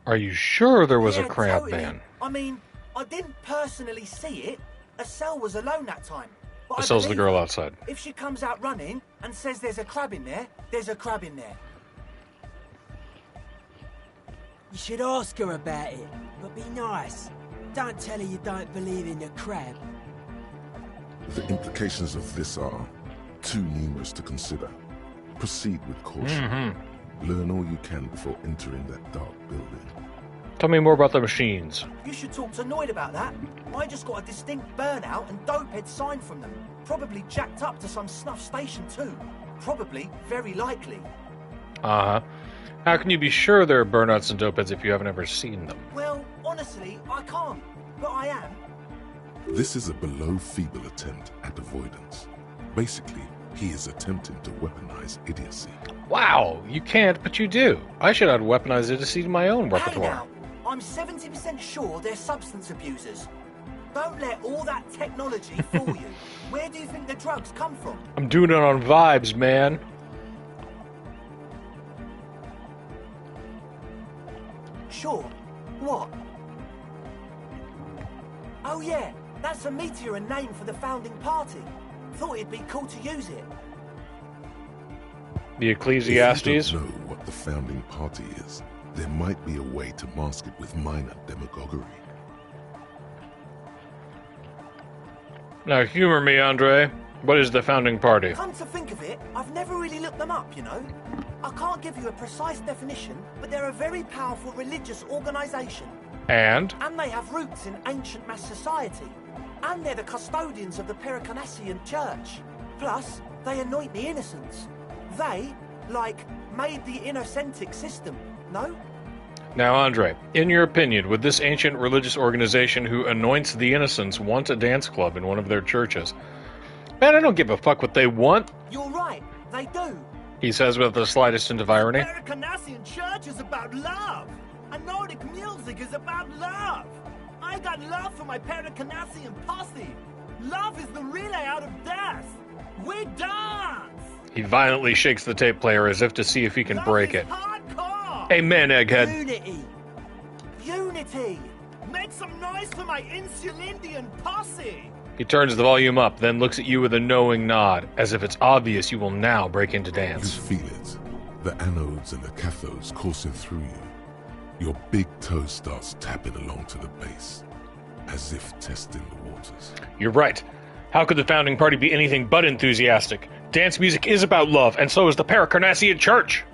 Are you sure there was a crab totally. man? I mean, I didn't personally see it. Estelle was alone that time. But Estelle's the girl outside. If she comes out running and says there's a crab in there, there's a crab in there. You should ask her about it, but be nice. Don't tell her you don't believe in the crab. The implications of this are too numerous to consider. Proceed with caution. Learn all you can before entering that dark building. Tell me more about the machines. You should talk to Noid about that. I just got a distinct burnout and dopehead sign from them. Probably jacked up to some snuff station too. Probably, very likely. Uh-huh. How can you be sure there are burnouts and dopeheads if you haven't ever seen them? Well, honestly, I can't. But I am. This is a below-feeble attempt at avoidance. Basically, he is attempting to weaponize idiocy. Wow, you can't, but you do. I should add weaponized idiocy to my own repertoire. Hey now, I'm 70% sure they're substance abusers. Don't let all that technology fool you. Where do you think the drugs come from? I'm doing it on vibes, man. Sure. What? Oh yeah, that's a meteor and name for the founding party. Thought it'd be cool to use it. The Ecclesiastes? If you don't know what the founding party is, there might be a way to mask it with minor demagoguery. Now humor me, Andre. What is the founding party? Come to think of it, I've never really looked them up, you know. I can't give you a precise definition, but they're a very powerful religious organisation. And? And they have roots in ancient mass society. And they're the custodians of the Pericarnassian Church. Plus, they anoint the innocents. They, like, made the Innocentic system, no? Now, Andre, in your opinion, would this ancient religious organization who anoints the innocents want a dance club in one of their churches? Man, I don't give a fuck what they want. You're right, they do. He says with the slightest hint of irony. The Pericarnassian Church is about love. And Nordic music is about love. I got love for my Pericarnassian posse. Love is the relay out of death. We dance. He violently shakes the tape player as if to see if he can break it. Hardcore. Amen, Egghead. Unity. Unity. Make some noise for my Insulindian posse. He turns the volume up, then looks at you with a knowing nod, as if it's obvious you will now break into dance. You feel it. The anodes and the cathodes coursing through you. Your big toe starts tapping along to the bass, as if testing the waters. You're right. How could the founding party be anything but enthusiastic? Dance music is about love, and so is the Pericarnassian Church.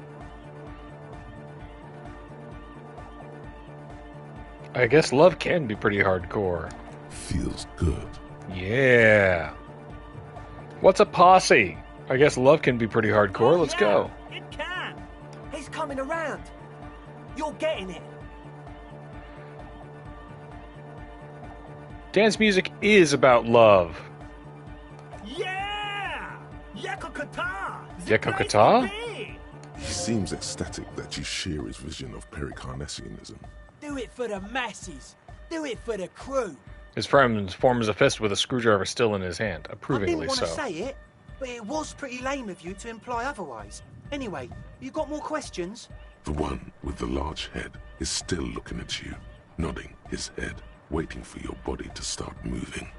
I guess love can be pretty hardcore. Feels good. Yeah. What's a posse? I guess love can be pretty hardcore. Let's go. It can. He's coming around. You're getting it. Dance music is about love. Yeah! Yakokata! Yakokata? He seems ecstatic that you share his vision of Pericarnassianism. Do it for the masses. Do it for the crew. His friend forms a fist with a screwdriver still in his hand, I approvingly didn't want so. to say it, but it was pretty lame of you to imply otherwise. Anyway, you got more questions? The one with the large head is still looking at you, nodding his head, waiting for your body to start moving.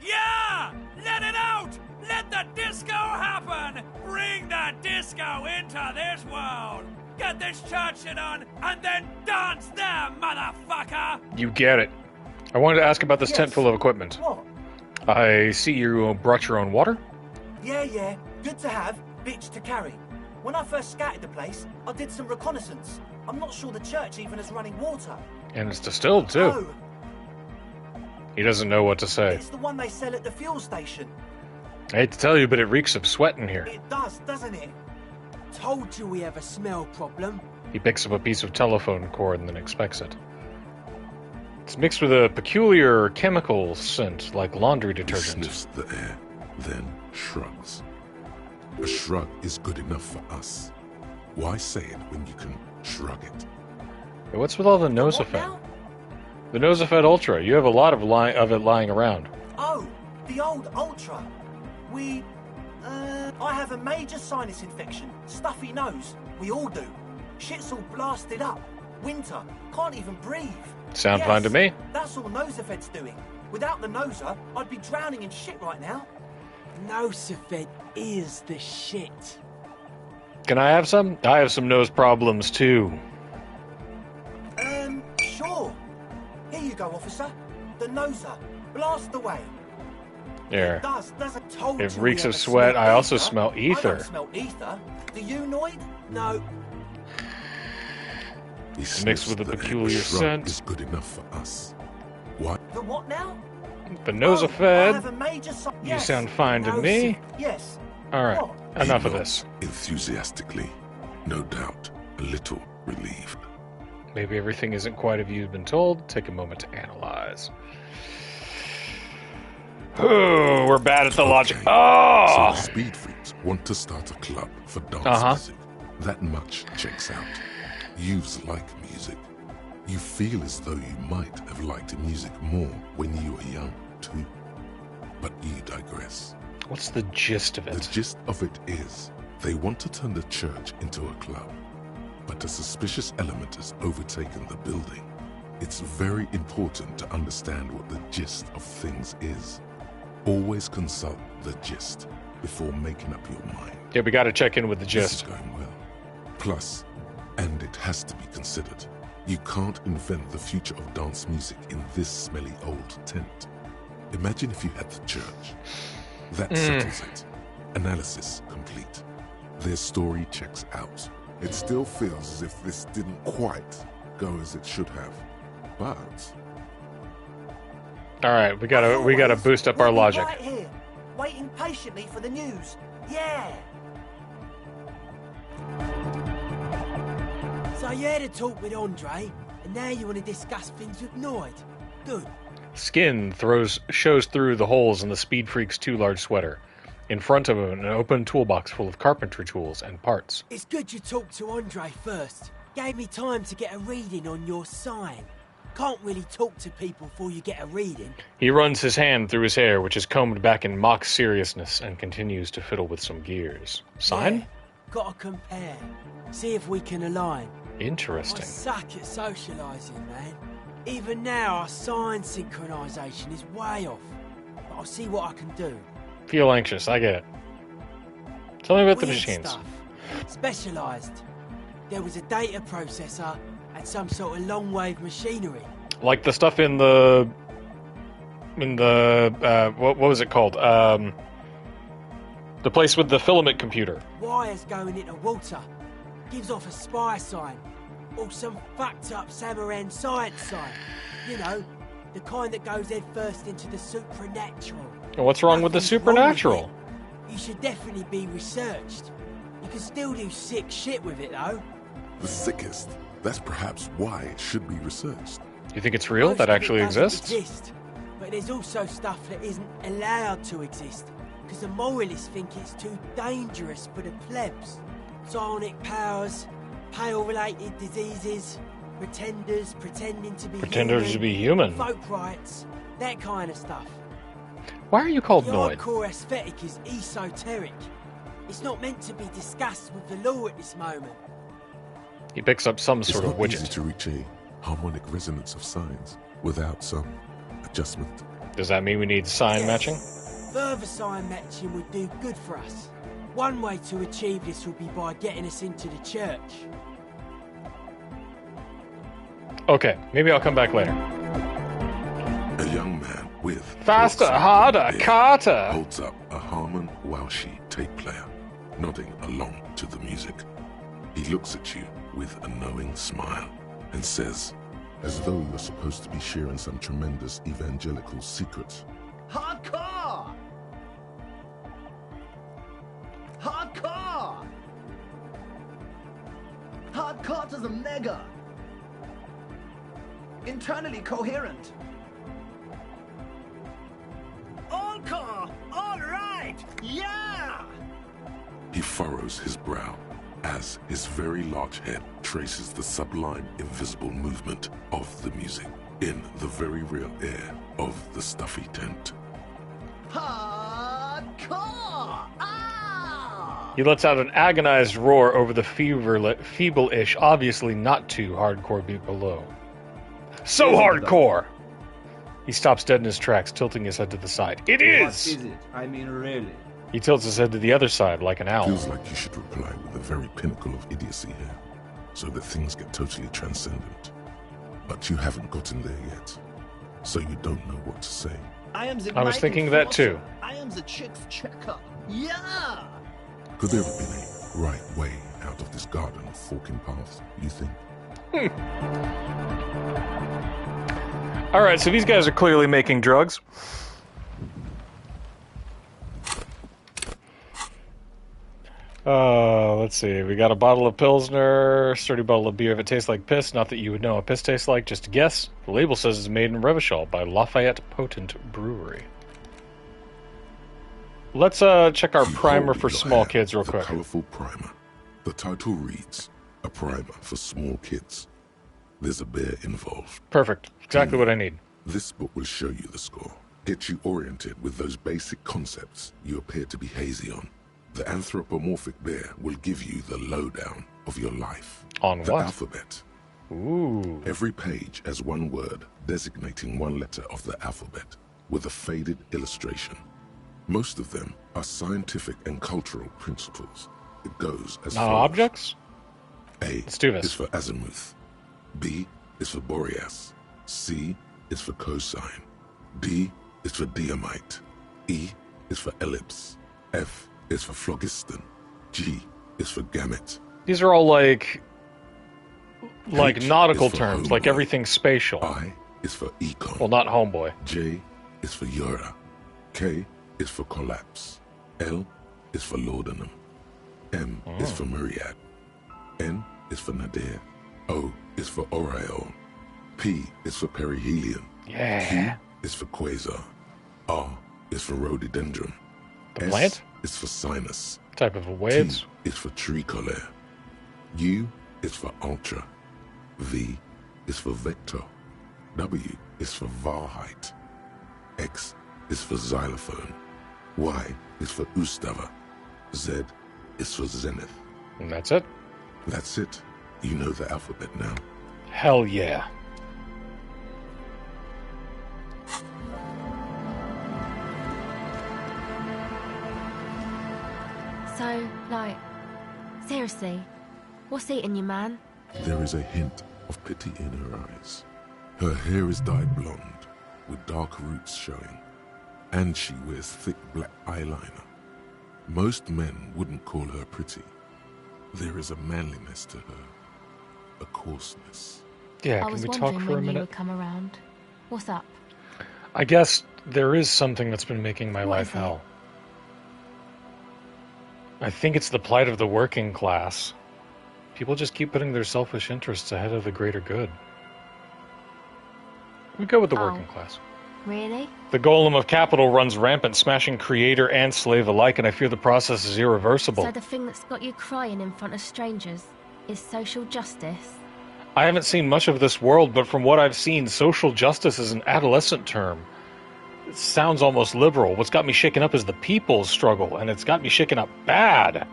Yeah! Let it out! Let the disco happen! Bring the disco into this world! Get this church shit on, and then dance there, motherfucker! You get it. I wanted to ask about this tent full of equipment. What? I see you brought your own water? Yeah. Good to have, bitch to carry. When I first scouted the place, I did some reconnaissance. I'm not sure the church even has running water. And it's distilled, too. Oh, He doesn't know what to say. it's the one they sell at the fuel station. I hate to tell you, but it reeks of sweat in here. It does, doesn't it? Told you we have a smell problem. He picks up a piece of telephone cord and then expects it. It's mixed with a peculiar chemical scent, like laundry He detergent. sniffs the air, then shrugs. A shrug is good enough for us. Why say it when you can shrug it? Hey, what's with all the Nosafed? The Nosafed Ultra. You have a lot of it lying around. Oh, the old Ultra. I have a major sinus infection. Stuffy nose. We all do. Shit's all blasted up. Winter. Can't even breathe. Sound fine to me. That's all Nosafed's doing. Without the Nosa, I'd be drowning in shit right now. Nosafed is the shit. Can I have some? I have some nose problems too. Sure. Here you go, officer. The Nosa. Blast away. There. It doesn't told It you reeks we of ever sweat. smell I also ether. smell I ether. don't smell ether. Do you, Noid? No. He Mixed sniffs with a the air. peculiar Shrug scent. is good enough for us. Why? The what now? The I Nosafed. have a major You sound fine to me. Yes. Alright, What? enough He of nods this. Enthusiastically, no doubt, a little relieved. Maybe everything isn't quite as you've been told. Take a moment to analyze. Oh, we're bad at the logic. So Oh! the Speed Freaks want to start a club for dance Uh-huh. music. That much checks out. Youths like music. You feel as though you might have liked music more when you were young, too. But you digress. What's the gist of The it? gist of it is, they want to turn the church into a club. But a suspicious element has overtaken the building. It's very important to understand what the gist of things is. Always consult the gist before making up your mind. Yeah, we gotta check in with the This is gist. going well. Plus, and it has to be considered, you can't invent the future of dance music in this smelly old tent. Imagine if you had the church. That settles it. Analysis complete. Their story checks out. It still feels as if this didn't quite go as it should have. But Alright, we gotta boost up our We'll be logic. Right here, waiting patiently for the news. Yeah. So you had a talk with Andre, and now you want to discuss things with Noid. Good. Skin shows through the holes in the Speed Freak's too large sweater. In front of him, an open toolbox full of carpentry tools and parts. It's good you talked to Andre first. Gave me time to get a reading on your sign. Can't really talk to people before you get a reading. He runs his hand through his hair, which is combed back in mock seriousness, and continues to fiddle with some gears. Sign? Yeah, gotta compare. See if we can align. Interesting. I suck at socialising, man. Even now, our sign synchronisation is way off. But I'll see what I can do. Feel anxious, I get it. Tell me about the Weird machines. stuff. Specialised. There was a data processor and some sort of long-wave machinery. Like the stuff in the what was it called? The place with the filament computer. Wires going into water. Gives off a spy sign. Or some fucked up Samaran science sign. You know, the kind that goes head first into the supernatural. And what's wrong with the Nothing's wrong with supernatural? it. You should definitely be researched. You can still do sick shit with it, though. the sickest. That's perhaps why it should be researched. You think it's real? Most That of it actually doesn't exists? exist, but there's also stuff that isn't allowed to exist, because the moralists think it's too dangerous for the plebs. Psionic powers, pale-related diseases, pretenders pretending to be Pretenders to be human. folk rights, that kind of stuff. Why are you called The Noid? hardcore aesthetic is esoteric. It's not meant to be discussed with the law at this moment. He picks up some It's sort of not easy widget. to reach a harmonic resonance of signs without some adjustment. Does that mean we need sign matching? Further sign matching would do good for us. One way to achieve this would be by getting us into the church. Okay, maybe I'll come back later. A young man with Faster, what's harder, beard Carter! holds up a Harman Walshi tape player, nodding along to the music. He looks at you with a knowing smile and says, as though you're supposed to be sharing some tremendous evangelical secret, Hardcore! Hardcore! Carter's a mega. Internally coherent. All car! All right! Yeah! He furrows his brow as his very large head traces the sublime invisible movement of the music in the very real air of the stuffy tent. Hardcore! Ah! He lets out an agonized roar over the feeble-ish, obviously not too hardcore beat below. So hardcore! He stops dead in his tracks, tilting his head to the side. It is! What is it? I mean, really? He tilts his head to the other side, like an owl. Feels like you should reply with the very pinnacle of idiocy here, so that things get totally transcendent. But you haven't gotten there yet, so you don't know what to say. I was thinking that too. I am the chick's checker. Yeah! Could there have been a right way out of this garden of forking paths, you think? Alright, so these guys are clearly making drugs. Let's see. We got a bottle of Pilsner, sturdy bottle of beer if it tastes like piss. Not that you would know what piss tastes like, just a guess. The label says it's made in Revachol by Lafayette Potent Brewery. Let's check our primer for small kids real quick. Colorful primer. The title reads, A Primer for Small Kids. There's a bear involved. Perfect. Exactly what I need. This book will show you the score. Get you oriented with those basic concepts you appear to be hazy on. The anthropomorphic bear will give you the lowdown of your life. On the what? alphabet. Ooh. Every page has one word designating one letter of the alphabet with a faded illustration. Most of them are scientific and cultural principles. It goes as follows. Objects? A Let's do this. is for azimuth. B is for Boreas. C is for cosine. D is for diamite. E is for ellipse. F is for phlogiston. G is for gamete. These are all like H nautical is for terms, homeboy. like everything's spatial. I is for econ. Well, not homeboy. J is for Eura. K is for collapse. L is for laudanum. M is for myriad. N is for nadir. O is for aureole. P is for perihelion. Yeah. Q is for quasar. R is for rhododendron. The S plant? is for sinus. Type of waves. T is for tricolor. U is for ultra. V is for vector. W is for Wahrheit. X is for xylophone. Y is for Ustava. Z is for zenith. And that's it? That's it. You know the alphabet now. Hell yeah. So, like, seriously, what's eating you, man? There is a hint of pity in her eyes. Her hair is dyed blonde, with dark roots showing, and she wears thick black eyeliner. Most men wouldn't call her pretty. There is a manliness to her, a coarseness. Yeah, I can was we talk wondering for a when you minute? would come around. What's up? I guess there is something that's been making my What life is it? hell. I think it's the plight of the working class. People just keep putting their selfish interests ahead of the greater good. We go with the Oh. working class. Really? The golem of capital runs rampant, smashing creator and slave alike, and I fear the process is irreversible. So the thing that's got you crying in front of strangers is social justice? I haven't seen much of this world, but from what I've seen, social justice is an adolescent term. It sounds almost liberal. What's got me shaken up is the people's struggle, and it's got me shaken up bad.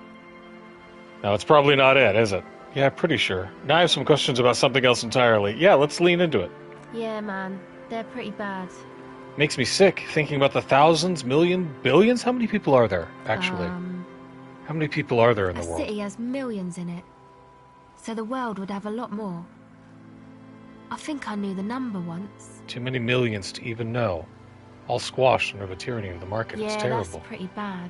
No, it's probably not it, is it? Yeah, pretty sure. Now I have some questions about something else entirely. Yeah, let's lean into it. Yeah, man. They're pretty bad. Makes me sick thinking about the thousands, million, billions. How many people are there, actually? How many people are there in A the world? city has millions in it. So the world would have a lot more. I think I knew the number once. Too many millions to even know. All squashed under the tyranny of the market. Yeah, It's terrible. that's pretty bad.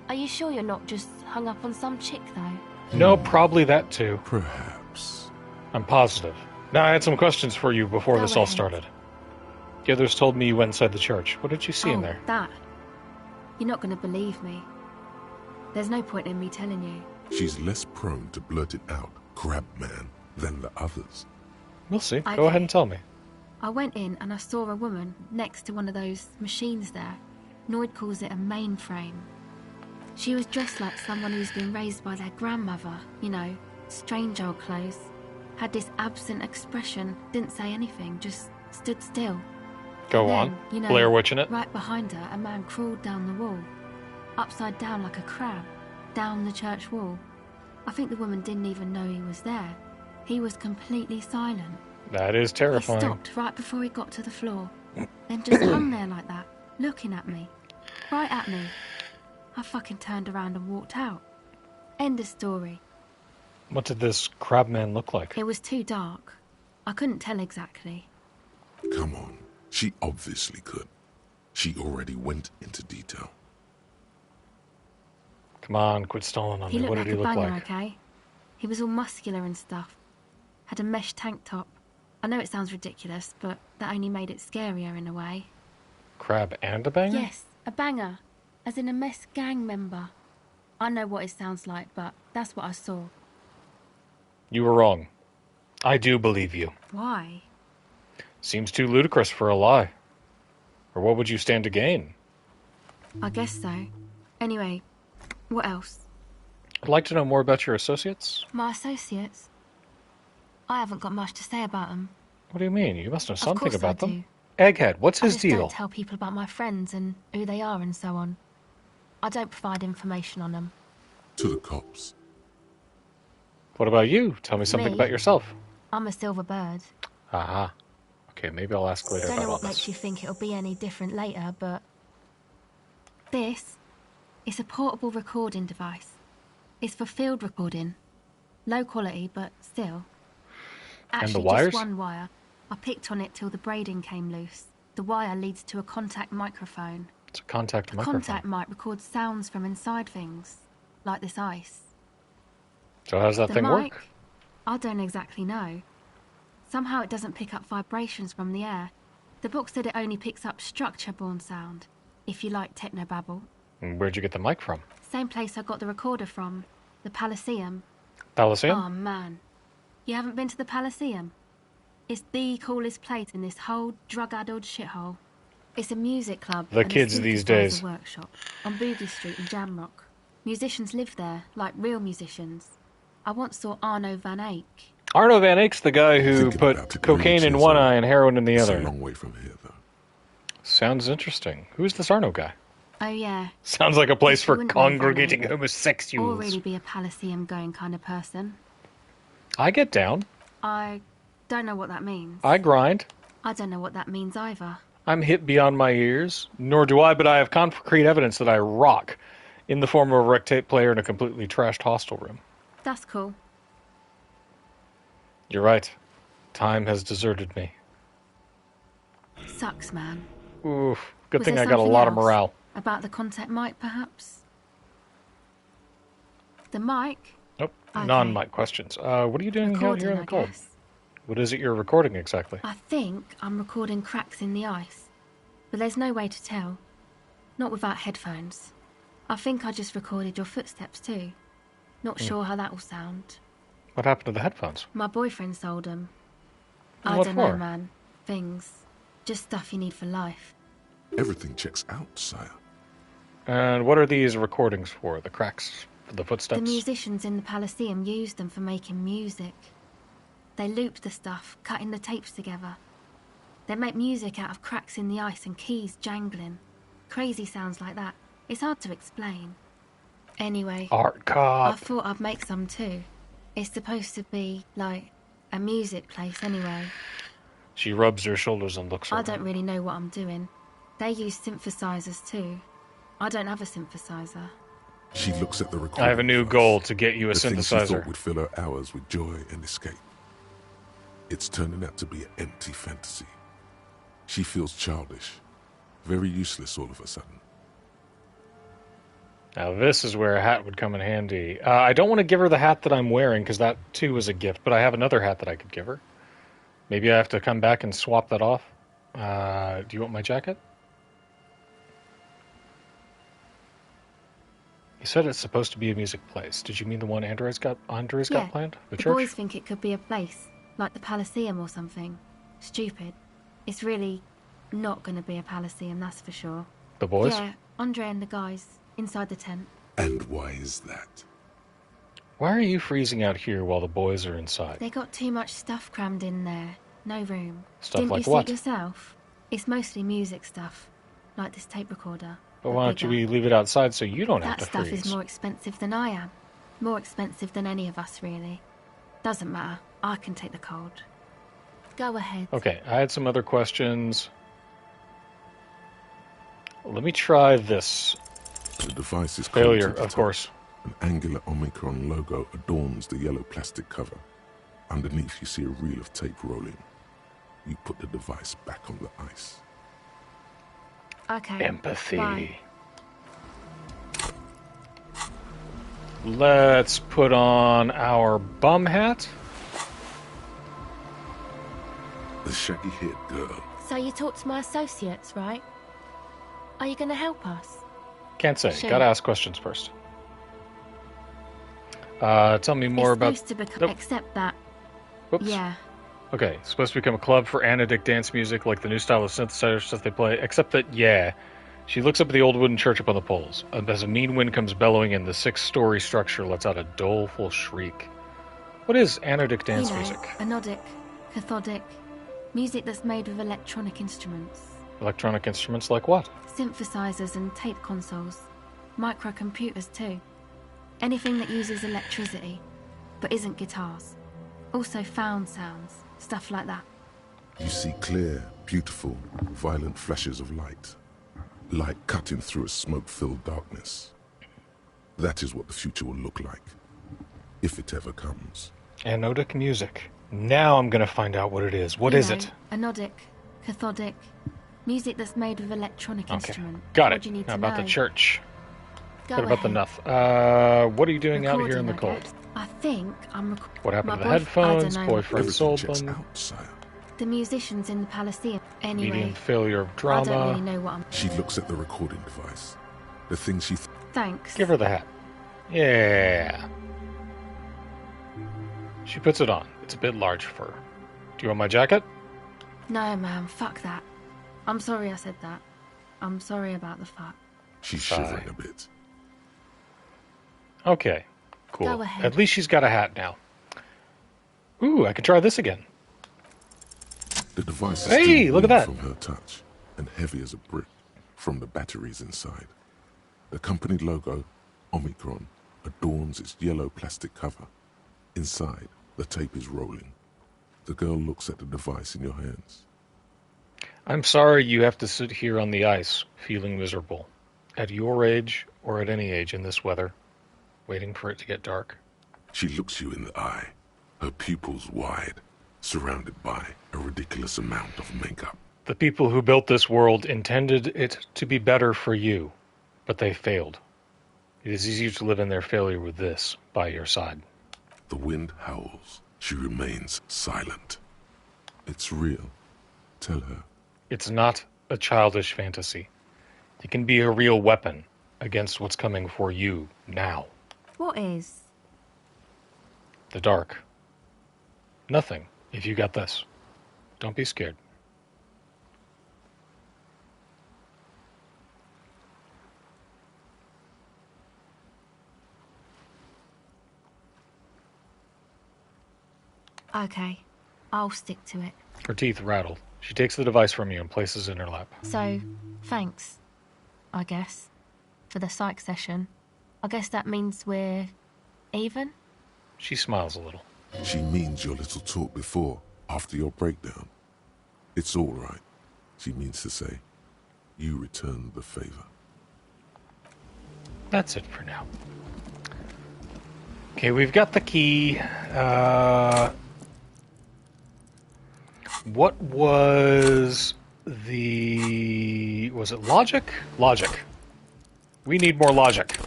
Are you sure you're not just hung up on some chick, though? No, probably that too. Perhaps. I'm positive. Now, I had some questions for you before Go this all ahead. started. The others told me you went inside the church. What did you see in Oh, there? that. You're not going to believe me. There's no point in me telling you. She's less prone to blurt it out Crabman than the others. We'll see. Go Okay. ahead and tell me. I went in and I saw a woman next to one of those machines there. Noid calls it a mainframe. She was dressed like someone who's been raised by their grandmother, you know, strange old clothes. Had this absent expression, didn't say anything, just stood still. Go Then, on. you know, Blair Witching it. Right behind her, a man crawled down the wall, upside down like a crab, down the church wall. I think the woman didn't even know he was there. He was completely silent. That is terrifying. He stopped right before he got to the floor, then just hung there like that, looking at me. Right at me. I fucking turned around and walked out. End of story. What did this crabman look like? It was too dark. I couldn't tell exactly. Come on. She obviously could. She already went into detail. Come on, quit stalling on He me. looked What like did he a look banger, like? okay? He was all muscular and stuff. Had a mesh tank top. I know it sounds ridiculous, but that only made it scarier in a way. Crab and a banger? Yes, a banger. As in a mess gang member. I know what it sounds like, but that's what I saw. You were wrong. I do believe you. Why? Seems too ludicrous for a lie. Or what would you stand to gain? I guess so. Anyway, what else? I'd like to know more about your associates. My associates? I haven't got much to say about them. What do you mean? You must know Of something course about I them. do. Egghead, what's I his just deal? don't tell people about my friends and who they are and so on. I don't provide information on them. To the cops. What about you? Tell me something Me? about yourself. I'm a silver bird. Aha. Okay, maybe I'll ask later Don't about know all what makes this. you think it'll be any different later, but this is a portable recording device. It's for field recording. Low quality, but still. And the Actually, wires? just one wire. I picked on it till the braiding came loose. The wire leads to a contact microphone. It's a contact The microphone. contact mic records sounds from inside things, like this ice. So how does that The thing mic, work? I don't exactly know. Somehow it doesn't pick up vibrations from the air. The book said it only picks up structure-borne sound, if you like technobabble. And where'd you get the mic from? Same place I got the recorder from, the Palaceum. Palaceum? Oh man, you haven't been to the Palaceum? It's the coolest place in this whole drug-addled shithole. It's a music club. The and a kids these synthesizer days. workshop on Boogie Street in Jamrock. Musicians live there, like real musicians. I once saw Arno van Eyck. Arno van Eyck's the guy who Thinking put about it cocaine really in is one a- eye and heroin in the It's other. a long way from here, though. Sounds interesting. Who's this Arno guy? Oh yeah. Sounds like a place You for wouldn't know Van congregating Eyck. Or homosexuals. really be a Palaceum going kind of person. I get down. I don't know what that means. I grind. I don't know what that means either. I'm hit beyond my ears. Nor do I, but I have concrete evidence that I rock in the form of a rec tape player in a completely trashed hostel room. That's cool. You're right. Time has deserted me. Sucks, man. Oof. Good Was thing there I got a something lot of else? morale. About the contact mic, perhaps? The mic? Nope. Okay. Non-mic questions. What are you doing out here Recording, in the I cold? guess. What is it you're recording exactly? I think I'm recording cracks in the ice. But there's no way to tell. Not without headphones. I think I just recorded your footsteps too. Not sure how that will sound. What happened to the headphones? My boyfriend sold them. And I what don't know, for? man. Things. Just stuff you need for life. Everything checks out, sire. And what are these recordings for? The cracks? For the The footsteps? musicians in the Palaceum used them for making music. They looped the stuff, cutting the tapes together. They make music out of cracks in the ice and keys jangling. Crazy sounds like that. It's hard to explain. Anyway, Art cop. I thought I'd make some too. It's supposed to be, like, a music place anyway. She rubs her shoulders and looks I around. don't really know what I'm doing. They use synthesizers too. I don't have a synthesizer. She looks at the recording. I have a new device. goal to get you a The thing she synthesizer. thought would fill her hours with joy and escape. It's turning out to be an empty fantasy. She feels childish, very useless all of a sudden. Now this is where a hat would come in handy. I don't want to give her the hat that I'm wearing because that too is a gift, but I have another hat that I could give her. Maybe I have to come back and swap that off. Do you want my jacket? You said it's supposed to be a music place. Did you mean the one Andre's got planned? The the church? boys think it could be a place, like the Palaceum or something. Stupid. It's really not going to be a Palaceum, that's for sure. The boys? Yeah, Andre and the guys, inside the tent. And why is that? Why are you freezing out here while the boys are inside? They got too much stuff crammed in there. No room. Stuff Didn't like you what? see it yourself? It's mostly music stuff, like this tape recorder. But why don't you leave it outside so you don't have That to stuff freeze? is more expensive than I am. More expensive than any of us, really. Doesn't matter. I can take the cold. Go ahead. Okay, I had some other questions. Let me try this. The device is failure, cold to the of top. course. An angular Omicron logo adorns the yellow plastic cover. Underneath, you see a reel of tape rolling. You put the device back on the ice. Okay. Empathy. Bye. Let's put on our bum hat. The shaggy-haired girl. So you talked to my associates, right? Are you going to help us? Can't say. Sure. Gotta ask questions first. Tell me more It's about... supposed to become... Nope. Except that... Whoops. Yeah. Okay, it's supposed to become a club for anodic dance music, like the new style of synthesizer stuff they play, except that, yeah, she looks up at the old wooden church up on the poles. As a mean wind comes bellowing in, the 6-story structure lets out a doleful shriek. What is anodic dance music? Anodic, cathodic, music that's made with electronic instruments. Electronic instruments like what? Synthesizers and tape consoles. Microcomputers too. Anything that uses electricity, but isn't guitars. Also found sounds, stuff like that. You see clear, beautiful, violent flashes of light. Light cutting through a smoke-filled darkness. That is what the future will look like, if it ever comes. Anodic music. Now I'm gonna find out what it is. What is it? Anodic, cathodic, music that's made with electronic instruments. Got What it. do you need Now to about know? the church. Go What about the ahead. nuff? What are you doing out here in the Recording, I cold? guess. I think I'm What happened my to the headphones? I don't know. Boyfriend sold them. The musicians in the Palaceum. Anyway, Medium failure of I drama. don't really know what I'm... She looks at the recording device. The thing she... Thanks. Give her the hat. Yeah. She puts it on. It's a bit large for her. Do you want my jacket? No, man, fuck that. I'm sorry I said that. I'm sorry about the fuck. She's shivering a bit. Okay. Cool. Go ahead. At least she's got a hat now. Ooh, I can try this again. The device is Hey, still look at warm that. from her touch, and heavy as a brick from the batteries inside. The company logo, Omicron, adorns its yellow plastic cover. Inside, the tape is rolling. The girl looks at the device in your hands. I'm sorry you have to sit here on the ice, feeling miserable. At your age, or at any age in this weather, waiting for it to get dark. She looks you in the eye, her pupils wide, surrounded by a ridiculous amount of makeup. The people who built this world intended it to be better for you, but they failed. It is easier to live in their failure with this by your side. The wind howls. She remains silent. It's real. Tell her. It's not a childish fantasy. It can be a real weapon against what's coming for you now. What is? The dark. Nothing, if you got this. Don't be scared. Okay, I'll stick to it. Her teeth rattle. She takes the device from you and places it in her lap. So, thanks, I guess, for the psych session. I guess that means we're even? She smiles a little. She means your little talk before, after your breakdown. It's all right, she means to say. You return the favor. That's it for now. Okay, we've got the key. What was the... Was it logic? Logic. We need more logic.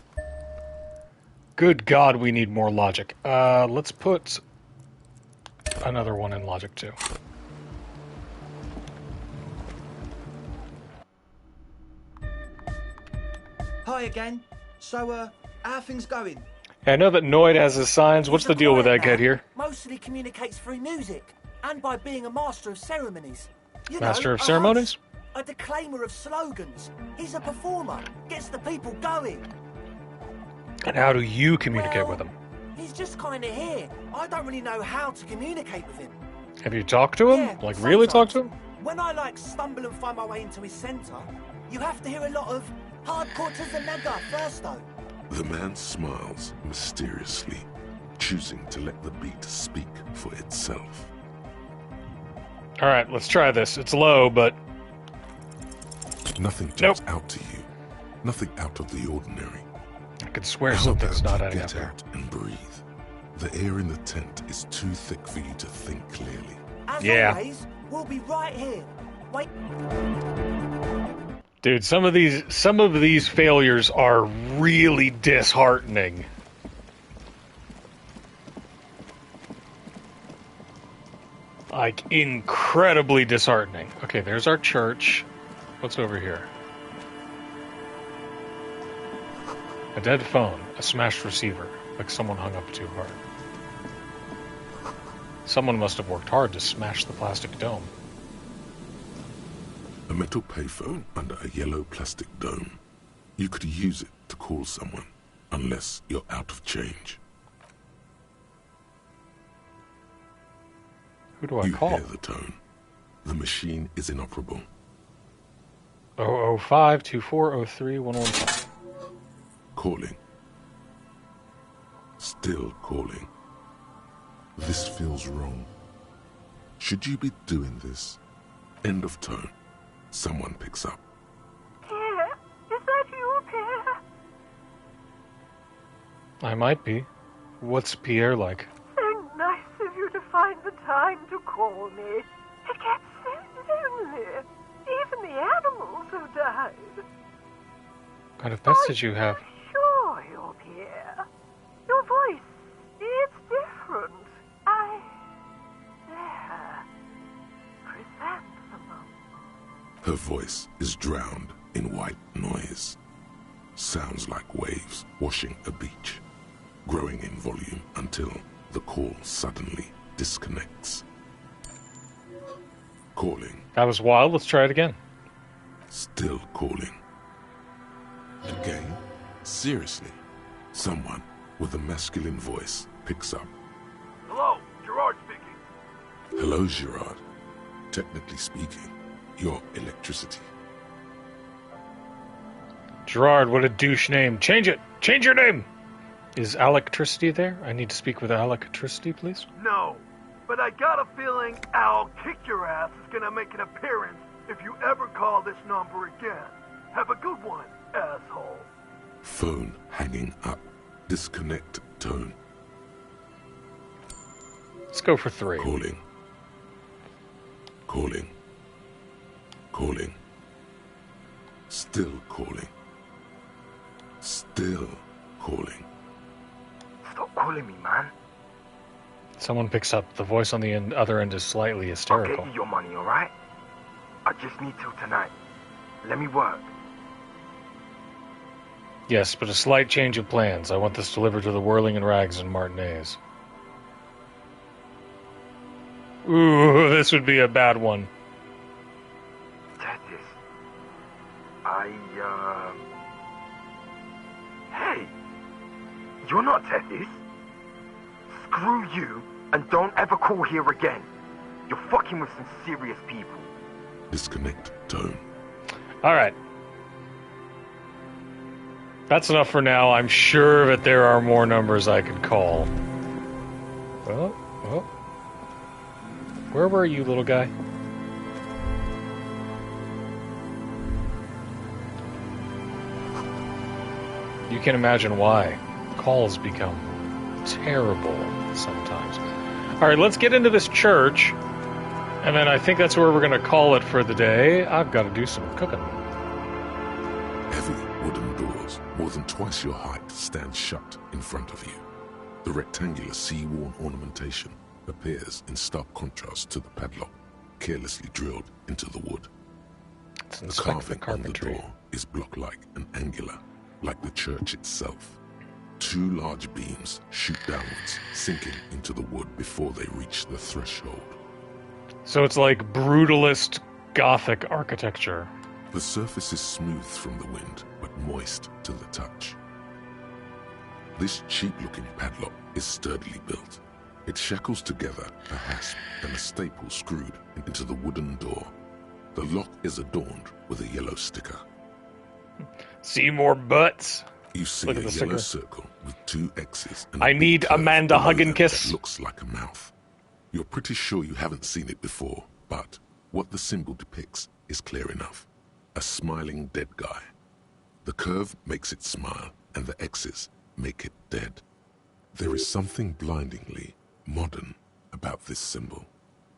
Good God, we need more logic. Let's put another one in logic too. Hi again. So, How are things going? I know that Noid has his signs. What's the deal with Egghead here? Mostly communicates through music and by being a master of ceremonies. You Master know, of ceremonies? A declaimer of slogans. He's a performer. Gets the people going. And how do you communicate with him? He's just kind of here. I don't really know how to communicate with him. Have you talked to him? Yeah, Like, really talked to him? When I, stumble and find my way into his centre, you have to hear a lot of hardcore to the nega first, though. The man smiles mysteriously, choosing to let the beat speak for itself. Alright, let's try this. It's low, but... Nothing jumps out to you. Nothing out of the ordinary. I could swear something's not adding up Get there. out and breathe. The air in the tent is too thick for you to think clearly. As Yeah. always, we'll be right here. Wait. Dude, some of these failures are really disheartening. Like, incredibly disheartening. Okay, there's our church. What's over here? A dead phone. A smashed receiver. Like someone hung up too hard. Someone must have worked hard to smash the plastic dome. A metal payphone under a yellow plastic dome. You could use it to call someone, unless you're out of change. Who do I call? You hear the tone. The machine is inoperable. 005 2403 115. Calling. Still calling. This feels wrong. Should you be doing this? End of tone. Someone picks up. Pierre, is that you, Pierre? I might be. What's Pierre like? So nice of you to find the time to call me. It gets so lonely. Even the animals have died. What kind of pets did you have? Sure, you're Pierre. Your voice, it's different. There. Chrysanthemum. Her voice is drowned in white noise. Sounds like waves washing a beach, growing in volume until the call suddenly disconnects. Calling. That was wild. Let's try it again. Still calling. Again? Seriously? Someone with a masculine voice picks up. Hello, Gerard speaking. Hello, Gerard. Technically speaking, you're electricity. Gerard, what a douche name. Change it. Change your name. Is Electricity there? I need to speak with Electricity, please. No, but I got a feeling Al Kick Your Ass is gonna make an appearance if you ever call this number again. Have a good one, asshole. Phone hanging up. Disconnect tone. Let's go for 3. Calling. Calling. Calling. Still calling. Still calling. Stop calling me, man. Someone picks up. The voice on the other end is slightly I'll hysterical. get you your money, alright? I just need till tonight. Let me work. Yes, but a slight change of plans. I want this delivered to the Whirling and Rags in Martinez. Ooh, this would be a bad one. Tethys. Hey! You're not Tethys. Screw you, and don't ever call here again. You're fucking with some serious people. Disconnect tone. Alright. That's enough for now. I'm sure that there are more numbers I could call. Well. Where were you, little guy? You can imagine why. Calls become terrible sometimes. Alright, let's get into this church. And then I think that's where we're going to call it for the day. I've got to do some cooking. Heavy wooden doors, more than twice your height, stand shut in front of you. The rectangular sea-worn ornamentation appears in stark contrast to the padlock, carelessly drilled into the wood. The carving on the door is block-like and angular, like the church itself. 2 large beams shoot downwards, sinking into the wood before they reach the threshold. So it's like brutalist Gothic architecture. The surface is smooth from the wind, but moist to the touch. This cheap-looking padlock is sturdily built. It shackles together a hasp and a staple screwed into the wooden door. The lock is adorned with a yellow sticker. See more butts. You see Look a at the yellow sticker. circle with 2 X's and I a big need curve Amanda below them Hugginkiss. that looks like a mouth. You're pretty sure you haven't seen it before, but what the symbol depicts is clear enough. A smiling dead guy. The curve makes it smile, and the X's make it dead. There is something blindingly modern about this symbol.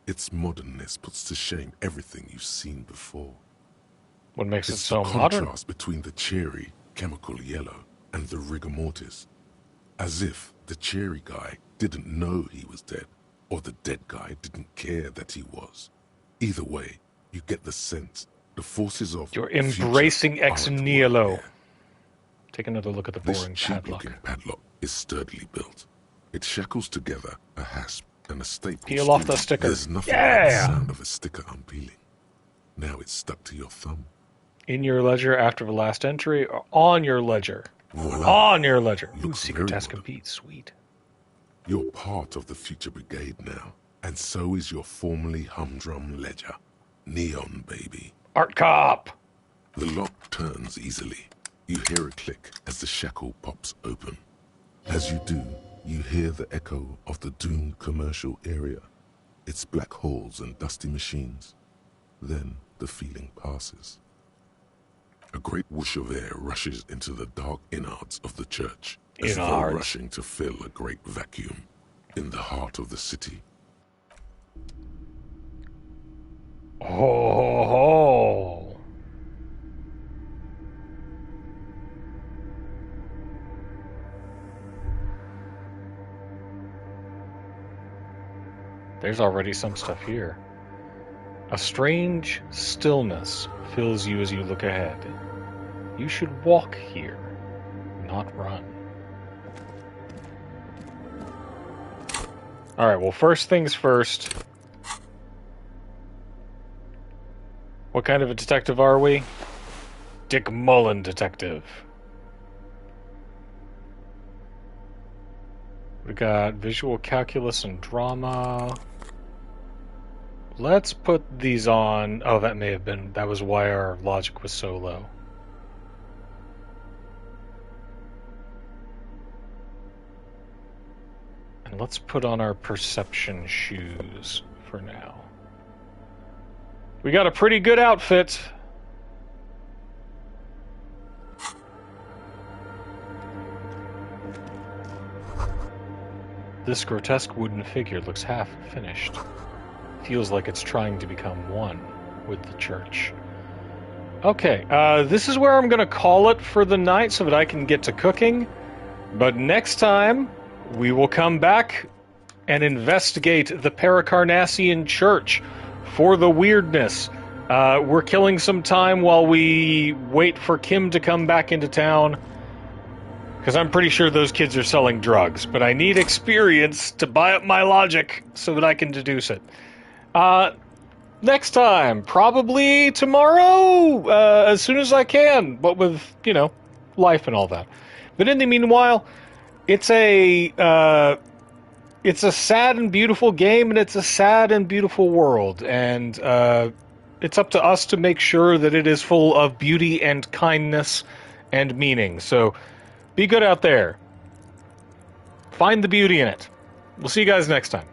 Its modernness puts to shame everything you've seen before. What makes it It's so the modern? contrast between the cheery, chemical yellow and the rigor mortis. As if the cheery guy didn't know he was dead, or the dead guy didn't care that he was. Either way, you get the sense the forces of You're the future embracing are ex at work nihilo. here. Take another look at the This boring cheap-looking padlock. padlock is sturdily built. It shackles together a hasp and a staple. Peel off the screw. sticker. There's nothing like the Yeah! sound of a sticker unpeeling. Now it's stuck to your thumb. In your ledger after the last entry, or on your ledger. Voila. On your ledger. Ooh, Looks secret very task modern. complete. Sweet. You're part of the future brigade now, and so is your formerly humdrum ledger. Neon, baby. Art cop! The lock turns easily. You hear a click as the shackle pops open. As you do, you hear the echo of the doomed commercial area. Its black halls and dusty machines. Then the feeling passes. A great whoosh of air rushes into the dark innards of the church, as though Innards. rushing to fill a great vacuum in the heart of the city. Oh. There's already some stuff here. A strange stillness fills you as you look ahead. You should walk here, not run. Alright, well, first things first. What kind of a detective are we? Dick Mullen detective. We got visual calculus and drama. Let's put these on. Oh, that may have been. That was why our logic was so low. And let's put on our perception shoes for now. We got a pretty good outfit. This grotesque wooden figure looks half finished. Feels like it's trying to become one with the church. Okay, this is where I'm going to call it for the night so that I can get to cooking. But next time, we will come back and investigate the Pericarnassian Church for the weirdness. We're killing some time while we wait for Kim to come back into town. Because I'm pretty sure those kids are selling drugs. But I need experience to buy up my logic so that I can deduce it. Next time, probably tomorrow, as soon as I can, but with, life and all that. But in the meanwhile, it's a sad and beautiful game, and it's a sad and beautiful world, and it's up to us to make sure that it is full of beauty and kindness and meaning. So, be good out there. Find the beauty in it. We'll see you guys next time.